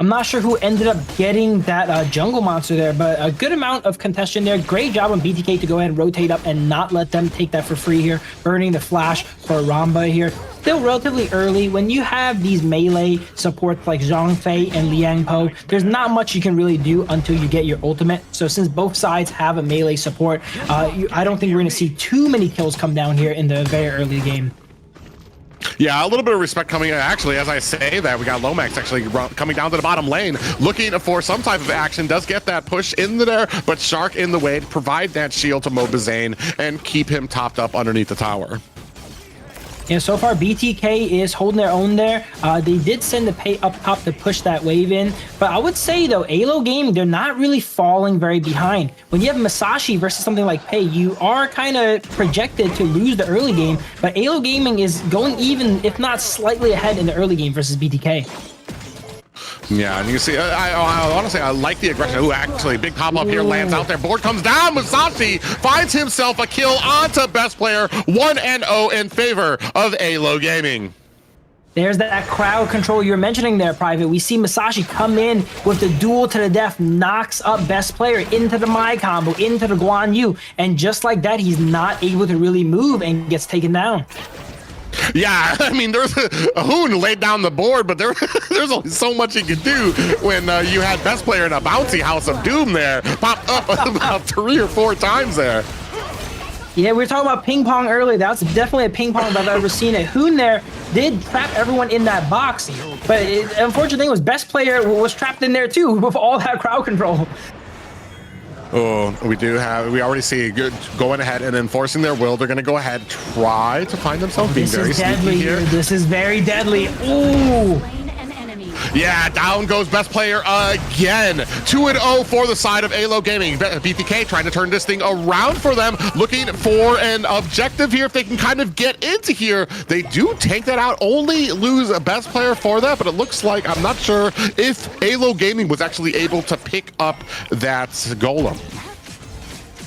I'm not sure who ended up getting that jungle monster there, but a good amount of contention there. Great job on BTK to go ahead and rotate up and not let them take that for free here. Burning the flash for Ramba here. Still relatively early. When you have these melee supports like Zhongfei and Liang Po, there's not much you can really do until you get your ultimate. So since both sides have a melee support, I don't think we're going to see too many kills come down here in the very early game. Yeah, a little bit of respect coming in. Actually, as I say that, we got Lomax actually coming down to the bottom lane, looking for some type of action. Does get that push in there, but Shark in the way to provide that shield to Mobazane and keep him topped up underneath the tower. Yeah, so far BTK is holding their own there. They did send the pay up top to push that wave in, but I would say though, Aylo Gaming, they're not really falling very behind. When you have Masashi versus something like Pei, you are kind of projected to lose the early game, but Aylo Gaming is going even, if not slightly ahead in the early game versus BTK. Yeah, and you see, I honestly, I like the aggression. Ooh, actually, big pop-up here lands out there. Board comes down. Musashi finds himself a kill onto best player. 1-0 in favor of Aylo Gaming. There's that crowd control you're mentioning there, Private. We see Masashi come in with the duel to the death, knocks up best player into the Mai combo, into the Guan Yu, and just like that, he's not able to really move and gets taken down. Yeah, I mean, there's a Hoon laid down the board, but there's only so much he could do when you had best player in a bouncy House of Doom there. Popped up about 3 or 4 times there. Yeah, we were talking about ping pong earlier. That's definitely a ping pong that I've ever seen it. Hoon there did trap everyone in that box, but unfortunate thing was best player was trapped in there too with all that crowd control. Oh, we already see good going ahead and enforcing their will. They're going to go ahead, try to find themselves being very sneaky here. This is very deadly. Ooh. Yeah, down goes best player again. 2-0 for the side of Aylo Gaming. BTK trying to turn this thing around for them, looking for an objective here. If they can kind of get into here, they do take that out. Only lose a best player for that, but it looks like, I'm not sure if Aylo Gaming was actually able to pick up that golem.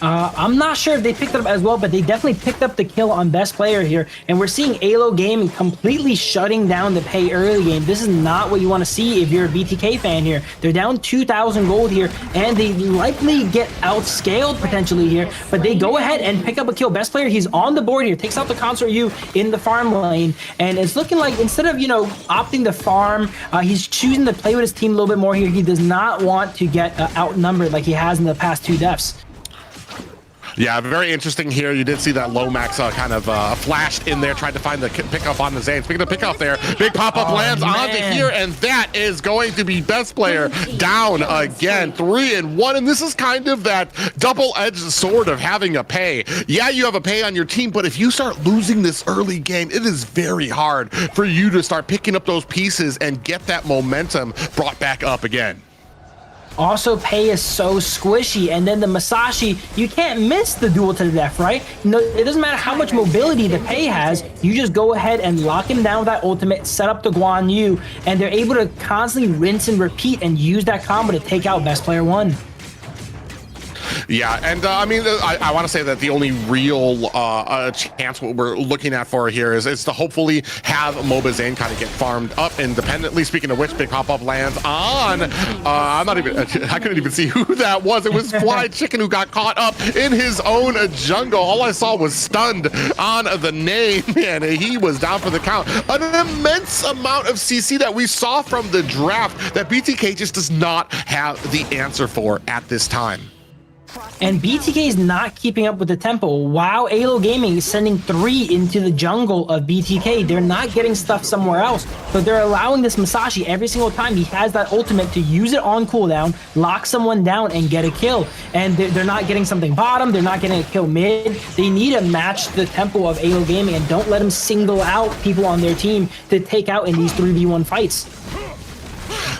I'm not sure if they picked it up as well, but they definitely picked up the kill on best player here. And we're seeing Aylo Gaming completely shutting down the Pei early game. This is not what you want to see if you're a BTK fan here. They're down 2,000 gold here, and they likely get outscaled potentially here, but they go ahead and pick up a kill. Best player, he's on the board here, takes out the Consort U in the farm lane, and it's looking like instead of, opting to farm, he's choosing to play with his team a little bit more here. He does not want to get outnumbered like he has in the past 2 deaths. Yeah, very interesting here. You did see that Lomax kind of flashed in there, tried to find the pickup on the Zane. Speaking of pickup there, big pop-up lands onto here, and that is going to be best player down again. 3-1, and this is kind of that double-edged sword of having a Pei. Yeah, you have a Pei on your team, but if you start losing this early game, it is very hard for you to start picking up those pieces and get that momentum brought back up again. Also, Pei is so squishy, and then the Masashi, you can't miss the duel to the death, right? No, it doesn't matter how much mobility the Pei has, you just go ahead and lock him down with that ultimate, set up the Guan Yu, and they're able to constantly rinse and repeat and use that combo to take out Best Player 1. Yeah, and I mean, I want to say that the only real chance what we're looking at for here is to hopefully have Mobazane kind of get farmed up independently. Speaking of which, big pop-up lands on, I couldn't even see who that was. It was Fly Chicken who got caught up in his own jungle. All I saw was stunned on the name, and he was down for the count. An immense amount of CC that we saw from the draft that BTK just does not have the answer for at this time. And BTK is not keeping up with the tempo. Wow, Aylo Gaming is sending 3 into the jungle of BTK. They're not getting stuff somewhere else, but they're allowing this Masashi every single time he has that ultimate to use it on cooldown, lock someone down, and get a kill. And they're not getting something bottom, they're not getting a kill mid. They need to match the tempo of Aylo Gaming and don't let them single out people on their team to take out in these 3v1 fights.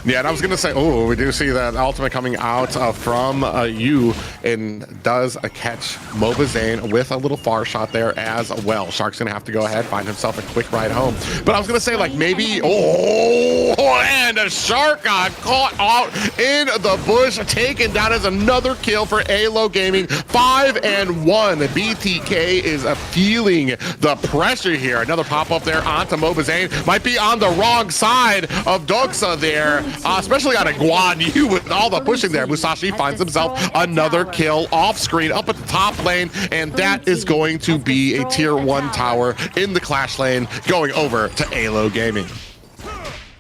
Yeah, and I was going to say, oh, we do see that ultimate coming out from Yu, and does catch Mobazane with a little far shot there as well. Shark's going to have to go ahead, find himself a quick ride home. But I was going to say, like, maybe, and a Shark got caught out in the bush, taken down as another kill for Aylo Gaming. 5-1. BTK is feeling the pressure here. Another pop-up there onto Mobazane. Might be on the wrong side of Doxa there. Especially on a Guan Yu with all the pushing there. Musashi finds himself another kill off screen up at the top lane, and that is going to be a tier 1 tower in the clash lane going over to Aylo Gaming.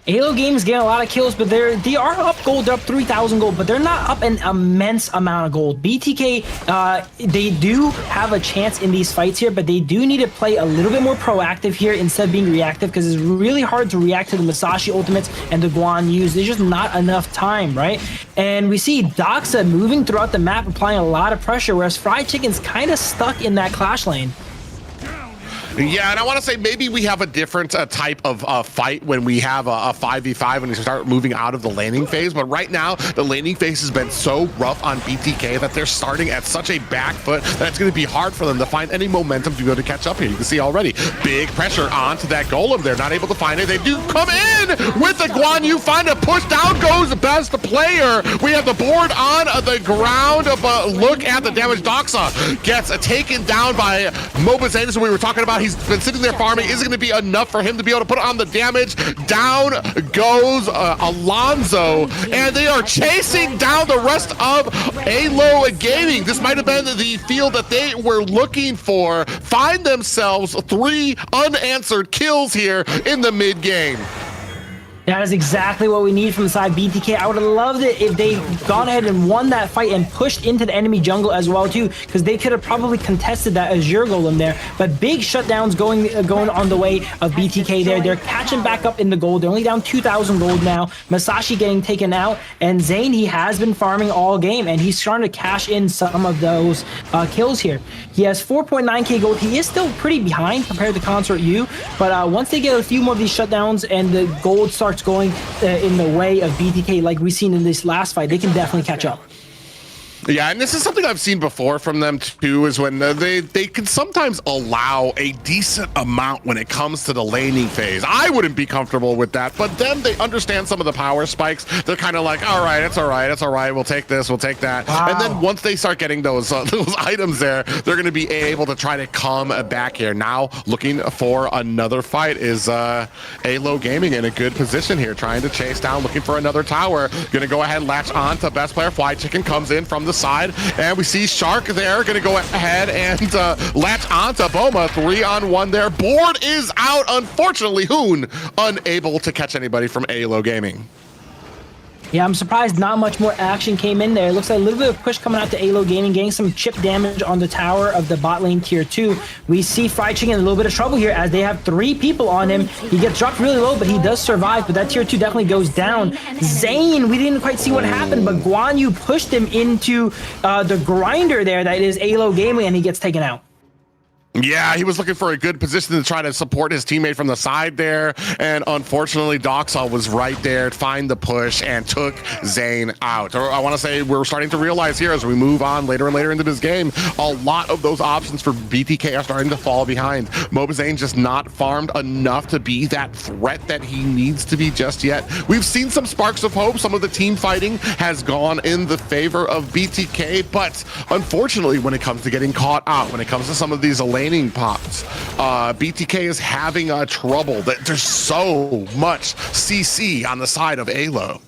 Aylo Gaming's getting a lot of kills, but they are up gold. They're up 3,000 gold, but they're not up an immense amount of gold. BTK, they do have a chance in these fights here, but they do need to play a little bit more proactive here instead of being reactive, because it's really hard to react to the Masashi ultimates and the Guan Yus. There's just not enough time, right? And we see Doxa moving throughout the map, applying a lot of pressure, whereas Fried Chicken's kind of stuck in that clash lane. Yeah, and I want to say maybe we have a different type of fight when we have a 5v5 when we start moving out of the laning phase. But right now, the laning phase has been so rough on BTK that they're starting at such a back foot that it's going to be hard for them to find any momentum to be able to catch up here. You can see already big pressure onto that golem. They're not able to find it. They do come in with the Guan Yu, find a push. Down goes the best player. We have the board on the ground, but look at the damage. Doxa gets taken down by Mobazane, as we were talking about. He's been sitting there farming. Is it going to be enough for him to be able to put on the damage? Down goes Alonso, and they are chasing down the rest of Aylo Gaming. This might have been the field that they were looking for. Find themselves 3 unanswered kills here in the mid game. That is exactly what we need from the side BTK. I would have loved it if they gone ahead and won that fight and pushed into the enemy jungle as well too, because they could have probably contested that Azure Golem there. But big shutdowns going on the way of BTK there. They're catching back up in the gold. They're only down 2,000 gold now. Masashi getting taken out, and Zane, he has been farming all game, and he's starting to cash in some of those kills here. He has 4.9k gold. He is still pretty behind compared to Consort U, but once they get a few more of these shutdowns and the gold starts going in the way of BTK like we've seen in this last fight, they can definitely catch up. Yeah, and this is something I've seen before from them too, is when they can sometimes allow a decent amount when it comes to the laning phase. I wouldn't be comfortable with that, but then they understand some of the power spikes. They're kind of like, all right, it's all right, it's all right, we'll take this, we'll take that. Wow. And then once they start getting those items there, they're going to be able to try to come back here. Now looking for another fight is Aylo Gaming in a good position here, trying to chase down, looking for another tower. Going to go ahead and latch on to best player. Fly Chicken comes in from the side, and we see Shark there going to go ahead and latch onto Boma. 3-on-1 there. Board is out, unfortunately. Hoon unable to catch anybody from Aylo Gaming. Yeah, I'm surprised not much more action came in there. It looks like a little bit of push coming out to Aylo Gaming, getting some chip damage on the tower of the bot lane tier 2. We see Fried Chicken in a little bit of trouble here as they have 3 people on him. He gets dropped really low, but he does survive, but that tier 2 definitely goes down. Zane, we didn't quite see what happened, but Guan Yu pushed him into the grinder there that is Aylo Gaming, and he gets taken out. Yeah, he was looking for a good position to try to support his teammate from the side there, and unfortunately, Doxal was right there to find the push and took Zane out. Or I want to say we're starting to realize here as we move on later and later into this game, a lot of those options for BTK are starting to fall behind. Mobazane just not farmed enough to be that threat that he needs to be just yet. We've seen some sparks of hope. Some of the team fighting has gone in the favor of BTK, but unfortunately, when it comes to getting caught out, when it comes to some of these laning pops, BTK is having trouble. There's so much CC on the side of Aylo.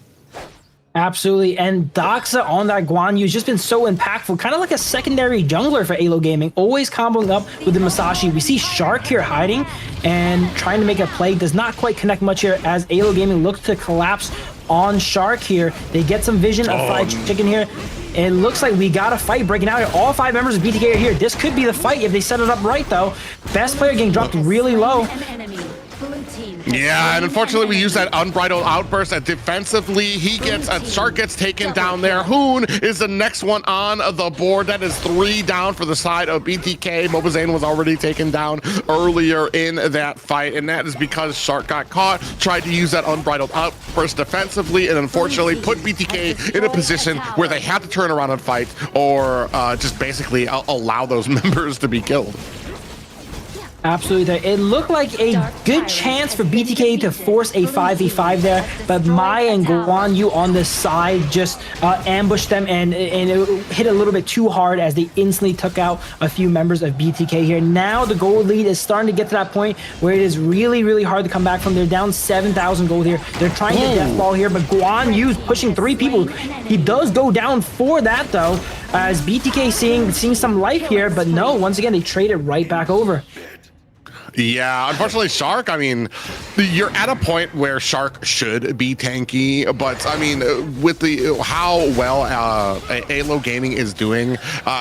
Absolutely, and Doxa on that Guan Yu has just been so impactful, kind of like a secondary jungler for Aylo Gaming, always comboing up with the Masashi. We see Shark here hiding and trying to make a play, does not quite connect much here as Aylo Gaming looks to collapse on Shark here. They get some vision of Fried Chicken here. It looks like we got a fight breaking out here. All 5 members of BTK are here. This could be the fight if they set it up right, though. Best player getting dropped really low. Yeah, and unfortunately we use that unbridled outburst and defensively he gets, Shark gets taken down there. Hoon is the next one on the board. That is 3 down for the side of BTK. Mobazane was already taken down earlier in that fight, and that is because Shark got caught, tried to use that unbridled outburst defensively, and unfortunately put BTK in a position where they had to turn around and fight, or just basically allow those members to be killed. Absolutely. It looked like a good chance for BTK to force a 5v5 there, but Mai and Guan Yu on the side just ambushed them, and it hit a little bit too hard as they instantly took out a few members of BTK here. Now the gold lead is starting to get to that point where it is really, really hard to come back from. They're down 7,000 gold here. They're trying to death ball here, but Guan Yu's pushing 3 people. He does go down for that, though, as BTK seeing some life here, but no, once again, they trade it right back over. Yeah, unfortunately, Shark, I mean, you're at a point where Shark should be tanky, but I mean, with how well Aylo Gaming is doing,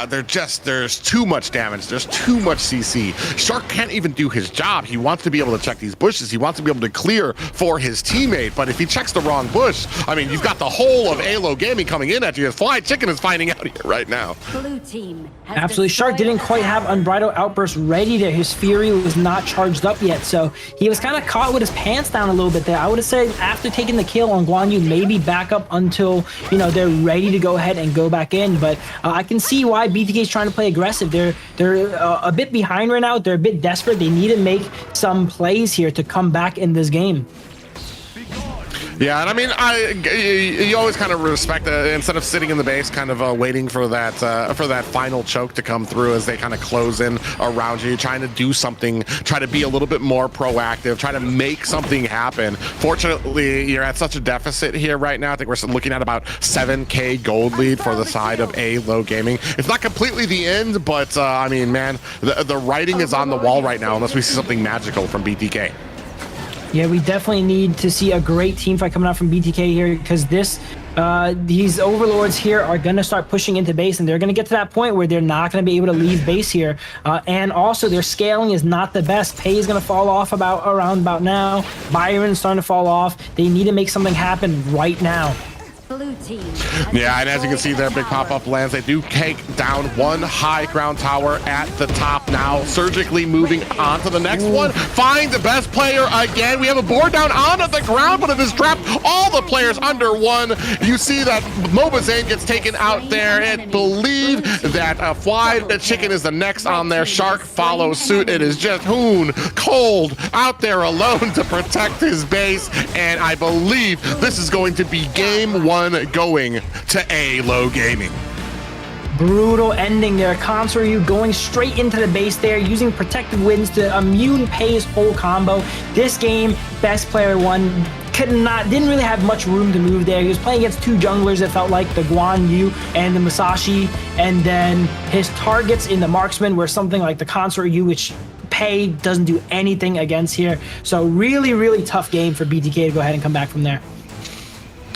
there's too much damage, there's too much CC. Shark can't even do his job. He wants to be able to check these bushes, he wants to be able to clear for his teammate, but if he checks the wrong bush, I mean, you've got the whole of Aylo Gaming coming in at you. Fried Chicken is finding out here right now. Blue team Absolutely, Shark didn't quite have Unbridled Outburst ready there. His Fury was not charged up yet, so he was kind of caught with his pants down a little bit there. I would have said after taking the kill on Guan Yu, maybe back up until, you know, they're ready to go ahead and go back in, but I can see why BTK is trying to play aggressive. They're a bit behind right now. They're a bit desperate. They need to make some plays here to come back in this game. Yeah, and I mean, you always kind of respect instead of sitting in the base, kind of waiting for that final choke to come through as they kind of close in around you, trying to do something, try to be a little bit more proactive, try to make something happen. Fortunately, you're at such a deficit here right now. I think we're looking at about 7K gold lead for the side of Aylo Gaming. It's not completely the end, but I mean, man, the writing is on the wall right now unless we see something magical from BTK. Yeah, we definitely need to see a great team fight coming out from BTK here, because these overlords here are going to start pushing into base, and they're going to get to that point where they're not going to be able to leave base here. And also, their scaling is not the best. Pay is going to fall off around about now. Byron's starting to fall off. They need to make something happen right now. Blue team. Yeah, and as you can see there, big pop-up lands. They do take down one high ground tower at the top now, surgically moving on to the next one. Find the best player again. We have a board down onto the ground, but it has trapped all the players under one. You see that Mobazane gets taken out there, and believe that Fried Chicken is the next on there. Shark follows suit. It is just Hoon cold out there alone to protect his base, and I believe this is going to be game 1 going to Aylo Gaming. Brutal ending there. Consoryu going straight into the base there, using protective winds to immune Pay's whole combo. This game, best player won. Didn't really have much room to move there. He was playing against 2 junglers, it felt like, the Guan Yu and the Masashi, and then his targets in the marksman were something like the Consoryu, which Pay doesn't do anything against here. So really, really tough game for BTK to go ahead and come back from there.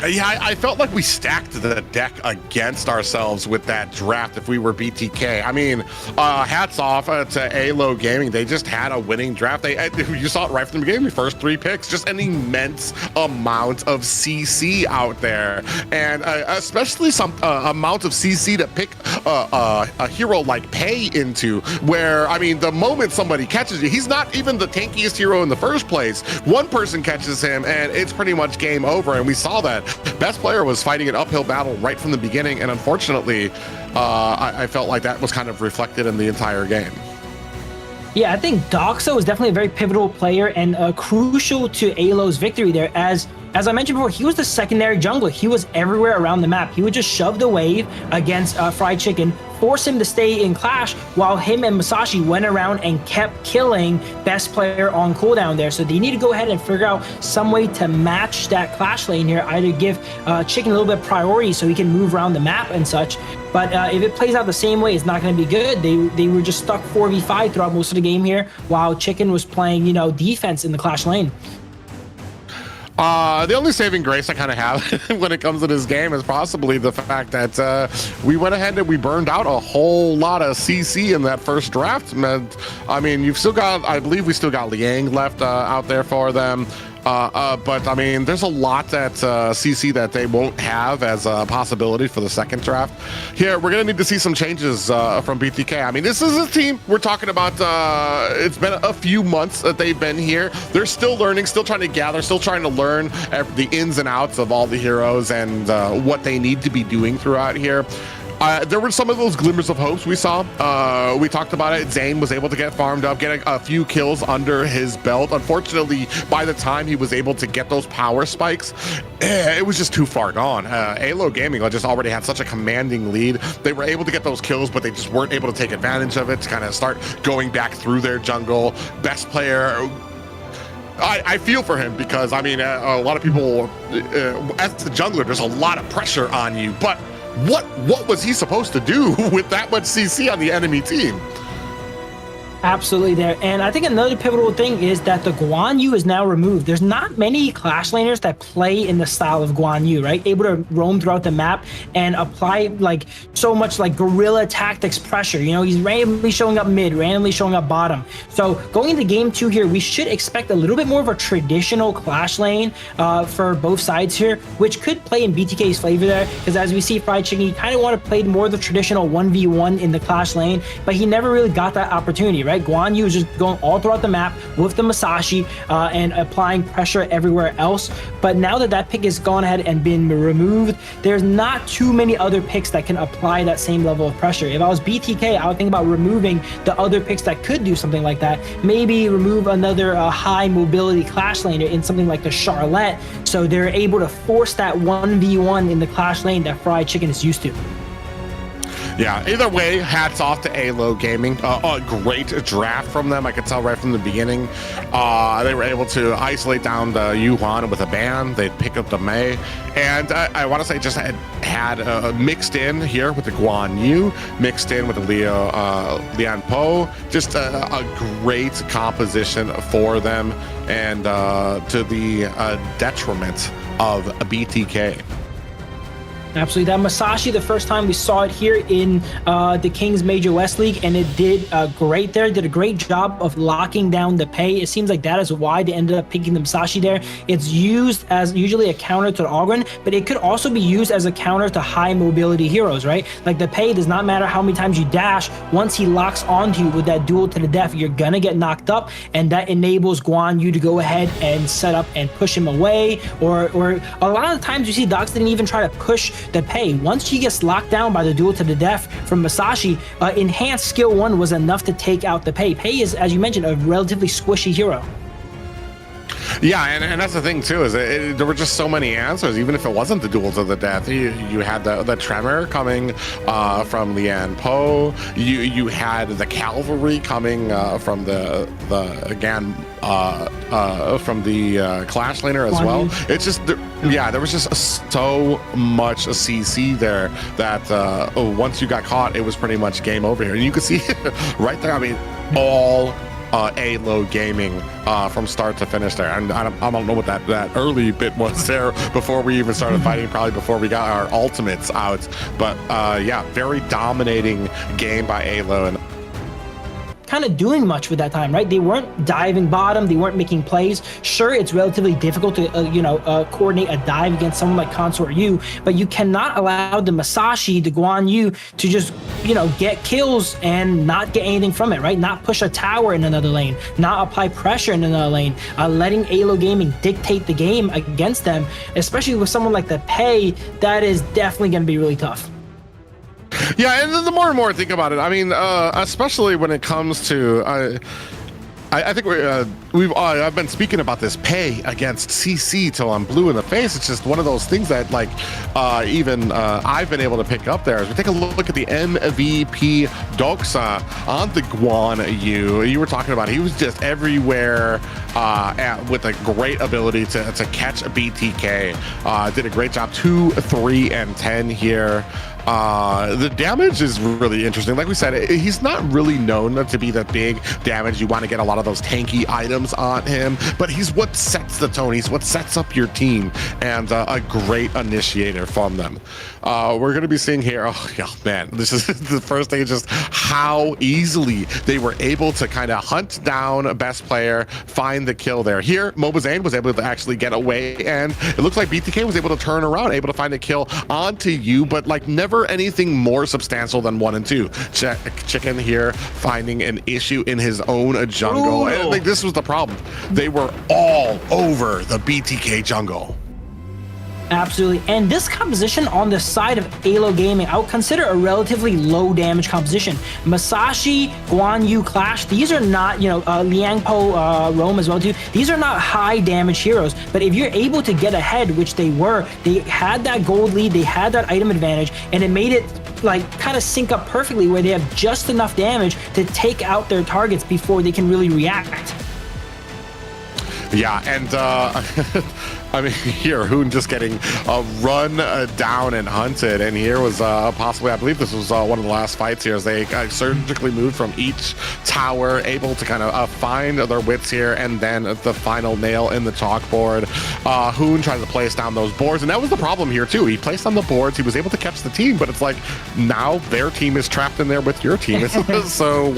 Yeah, I felt like we stacked the deck against ourselves with that draft if we were BTK. I mean, hats off to Aylo Gaming. They just had a winning draft. You saw it right from the beginning, the first 3 picks, just an immense amount of CC out there. And especially some amount of CC to pick a hero like Pei into, where, I mean, the moment somebody catches you, he's not even the tankiest hero in the first place. One person catches him and it's pretty much game over, and we saw that. Best player was fighting an uphill battle right from the beginning, and unfortunately, I felt like that was kind of reflected in the entire game. Yeah, I think Doxo is definitely a very pivotal player and crucial to Aylo's victory there. As I mentioned before, he was the secondary jungler. He was everywhere around the map. He would just shove the wave against Fried Chicken, force him to stay in Clash, while him and Masashi went around and kept killing best player on cooldown there. So they need to go ahead and figure out some way to match that Clash lane here, either give Chicken a little bit of priority so he can move around the map and such. But if it plays out the same way, it's not going to be good. They were just stuck 4v5 throughout most of the game here, while Chicken was playing, you know, defense in the Clash lane. The only saving grace I kind of have when it comes to this game is possibly the fact that we went ahead and we burned out a whole lot of CC in that first draft. I mean, you've still got, I believe we still got Liang left out there for them. But I mean, there's a lot that CC that they won't have as a possibility for the second draft. Here, we're going to need to see some changes from BTK. I mean, this is a team we're talking about. It's been a few months that they've been here. They're still learning, still trying to gather, still trying to learn the ins and outs of all the heroes and what they need to be doing throughout here. There were some of those glimmers of hopes we saw. We talked about it. Zane was able to get farmed up, get a few kills under his belt. Unfortunately, by the time he was able to get those power spikes, it was just too far gone. Aylo Gaming just already had such a commanding lead. They were able to get those kills, but they just weren't able to take advantage of it to kind of start going back through their jungle. Best player, I feel for him because, I mean, a lot of people, as the jungler, there's a lot of pressure on you, but what was he supposed to do with that much CC on the enemy team? Absolutely there. And I think another pivotal thing is that the Guan Yu is now removed. There's not many Clash laners that play in the style of Guan Yu, right? Able to roam throughout the map and apply like so much like guerrilla tactics pressure. You know, he's randomly showing up mid, randomly showing up bottom. So going into game 2 here, we should expect a little bit more of a traditional Clash lane for both sides here, which could play in BTK's flavor there. Because as we see Fried Chicken, he kind of want to play more of the traditional 1v1 in the Clash lane, but he never really got that opportunity, right? Guan Yu is just going all throughout the map with the Masashi and applying pressure everywhere else. But now that that pick has gone ahead and been removed, there's not too many other picks that can apply that same level of pressure. If I was BTK, I would think about removing the other picks that could do something like that. Maybe remove another high mobility Clash laner in something like the Charlotte, so they're able to force that 1v1 in the Clash lane that Fried Chicken is used to. Yeah, either way, hats off to Aylo Gaming. A great draft from them. I could tell right from the beginning. They were able to isolate down the Yuan with a ban. They pick up the Mei. And I want to say just had mixed in here with the Guan Yu, mixed in with the Lian Po. Just a great composition for them and to the detriment of a BTK. Absolutely. That Masashi, the first time we saw it here in the Kings Major West League, and it did great there. Did a great job of locking down the Pei. It seems like that is why they ended up picking the Masashi there. It's used as usually a counter to the Ogren, but it could also be used as a counter to high mobility heroes, right? Like the Pei does not matter how many times you dash. Once he locks onto you with that duel to the death, you're gonna get knocked up, and that enables Guan Yu to go ahead and set up and push him away. Or a lot of the times you see Dox didn't even try to push the Pei. Once he gets locked down by the duel to the death from Masashi, enhanced skill 1 was enough to take out the Pei. Pei is, as you mentioned, a relatively squishy hero. Yeah, and that's the thing too, is there were just so many answers. Even if it wasn't the duel to the death, you had the Tremor coming from Lian Po. You had the Cavalry coming from the Clash laner as well. It's just, yeah, there was just so much CC there that once you got caught, it was pretty much game over here. And you could see right there, I mean, all Aylo Gaming from start to finish there. And I don't know what that early bit was there before we even started fighting, probably before we got our ultimates out. But yeah, very dominating game by Aylo. And kind of doing much with that time, right? They weren't diving bottom, they weren't making plays. Sure, it's relatively difficult to coordinate a dive against someone like Consort Yu, but you cannot allow the Masashi, the Guan Yu, to just get kills and not get anything from it, right? Not push a tower in another lane, not apply pressure in another lane, letting Aylo Gaming dictate the game against them, especially with someone like the Pei. That is definitely going to be really tough. Yeah, and the more and more I think about it, I mean, especially when it comes to, I think I've been speaking about this Pei against CC till I'm blue in the face. It's just one of those things that even I've been able to pick up there. As we take a look at the MVP Doksa on the Guan Yu, you were talking about, he was just everywhere with a great ability to catch a BTK. Did a great job, 2, 3, and 10 here. The damage is really interesting. Like we said, he's not really known to be the big damage. You want to get a lot of those tanky items on him, but he's what sets the tone. He's what sets up your team, and a great initiator from them. We're going to be seeing here, oh man, this is the first thing, just how easily they were able to kind of hunt down a best player, find the kill there. Here, Mobazane was able to actually get away, and it looks like BTK was able to turn around, able to find a kill onto you, but never anything more substantial than 1 and 2. Chicken here finding an issue in his own jungle. I think this was the problem. They were all over the BTK jungle. Absolutely. And this composition on the side of Aylo Gaming, I would consider a relatively low damage composition. Masashi, Guan Yu Clash, these are not, Liang Po Rome as well too. These are not high damage heroes, but if you're able to get ahead, which they were, they had that gold lead, they had that item advantage, and it made it kind of sync up perfectly where they have just enough damage to take out their targets before they can really react. Yeah, and I mean, here, Hoon just getting run down and hunted, and here was possibly, I believe this was one of the last fights here, as they surgically moved from each tower, able to kind of find their wits here, and then the final nail in the chalkboard. Hoon trying to place down those boards, and that was the problem here too. He placed on the boards, he was able to catch the team, but it's like, now their team is trapped in there with your team. So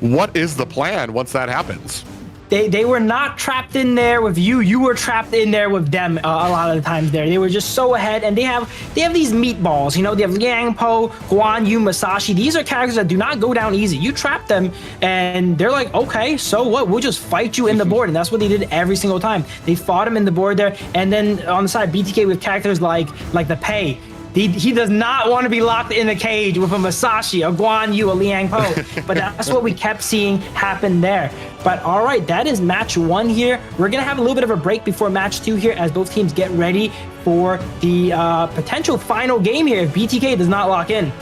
what is the plan once that happens? They were not trapped in there with you. You were trapped in there with them a lot of the times there. They were just so ahead, and they have these meatballs. They have Liang Po, Guan Yu, Masashi. These are characters that do not go down easy. You trap them, and they're like, okay, so what? We'll just fight you in the board, and that's what they did every single time. They fought him in the board there, and then on the side, BTK with characters like the Pei. He does not want to be locked in a cage with a Masashi, a Guan Yu, a Liang Po. But that's what we kept seeing happen there. But all right, that is match 1 here. We're going to have a little bit of a break before match 2 here as both teams get ready for the potential final game here if BTK does not lock in.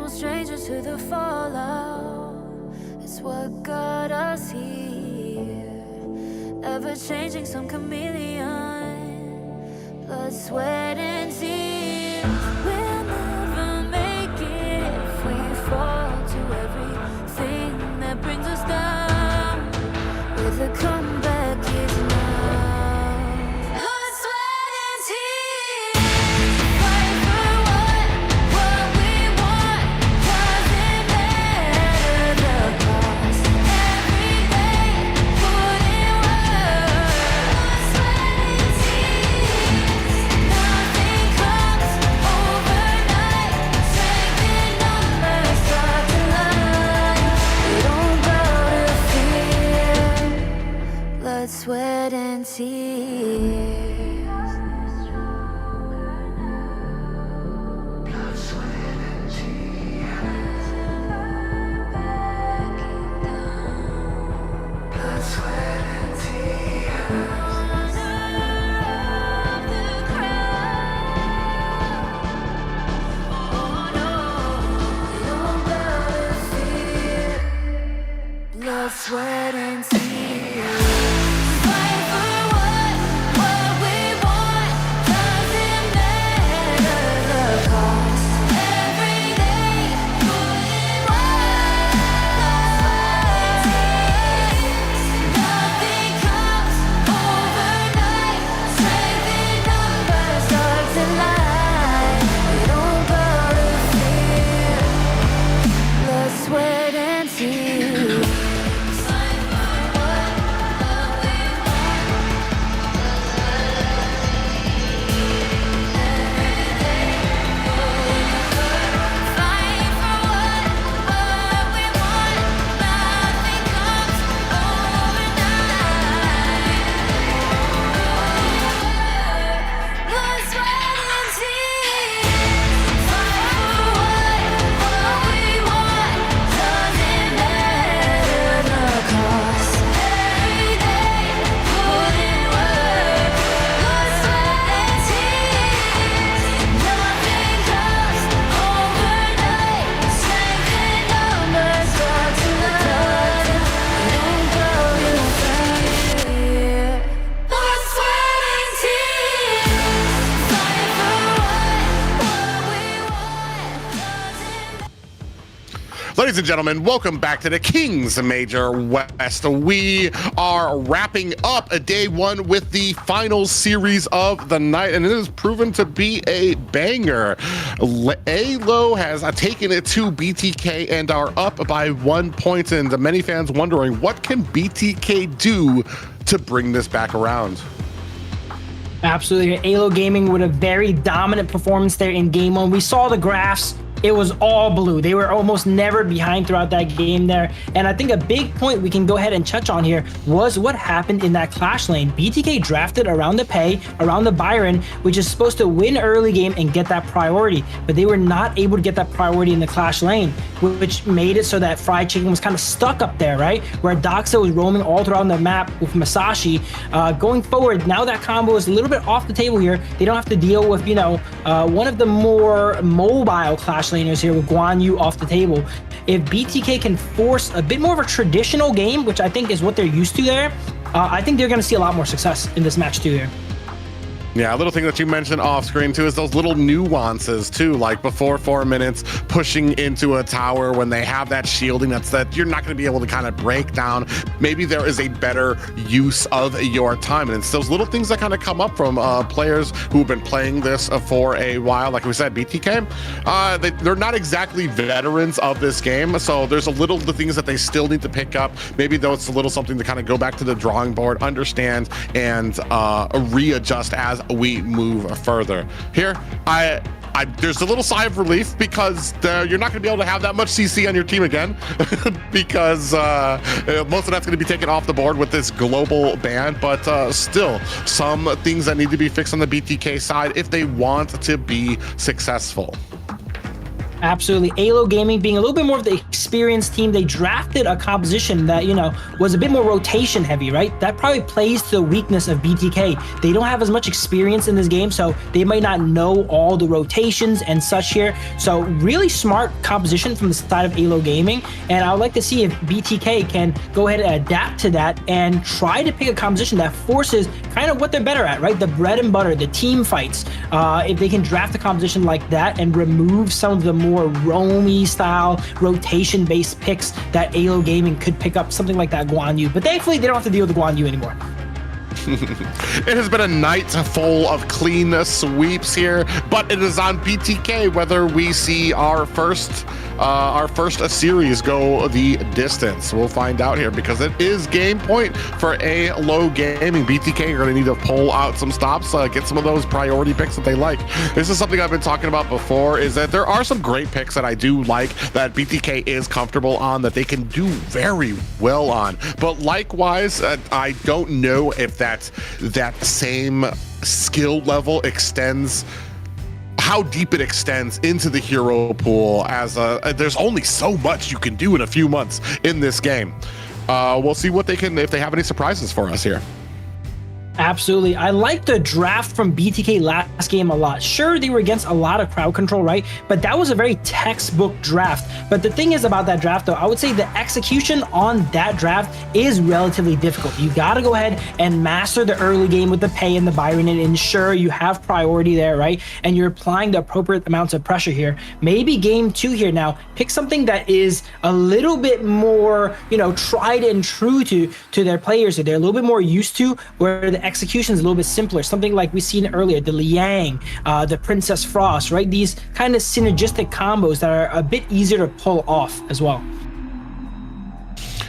Strangers to the fallout, it's what got us here. Ever changing, some chameleon, blood, sweat, and tears. We'll never make it if we fall to everything that brings us down. With a comeback is now. Blood, sweat, and tears. Fight for what we want. Doesn't matter the cost. Every day, put in work. Blood, sweat, and tears. Nothing comes overnight. Strength in numbers start to line. We don't bow to fear. Blood, sweat, and tears. sweat and tears. Fight for what we want. Doesn't matter the cost. Every day, put in work. Nothing comes overnight. Strength in numbers starts to lie. We don't go to fear. Blood, sweat, and tears. Fight for what we want. Every day, fight for what we want. Nothing comes overnight. Blood, sweat, and tears. Fight for what we want. Doesn't matter the cost. Every day, put in work. Blood, sweat, and tears. Nothing comes overnight. Strength in numbers start to lie. We don't go to fear. Blood, sweat, and tears. Fight for what we want. Ladies and gentlemen, welcome back to the Kings Major West. We are wrapping up a day one with the final series of the night, and it has proven to be a banger. Aylo has taken it to BTK and are up by 1 point, and many fans wondering what can BTK do to bring this back around. Absolutely. Aylo Gaming with a very dominant performance there in game one. We saw the graphs. It was all blue. They were almost never behind throughout that game there. And I think a big point we can go ahead and touch on here was what happened in that clash lane. BTK drafted around the Pei, around the Byron, which is supposed to win early game and get that priority. But they were not able to get that priority in the clash lane, which made it so that Fried Chicken was kind of stuck up there, right? Where Doxa was roaming all throughout the map with Masashi. Going forward, now that combo is a little bit off the table here. They don't have to deal with, one of the more mobile clash laners here with Guan Yu off the table. If BTK can force a bit more of a traditional game, which I think is what they're used to there, I think they're going to see a lot more success in this match too here. Yeah, a little thing that you mentioned off screen too is those little nuances too, like before 4 minutes pushing into a tower when they have that shielding that you're not going to be able to kind of break down. Maybe there is a better use of your time, and it's those little things that kind of come up from players who've been playing this for a while. Like we said, BTK, they're not exactly veterans of this game, so there's the things that they still need to pick up. Maybe though it's a little something to kind of go back to the drawing board, understand, and readjust as we move further. Here, there's a little sigh of relief because you're not going to be able to have that much CC on your team again because most of that's going to be taken off the board with this global ban, but still some things that need to be fixed on the BTK side if they want to be successful. Absolutely. Aylo Gaming being a little bit more of the experienced team, they drafted a composition that, was a bit more rotation heavy, right? That probably plays to the weakness of BTK. They don't have as much experience in this game, so they might not know all the rotations and such here. So really smart composition from the side of Aylo Gaming. And I would like to see if BTK can go ahead and adapt to that and try to pick a composition that forces kind of what they're better at, right? The bread and butter, the team fights. If they can draft a composition like that and remove some of the more roamy style rotation based picks that Aylo Gaming could pick up, something like that Guan Yu, but thankfully they don't have to deal with the Guan Yu anymore. It has been a night full of clean sweeps here, but it is on BTK whether we see our first series go the distance. We'll find out here because it is game point for Aylo Gaming. BTK are going to need to pull out some stops, get some of those priority picks that they like. This is something I've been talking about before, is that there are some great picks that I do like that BTK is comfortable on, that they can do very well on. But likewise, I don't know if that same skill level extends, how deep it extends into the hero pool, as there's only so much you can do in a few months in this game. We'll see what they can, if they have any surprises for us here. Absolutely. I like the draft from BTK last game a lot. Sure, they were against a lot of crowd control, right? But that was a very textbook draft. But the thing is about that draft, though, I would say the execution on that draft is relatively difficult. You got to go ahead and master the early game with the pay and the Byron and ensure you have priority there, right? And you're applying the appropriate amounts of pressure here. Maybe game 2 here now, pick something that is a little bit more, you know, tried and true to their players that they're a little bit more used to, where the execution is a little bit simpler. Something like we've seen earlier, the Liang, the Princess Frost, right? These kind of synergistic combos that are a bit easier to pull off as well.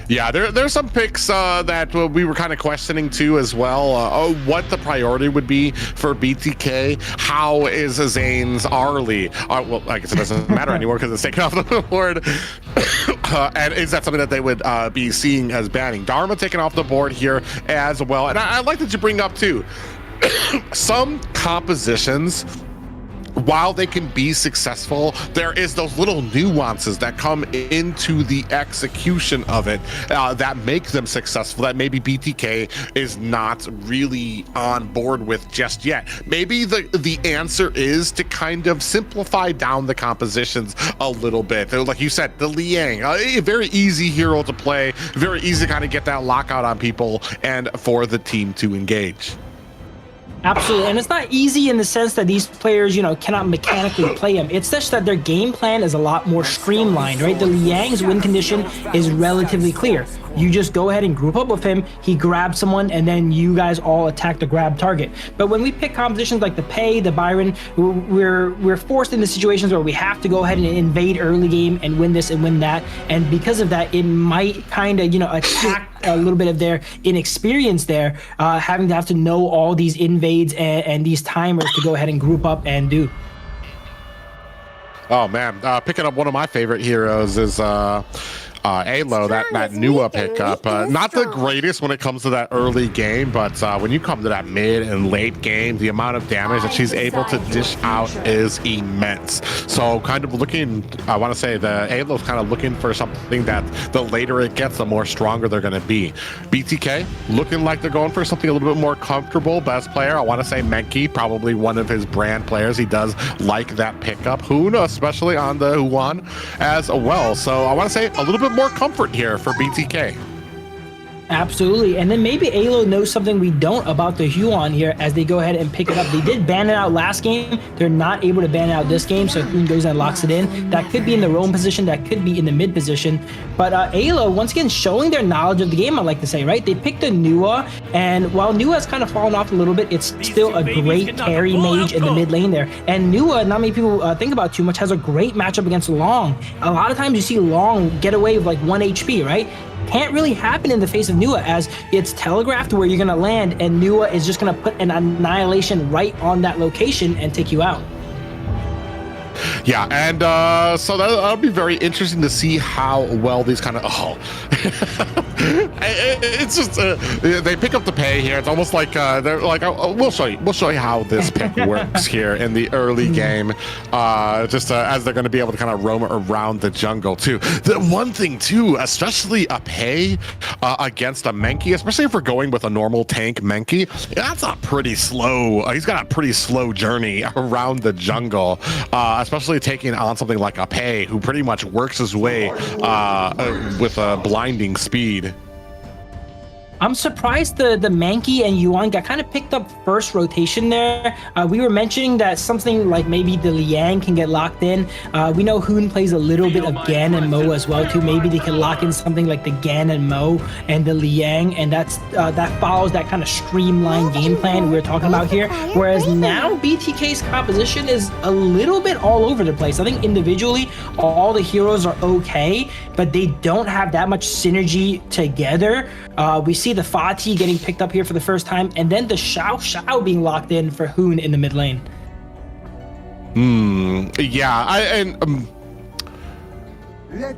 Yeah, there's some picks that we were kind of questioning too as well. What the priority would be for BTK. How is Zane's Arlie? Well, I guess it doesn't matter anymore because it's taken off the board. And is that something that they would be seeing as banning? Dharma taken off the board here as well. And I like that you bring up too, some compositions, while they can be successful, there is those little nuances that come into the execution of it that make them successful that maybe BTK is not really on board with just yet. Maybe the answer is to kind of simplify down the compositions a little bit. Like you said, the Liang, a very easy hero to play, very easy to kind of get that lockout on people and for the team to engage. Absolutely, and it's not easy in the sense that these players, you know, cannot mechanically play him. It's just that their game plan is a lot more streamlined, right? The Liang's win condition is relatively clear. You just go ahead and group up with him, he grabs someone, and then you guys all attack the grab target. But when we pick compositions like the Pei, the Byron, we're forced into situations where we have to go ahead and invade early game and win this and win that. And because of that, it might kind of, you know, attack a little bit of their inexperience there, having to have to know all these invades and these timers to go ahead and group up and do. Oh man, picking up one of my favorite heroes is Aylo, that Nua pickup. Not the greatest when it comes to that early game, but when you come to that mid and late game, the amount of damage that she's able to dish out is immense. So kind of looking, I want to say the Aylo's kind of looking for something that the later it gets, the more stronger they're going to be. BTK looking like they're going for something a little bit more comfortable. Best player, I want to say Menki, probably one of his brand players. He does like that pickup. Hoon, especially on the Huan as well. So I want to say a little bit more comfort here for BTK. Absolutely, and then maybe Aylo knows something we don't about the Huan here as they go ahead and pick it up. They did ban it out last game. They're not able to ban it out this game, so Hoon goes and locks it in. That could be in the roam position, that could be in the mid position. But Aylo, once again, showing their knowledge of the game, I like to say, right? They picked a Nua, and while Nua has kind of fallen off a little bit, it's still a great carry mage in the mid lane there. And Nua, not many people think about too much, has a great matchup against Long. A lot of times you see Long get away with like 1 HP, right? Can't really happen in the face of Nua as it's telegraphed where you're going to land, and Nua is just going to put an annihilation right on that location and take you out. Yeah, and so that'll be very interesting to see how well these kind of it's just they pick up the Pei here. It's almost like they're like, we'll show you how this pick works here in the early game, just as they're going to be able to kind of roam around the jungle too. The one thing too, especially a Pei against a Menki, especially if we're going with a normal tank Menki, that's a pretty slow. He's got a pretty slow journey around the jungle, especially taking on something like a Pei, who pretty much works his way with a blinding speed. I'm surprised the Mankey and Yuan got kind of picked up first rotation there. We were mentioning that something like maybe the Liang can get locked in. We know Hoon plays a little bit of Gan and Mo as well too. Maybe they can lock in something like the Gan and Mo and the Liang, and that follows that kind of streamlined game plan we were talking about here. Whereas now BTK's composition is a little bit all over the place. I think individually all the heroes are okay, but they don't have that much synergy together. We see the Fatih getting picked up here for the first time, and then the Xiao being locked in for Hoon in the mid lane. Yeah,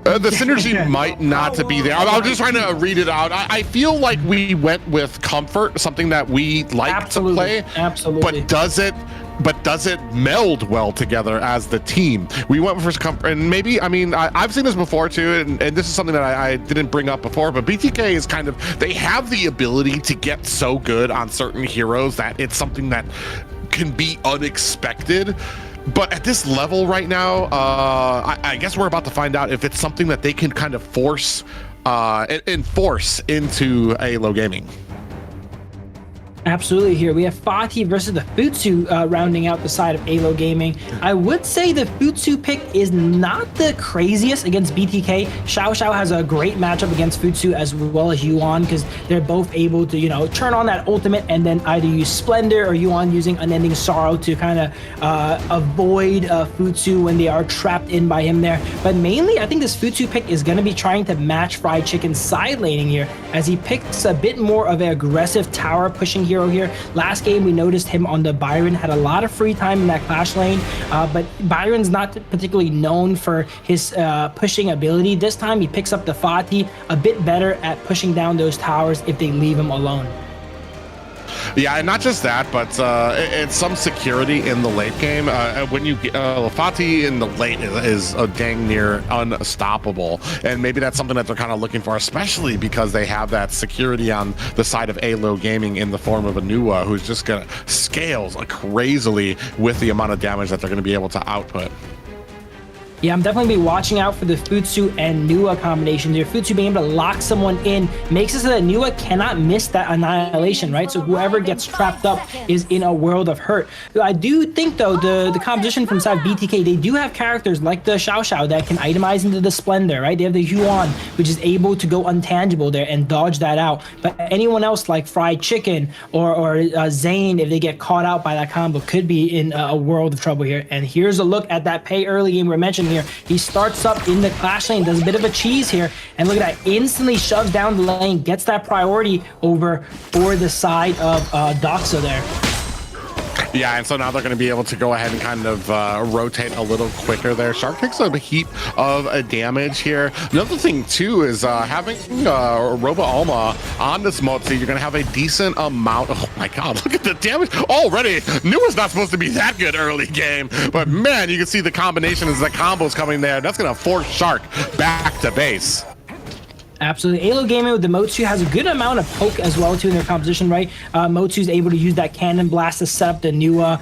the synergy might not be there. I'm just trying to read it out. I feel like we went with comfort, something that we like to play. Absolutely. But does it but does it meld well together as the team? We went first, and maybe, I mean, I've seen this before too, and this is something that I didn't bring up before, but BTK is kind of, they have the ability to get so good on certain heroes that it's something that can be unexpected. But at this level right now, I guess we're about to find out if it's something that they can kind of enforce into Aylo Gaming. Absolutely. Here we have Fatih versus the Futsu rounding out the side of Aylo Gaming. I would say the Futsu pick is not the craziest against BTK. Xiao Xiao has a great matchup against Futsu as well as Yuan, because they're both able to, you know, turn on that ultimate and then either use Splendor or Yuan using Unending Sorrow to kind of avoid Futsu when they are trapped in by him there. But mainly, I think this Futsu pick is going to be trying to match Fried Chicken side laning here, as he picks a bit more of an aggressive tower pushing hero here. Last game, we noticed him on the Byron, had a lot of free time in that Clash lane, but Byron's not particularly known for his pushing ability. This time, he picks up the Fatih, a bit better at pushing down those towers if they leave him alone. Yeah, and not just that, but it's some security in the late game. When you Fatih in the late is dang near unstoppable, and maybe that's something that they're kind of looking for, especially because they have that security on the side of Aylo Gaming in the form of Anua, who's just gonna scales crazily with the amount of damage that they're going to be able to output. Yeah, I'm definitely be watching out for the Futsu and Nua combination here. Futsu being able to lock someone in makes it so that Nua cannot miss that annihilation, right? So whoever gets trapped up is in a world of hurt. I do think, though, the composition from side BTK, they do have characters like the Xiao Xiao that can itemize into the Splendor, right? They have the Huan, which is able to go untangible there and dodge that out. But anyone else like Fried Chicken or Zane, if they get caught out by that combo, could be in a world of trouble here. And here's a look at that pay early game we're mentioning here. He starts up in the Clash lane, does a bit of a cheese here, and look at that, instantly shoves down the lane, gets that priority over for the side of Doxa there. Yeah, and so now they're going to be able to go ahead and kind of rotate a little quicker there. Shark takes a heap of damage here. Another thing, too, is having Roba Alma on this Motzi, you're going to have a decent amount. Oh, my God, look at the damage already. Nua's not supposed to be that good early game, but, man, you can see the combinations, the combos coming there. That's going to force Shark back to base. Absolutely. Aylo Gaming with the Motsu has a good amount of poke as well, too, in their composition, right? Motsu's able to use that Cannon Blast to set up the Nua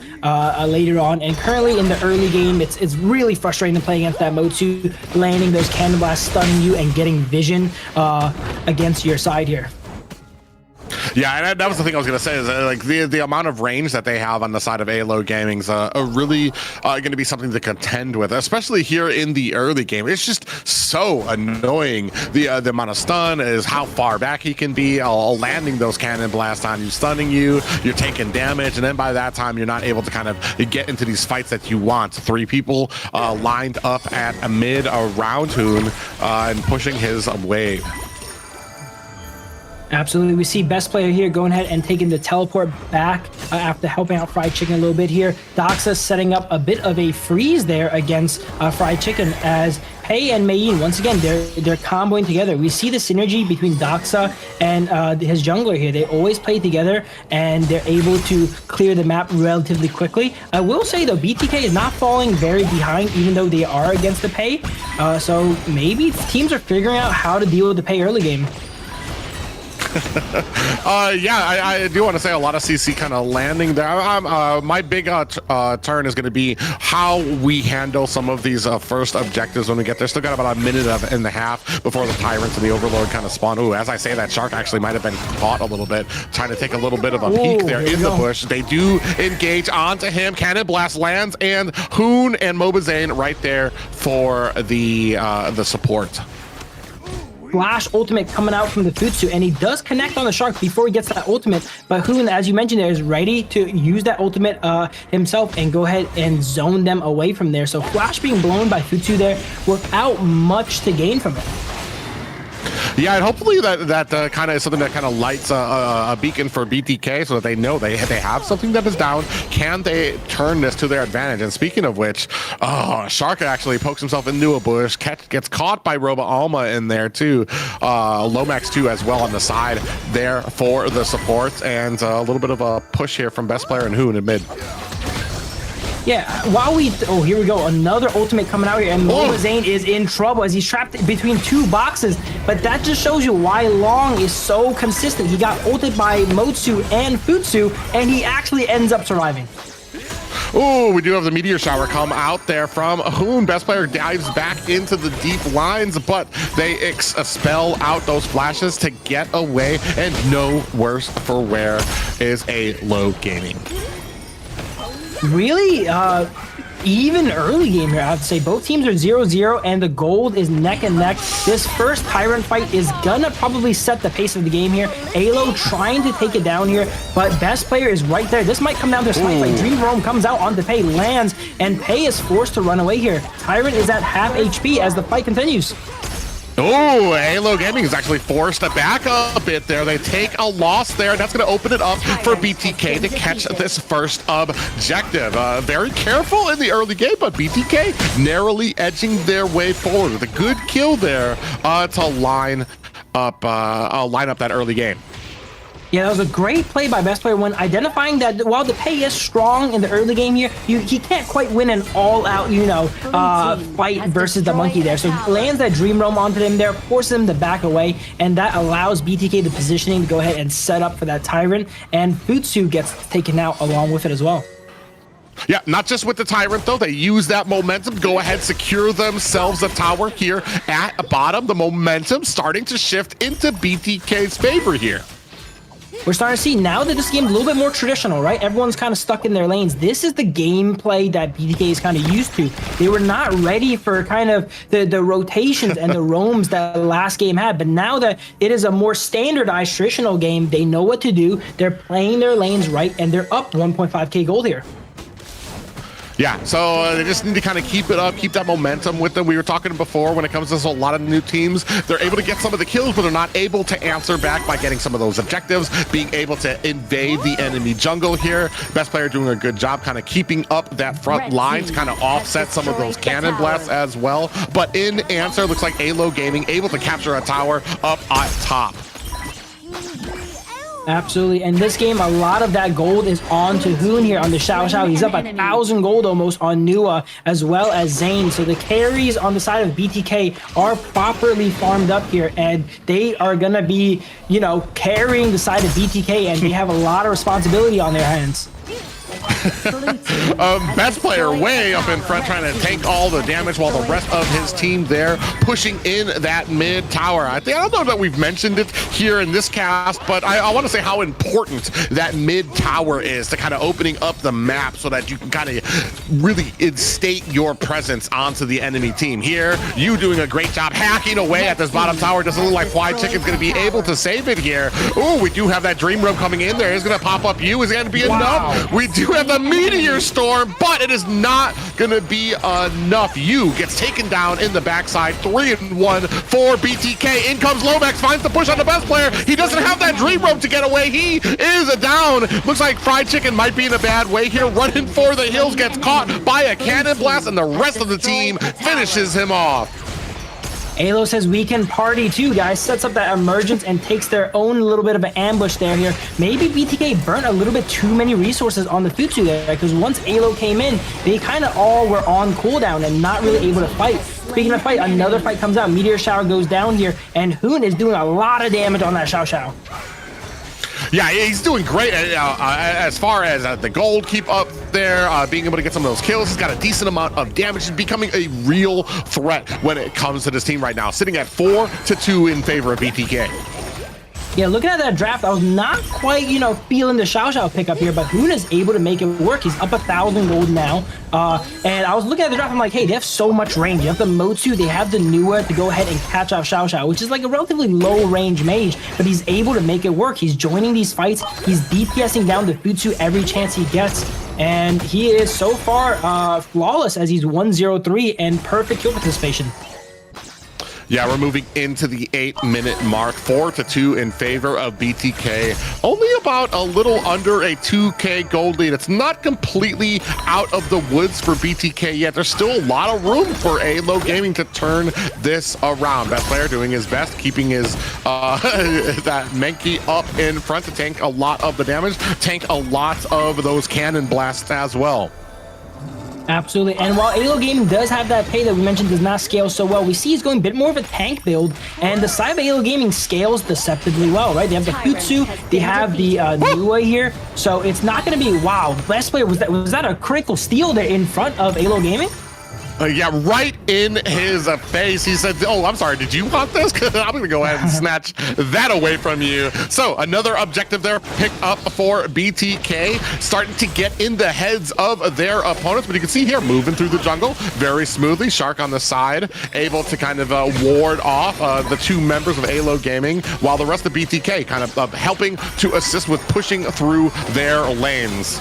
later on. And currently in the early game, it's really frustrating to play against that Motsu, landing those Cannon Blasts, stunning you, and getting vision against your side here. Yeah, and that was the thing I was going to say, is like the amount of range that they have on the side of Aylo Gaming is really going to be something to contend with, especially here in the early game. It's just so annoying. The amount of stun is how far back he can be, landing those cannon blasts on you, stunning you, you're taking damage, and then by that time, you're not able to kind of get into these fights that you want. 3 people lined up at a mid around Hoon and pushing his wave. Absolutely. We see best player here going ahead and taking the teleport back after helping out Fried Chicken a little bit here. Doxa setting up a bit of a freeze there against Fried Chicken, as Pei and Mayin, once again, they're comboing together. We see the synergy between Doxa and his jungler here. They always play together, and they're able to clear the map relatively quickly. I will say, though, BTK is not falling very behind, even though they are against the Pei. So maybe teams are figuring out how to deal with the Pei early game. Yeah, I do want to say a lot of CC kind of landing there. My big turn is going to be how we handle some of these first objectives when we get there. Still got about a minute and a half before the Tyrants and the Overlord kind of spawn. Ooh, as I say that, Shark actually might have been caught a little bit, trying to take a little bit of a peek there in the bush. They do engage onto him. Cannon Blast lands, and Hoon and Mobazane right there for the support. Flash ultimate coming out from the Futsu, and he does connect on the Shark before he gets that ultimate, but Hoon, as you mentioned there, is ready to use that ultimate himself and go ahead and zone them away from there. So Flash being blown by Futsu there without much to gain from it. Yeah, and hopefully that kind of is something that kind of lights a beacon for BTK, so that they know they have something that is down. Can they turn this to their advantage? And speaking of which, Shark actually pokes himself into a bush, gets caught by Roba Alma in there too. Lomax too as well on the side there for the support, and a little bit of a push here from best player and Hoon in mid. Yeah, oh, here we go. Another ultimate coming out here, and Zane is in trouble as he's trapped between two boxes. But that just shows you why Long is so consistent. He got ulted by Motsu and Futsu, and he actually ends up surviving. Oh, we do have the meteor shower come out there from Hoon. Best player dives back into the deep lines, but they expel out those flashes to get away, and no worse for wear is Aylo Gaming. Really, even early game here, I have to say. Both teams are 0-0, and the gold is neck and neck. This first Tyrant fight is gonna probably set the pace of the game here. Aylo trying to take it down here, but best player is right there. This might come down to a slight fight. Dream Roam comes out onto Pei, lands, and Pei is forced to run away here. Tyrant is at half HP as the fight continues. Oh, Aylo Gaming is actually forced to back up a bit there. They take a loss there, and that's going to open it up for BTK to catch this first objective. Very careful in the early game, but BTK narrowly edging their way forward with a good kill there to line up that early game. Yeah, that was a great play by best player when identifying that while the Pei is strong in the early game here, he can't quite win an all-out, fight versus the monkey there. So lands that Dream Roam onto him there, forces him to back away, and that allows BTK the positioning to go ahead and set up for that Tyrant, and Futsu gets taken out along with it as well. Yeah, not just with the Tyrant, though. They use that momentum, go ahead, secure themselves a tower here at bottom. The momentum starting to shift into BTK's favor here. We're starting to see now that this game's a little bit more traditional, right? Everyone's kind of stuck in their lanes. This is the gameplay that BTK is kind of used to. They were not ready for kind of the rotations and the roams that the last game had. But now that it is a more standardized traditional game, they know what to do. They're playing their lanes right, and they're up 1.5k gold here. Yeah, so they just need to kind of keep it up, keep that momentum with them. We were talking before when it comes to a lot of new teams, they're able to get some of the kills, but they're not able to answer back by getting some of those objectives, being able to invade the enemy jungle here. Best player doing a good job kind of keeping up that front line to kind of offset some of those cannon blasts as well. But in answer, looks like Aylo Gaming able to capture a tower up at top. Absolutely, and this game, a lot of that gold is on to Hoon here on the Xiao Xiao. He's up 1,000 gold almost on Nua, as well as Zane. So the carries on the side of BTK are properly farmed up here, and they are gonna be, carrying the side of BTK, and they have a lot of responsibility on their hands. Best player way up in front trying to take all the damage while the rest of his team there pushing in that mid tower. I don't know that we've mentioned it here in this cast, but I want to say how important that mid tower is to kind of opening up the map so that you can kind of really instate your presence onto the enemy team. Here, you doing a great job hacking away at this bottom tower. Doesn't look like Fly Chicken's going to be able to save it here. Oh, we do have that Dream Room coming in there. It's going to pop up you. Is it going to be enough? We do have the meteor storm, but it is not gonna be enough. You gets taken down in the backside. 3-1 for BTK. In comes Lomax, finds the push on the best player. He doesn't have that Dream Room to get away. He is down. Looks like Fried Chicken might be in a bad way here. Running for the hills, gets caught by a cannon blast, and the rest of the team finishes him off. Aylo says we can party too, guys. Sets up that emergence and takes their own little bit of an ambush there here. Maybe BTK burnt a little bit too many resources on the Futsu there, because once Aylo came in, they kind of all were on cooldown and not really able to fight. Speaking of fight, another fight comes out. Meteor Shower goes down here, and Hoon is doing a lot of damage on that Xiao Xiao. Yeah, he's doing great as far as the gold keep up there, being able to get some of those kills. He's got a decent amount of damage. He's becoming a real threat when it comes to this team right now, sitting at 4-2 in favor of BTK. Yeah, looking at that draft, I was not quite, feeling the Xiao Xiao pickup here, but Hoon is able to make it work. He's up 1,000 gold now. And I was looking at the draft, I'm like, hey, they have so much range. You have the Motsu, they have the Nua to go ahead and catch off Xiao Xiao, which is like a relatively low range mage, but he's able to make it work. He's joining these fights. He's DPSing down the Futsu every chance he gets. And he is so far flawless as he's 1-0-3 and perfect kill participation. Yeah, we're moving into the 8-minute mark. 4-2 in favor of BTK. Only about a little under a 2k gold lead. It's not completely out of the woods for BTK yet. There's still a lot of room for Aylo Gaming to turn this around. Best player doing his best, keeping his that Menki up in front to tank a lot of the damage, tank a lot of those cannon blasts as well. Absolutely, and while Aylo Gaming does have that pay that we mentioned does not scale so well, we see he's going a bit more of a tank build, and the side of Aylo Gaming scales deceptively well, right? They have the Futsu, they have the Nua here, so it's not going to be, wow, best player, was that a critical steal there in front of Aylo Gaming? Yeah, right in his face. He said, oh, I'm sorry, did you want this? I'm going to go ahead and snatch that away from you. So another objective there picked up for BTK, starting to get in the heads of their opponents. But you can see here, moving through the jungle very smoothly. Shark on the side, able to kind of ward off the two members of Aylo Gaming, while the rest of BTK kind of helping to assist with pushing through their lanes.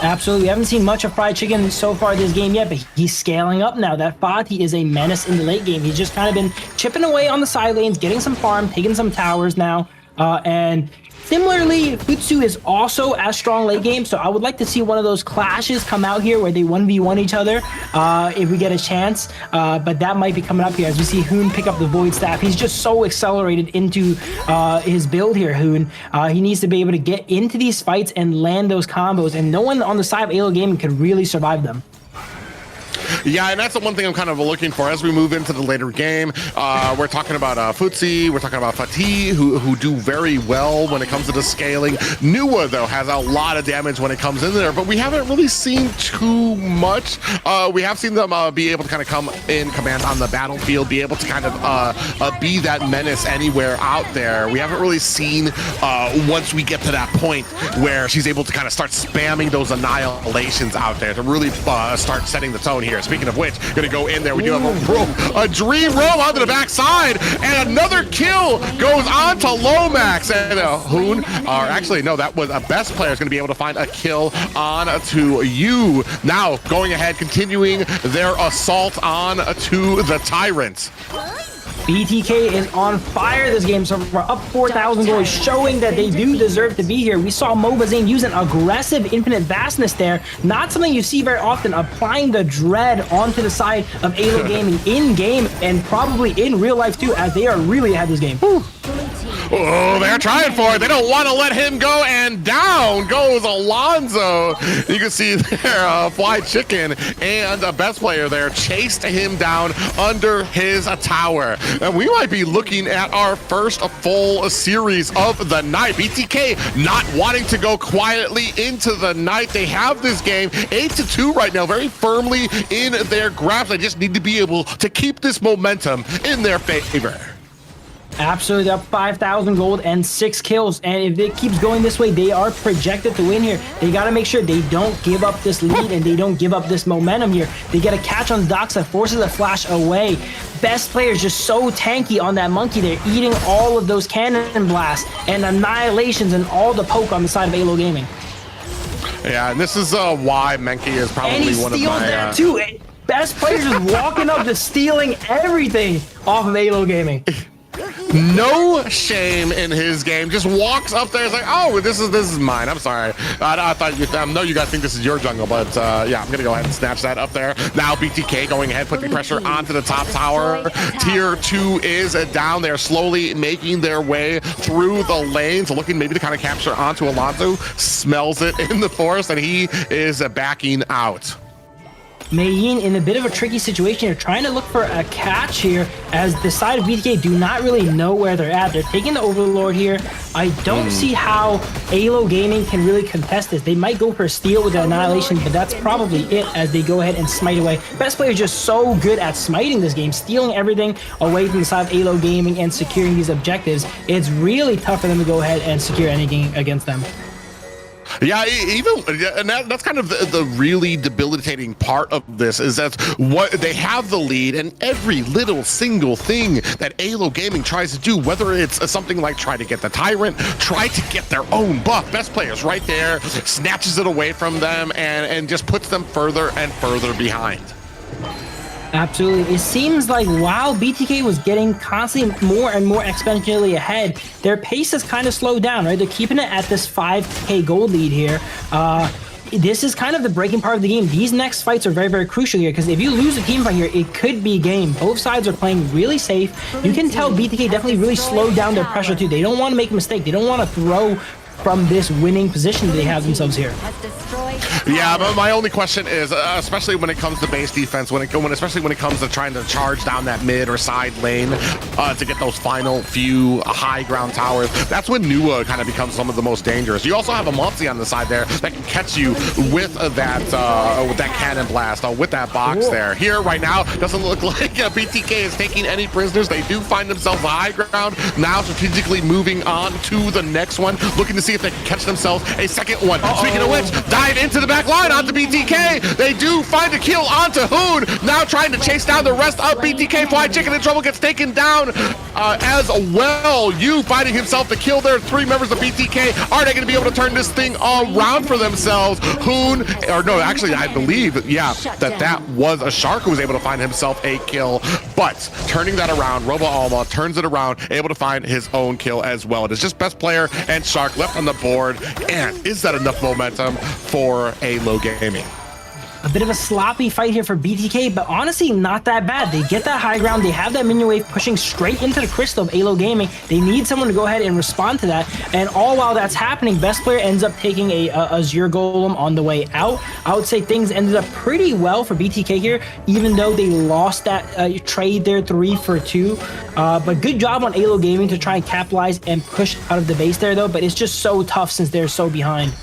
Absolutely. We haven't seen much of Fried Chicken so far this game yet, but he's scaling up now. That Fati is a menace in the late game. He's just kind of been chipping away on the side lanes, getting some farm, taking some towers now, and similarly, Futsu is also as strong late game, so I would like to see one of those clashes come out here where they 1v1 each other if we get a chance, but that might be coming up here as we see Hoon pick up the Void Staff. He's just so accelerated into his build here, Hoon. He needs to be able to get into these fights and land those combos, and no one on the side of Aylo Gaming could really survive them. Yeah, and that's the one thing I'm kind of looking for as we move into the later game. We're talking about Futsi, we're talking about Fatih, who do very well when it comes to the scaling. Nua, though, has a lot of damage when it comes in there, but we haven't really seen too much. We have seen them be able to kind of come in command on the battlefield, be able to kind of be that menace anywhere out there. We haven't really seen once we get to that point where she's able to kind of start spamming those annihilations out there to really start setting the tone here. Speaking of which, gonna go in there. We do have a dream roam onto the backside, and another kill goes on to Lomax. And Hoon, or actually, no, that was a best player is gonna be able to find a kill on to you. Now, going ahead, continuing their assault on to the Tyrant. BTK is on fire this game, so we're up 4,000 gold, showing that they do deserve to be here. We saw Mobazane use an aggressive infinite vastness there, not something you see very often, applying the dread onto the side of Aylo Gaming in-game and probably in real life too, as they are really ahead this game. Oh, they're trying for it. They don't want to let him go, and down goes Alonzo. You can see there, Fly Chicken and a best player there chased him down under his tower. And we might be looking at our first full series of the night. BTK not wanting to go quietly into the night. They have this game 8-2 right now, very firmly in their grasp. They just need to be able to keep this momentum in their favor. Absolutely, up 5,000 gold and 6 kills, and if it keeps going this way, they are projected to win here. They got to make sure they don't give up this lead and they don't give up this momentum here. They get a catch on Dox that forces a flash away. Best player is just so tanky on that monkey. They're eating all of those cannon blasts and annihilations and all the poke on the side of Aylo Gaming. Yeah, and this is why Menki is probably one of my... that too. Best player just walking up, just stealing everything off of Aylo Gaming. No shame in his game. Just walks up there. It's like, oh, this is mine. I'm sorry. I thought you. No, you guys think this is your jungle, but yeah, I'm gonna go ahead and snatch that up there. Now BTK going ahead, putting pressure onto the top tower. Tier 2 is down there, slowly making their way through the lanes, looking maybe to kind of capture onto Alonso. Smells it in the forest, and he is backing out. Mayin in a bit of a tricky situation here, trying to look for a catch here as the side of BTK do not really know where they're at. They're taking the Overlord here. I don't see how Aylo Gaming can really contest this. They might go for a steal with the Annihilation, but that's probably it as they go ahead and smite away. Best player is just so good at smiting this game, stealing everything away from the side of Aylo Gaming and securing these objectives. It's really tough for them to go ahead and secure anything against them. Yeah, even and that's kind of the really debilitating part of this is that what they have the lead, and every little single thing that Aylo Gaming tries to do, whether it's something like try to get the Tyrant, try to get their own buff, best players right there, snatches it away from them and just puts them further and further behind. Absolutely. It seems like while BTK was getting constantly more and more exponentially ahead, their pace has kind of slowed down, right? They're keeping it at this 5k gold lead here. This is kind of the breaking part of the game. These next fights are very, very crucial here because if you lose a team fight here, it could be game. Both sides are playing really safe. You can tell BTK definitely really slowed down their pressure too. They don't want to make a mistake. They don't want to throw from this winning position they have themselves here. Yeah, but my only question is, especially when it comes to base defense, especially when it comes to trying to charge down that mid or side lane to get those final few high ground towers, that's when Nua kind of becomes some of the most dangerous. You also have a Multi on the side there that can catch you with that cannon blast, with that box there. Here right now, doesn't look like BTK is taking any prisoners. They do find themselves a high ground, now strategically moving on to the next one, looking to see if they can catch themselves a second one. Speaking of which, dive into the back line onto BTK. They do find a kill onto Hoon, now trying to chase down the rest of BTK. Fly Chicken in trouble, gets taken down as well. You finding himself to kill their 3 members of BTK. Are they going to be able to turn this thing around for themselves? Hoon, or no, actually, I believe, yeah, that was a Shark who was able to find himself a kill. But turning that around, Robo Alma turns it around, able to find his own kill as well. It is just Best Player and Shark left on the board. And is that enough momentum for Aylo Gaming? A bit of a sloppy fight here for BTK, but honestly, not that bad. They get that high ground. They have that minion wave pushing straight into the crystal of Aylo Gaming. They need someone to go ahead and respond to that. And all while that's happening, Best Player ends up taking a Azure Golem on the way out. I would say things ended up pretty well for BTK here, even though they lost that trade there 3 for 2. But good job on Aylo Gaming to try and capitalize and push out of the base there, though. But it's just so tough since they're so behind.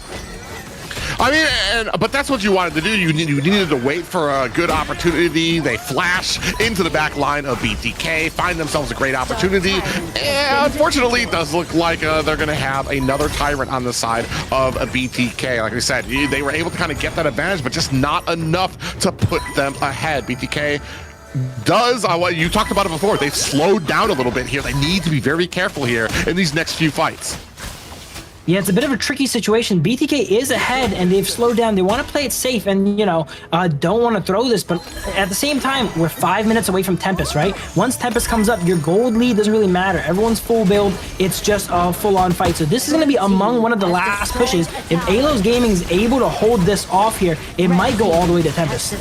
I mean, but that's what you wanted to do. You needed to wait for a good opportunity. They flash into the back line of BTK, find themselves a great opportunity. And unfortunately, it does look like they're going to have another Tyrant on the side of a BTK. Like I said, they were able to kind of get that advantage, but just not enough to put them ahead. BTK does, you talked about it before, they've slowed down a little bit here. They need to be very careful here in these next few fights. Yeah, it's a bit of a tricky situation. BTK is ahead and they've slowed down. They want to play it safe and, you know, don't want to throw this. But at the same time, we're 5 minutes away from Tempest, right? Once Tempest comes up, your gold lead doesn't really matter. Everyone's full build. It's just a full-on fight. So this is going to be among one of the last pushes. If Aylo Gaming is able to hold this off here, it might go all the way to Tempest.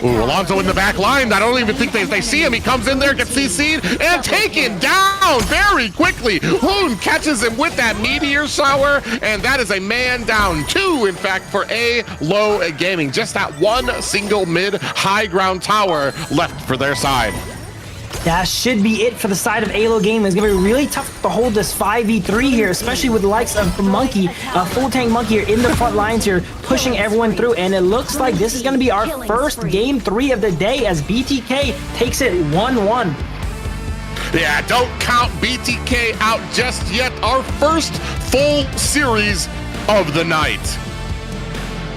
Ooh, Alonso in the back line. I don't even think they see him. He comes in there, gets CC'd, and taken down very quickly. Hoon catches him with that meteor shot. And that is a man down 2, in fact, for Aylo Gaming. Just that one single mid high ground tower left for their side. That should be it for the side of Aylo Gaming. It's going to be really tough to hold this 5v3 here, especially with the likes of Monkey, full tank Monkey here in the front lines here, pushing everyone through. And it looks like this is going to be our first game 3 of the day as BTK takes it 1-1. Yeah, don't count BTK out just yet. Our first full series of the night.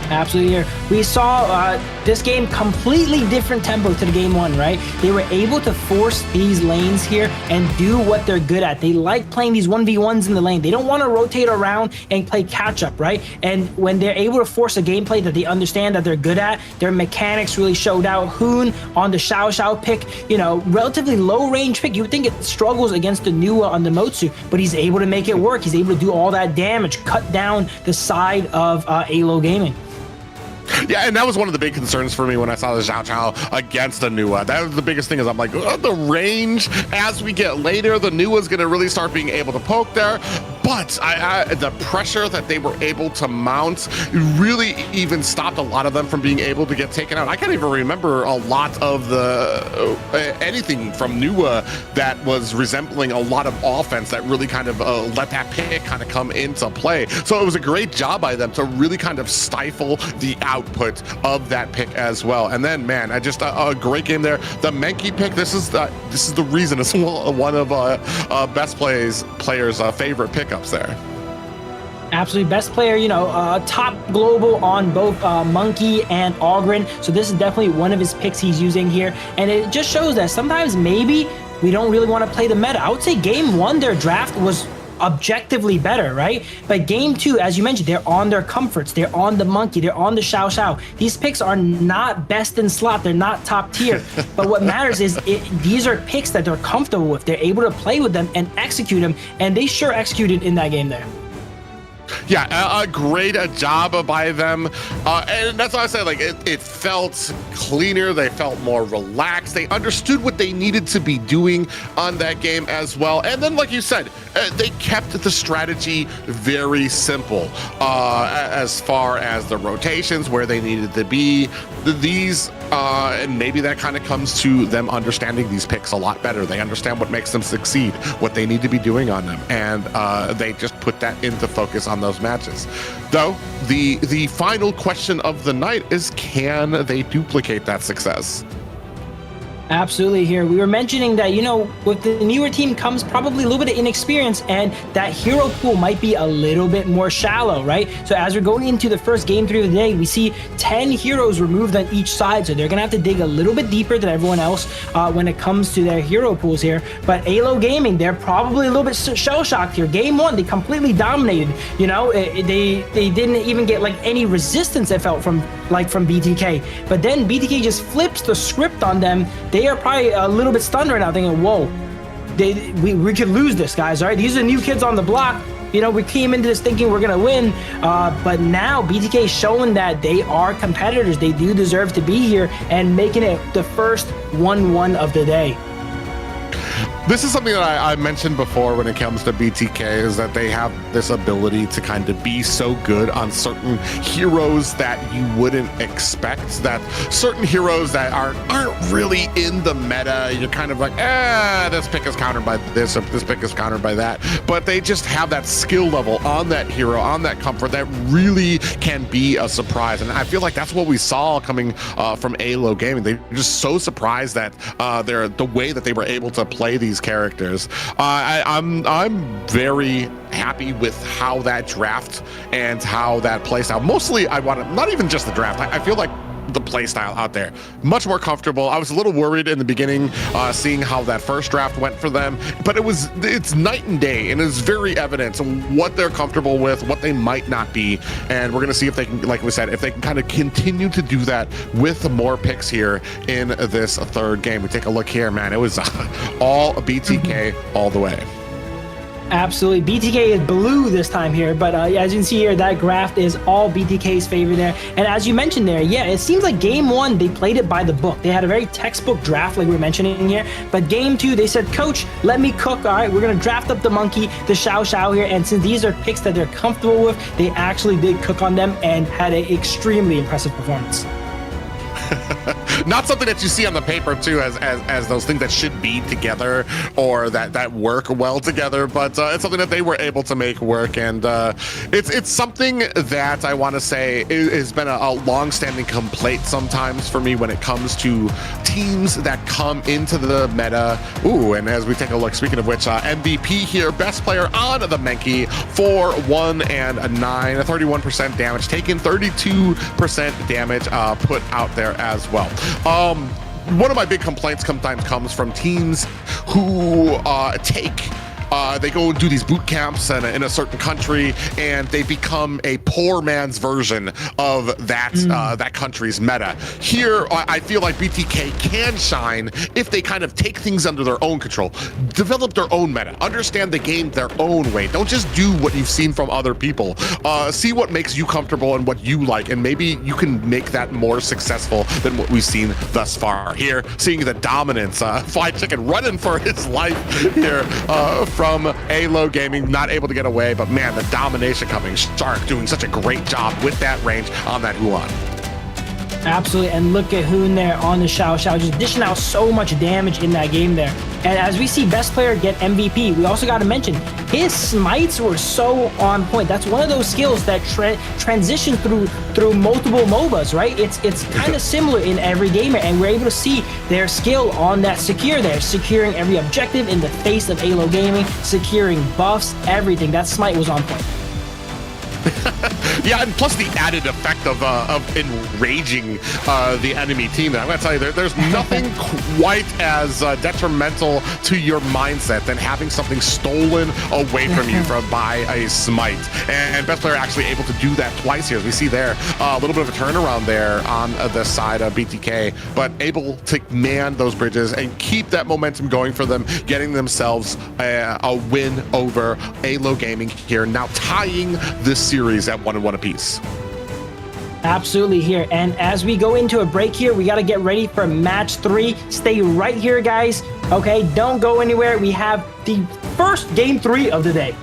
Absolutely. Here we saw this game completely different tempo to the game 1, right? They were able to force these lanes here and do what they're good at. They like playing these 1v1s in the lane. They don't want to rotate around and play catch up, right? And when they're able to force a gameplay that they understand that they're good at, their mechanics really showed out. Hoon on the Xiao Xiao pick, you know, relatively low range pick. You would think it struggles against the Nua on the Motsu, but he's able to make it work. He's able to do all that damage, cut down the side of Aylo Gaming. Yeah, and that was one of the big concerns for me when I saw the Xiao Xiao against the Nua. That was the biggest thing, is I'm like, the range, as we get later, the Nua's going to really start being able to poke there. But the pressure that they were able to mount really even stopped a lot of them from being able to get taken out. I can't even remember a lot of the anything from Nua that was resembling a lot of offense that really kind of let that pick kind of come into play. So it was a great job by them to really kind of stifle the output of that pick as well. And then, man, just a great game there. The Menki pick, this is the reason it's one of Best Player's favorite pickups there. Absolutely. Best Player, you know, top global on both Monkey and Ogren. So this is definitely one of his picks he's using here. And it just shows that sometimes maybe we don't really want to play the meta. I would say game 1, their draft was objectively better, right? But game 2, as you mentioned, they're on their comforts. They're on the Monkey. They're on the Xiao Xiao. These picks are not best in slot. They're not top tier. But what matters is these are picks that they're comfortable with. They're able to play with them and execute them. And they sure executed in that game there. Yeah, a great job by them. And that's why I say, like, it felt cleaner. They felt more relaxed. They understood what they needed to be doing on that game as well. And then, like you said, they kept the strategy very simple as far as the rotations, where they needed to be. And maybe that kind of comes to them understanding these picks a lot better. They understand what makes them succeed, what they need to be doing on them, and they just put that into focus on those matches. Though the final question of the night is, can they duplicate that success? Absolutely. Here we were mentioning that, you know, with the newer team comes probably a little bit of inexperience, and that hero pool might be a little bit more shallow, right? So as we're going into the first game 3 of the day, we see 10 heroes removed on each side, so they're gonna have to dig a little bit deeper than everyone else when it comes to their hero pools here. But Aylo Gaming, they're probably a little bit shell-shocked here. Game 1, they completely dominated. You know, they didn't even get like any resistance, it felt, from BTK. But then BTK just flips the script on them. They are probably a little bit stunned right now, thinking, whoa, we could lose this, guys. All right, these are new kids on the block. You know, we came into this thinking we're gonna win, but now BTK is showing that they are competitors. They do deserve to be here, and making it the first 1-1 of the day. This is something that I mentioned before when it comes to BTK, is that they have this ability to kind of be so good on certain heroes that you wouldn't expect, that certain heroes that aren't really in the meta, you're kind of like, this pick is countered by this, or this pick is countered by that. But they just have that skill level on that hero, on that comfort, that really can be a surprise. And I feel like that's what we saw coming from Aylo Gaming. They're just so surprised that the way that they were able to play these characters. I'm very happy with how that draft and how that playstyle. Mostly, I want to, not even just the draft. I feel like the playstyle out there much more comfortable. I was a little worried in the beginning, seeing how that first draft went for them, but it's night and day, and it's very evident what they're comfortable with, what they might not be, and we're gonna see if they can, like we said, if they can kind of continue to do that with more picks here in this third game. We take a look here, man. It was all BTK all the way. Absolutely. BTK is blue this time here, but as you can see here, that graph is all BTK's favor there. And as you mentioned there, yeah, it seems like game 1, they played it by the book. They had a very textbook draft, like we were mentioning here. But game 2, they said, coach, let me cook. All right, we're going to draft up the monkey, the Xiao Xiao here. And since these are picks that they're comfortable with, they actually did cook on them and had an extremely impressive performance. Not something that you see on the paper too, as those things that should be together, or that work well together, but it's something that they were able to make work. And it's something that I want to say has been a long-standing complaint sometimes for me when it comes to teams that come into the meta. Ooh, and as we take a look, speaking of which, MVP here, best player on the Menki, 4-1 and a 9, 31% damage taken, 32% damage put out there as well. One of my big complaints sometimes comes from teams who they go do these boot camps in a certain country, and they become a poor man's version of that country's meta. Here, I feel like BTK can shine if they kind of take things under their own control, develop their own meta, understand the game their own way. Don't just do what you've seen from other people. See what makes you comfortable and what you like, and maybe you can make that more successful than what we've seen thus far. Here, seeing the dominance, Fly Chicken running for his life here from Aylo Gaming, not able to get away, but man, the domination coming. Shark doing such a great job with that range on that Huan. Absolutely, and look at Hoon there on the Xiao Xiao, just dishing out so much damage in that game there. And as we see best player get MVP, we also got to mention his smites were so on point. That's one of those skills that transition through multiple MOBAs, right? It's kind of similar in every gamer, and we're able to see their skill on that secure there, securing every objective in the face of Aylo Gaming, securing buffs, everything. That smite was on point. Yeah, and plus the added effect of enraging the enemy team. I'm gonna tell you, there's nothing quite as detrimental to your mindset than having something stolen away from you by a smite. And best player actually able to do that twice here. As we see there, a little bit of a turnaround there on the side of BTK, but able to man those bridges and keep that momentum going for them, getting themselves a win over Aylo Gaming here, now tying this series at 1-1 apiece. Absolutely here. And as we go into a break here, we got to get ready for match 3. Stay right here, guys. Okay, don't go anywhere. We have the first game 3 of the day.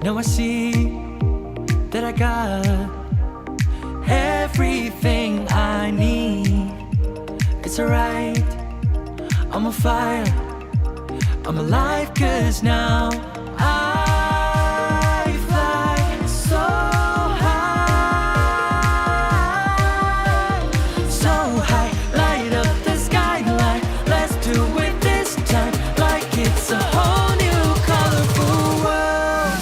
Now I see that I got everything I need. It's alright, I'm on fire, I'm alive, 'cause now I fly so high, so high, light up the skyline. Let's do it this time, like it's a whole new colorful world.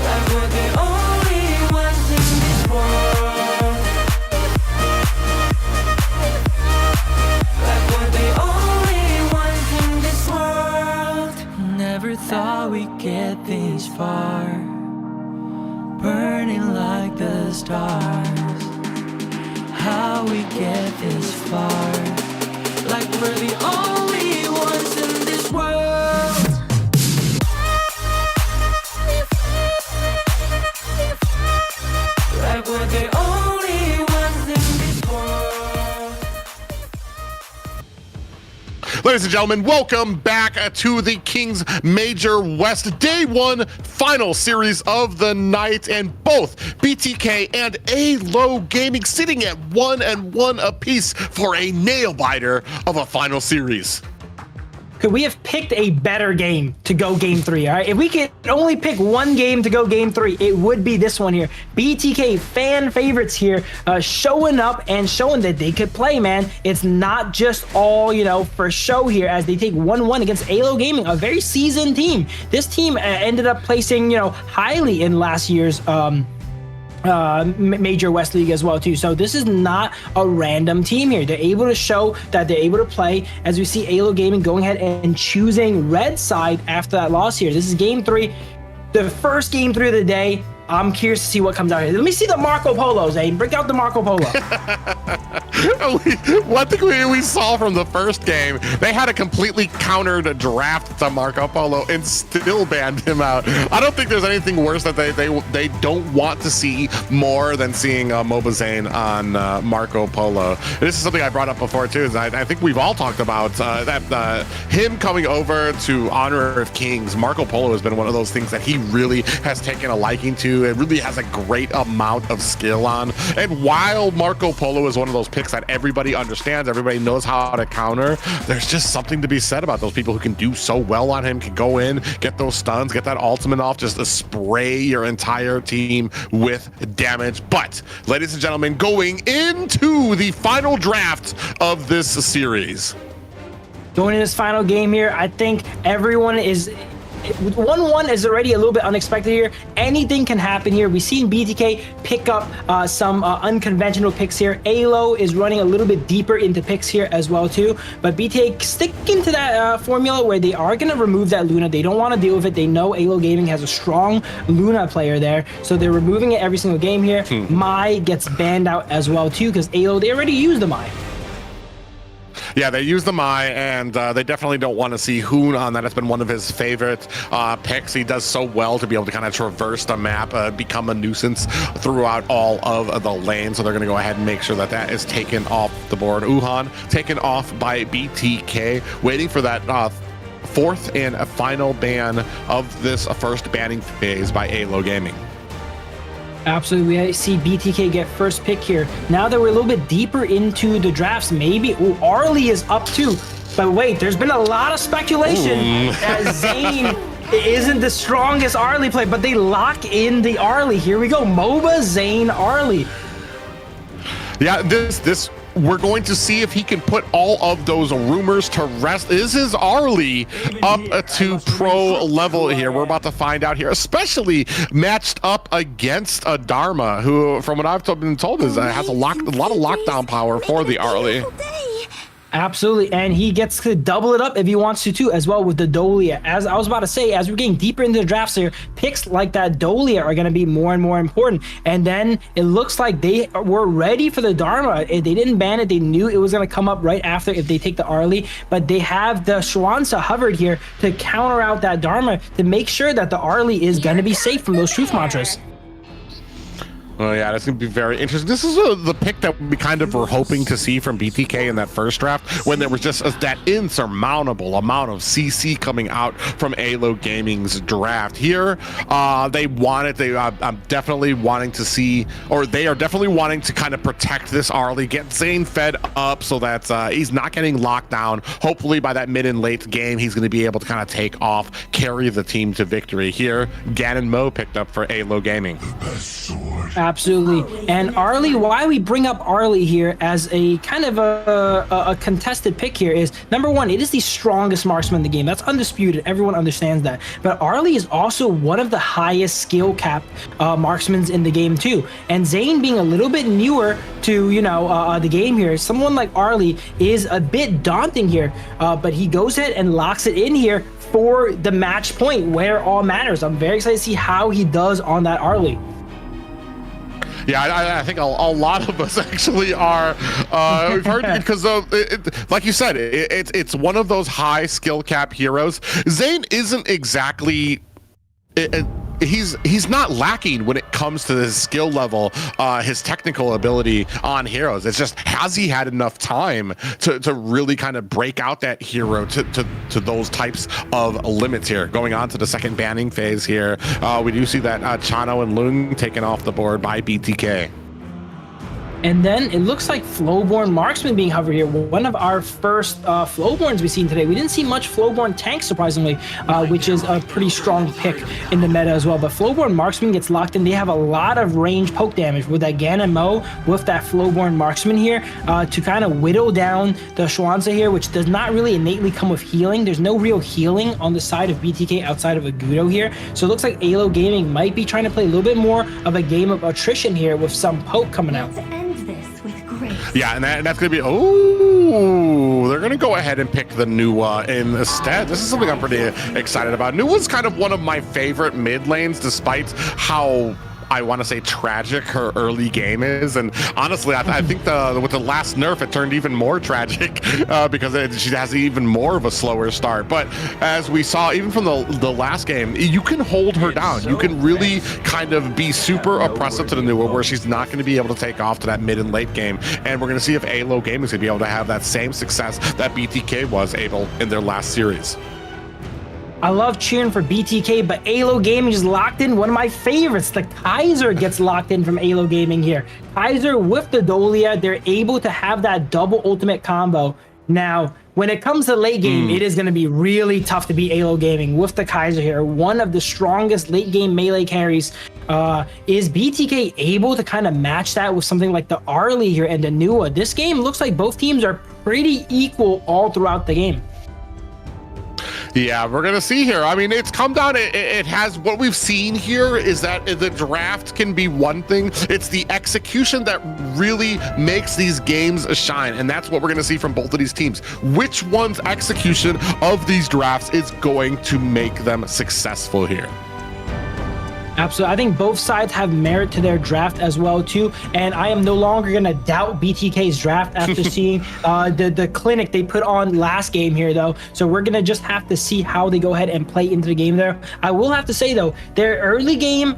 Like we're the only ones in this world. Like we're the only ones in this world. Never thought we'd get this far, burning like the stars. How we get this far, like we're the only ones in this world. Like we're the only ones in this world. Ladies and gentlemen, welcome back to the Kings Major West Day 1 final series of the night, and both BTK and Aylo Gaming sitting at 1-1 apiece for a nail biter of a final series. Could we have picked a better game to go game 3? All right, if we could only pick one game to go game 3, it would be this one here. BTK fan favorites here, showing up and showing that they could play, man. It's not just all, you know, for show here, as they take 1-1 against Aylo Gaming, a very seasoned team. This team ended up placing, you know, highly in last year's Major West League as well too. So this is not a random team here. They're able to show that they're able to play, as we see Aylo Gaming going ahead and choosing red side after that loss here. This is game 3, the first game 3 of the day. I'm curious to see what comes out here. Let me see the Marco Polo, Zane. Break out the Marco Polo. One thing we saw from the first game, they had a completely countered draft to Marco Polo and still banned him out. I don't think there's anything worse that they don't want to see more than seeing MOBA Zane on Marco Polo. This is something I brought up before too. Is I think we've all talked about that him coming over to Honor of Kings. Marco Polo has been one of those things that he really has taken a liking to. It really has a great amount of skill on. And while Marco Polo is one of those picks that everybody understands, everybody knows how to counter, there's just something to be said about those people who can do so well on him, can go in, get those stuns, get that ultimate off, just to spray your entire team with damage. But ladies and gentlemen, going into the final draft of this series. Going in this final game here, I think everyone is 1-1 is already a little bit unexpected here. Anything can happen here. We've seen BTK pick up some unconventional picks here. Aylo is running a little bit deeper into picks here as well too. But BTK sticking to that formula where they are going to remove that Luna. They don't want to deal with it. They know Aylo Gaming has a strong Luna player there, so they're removing it every single game here. Mai gets banned out as well too because Aylo, they already used the Mai. Yeah, they use the Mai, and they definitely don't want to see Hoon on that. It's been one of his favorite picks. He does so well to be able to kind of traverse the map, become a nuisance throughout all of the lanes. So they're going to go ahead and make sure that that is taken off the board. Wuhan taken off by BTK, waiting for that fourth and final ban of this first banning phase by Aylo Gaming. Absolutely, we see BTK get first pick here. Now that we're a little bit deeper into the drafts, maybe Arlie is up too. But wait, there's been a lot of speculation that Zane isn't the strongest Arlie play, but they lock in the Arlie. Here we go, MOBA Zane Arlie. Yeah, this we're going to see if he can put all of those rumors to rest. Is his Arlie up to pro level here? We're about to find out here, especially matched up against a Dharma, who, from what I've been told, has a lot of lockdown power for the Arlie. Absolutely, and he gets to double it up if he wants to too, as well with the Dolia. As I was about to say, as we're getting deeper into the drafts here, picks like that Dolia are going to be more and more important. And then it looks like they were ready for the Dharma. They didn't ban it. They knew it was going to come up right after if they take the Arlie, but they have the Schwanza hovered here to counter out that Dharma to make sure that the Arlie is going to be safe from those truth mantras. Oh yeah, that's going to be very interesting. This is the pick that we kind of were hoping to see from BTK in that first draft, when there was just that insurmountable amount of CC coming out from Aylo Gaming's draft. Here, I'm definitely wanting to see, or they are definitely wanting to kind of protect this Arlie, get Zane fed up so that he's not getting locked down. Hopefully by that mid and late game, he's going to be able to kind of take off, carry the team to victory. Here, Ganon Mo picked up for Aylo Gaming. Absolutely. And Arlie, why we bring up Arlie here as a kind of a contested pick here is, number one, it is the strongest marksman in the game. That's undisputed. Everyone understands that. But Arlie is also one of the highest skill cap marksmen in the game too. And Zane being a little bit newer to, the game here, someone like Arlie is a bit daunting here. But he goes ahead and locks it in here for the match point where all matters. I'm very excited to see how he does on that Arlie. Yeah, I think a lot of us actually are. We've heard because like you said, it's one of those high skill cap heroes. Zane isn't exactly. He's not lacking when it comes to his skill level, his technical ability on heroes. It's just, has he had enough time to really kind of break out that hero to those types of limits here? Going on to the second banning phase here, we do see that Chano and Lung taken off the board by BTK. And then it looks like Flowborn Marksman being hovered here. One of our first Flowborns we've seen today. We didn't see much Flowborn tanks, surprisingly, which is a pretty strong pick in the meta as well. But Flowborn Marksman gets locked in. They have a lot of range poke damage with that Ganon Mo, with that Flowborn Marksman here to kind of whittle down the Schwanza here, which does not really innately come with healing. There's no real healing on the side of BTK outside of Agudo here. So it looks like Aylo Gaming might be trying to play a little bit more of a game of attrition here with some poke coming out. Yeah, and that's going to be, they're going to go ahead and pick the Nuwa instead. This is something I'm pretty excited about. Nuwa's kind of one of my favorite mid lanes, despite how I want to say tragic her early game is, and honestly, I think with the last nerf, it turned even more tragic because she has even more of a slower start. But as we saw, even from the last game, you can hold her down. You can really kind of be super oppressive to the Nua, where she's not going to be able to take off to that mid and late game. And we're going to see if Aylo Gaming is going to be able to have that same success that BTK was able in their last series. I love cheering for BTK, but Aylo Gaming is locked in. One of my favorites, the Kaiser gets locked in from Aylo Gaming here. Kaiser with the Dolia, they're able to have that double ultimate combo. Now, when it comes to late game, it is going to be really tough to beat Aylo Gaming with the Kaiser here. One of the strongest late game melee carries. Is BTK able to kind of match that with something like the Arlie here and the Nua? This game looks like both teams are pretty equal all throughout the game. Yeah, we're going to see here. I mean, it's come down. It has, what we've seen here is that the draft can be one thing. It's the execution that really makes these games shine. And that's what we're going to see from both of these teams. Which one's execution of these drafts is going to make them successful here? Absolutely. I think both sides have merit to their draft as well, too. And I am no longer going to doubt BTK's draft after seeing the clinic they put on last game here, though. So we're going to just have to see how they go ahead and play into the game there. I will have to say, though, their early game,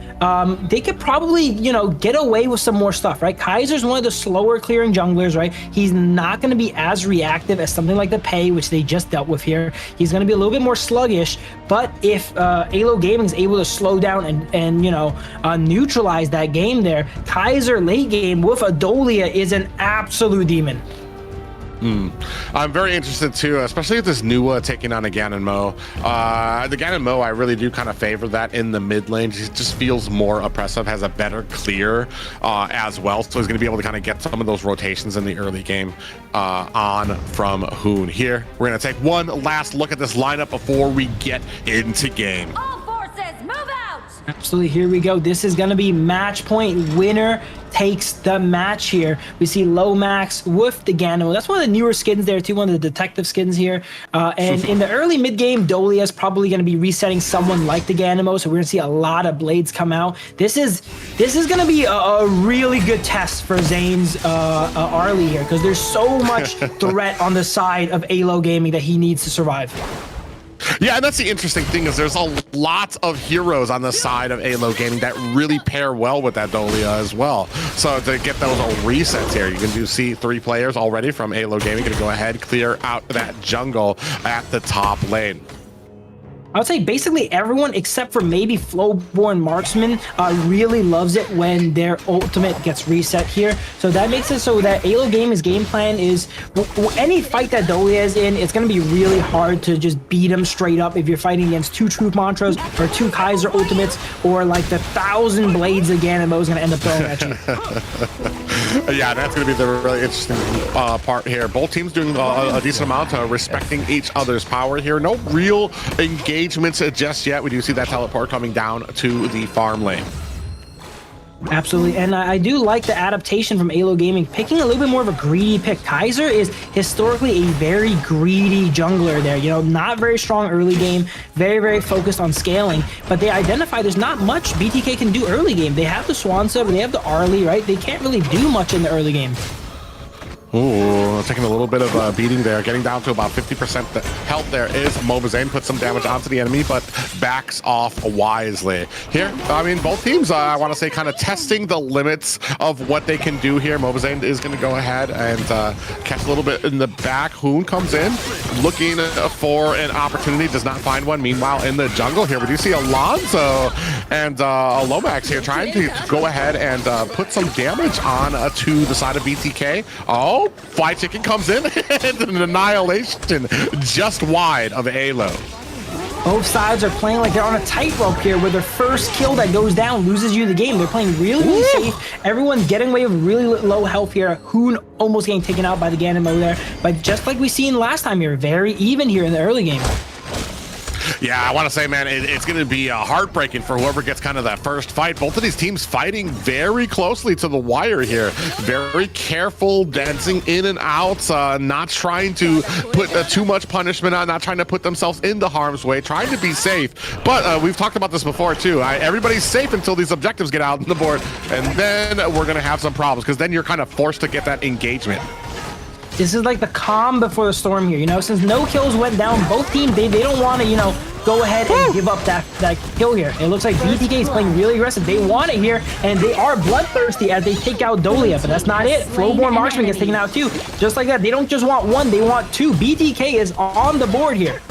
they could probably, you know, get away with some more stuff, right? Kaiser's one of the slower clearing junglers, right? He's not going to be as reactive as something like the Pei, which they just dealt with here. He's going to be a little bit more sluggish. But if Aylo Gaming is able to slow down and you know, neutralize that game there, Kaiser late game with Adolia is an absolute demon. I'm very interested too, especially with this Nua taking on a Ganon Mo. The Ganon Mo, I really do kind of favor that in the mid lane. He just feels more oppressive, has a better clear as well. So he's going to be able to kind of get some of those rotations in the early game on from Hoon. Here, we're going to take one last look at this lineup before we get into game. All forces, move out! Absolutely, here we go. This is going to be match point. Winner takes the match here. We see Lomax with the Ganon. That's one of the newer skins there too, one of the detective skins here. And in the early mid game, Dolia is probably going to be resetting someone like the Ganon, so we're going to see a lot of blades come out. This is going to be a really good test for Zane's Arlie here, because there's so much threat on the side of Aylo Gaming that he needs to survive. Yeah, and that's the interesting thing is there's a lot of heroes on the side of Aylo Gaming that really pair well with that Dolia as well. So to get those resets here, you can see 3 players already from Aylo Gaming going to go ahead, clear out that jungle at the top lane. I would say basically everyone except for maybe Flowborn Marksman really loves it when their ultimate gets reset here. So that makes it so that Aylo Gaming's game plan is any fight that Dolia is in, it's going to be really hard to just beat him straight up if you're fighting against 2 Truth Mantras or 2 Kaiser ultimates or like the 1,000 blades again, and Mo's going to end up throwing at you. Yeah, that's going to be the really interesting part here. Both teams doing a decent amount of respecting each other's power here. No real engagements just yet. We do see that teleport coming down to the farm lane. Absolutely, and I do like the adaptation from Aylo Gaming, picking a little bit more of a greedy pick. Kaiser is historically a very greedy jungler there, you know, not very strong early game, very, very focused on scaling, but they identify there's not much BTK can do early game. They have the Swansa, they have the Arlie, right? They can't really do much in the early game. Ooh, taking a little bit of a beating there, getting down to about 50% health there is Mobazane, puts some damage onto the enemy, but backs off wisely. Here, I mean, both teams, I want to say, kind of testing the limits of what they can do here. Mobazane is going to go ahead and catch a little bit in the back. Hoon comes in, looking for an opportunity, does not find one. Meanwhile, in the jungle here, we do see Alonso and Lomax here trying to go ahead and put some damage on to the side of BTK. Oh, Fly Chicken comes in and an annihilation just wide of Aylo. Both sides are playing like they're on a tightrope here, where their first kill that goes down loses you the game. They're playing really, really safe. Everyone's getting away with really low health here. Hoon almost getting taken out by the Ganon there. But just like we seen last time here, very even here in the early game. Yeah, I want to say, man, it's going to be heartbreaking for whoever gets kind of that first fight. Both of these teams fighting very closely to the wire here. Very careful, dancing in and out, not trying to put too much punishment on, not trying to put themselves into harm's way, trying to be safe. But we've talked about this before, too. Everybody's safe until these objectives get out on the board, and then we're going to have some problems, because then you're kind of forced to get that engagement. This is like the calm before the storm here, you know, since no kills went down, both teams, they don't want to, you know, go ahead and give up that kill here. It looks like BTK is playing really aggressive. They want it here, and they are bloodthirsty as they take out Dolia, but that's not it. Flowborn Marksman gets taken out too. Just like that, they don't just want one, they want two. BTK is on the board here.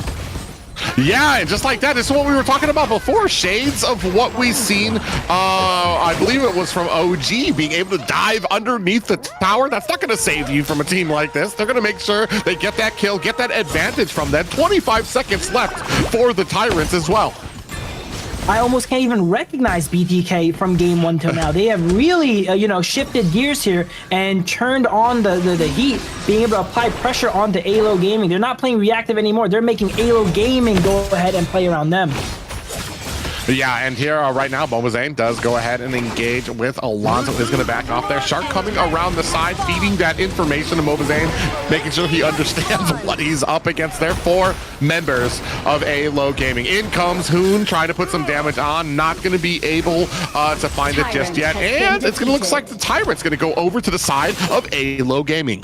Yeah, and just like that, this is what we were talking about before. Shades of what we've seen. I believe it was from OG, being able to dive underneath the tower. That's not going to save you from a team like this. They're going to make sure they get that kill, get that advantage from them. 25 seconds left for the Tyrants as well. I almost can't even recognize BTK from game 1 till now. They have really, you know, shifted gears here and turned on the heat, being able to apply pressure onto Aylo Gaming. They're not playing reactive anymore. They're making Aylo Gaming go ahead and play around them. Yeah, and here right now, Bomazane does go ahead and engage with Alonso. Is going to back off there. Shark coming around the side, feeding that information to Bomazane, making sure he understands what he's up against there. 4 members of Aylo Gaming. In comes Hoon, trying to put some damage on. Not going to be able to find it just yet. And it's going to look like the Tyrant's going to go over to the side of Aylo Gaming.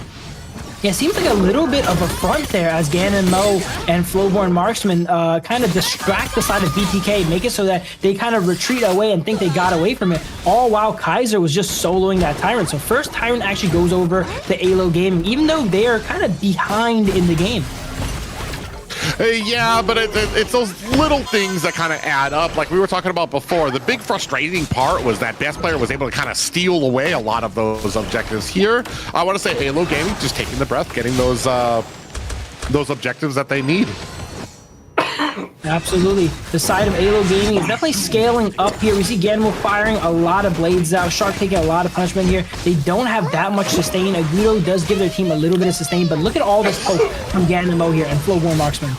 Yeah, it seems like a little bit of a front there as Ganon Mo and Flowborn Marksman kind of distract the side of BTK, make it so that they kind of retreat away and think they got away from it, all while Kaiser was just soloing that Tyrant. So first Tyrant actually goes over to Aylo Gaming, even though they are kind of behind in the game. Yeah, but it's those little things that kind of add up. Like we were talking about before, the big frustrating part was that Best Player was able to kind of steal away a lot of those objectives. Here, I want to say Aylo Gaming just taking the breath, getting those objectives that they need. Absolutely. The side of Aylo Gaming is definitely scaling up here. We see Ganmo firing a lot of blades out. Shark taking a lot of punishment here. They don't have that much sustain. Agudo does give their team a little bit of sustain, but look at all this poke from Ganmo here and Flowborn Marksman.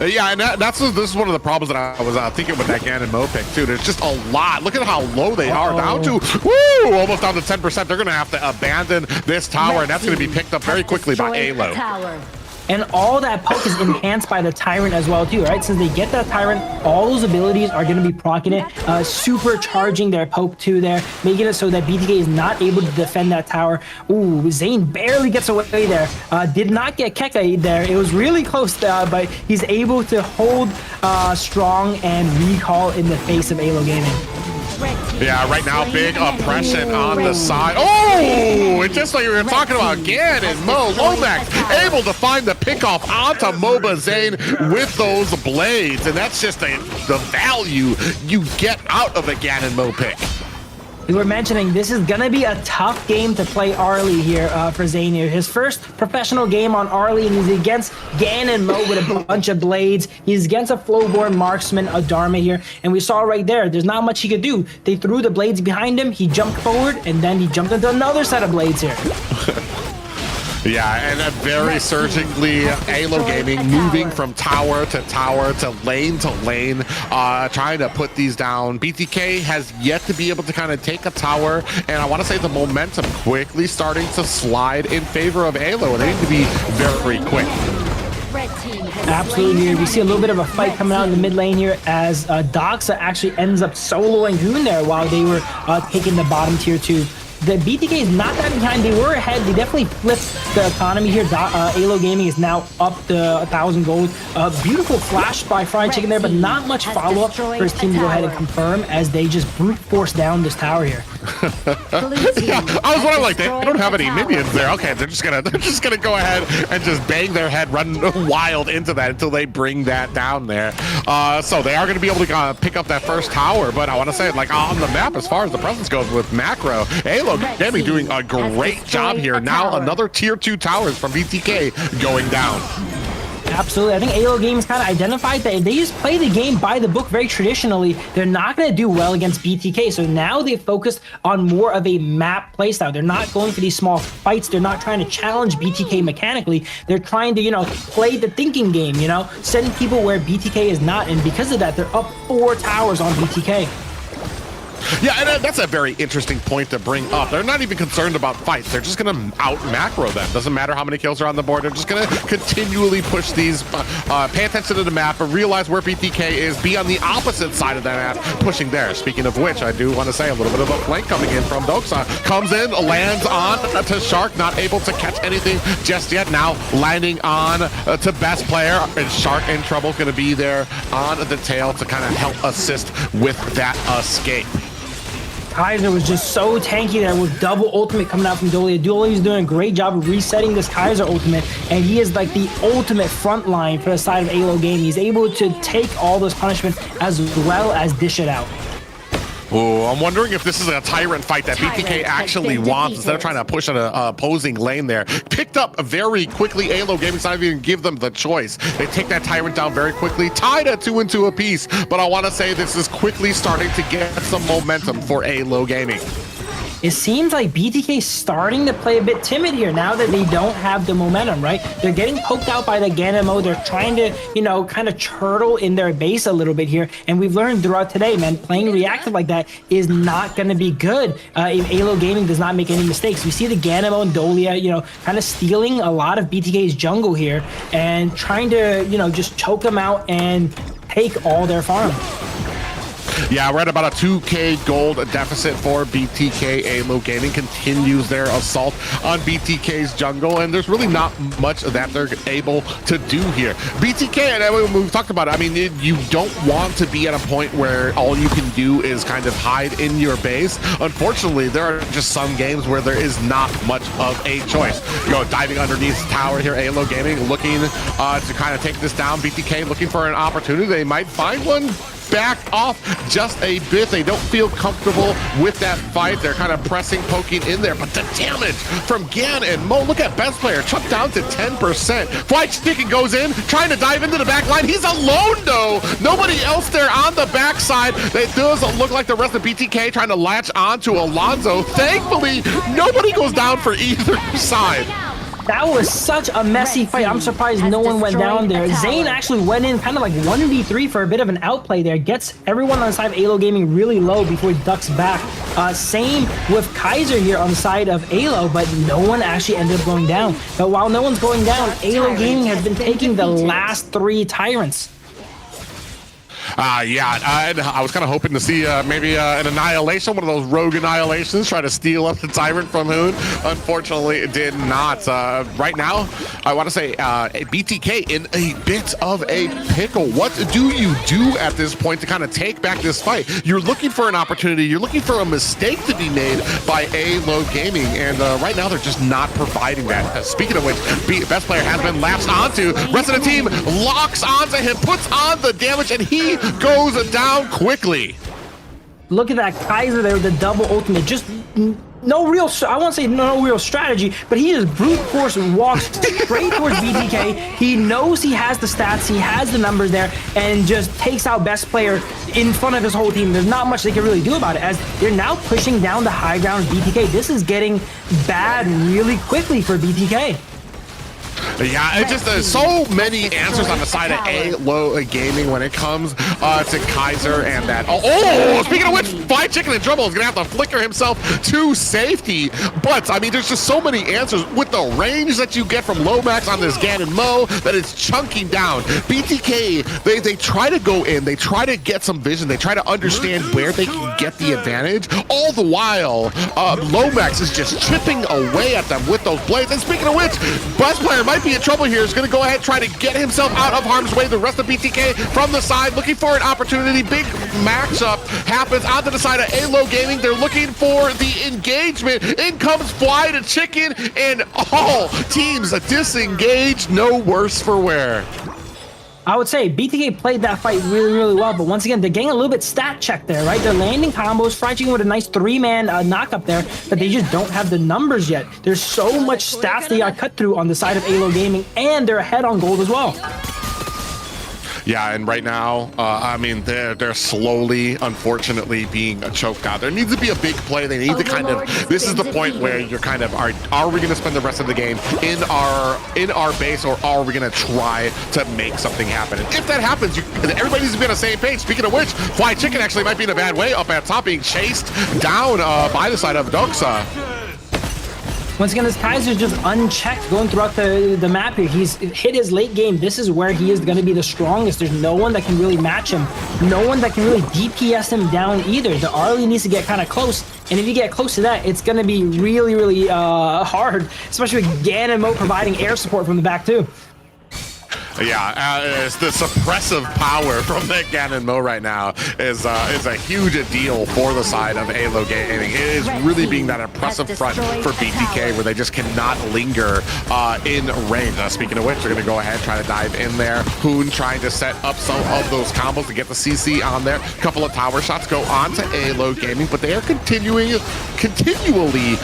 Yeah, and this is one of the problems that I was thinking with that Ganon Mo pick, too. There's just a lot. Look at how low they are. Down to, almost down to 10%. They're going to have to abandon this tower, and that's going to be picked up very quickly by Aylo. And all that poke is enhanced by the Tyrant as well, too, right? Since they get that Tyrant, all those abilities are going to be proccing it, supercharging their poke, too, there, making it so that BTK is not able to defend that tower. Ooh, Zane barely gets away there. Did not get Keka there. It was really close, but he's able to hold strong and recall in the face of Aylo Gaming. Yeah, right now, big oppression on the side. Oh, and just like we were talking about, Ganon Mo, Lomax able to find the pickoff onto Mobazane with those blades, and that's just the value you get out of a Ganon Mo pick. We were mentioning this is going to be a tough game to play Arlie here for Zane here. His first professional game on Arlie, and he's against Ganon Mo with a bunch of blades. He's against a Flowborn Marksman, a Dharma here, and we saw right there, there's not much he could do. They threw the blades behind him, he jumped forward, and then he jumped into another set of blades here. Yeah, and very surgically, Aylo Gaming moving from tower to lane, trying to put these down. BTK has yet to be able to kind of take a tower, and I want to say the momentum quickly starting to slide in favor of Aylo, and they need to be very quick. Absolutely. We see a little bit of a fight coming out in the mid lane here as Doxa actually ends up soloing Hoon there while they were taking the bottom tier 2. The BTK is not that behind. They were ahead. They definitely flipped the economy here. Aylo Gaming is now up to 1,000 gold. Beautiful flash by Fried Chicken there, but not much follow-up for his team to go ahead and confirm as they just brute force down this tower here. Yeah, I was wondering, like, they don't have any minions there. Okay, they're just gonna go ahead and just bang their head, run wild into that until they bring that down there. So they are gonna be able to pick up that first tower, but I want to say, like, on the map, as far as the presence goes with macro, Aylo Gaming doing a great job here. Now another tier 2 towers from BTK going down. Absolutely. I think Aylo Gaming's kind of identified that if they just play the game by the book very traditionally, they're not going to do well against BTK. So now they've focused on more of a map playstyle. They're not going for these small fights. They're not trying to challenge BTK mechanically. They're trying to, play the thinking game, sending people where BTK is not. And because of that, they're up 4 towers on BTK. Yeah, and that's a very interesting point to bring up. They're not even concerned about fights. They're just going to out-macro them. Doesn't matter how many kills are on the board. They're just going to continually push these, pay attention to the map, and realize where BTK is, be on the opposite side of the map, pushing there. Speaking of which, I do want to say a little bit of a flank coming in from Doxa. Comes in, lands on to Shark, not able to catch anything just yet. Now landing on to best player, and Shark in trouble, going to be there on the tail to kind of help assist with that escape. Kaiser was just so tanky there with double ultimate coming out from Dolia. Dolia's doing a great job of resetting this Kaiser ultimate, and he is like the ultimate front line for the side of Aylo Gaming. He's able to take all this punishment as well as dish it out. Oh, I'm wondering if this is a Tyrant fight that BTK actually wants instead of trying to push an opposing lane there. Picked up very quickly. Aylo Gaming's not even give them the choice. They take that Tyrant down very quickly, tied at 2-2 apiece. But I want to say this is quickly starting to get some momentum for Aylo Gaming. It seems like BTK is starting to play a bit timid here now that they don't have the momentum, right? They're getting poked out by the Ganemo. They're trying to, kind of churtle in their base a little bit here. And we've learned throughout today, man, playing reactive like that is not going to be good if Aylo Gaming does not make any mistakes. We see the Ganemo and Dolia, kind of stealing a lot of BTK's jungle here and trying to, just choke them out and take all their farm. Yeah, we're at about a 2K gold deficit for BTK. Aylo Gaming continues their assault on BTK's jungle, and there's really not much that they're able to do here. BTK, and we've talked about it, I mean, you don't want to be at a point where all you can do is kind of hide in your base. Unfortunately, there are just some games where there is not much of a choice. Diving underneath the tower here, Aylo Gaming looking to kind of take this down. BTK looking for an opportunity. They might find one. Back off just a bit. They don't feel comfortable with that fight. They're kind of pressing, poking in there, but the damage from Gan and Mo, look at best player, chucked down to 10%. Flight Chicken goes in, trying to dive into the back line. He's alone though. Nobody else there on the backside. It does look like the rest of BTK trying to latch on to Alonzo. Thankfully, nobody goes down for either side. That was such a messy fight. I'm surprised no one went down there. Zane actually went in kind of like 1v3 for a bit of an outplay there. Gets everyone on the side of Aylo Gaming really low before he ducks back. Same with Kaiser here on the side of Aylo, but no one actually ended up going down. But while no one's going down, Aylo Gaming has been taking the last 3 Tyrants. I was kind of hoping to see maybe an annihilation, one of those rogue annihilations, try to steal up the Tyrant from Hoon. Unfortunately, it did not. Right now, I want to say BTK in a bit of a pickle. What do you do at this point to kind of take back this fight? You're looking for an opportunity. You're looking for a mistake to be made by Aylo Gaming, and right now they're just not providing that. Speaking of which, best player has been latched onto. Rest of the team locks onto him, puts on the damage, and he goes down quickly. Look at that Kaiser there with the double ultimate. Just no real, I won't say no real strategy, but he just brute force and walks straight towards BTK. He knows he has the stats, he has the numbers there, and just takes out best player in front of his whole team. There's not much they can really do about it, as they're now pushing down the high ground of BTK. This is getting bad really quickly for BTK. Yeah, it's just so many answers on the side of Aylo Gaming when it comes to Kaiser and that. Oh, speaking of which, Fly Chicken and Drumble is going to have to flicker himself to safety. But, I mean, there's just so many answers with the range that you get from Lomax on this Gan and Mo that it's chunking down. BTK, they try to go in, they try to get some vision, they try to understand where they can get the advantage. All the while, Lomax is just chipping away at them with those blades. And speaking of which, best player might be in trouble here. Is going to go ahead and try to get himself out of harm's way. The rest of BTK from the side looking for an opportunity. Big matchup happens onto the side of Aylo Gaming. They're looking for the engagement. In comes Fly to Chicken, and all teams disengage. No worse for wear. I would say BTK played that fight really, really well, but once again, they're getting a little bit stat check there, right? They're landing combos, Fried Chicken with a nice 3-man knock up there, but they just don't have the numbers yet. There's so much stats they got cut through on the side of Aylo Gaming, and they're ahead on gold as well. Yeah, and right now, I mean, they're slowly, unfortunately, being choked out. There needs to be a big play. They need to kind of. This is the point where you're kind of are we going to spend the rest of the game in our base, or are we going to try to make something happen? And if that happens, everybody needs to be on the same page. Speaking of which, Fried Chicken actually might be in a bad way up at top, being chased down by the side of Doxa. Once again, this Kaiser's just unchecked going throughout the map here. He's hit his late game. This is where he is going to be the strongest. There's no one that can really match him. No one that can really DPS him down either. The Arlie needs to get kind of close. And if you get close to that, it's going to be really, really hard, especially with Gan and Mo providing air support from the back too. Yeah, it's the suppressive power from that Ganon Mo right now is a huge deal for the side of Aylo Gaming. It is really being that impressive front for BTK where they just cannot linger in range. Speaking of which, they're going to go ahead and try to dive in there. Hoon trying to set up some of those combos to get the CC on there. A couple of tower shots go on to Aylo Gaming, but they are continually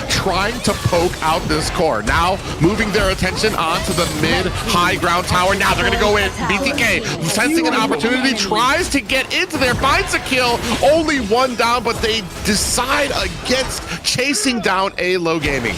trying to poke out this core. Now moving their attention onto the mid-high ground tower. Now they're going to go in. BTK sensing an opportunity, tries to get into there, finds a kill. Only one down, but they decide against chasing down Aylo Gaming.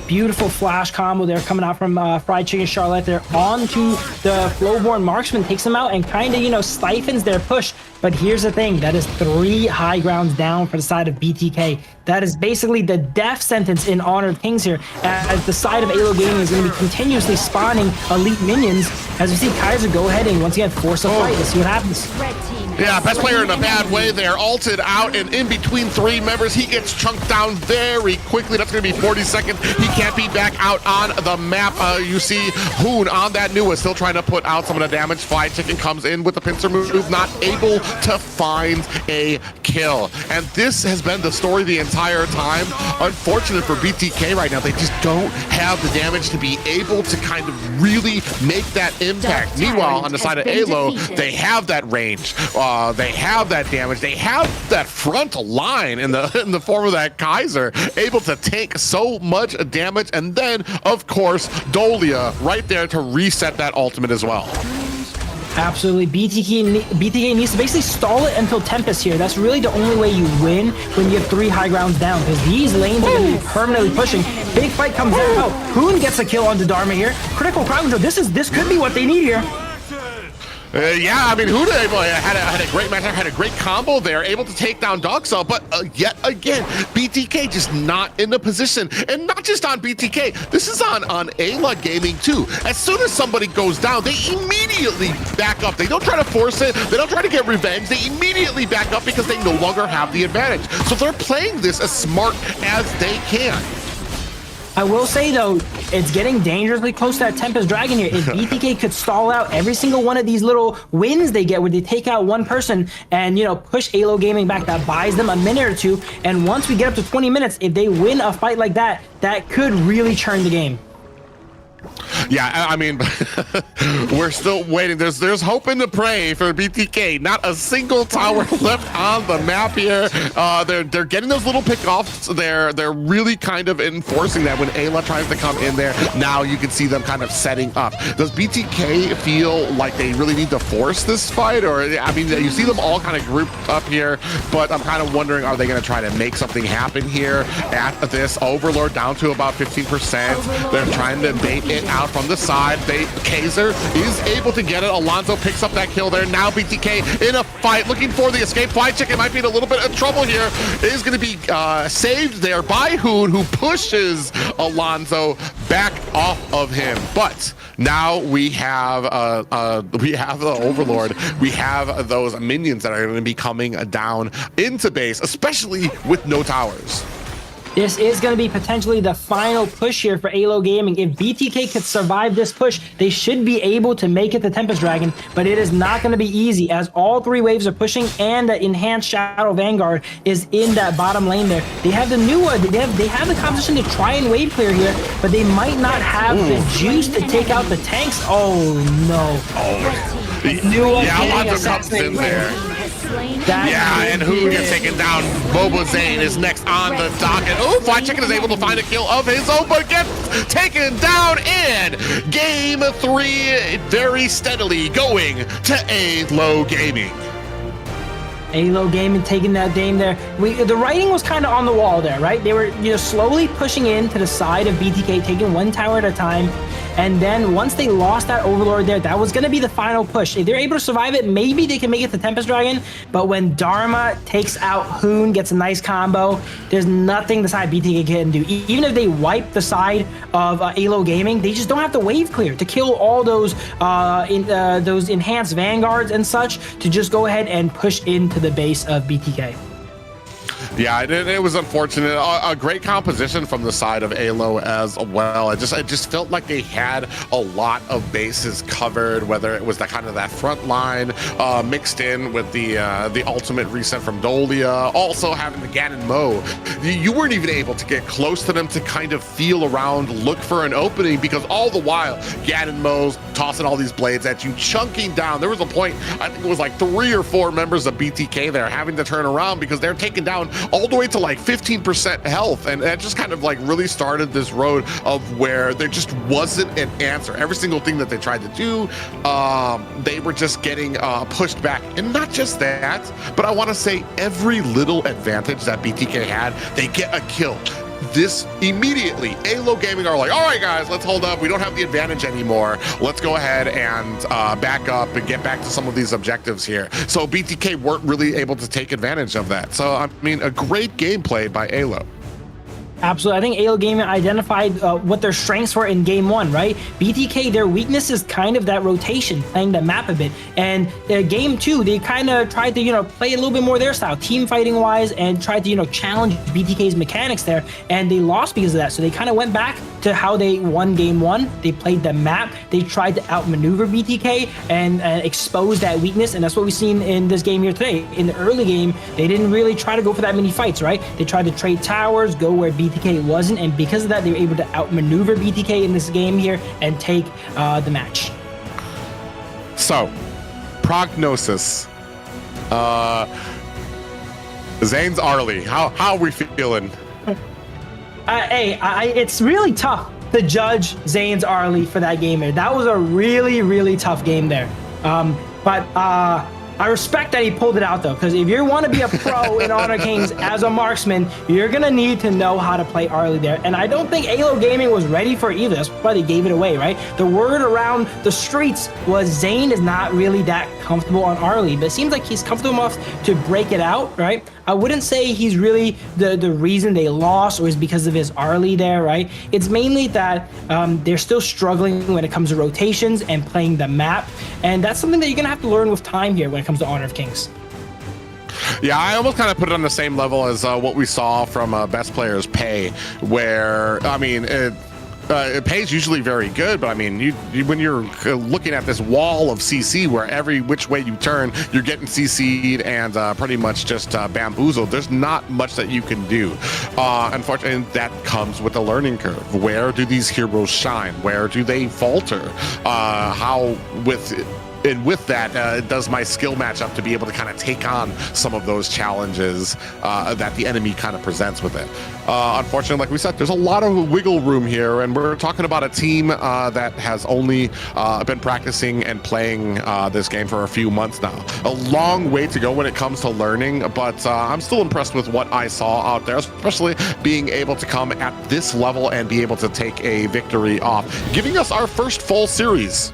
Beautiful flash combo there coming out from Fried Chicken Charlotte there onto the Flowborn Marksman, takes them out and kind of, you know, stifles their push. But here's the thing, that is 3 high grounds down for the side of BTK. That is basically the death sentence in honor of Kings here, as the side of Aylo Gaming is going to be continuously spawning elite minions. As we see Kaiser go ahead and once again force a fight. Let's see what happens. Yeah, best player in a bad way there, ulted out and in between 3 members. He gets chunked down very quickly. That's going to be 40 seconds. He can't be back out on the map. You see Hoon on that newest, still trying to put out some of the damage. Fried Chicken comes in with the pincer move, not able to find a kill. And this has been the story the entire time. Unfortunate for BTK right now, they just don't have the damage to be able to kind of really make that impact. Meanwhile, on the side of Aylo, they have that range. They have that damage. They have that front line in the form of that Kaiser, able to take so much damage. And then, of course, Dolia right there to reset that ultimate as well. Absolutely. BTK needs to basically stall it until Tempest here. That's really the only way you win when you have 3 high grounds down, because these lanes are going to be permanently pushing. Big fight comes out. Hoon gets a kill on Dharma here. Critical crowd control. This could be what they need here. Yeah, I mean, Huda had a great match, had a great combo there, able to take down Doxa, but yet again, BTK just not in the position. And not just on BTK, this is on Aylo Gaming too. As soon as somebody goes down, they immediately back up. They don't try to force it, they don't try to get revenge, they immediately back up because they no longer have the advantage. So they're playing this as smart as they can. I will say though, it's getting dangerously close to that Tempest Dragon here. If BTK could stall out every single one of these little wins they get where they take out one person and, you know, push Aylo Gaming back, that buys them a minute or two. And once we get up to 20 minutes, if they win a fight like that, that could really turn the game. Yeah, I mean, we're still waiting. There's hope and to pray for BTK. Not a single tower left on the map here. They're getting those little pickoffs. They're really kind of enforcing that when Ayla tries to come in there. Now you can see them kind of setting up. Does BTK feel like they really need to force this fight? Or, I mean, you see them all kind of grouped up here, but I'm kind of wondering, are they going to try to make something happen here at this Overlord down to about 15%? They're trying to bait it out from the side. Kaiser is able to get it. Alonso picks up that kill there. Now BTK in a fight, looking for the escape. Fried Chicken might be in a little bit of trouble here. It is going to be saved there by Hoon, who pushes Alonso back off of him. But now we have the Overlord. We have those minions that are going to be coming down into base, especially with no towers. This is going to be potentially the final push here for Aylo Gaming. If BTK could survive this push, they should be able to make it to Tempest Dragon, but it is not going to be easy as all 3 waves are pushing and the enhanced Shadow Vanguard is in that bottom lane there. They have the new one. They have the competition to try and wave clear here, but they might not have the juice to take out the tanks. Oh, no. Alonzo comes in there. And who gets taken down? Boba Zane is next on the docket. Oh, Fly Chicken is able to find a kill of his own, but gets taken down in game 3, very steadily going to Aylo Gaming. Aylo Gaming taking that game there. The writing was kind of on the wall there, right? They were slowly pushing in to the side of BTK, taking one tower at a time. And then once they lost that Overlord there, that was going to be the final push. If they're able to survive it, maybe they can make it to Tempest Dragon. But when Dharma takes out Hoon, gets a nice combo, there's nothing the side BTK can do. Even if they wipe the side of Aylo Gaming, they just don't have the wave clear to kill all those enhanced Vanguards and such to just go ahead and push into the base of BTK. Yeah, it was unfortunate. A great composition from the side of Aylo as well. It just felt like they had a lot of bases covered, whether it was that front line mixed in with the ultimate reset from Dolia, also having the Ganon Mo. You weren't even able to get close to them to kind of feel around, look for an opening, because all the while Ganon Mo's tossing all these blades at you, chunking down. There was a point, I think it was like 3 or 4 members of BTK there having to turn around because they're taking down all the way to like 15% health, and that just kind of like really started this road of where there just wasn't an answer. Every single thing that they tried to do, they were just getting pushed back. And not just that, but I want to say every little advantage that BTK had, they get a kill. This immediately, Aylo Gaming are like, all right, guys, let's hold up. We don't have the advantage anymore. Let's go ahead and back up and get back to some of these objectives here. So BTK weren't really able to take advantage of that. So, I mean, a great gameplay by Aylo. Absolutely. I think Aylo Gaming identified what their strengths were in game 1, right? BTK, their weakness is kind of that rotation, playing the map a bit. And game 2, they kind of tried to, play a little bit more their style, team fighting wise, and tried to, challenge BTK's mechanics there. And they lost because of that. So they kind of went back to how they won game 1. They played the map. They tried to outmaneuver BTK and expose that weakness. And that's what we've seen in this game here today. In the early game, they didn't really try to go for that many fights, right? They tried to trade towers, go where BTK wasn't, and because of that, they were able to outmaneuver BTK in this game here and take the match. So, prognosis. Zane's Arlie. How are we feeling? It's really tough to judge Zane's Arlie for that game there. That was a really, really tough game there. But I respect that he pulled it out, though, because if you want to be a pro in Honor Kings as a marksman, you're going to need to know how to play Arlie there. And I don't think Aylo Gaming was ready for either. That's why they gave it away, right? The word around the streets was Zane is not really that comfortable on Arlie, but it seems like he's comfortable enough to break it out, right? I wouldn't say he's really the reason they lost or is because of his Arlie there, right? It's mainly that they're still struggling when it comes to rotations and playing the map. And that's something that you're going to have to learn with time here when it comes to Honor of Kings. Yeah, I almost kind of put it on the same level as what we saw from Best Players Pay, where, I mean, Pay's usually very good, but I mean, when you're looking at this wall of CC where every which way you turn, you're getting CC'd and pretty much just bamboozled, there's not much that you can do. Unfortunately, that comes with a learning curve. Where do these heroes shine? Where do they falter? And with that, does my skill match up to be able to kind of take on some of those challenges that the enemy kind of presents with it? Unfortunately, like we said, there's a lot of wiggle room here, and we're talking about a team that has only been practicing and playing this game for a few months now. A long way to go when it comes to learning, but I'm still impressed with what I saw out there, especially being able to come at this level and be able to take a victory off, giving us our first full series.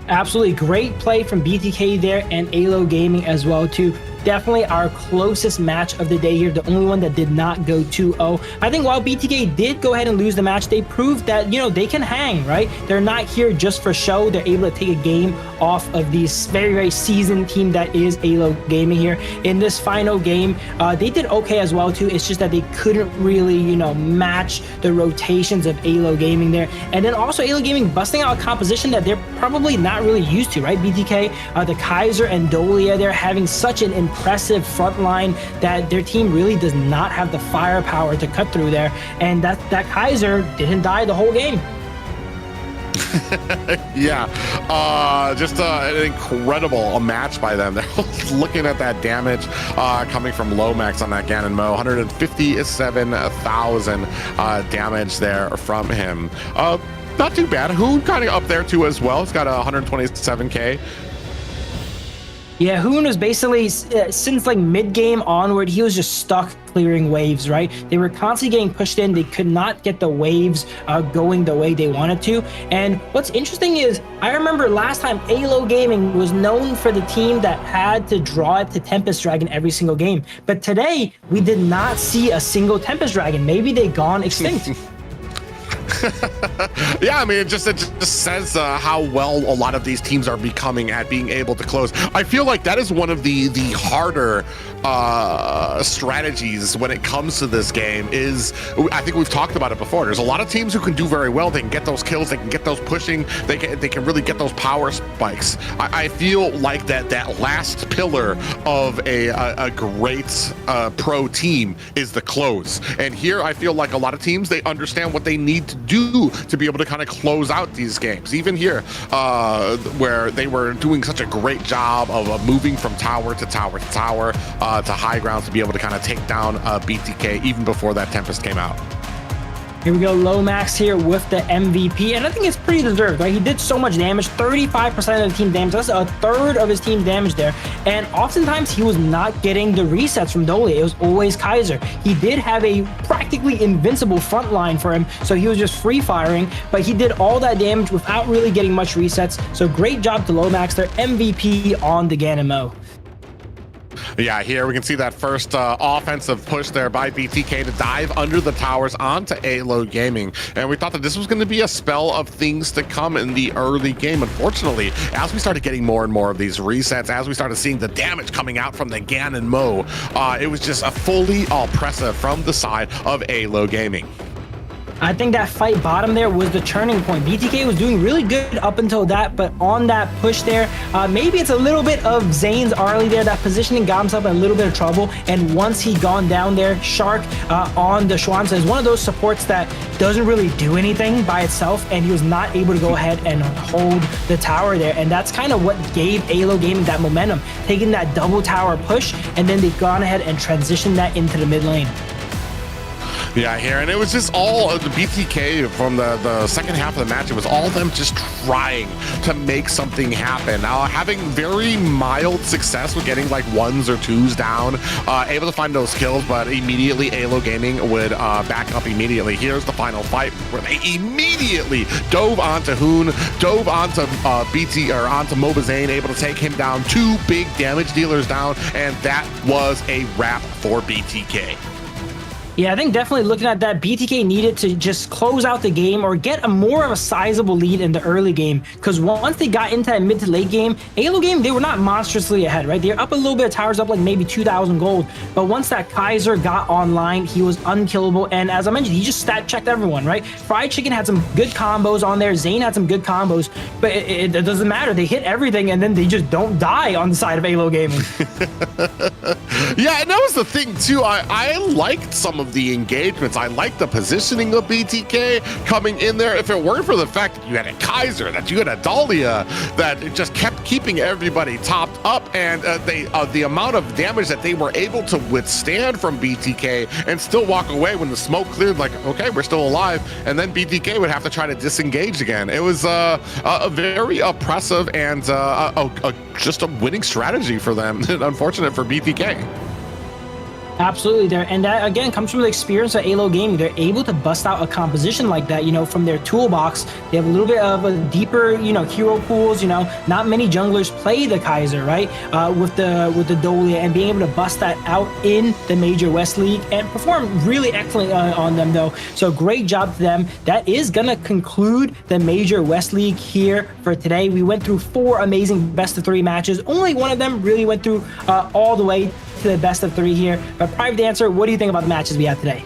Absolutely great play from BTK there and Aylo Gaming as well too. Definitely our closest match of the day here, the only one that did not go 2-0. I think while BTK did go ahead and lose the match, they proved that, they can hang, right? They're not here just for show. They're able to take a game off of this very, very seasoned team that is Aylo Gaming here. In this final game, they did okay as well too. It's just that they couldn't really, match the rotations of Aylo Gaming there. And then also Aylo Gaming busting out a composition that they're probably not really used to, right? BTK, the Kaiser and Dolia, they're having such an impressive front line that their team really does not have the firepower to cut through there. And that Kaiser didn't die the whole game. Yeah, just an incredible match by them. They're looking at that damage coming from Lomax on that Ganon Mo, 157,000 damage there from him. Not too bad. Hoon kind of up there too as well. It's got 127k. Yeah, Hoon was basically, since like mid-game onward, he was just stuck clearing waves, right? They were constantly getting pushed in. They could not get the waves going the way they wanted to. And what's interesting is, I remember last time Aylo Gaming was known for the team that had to draw it to Tempest Dragon every single game. But today, we did not see a single Tempest Dragon. Maybe they gone extinct. Yeah, I mean, it just says how well a lot of these teams are becoming at being able to close. I feel like that is one of the harder strategies when it comes to this game. Is, I think we've talked about it before. There's a lot of teams who can do very well. They can get those kills. They can get those pushing. They can really get those power spikes. I feel like that last pillar of a great pro team is the close. And here, I feel like a lot of teams, they understand what they need to do to be able to kind of close out these games. Even here, where they were doing such a great job of moving from tower to tower to tower to high ground to be able to kind of take down BTK even before that Tempest came out. Here we go, Lomax here with the MVP, and I think it's pretty deserved, right? He did so much damage, 35% of the team damage. That's a third of his team damage there. And oftentimes he was not getting the resets from Dolly. It was always Kaiser. He did have a practically invincible front line for him, so he was just free firing, but he did all that damage without really getting much resets. So great job to Lomax, their MVP on the Ganon Mo. Yeah, here we can see that first offensive push there by BTK to dive under the towers onto Aylo Gaming. And we thought that this was going to be a spell of things to come in the early game. Unfortunately, as we started getting more and more of these resets, as we started seeing the damage coming out from the Ganon Mo, it was just a fully oppressive from the side of Aylo Gaming. I think that fight bottom there was the turning point. BTK was doing really good up until that, but on that push there, maybe it's a little bit of Zane's Arlie there. That positioning got himself in a little bit of trouble, and once he gone down there, Shark on the Schwanza is one of those supports that doesn't really do anything by itself, and he was not able to go ahead and hold the tower there, and that's kind of what gave Aylo Gaming that momentum, taking that double tower push, and then they've gone ahead and transitioned that into the mid lane. Yeah, here, and it was just all of the BTK from the second half of the match. It was all of them just trying to make something happen. Having very mild success with getting like 1s or 2s down, able to find those kills, but immediately Aylo Gaming would back up immediately. Here's the final fight where they immediately dove onto Hoon, dove onto onto Mobazane, able to take him down. 2 big damage dealers down, and that was a wrap for BTK. Yeah, I think definitely looking at that, BTK needed to just close out the game or get a more of a sizable lead in the early game, because once they got into that mid to late game, Aylo Game, they were not monstrously ahead, right? They're up a little bit of towers, up like maybe 2,000 gold, but once that Kaiser got online, he was unkillable, and as I mentioned, he just stat checked everyone, right? Fried Chicken had some good combos on there, Zane had some good combos, but it doesn't matter. They hit everything, and then they just don't die on the side of Aylo Gaming. Yeah, and that was the thing too. I liked some of the engagements. I liked the positioning of BTK coming in there. If it weren't for the fact that you had a Kaiser, that you had a Dahlia, that it just kept keeping everybody topped up, and the amount of damage that they were able to withstand from BTK and still walk away when the smoke cleared, like, okay, we're still alive, and then BTK would have to try to disengage again. It was a very oppressive and just a winning strategy for them. Unfortunate for BTK. Absolutely there, and that again comes from the experience of Aylo Gaming. They're able to bust out a composition like that, you know, from their toolbox. They have a little bit of a deeper, you know, hero pools. You know, not many junglers play the Kaiser, right? With the Dolia, and being able to bust that out in the Major West League and perform really excellent on them, though. So great job to them. That is gonna conclude the Major West League here for today. We went through 4 amazing best of 3 matches. Only one of them really went through all the way to the best of 3 here. But Private Dancer, what do you think about the matches we had today?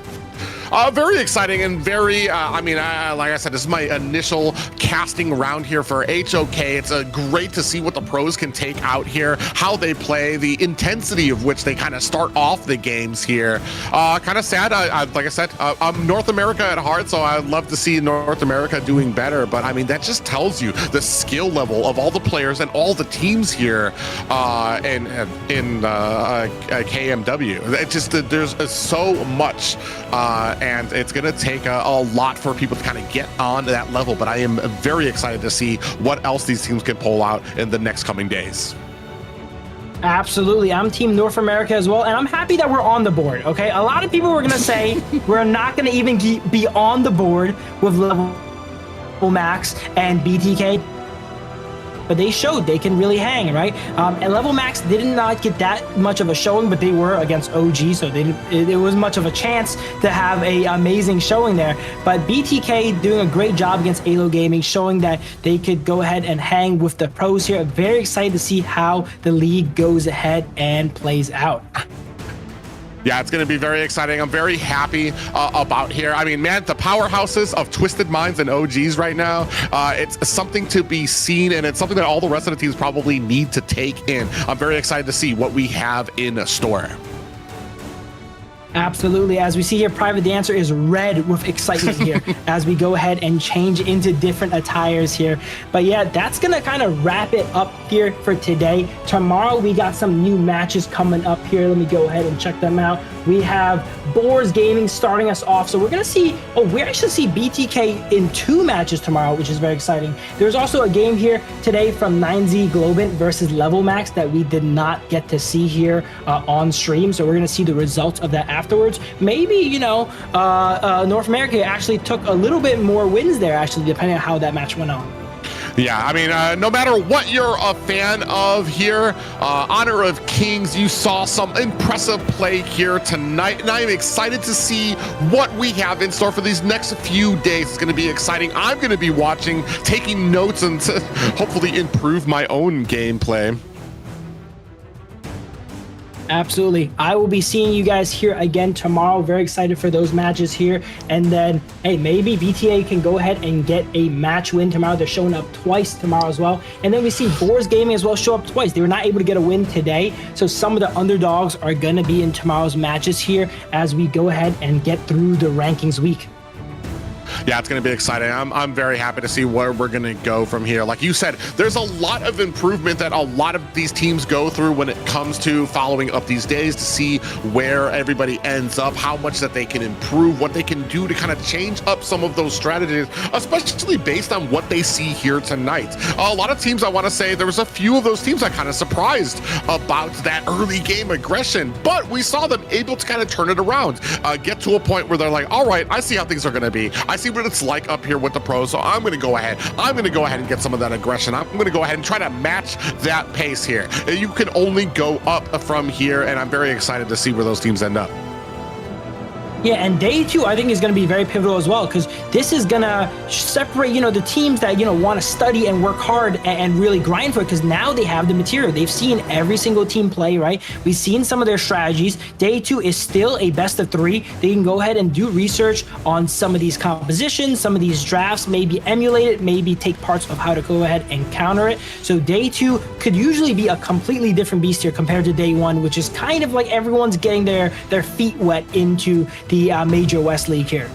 Very exciting and very, like I said, this is my initial casting round here for HOK. It's great to see what the pros can take out here, how they play, the intensity of which they kind of start off the games here. Kind of sad, like I said, I'm North America at heart, so I'd love to see North America doing better. But I mean, that just tells you the skill level of all the players and all the teams here in KMW. It just, there's so much, and it's going to take a lot for people to kind of get on to that level. But I am very excited to see what else these teams can pull out in the next coming days. Absolutely. I'm Team North America as well, and I'm happy that we're on the board, okay? A lot of people were going to say we're not going to even be on the board with Level Max and BTK, but they showed they can really hang, right? And Level Max did not get that much of a showing, but they were against OG, so it was much of a chance to have a amazing showing there. But BTK doing a great job against Aylo Gaming, showing that they could go ahead and hang with the pros here. Very excited to see how the league goes ahead and plays out. Yeah, it's going to be very exciting. I'm very happy about here. I mean, man, the powerhouses of Twisted Minds and OGs right now, it's something to be seen, and it's something that all the rest of the teams probably need to take in. I'm very excited to see what we have in store. Absolutely. As we see here, Private Dancer is red with excitement here as we go ahead and change into different attires here. But yeah, that's going to kind of wrap it up here for today. Tomorrow, we got some new matches coming up here. Let me go ahead and check them out. We have Bor Gaming starting us off. So we're going to see, we actually see BTK in 2 matches tomorrow, which is very exciting. There's also a game here today from 9Z Globin versus Level Max that we did not get to see here on stream. So we're going to see the results of that afterwards. Maybe, North America actually took a little bit more wins there, actually, depending on how that match went on. Yeah, I mean, no matter what you're a fan of here, Honor of Kings, you saw some impressive play here tonight, and I'm excited to see what we have in store for these next few days. It's going to be exciting. I'm going to be watching, taking notes, and to hopefully improve my own gameplay. Absolutely. I will be seeing you guys here again tomorrow. Very excited for those matches here. And then, hey, maybe BTA can go ahead and get a match win tomorrow. They're showing up twice tomorrow as well. And then we see Boars Gaming as well show up twice. They were not able to get a win today. So some of the underdogs are going to be in tomorrow's matches here as we go ahead and get through the rankings week. Yeah, it's going to be exciting. I'm very happy to see where we're going to go from here. Like you said, there's a lot of improvement that a lot of these teams go through when it comes to following up these days to see where everybody ends up, how much that they can improve, what they can do to kind of change up some of those strategies, especially based on what they see here tonight. A lot of teams, I want to say, there was a few of those teams that kind of surprised about that early game aggression, but we saw them able to kind of turn it around, get to a point where they're like, all right, I see how things are going to be. I see what it's like up here with the pros, so I'm going to go ahead and get some of that aggression. I'm going to go ahead and try to match that pace here. You can only go up from here, and I'm very excited to see where those teams end up. Yeah, and day 2, I think, is going to be very pivotal as well, because this is going to separate, the teams that, want to study and work hard and really grind for it, because now they have the material. They've seen every single team play, right? We've seen some of their strategies. Day 2 is still a best of 3. They can go ahead and do research on some of these compositions, some of these drafts, maybe emulate it, maybe take parts of how to go ahead and counter it. So day 2 could usually be a completely different beast here compared to day 1, which is kind of like everyone's getting their feet wet into the Major West League here.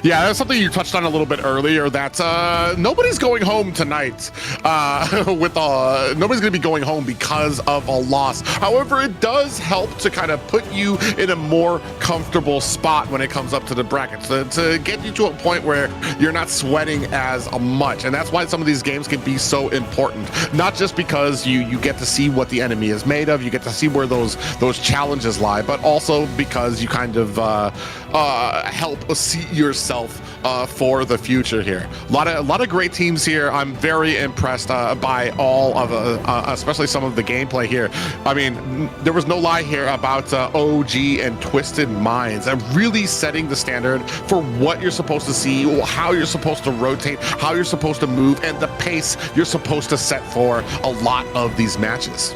Yeah, that's something you touched on a little bit earlier, that nobody's going home tonight. Nobody's going to be going home because of a loss. However, it does help to kind of put you in a more comfortable spot when it comes up to the brackets, to get you to a point where you're not sweating as much. And that's why some of these games can be so important. Not just because you get to see what the enemy is made of, you get to see where those challenges lie, but also because you kind of help see yourself for the future here. A lot of great teams here. I'm very impressed by all of, especially some of the gameplay here. I mean, there was no lie here about OG and Twisted Minds. I'm really setting the standard for what you're supposed to see, how you're supposed to rotate, how you're supposed to move, and the pace you're supposed to set for a lot of these matches.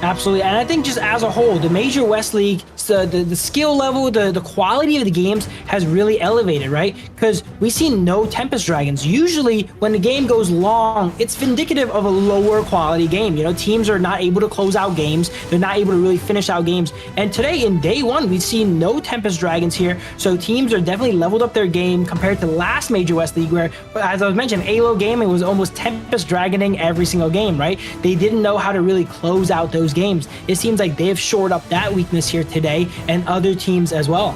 Absolutely, and I think just as a whole, the Major West League, the skill level, the quality of the games has really elevated, right? Because we see no Tempest Dragons. Usually, when the game goes long, it's indicative of a lower quality game. You know, teams are not able to close out games. They're not able to really finish out games. And today, in day one, we've seen no Tempest Dragons here. So teams are definitely leveled up their game compared to last Major West League, where, as I was mentioning, Aylo Gaming was almost Tempest Dragoning every single game, right? They didn't know how to really close out those games. It seems like they've shored up that weakness here today, and other teams as well.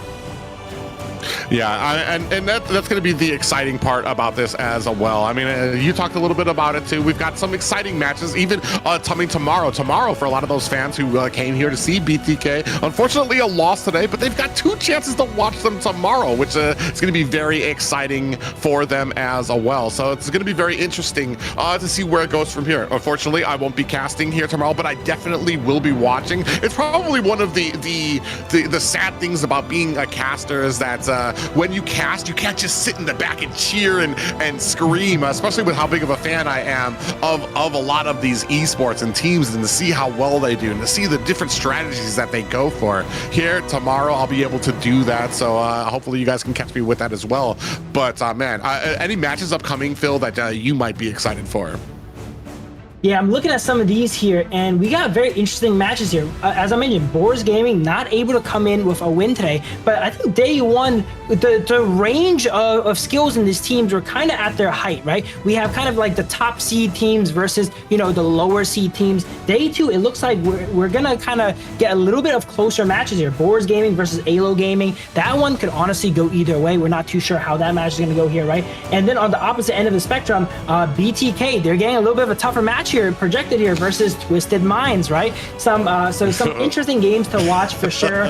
Yeah, and that's going to be the exciting part about this as well. I mean, you talked a little bit about it too. We've got some exciting matches, even coming tomorrow. Tomorrow, for a lot of those fans who came here to see BTK, unfortunately a loss today, but they've got 2 chances to watch them tomorrow, which is going to be very exciting for them as well. So it's going to be very interesting to see where it goes from here. Unfortunately, I won't be casting here tomorrow, but I definitely will be watching. It's probably one of the sad things about being a caster is that when you cast, you can't just sit in the back and cheer and scream, especially with how big of a fan I am of a lot of these esports and teams, and to see how well they do and to see the different strategies that they go for. Here tomorrow, I'll be able to do that, so hopefully you guys can catch me with that as well. But man, any matches upcoming, Phil, that you might be excited for? Yeah, I'm looking at some of these here, and we got very interesting matches here. As I mentioned, Boars Gaming not able to come in with a win today, but I think day one, the range of skills in these teams were kind of at their height, right? We have kind of like the top seed teams versus, you know, the lower seed teams. Day two, it looks like we're gonna kind of get a little bit of closer matches here. Boars Gaming versus Aylo Gaming. That one could honestly go either way. We're not too sure how that match is gonna go here, right? And then on the opposite end of the spectrum, BTK, they're getting a little bit of a tougher match here, projected here, versus Twisted Minds, right? Some interesting games to watch for sure.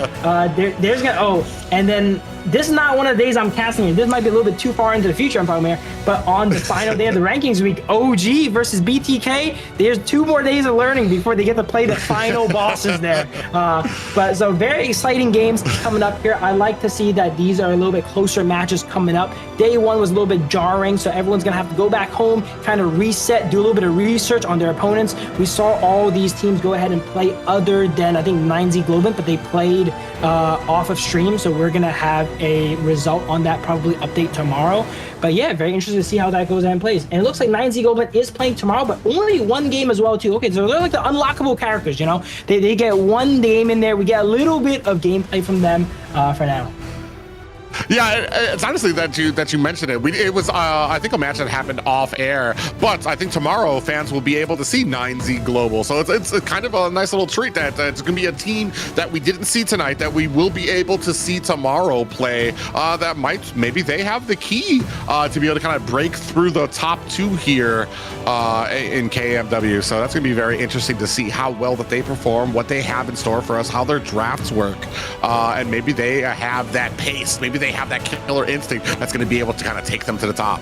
There's gonna and then this is not one of the days I'm casting here. This might be a little bit too far into the future, I'm probably here. But on the final day of the rankings week, OG versus BTK, there's 2 more days of learning before they get to play the final bosses there. But so very exciting games coming up here. I like to see that these are a little bit closer matches coming up. Day one was a little bit jarring, so everyone's gonna have to go back home, kind of reset, do a little bit of research on their opponents. We saw all these teams go ahead and play other than, I think, 9Z Globin, but they played off of stream, so we're gonna have a result on that probably update tomorrow. But yeah, very interesting to see how that goes and plays. And it looks like 9Z Globin is playing tomorrow, but only 1 game as well too. Okay, so they're like the unlockable characters, you know? They get 1 game in there. We get a little bit of gameplay from them for now. Yeah, it's honestly that you mentioned it. It was I think a match that happened off air, but I think tomorrow fans will be able to see 9Z Global. So it's kind of a nice little treat that it's going to be a team that we didn't see tonight that we will be able to see tomorrow play. That maybe they have the key to be able to kind of break through the top 2 here in KMW. So that's going to be very interesting to see how well that they perform, what they have in store for us, how their drafts work, and maybe they have that pace. Maybe they have that killer instinct that's going to be able to kind of take them to the top.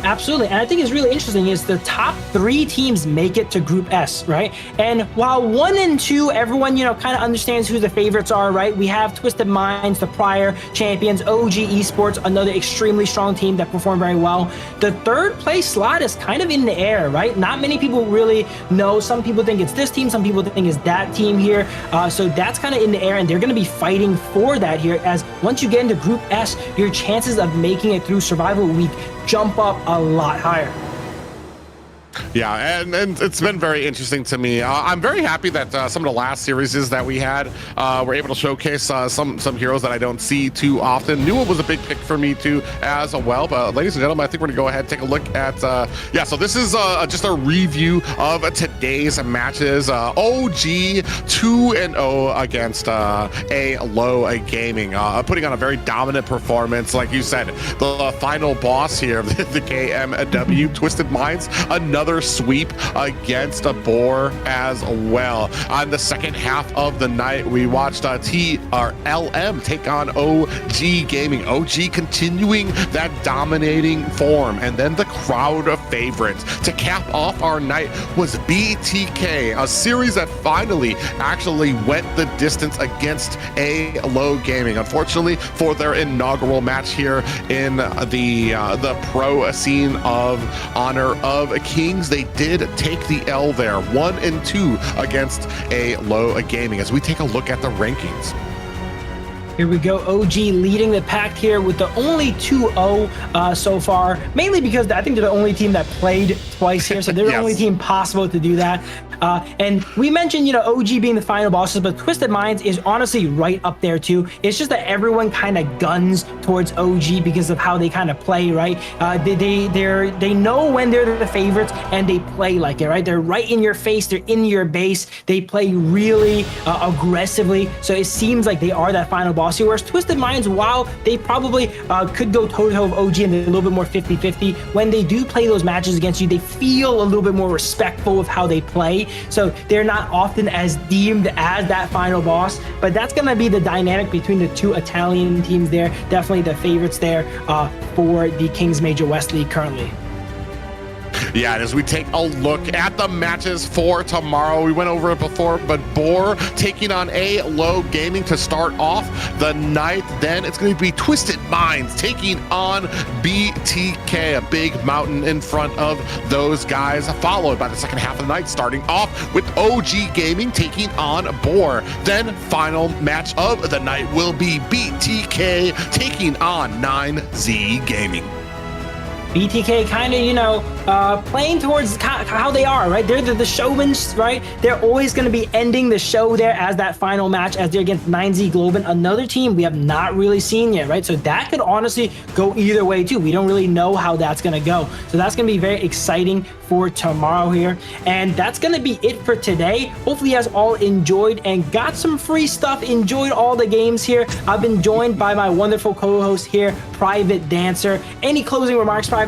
Absolutely, and I think it's really interesting is the top 3 teams make it to Group S, right? And while 1 and 2, everyone, you know, kind of understands who the favorites are, right? We have Twisted Minds, the prior champions, OG Esports, another extremely strong team that performed very well. The 3rd place slot is kind of in the air, right? Not many people really know. Some people think it's this team, some people think it's that team here. So that's kind of in the air, and they're going to be fighting for that here, as once you get into Group S, your chances of making it through Survival Week jump up a lot higher. Yeah, and it's been very interesting to me. I'm very happy that some of the last series that we had were able to showcase some heroes that I don't see too often. Nua was a big pick for me too as well. But ladies and gentlemen, I think we're gonna go ahead and take a look at so this is just a review of today's matches. OG 2-0 against Aylo Gaming, putting on a very dominant performance. Like you said, the final boss here, the KMW Twisted Minds, another sweep against a Bor as well. On the second half of the night, we watched LM take on OG Gaming. OG continuing that dominating form, and then the crowd favorite to cap off our night was BTK, a series that finally actually went the distance against Aylo Gaming. Unfortunately, for their inaugural match here in the pro scene of Honor of Kings, Kings, they did take the L there, 1-2 against Aylo Gaming. As we take a look at the rankings. Here we go. OG leading the pack here with the only 2-0 so far, mainly because I think they're the only team that played twice here, so they're the only team possible to do that. And we mentioned, you know, OG being the final bosses, but Twisted Minds is honestly right up there too. It's just that everyone kind of guns towards OG because of how they kind of play, right? They know when they're the favorites and they play like it, right? They're right in your face, they're in your base, they play really aggressively, so it seems like they are that final boss here. Whereas Twisted Minds, while they probably could go toe-to-toe with OG and they're a little bit more 50-50, when they do play those matches against you, they feel a little bit more respectful of how they play. So they're not often as deemed as that final boss, but that's going to be the dynamic between the two Italian teams there. Definitely the favorites there for the Kings Major West League currently. Yeah, and as we take a look at the matches for tomorrow, we went over it before, but Bor taking on Aylo Gaming to start off the night. Then it's going to be Twisted Minds taking on BTK, a big mountain in front of those guys, followed by the second half of the night, starting off with OG Gaming taking on Bor. Then final match of the night will be BTK taking on 9Z Gaming. BTK kind of, you know, playing towards how they are, right? They're the showmen, right? They're always going to be ending the show there as that final match as they're against 9Z Globen, another team we have not really seen yet, right? So that could honestly go either way too. We don't really know how that's going to go. So that's going to be very exciting for tomorrow here. And that's going to be it for today. Hopefully you guys all enjoyed and got some free stuff, enjoyed all the games here. I've been joined by my wonderful co-host here, Private Dancer. Any closing remarks, Private?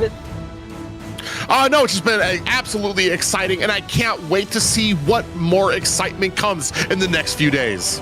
No, it's just been absolutely exciting, and I can't wait to see what more excitement comes in the next few days.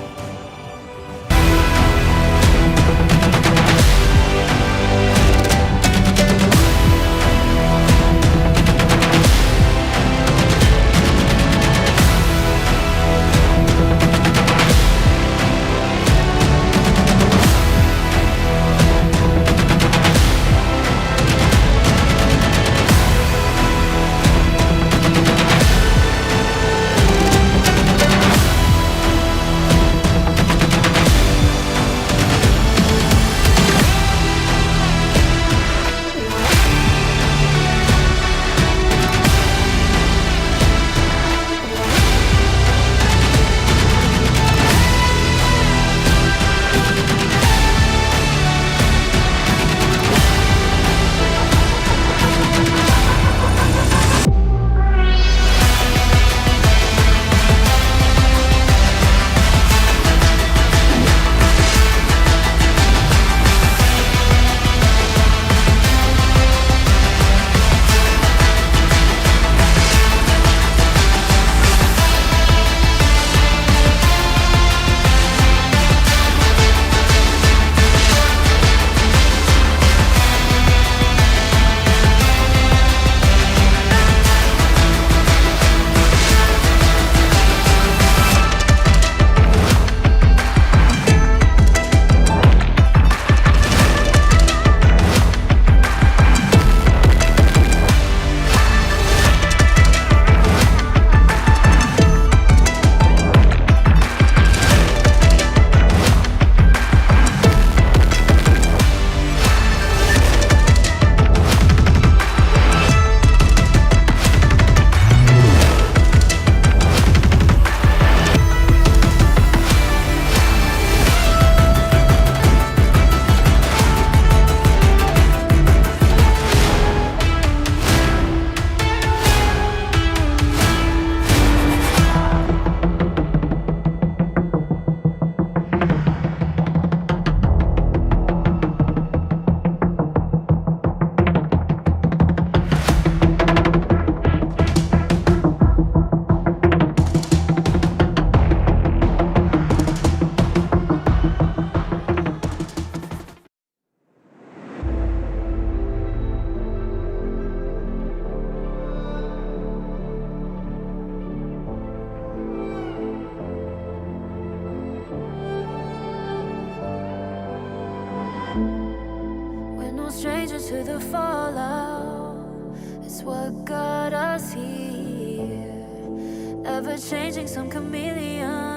It's what got us here. Ever changing, some chameleon.